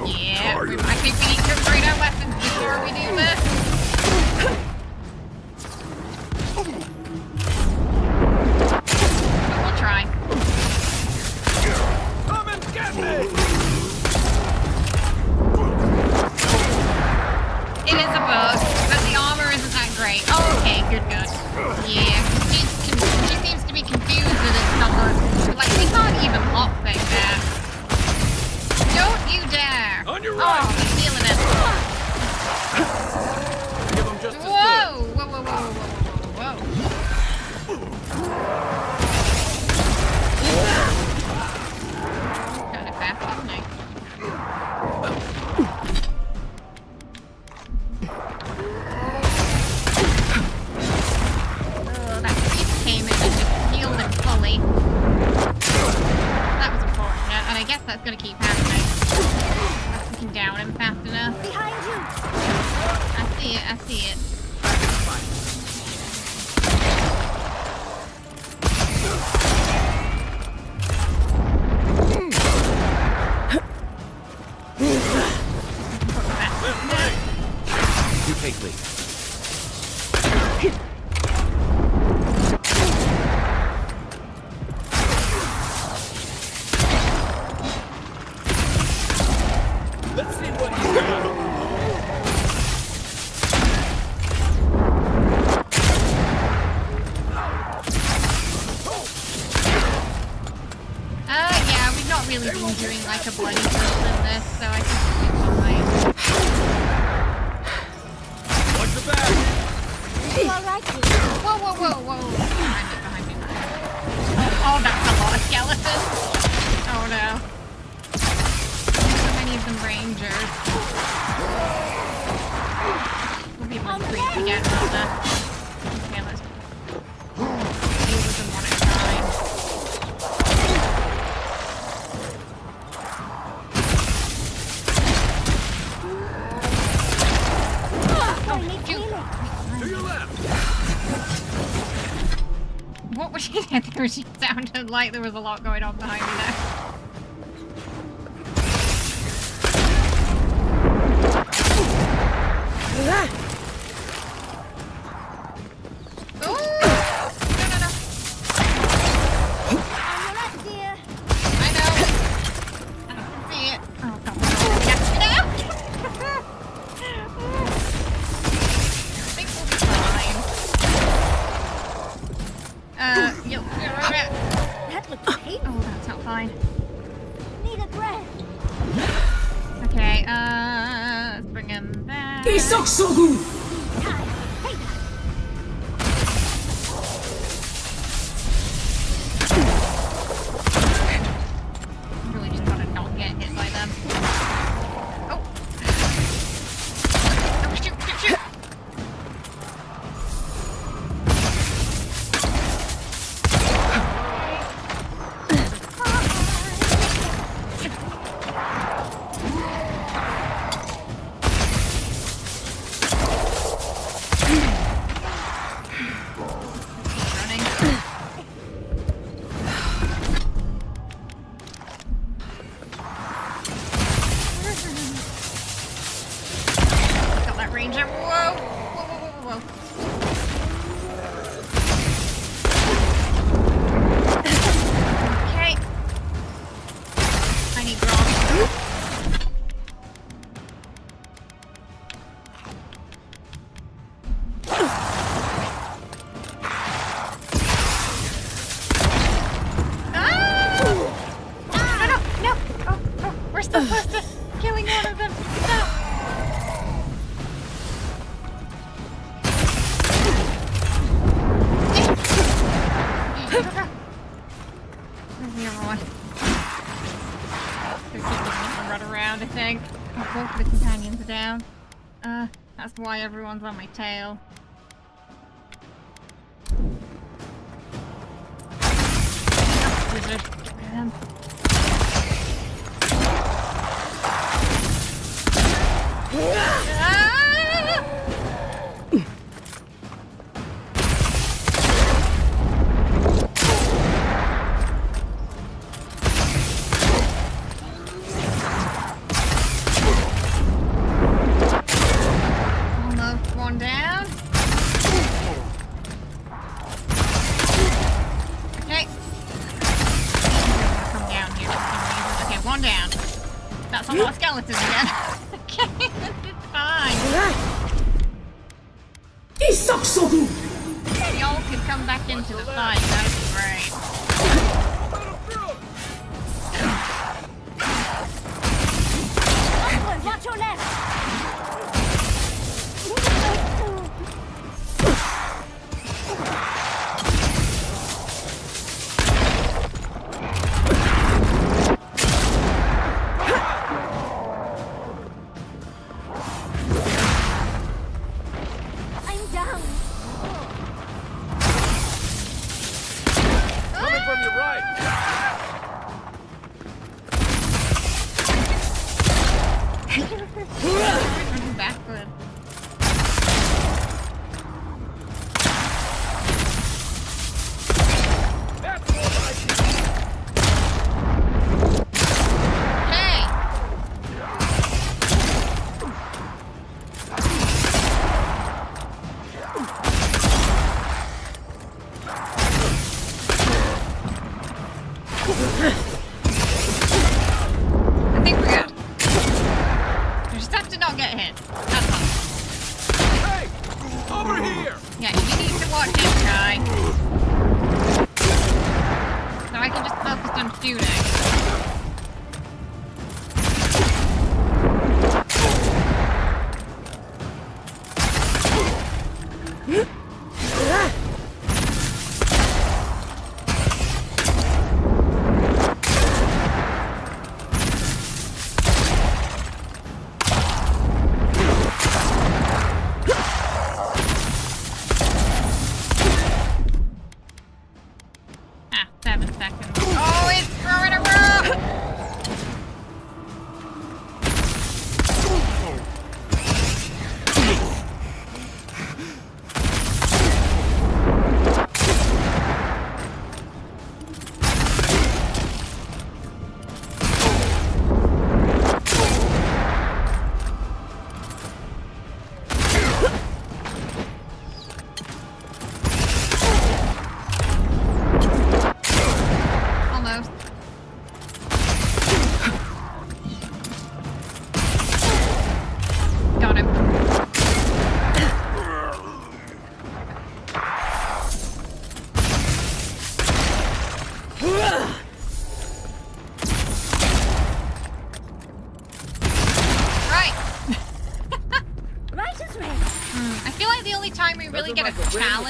Yeah, I think we need to upgrade our weapons before we do this. But we'll try. Come and get me! It is a bug, but the armor isn't that great. Oh, okay, good. Yeah, she seems to be confused with its number. Like, we can't even lockpick that. Don't you dare! On your right! Oh, I'm feeling it. Give them just Whoa! Whoa! Kind of fast, isn't it? Oh, that beast came in and just healed him fully. That was unfortunate, and I guess that's gonna keep happening. We can down him fast enough. Behind you! I see it. You take lead. really been doing like a bloody build in this, so I think it'll be fine. Watch the back! You alright? Whoa, whoa, whoa, whoa. Behind me. Oh, that's a lot of skeletons. Oh no. So many of them rangers. We'll be able to creep again, rather. Okay, let's deal with them one at a time. To your left! What was she saying? She sounded like there was a lot going on behind me there. That looks painful. Oh, that's not fine. Need a breath. Okay, let's bring him back. Really just gotta not get hit by them. Oh! Oh, shoot! That's why everyone's on my tail. Wizard. Y'all could come back into the fight, that would be great. Watch your left!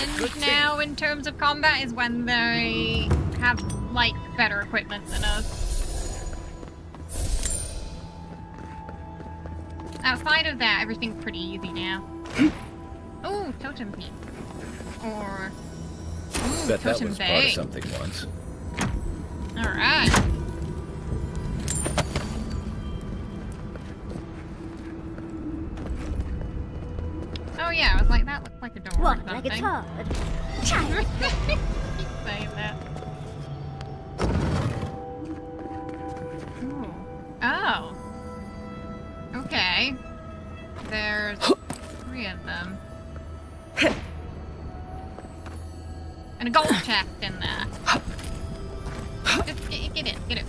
challenge now in terms of combat is when they have, like, better equipment than us. Outside of that, everything's pretty easy now. Ooh, totem piece. Or... Ooh, Bet that totem was part bay. of something once. Alright. Oh yeah, I was like, that looks like a door or What, something. like a tub? Keep saying that. Ooh. Oh. Okay. There's 3 of them. And a gold chest in there. Just get in, get in.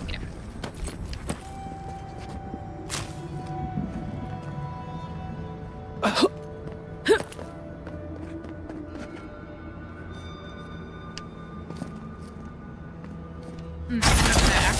Up there.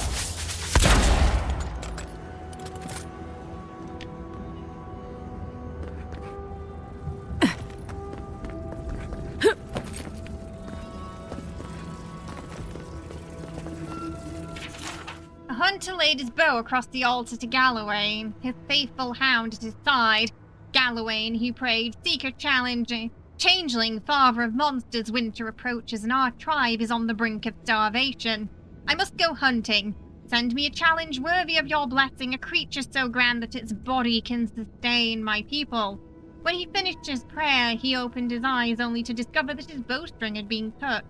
A hunter laid his bow across the altar to Galawain, his faithful hound at his side. Galawain, he prayed, seeker challenging. Changeling, father of monsters, winter approaches, and our tribe is on the brink of starvation. I must go hunting. Send me a challenge worthy of your blessing, a creature so grand that its body can sustain my people. When he finished his prayer, he opened his eyes only to discover that his bowstring had been cut.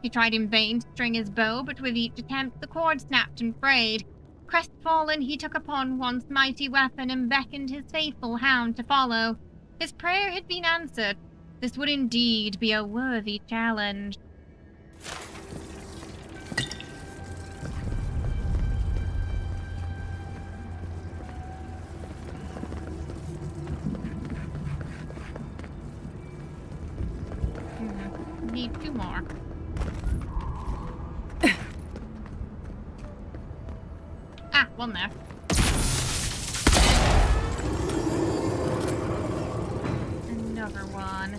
He tried in vain to string his bow, but with each attempt the cord snapped and frayed. Crestfallen, he took upon once mighty weapon and beckoned his faithful hound to follow. His prayer had been answered. This would indeed be a worthy challenge. Need 2 more. Ah, 1 there. Another one.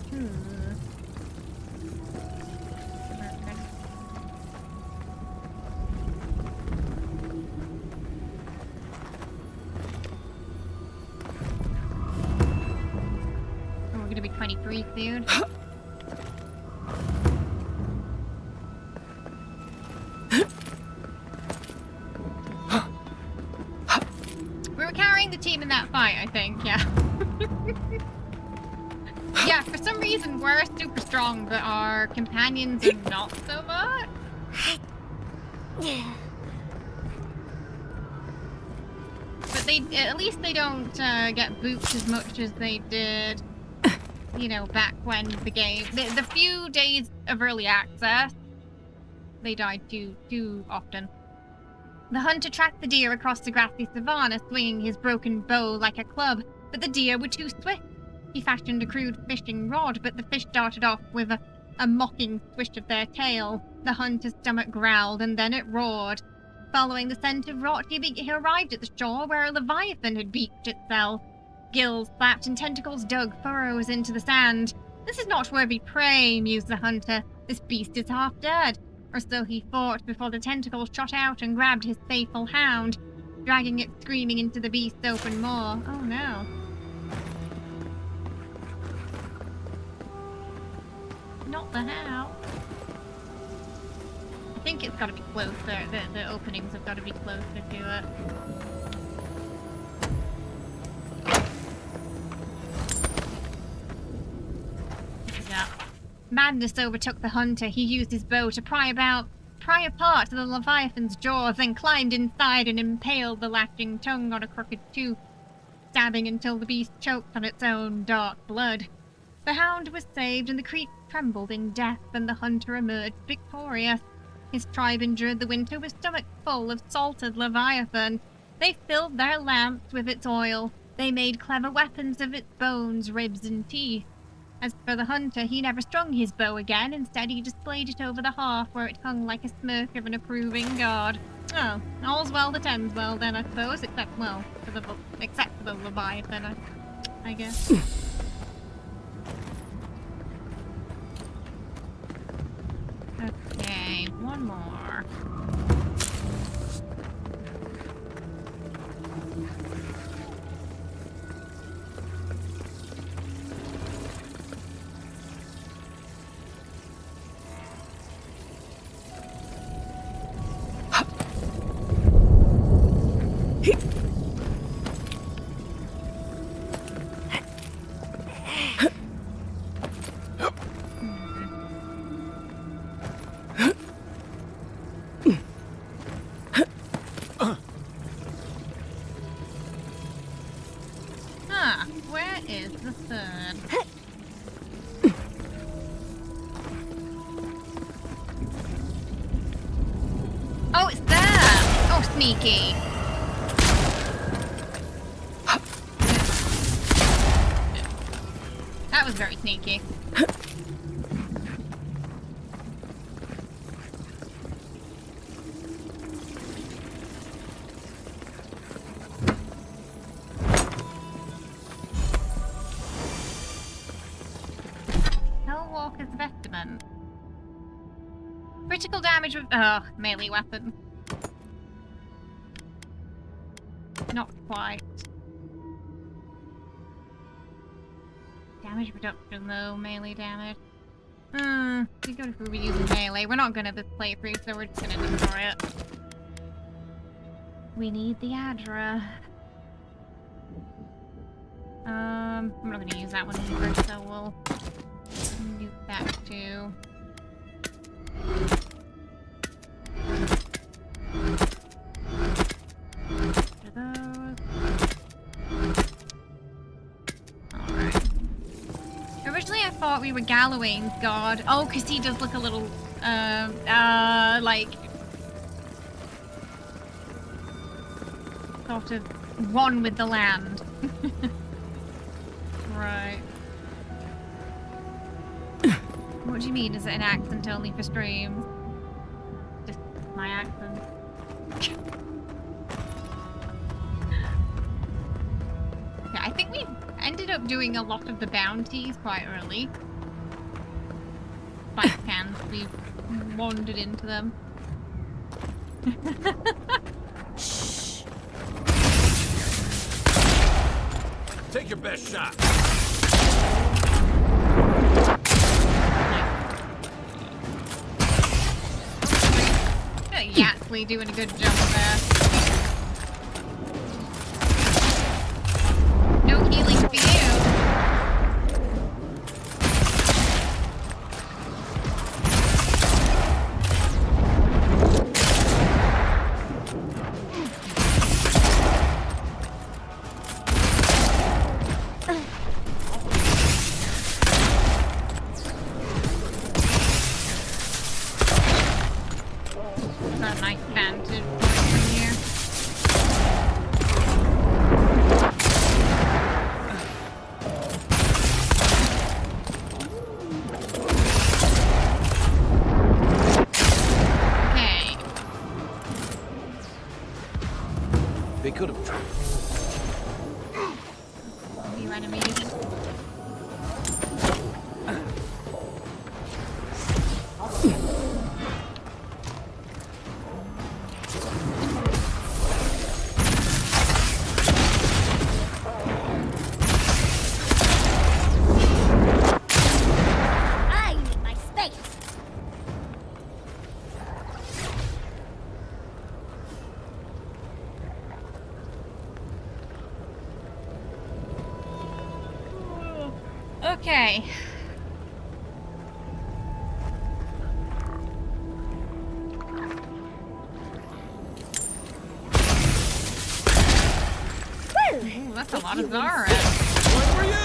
Oh, we're gonna be 23 soon. We were carrying the team in that fight, I think, yeah. Yeah, for some reason we're super strong, but our companions are not so much. But at least they don't get booped as much as they did, you know, back when the game, the few days of early access, they died too often. The hunter tracked the deer across the grassy savanna, swinging his broken bow like a club, but the deer were too swift. He fashioned a crude fishing rod, but the fish darted off with a mocking swish of their tail. The hunter's stomach growled, and then it roared. Following the scent of rot, he arrived at the shore where a leviathan had beached itself. Gills flapped and tentacles dug furrows into the sand. This is not worthy prey, mused the hunter. This beast is half dead. Or so he thought before the tentacles shot out and grabbed his faithful hound, dragging it screaming into the beast's open maw. Oh no. Not the house. I think it's gotta be closer. The openings have gotta be closer to it. Yeah. Madness overtook the hunter. He used his bow to pry apart the Leviathan's jaws, then climbed inside and impaled the lashing tongue on a crooked tooth, stabbing until the beast choked on its own dark blood. The hound was saved, and the creature trembled in death, and the hunter emerged victorious. His tribe endured the winter with stomachs full of salted Leviathan. They filled their lamps with its oil. They made clever weapons of its bones, ribs, and teeth. As for the hunter, he never strung his bow again. Instead, he displayed it over the hearth, where it hung like a smirk of an approving god. Oh, all's well that ends well, then, I suppose, except for the Leviathan, I guess. need one more. Where is the third? Oh, it's there! Oh, sneaky! That was very sneaky. Hellwalker's Vestment. Critical damage with melee weapon. Not quite. Damage reduction though, melee damage. We go if we were using melee. We're not gonna this playthrough, so we're just gonna destroy it. We need the Adra. I'm not gonna use that one either, so we'll do that too. Those. Alright. Originally I thought we were Gallowayne's god. Oh, because he does look a little, like... sort of one with the land. Right. What do you mean? Is it an accent only for streams? Just my accent. Yeah, I think we ended up doing a lot of the bounties quite early. By chance, we wandered into them. Shh. Take your best shot. Yatsly doing a good job there. No healing for you. Okay. Ooh, that's a lot of Zara. What were you?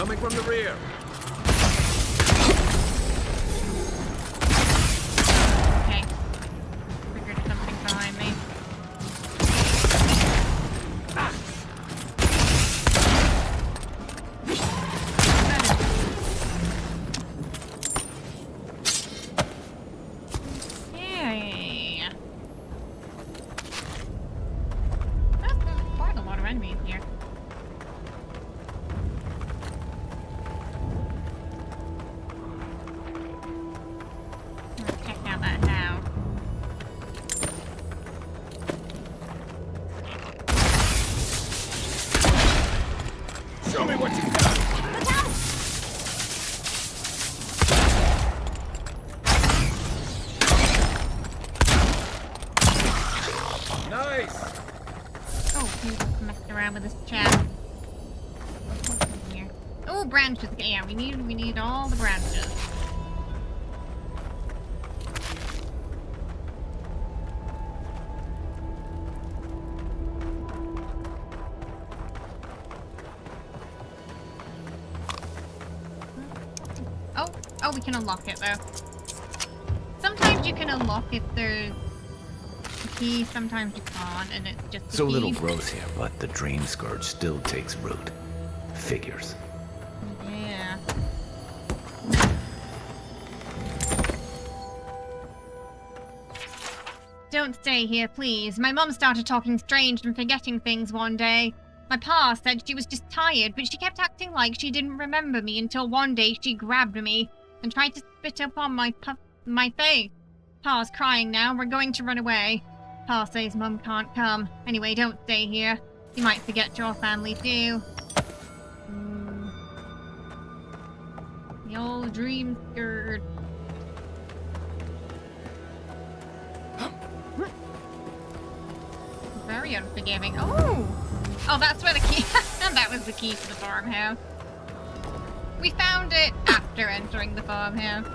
Coming from the rear. Okay. Figured something behind me. Yay. There's quite a lot of enemies here. Let's check out that house. Show me what you got. Nice. Oh, he just messed around with this chat. What's in here? Oh, branches. Yeah, we need all the branches. Oh, we can unlock it though. Sometimes you can unlock if there's a key, sometimes you can't, and it's just a So key. little grows here, but the Dream Scourge still takes root. Figures. Yeah. Don't stay here, please. My mum started talking strange and forgetting things one day. My pa said she was just tired, but she kept acting like she didn't remember me until one day she grabbed me and tried to spit up on my face. Pa's crying now. We're going to run away. Pa says Mum can't come. Anyway, don't stay here. You might forget your family too. The old Dream Scourge. Very unforgiving. Oh! Oh, that's where the key... that was the key to the farmhouse. We found it after entering the farmhouse.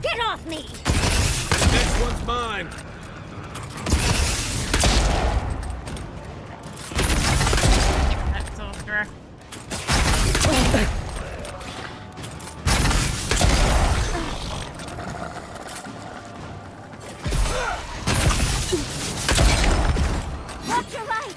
Get off me! Next one's mine. That's sorcerer. Watch your right!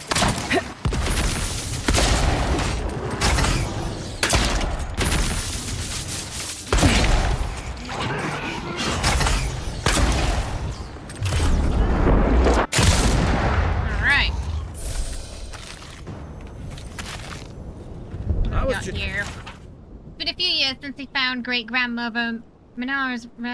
Alright. What have we got just- here? It's been a few years since we found great-grandmother Marinara?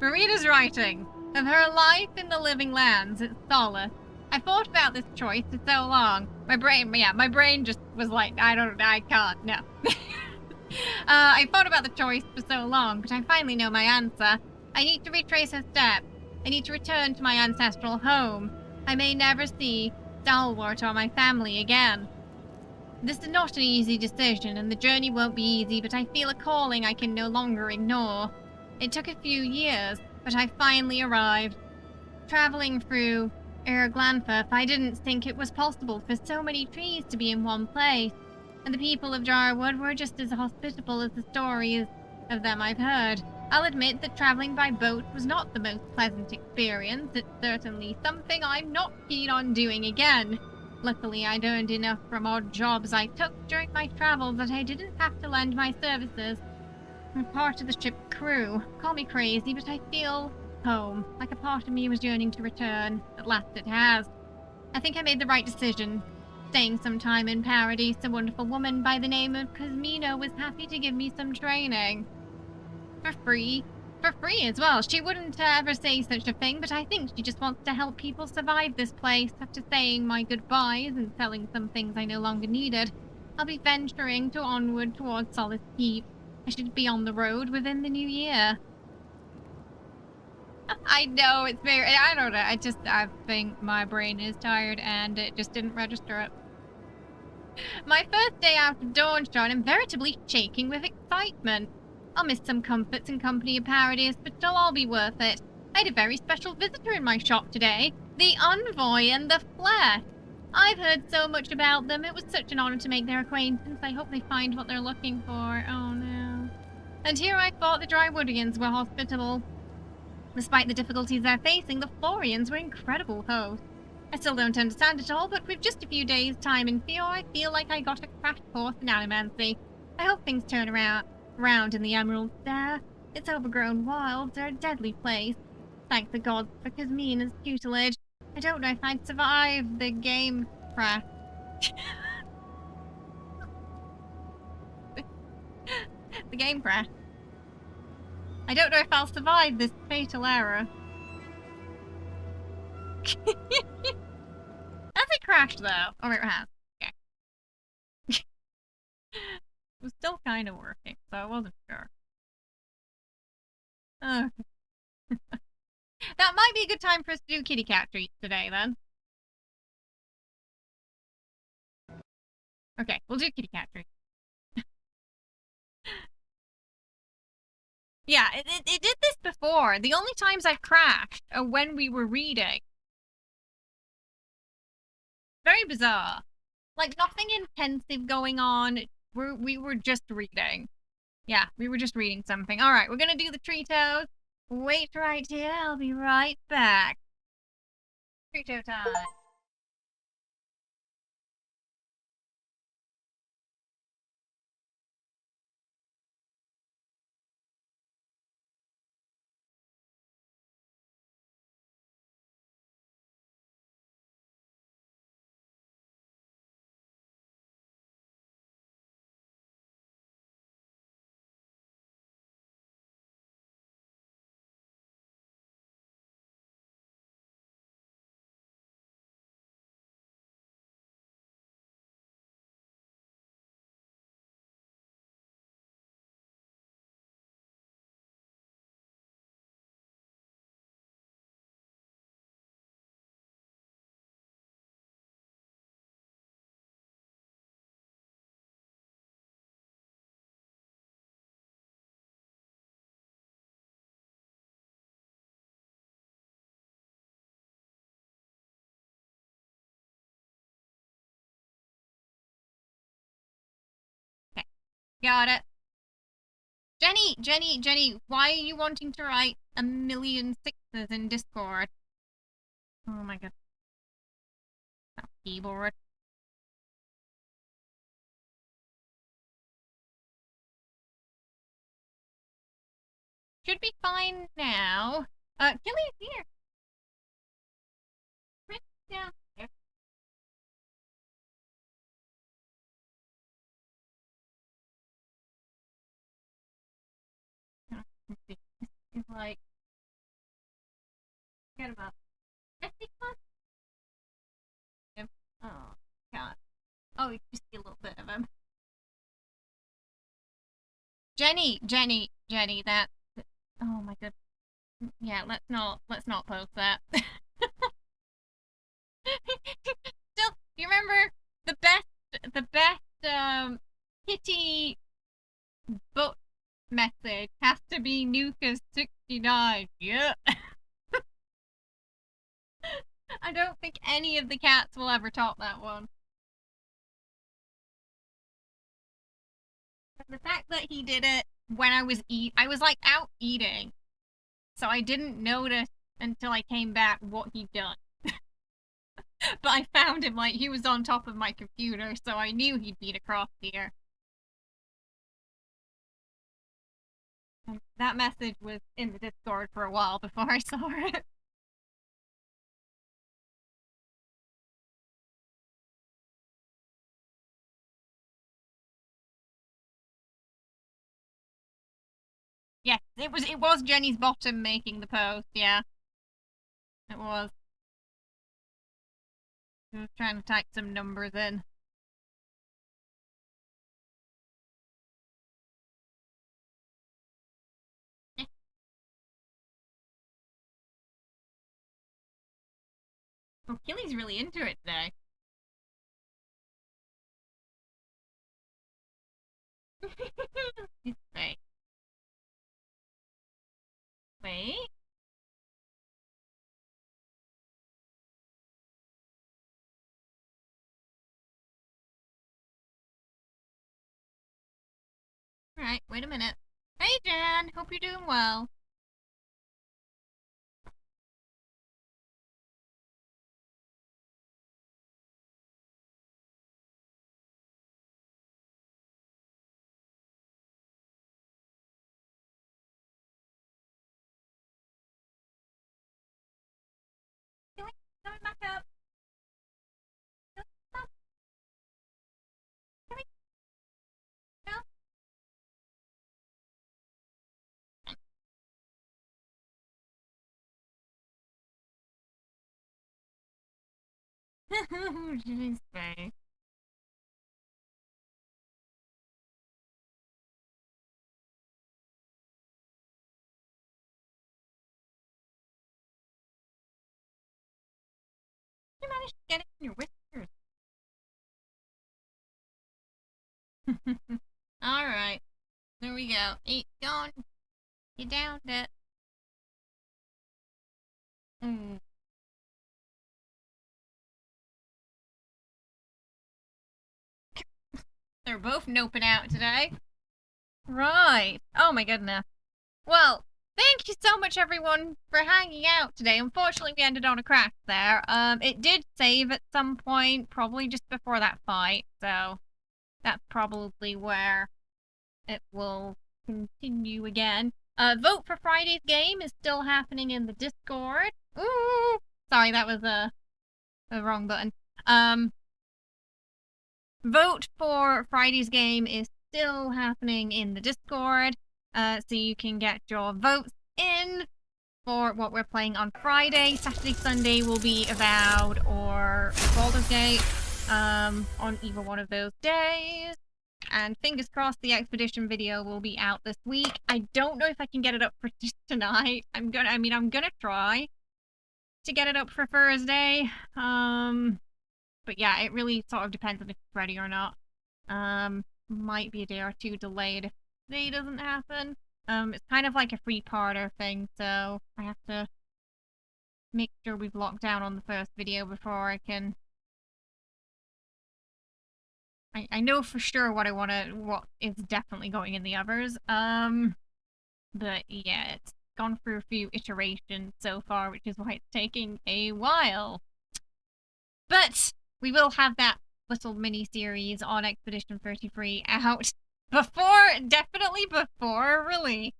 Marina's writing of her life in the living lands at Solace. I thought about this choice for so long. My brain just was like, I can't, no. I thought about the choice for so long, but I finally know my answer. I need to retrace her steps. I need to return to my ancestral home. I may never see Stalwart or my family again. This is not an easy decision, and the journey won't be easy, but I feel a calling I can no longer ignore. It took a few years, but I finally arrived. Traveling through Erglanthorpe, I didn't think it was possible for so many trees to be in one place, and the people of Jarwood were just as hospitable as the stories of them I've heard. I'll admit that traveling by boat was not the most pleasant experience. It's certainly something I'm not keen on doing again. Luckily, I'd earned enough from odd jobs I took during my travels that I didn't have to lend my services. I'm part of the ship's crew. Call me crazy, but I feel home, like a part of me was yearning to return. At last it has. I think I made the right decision. Staying some time in Paradise, a wonderful woman by the name of Cosmino was happy to give me some training. For free. For free as well. She wouldn't ever say such a thing, but I think she just wants to help people survive this place. After saying my goodbyes and selling some things I no longer needed, I'll be venturing onward towards Solace Keep. I should be on the road within the new year. I know, it's very... I don't know. I think my brain is tired and it just didn't register it. My first day out of Dawnshine, I'm veritably shaking with excitement. I'll miss some comforts and company of parodies, but it'll all be worth it. I had a very special visitor in my shop today. The Envoy and the Flesh. I've heard so much about them. It was such an honor to make their acquaintance. I hope they find what they're looking for. Oh no. And here I thought the Drywoodians were hospitable. Despite the difficulties they're facing, the Florians were incredible hosts. I still don't understand it all, but with just a few days' time in Theo, I feel like I got a crash course in animancy. I hope things turn around in the Emerald Stair. Its overgrown wilds are a deadly place. Thank the gods for Kasmina's tutelage. I don't know if I'd survive the game crash. The game crash. I don't know if I'll survive this fatal error. Has it crashed though? Or it has? Okay. It was still kind of working, so I wasn't sure. Oh. That might be a good time for us to do kitty cat treats today then. Okay, we'll do kitty cat treats. Yeah, it did this before. The only times I've crashed are when we were reading. Very bizarre. Like, nothing intensive going on. We were just reading. Yeah, we were just reading something. Alright, we're gonna do the Treatos. Wait right here, I'll be right back. Treato time. Got it. Jenny, why are you wanting to write a million sixes in Discord? Oh my god. That keyboard. Should be fine now. Killy's here. Right down there. It's like, get him up. Oh, God. Oh, you can see a little bit of him. Jenny, that. Oh my god. Yeah, let's not post that. Still, you remember the best kitty book message has to be Nuka69. Yeah. I don't think any of the cats will ever top that one. The fact that he did it when I was like out eating, so I didn't notice until I came back what he'd done. But I found him, like, he was on top of my computer, so I knew he'd been across here. And that message was in the Discord for a while before I saw it. Yes, it was Jenny's bottom making the post, yeah. It was. I was trying to type some numbers in. Oh, Killy's really into it today. Wait. Wait. Alright, wait a minute. Hey, Jan! Hope you're doing well. Killy, coming back up. Killy, no. Jenny's face. You managed to get it in your whiskers. Alright. There we go. Eat, gone. You downed it. Mm. They're both noping out today. Right. Oh my goodness. Well, thank you so much everyone for hanging out today. Unfortunately, we ended on a crash there. It did save at some point, probably just before that fight, so that's probably where it will continue again. Vote for Friday's game is still happening in the Discord. Ooh! Sorry, that was the wrong button. Vote for Friday's game is still happening in the Discord, so you can get your votes in for what we're playing on Friday. Saturday, Sunday will be Avowed or Baldur's Gate on either one of those days. And fingers crossed the expedition video will be out this week. I don't know if I can get it up for just tonight. I'm gonna try to get it up for Thursday. But yeah, it really sort of depends on if it's ready or not. Might be a day or two delayed if today doesn't happen. It's kind of like a three-parter thing, so I have to make sure we've locked down on the first video before I can... I know for sure what is definitely going in the others. But yeah, it's gone through a few iterations so far, which is why it's taking a while. But we will have that little mini-series on Expedition 33 out definitely before release.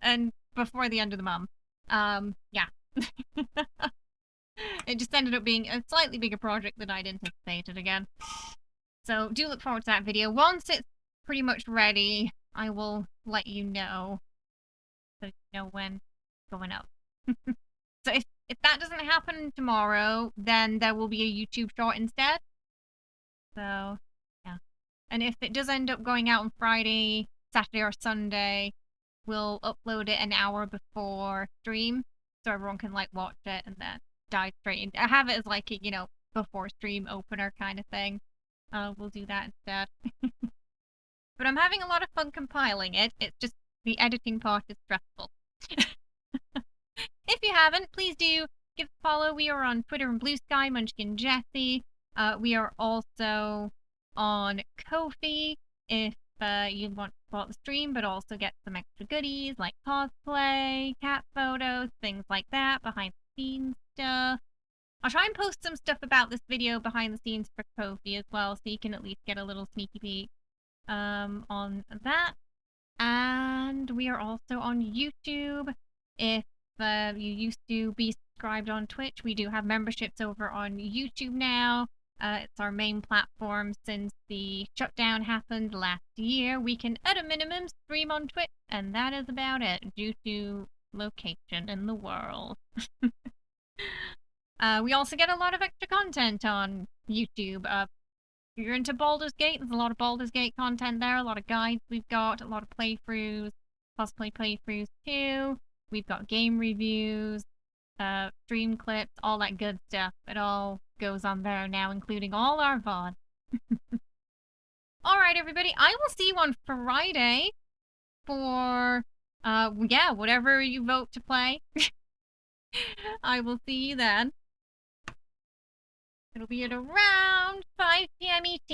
And before the end of the month. Yeah. It just ended up being a slightly bigger project than I'd anticipated again. So do look forward to that video. Once it's pretty much ready, I will let you know. So you know when it's going up. So if that doesn't happen tomorrow, then there will be a YouTube short instead. So, yeah. And if it does end up going out on Friday, Saturday, or Sunday, we'll upload it an hour before stream, so everyone can, like, watch it and then dive straight in. I have it as, like, a, before stream opener kind of thing. We'll do that instead. But I'm having a lot of fun compiling it. It's just the editing part is stressful. If you haven't, please do give a follow. We are on Twitter and Blue Sky, Munchkin Jesse. We are also on Ko-fi if you want to support the stream, but also get some extra goodies like cosplay, cat photos, things like that, behind the scenes stuff. I'll try and post some stuff about this video behind the scenes for Ko-fi as well, so you can at least get a little sneaky peek on that. And we are also on YouTube. If you used to be subscribed on Twitch, we do have memberships over on YouTube now. It's our main platform since the shutdown happened last year. We can, at a minimum, stream on Twitch, and that is about it, due to location in the world. We also get a lot of extra content on YouTube. If you're into Baldur's Gate, there's a lot of Baldur's Gate content there, a lot of guides we've got, a lot of playthroughs, cosplay playthroughs too. We've got game reviews, stream clips, all that good stuff. It all goes on there now, including all our VOD. Alright, everybody, I will see you on Friday for, yeah, whatever you vote to play. I will see you then. It'll be at around 5 PM ET.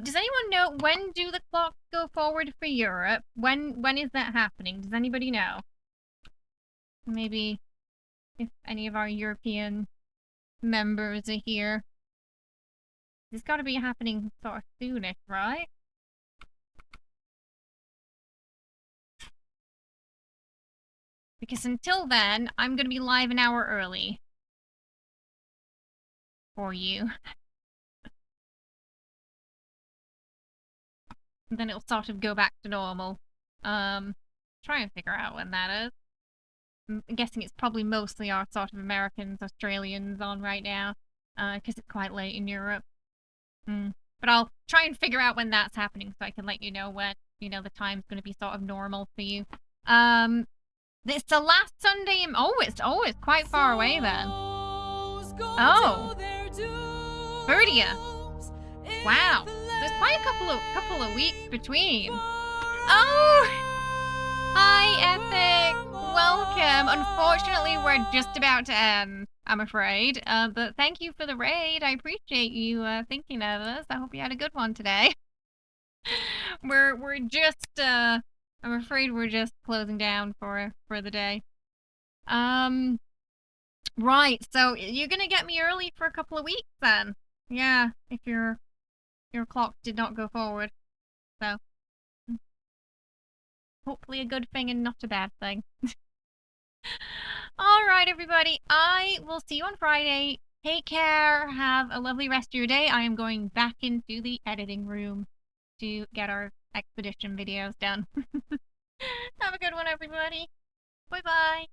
Does anyone know when do the clocks go forward for Europe? When is that happening? Does anybody know? Maybe if any of our European members are here. It's got to be happening sort of soonish, right? Because until then, I'm going to be live an hour early. For you. And then it'll sort of go back to normal. Try and figure out when that is. I'm guessing it's probably mostly our sort of Americans, Australians on right now. Because it's quite late in Europe. But I'll try and figure out when that's happening so I can let you know when, you know, the time's going to be sort of normal for you. It's the last Sunday. Oh, it's quite far away then. Oh. Verdia. Wow. There's quite a couple of weeks between. Oh! Hi, Epic. Welcome. Unfortunately, we're just about to end, I'm afraid. But thank you for the raid. I appreciate you thinking of us. I hope you had a good one today. We're just I'm afraid we're just closing down for the day. Right, so you're gonna get me early for a couple of weeks then. Yeah, if your clock did not go forward. So hopefully a good thing and not a bad thing. Alright, everybody, I will see you on Friday. Take care, have a lovely rest of your day. I am going back into the editing room to get our expedition videos done. Have a good one, everybody. Bye-bye.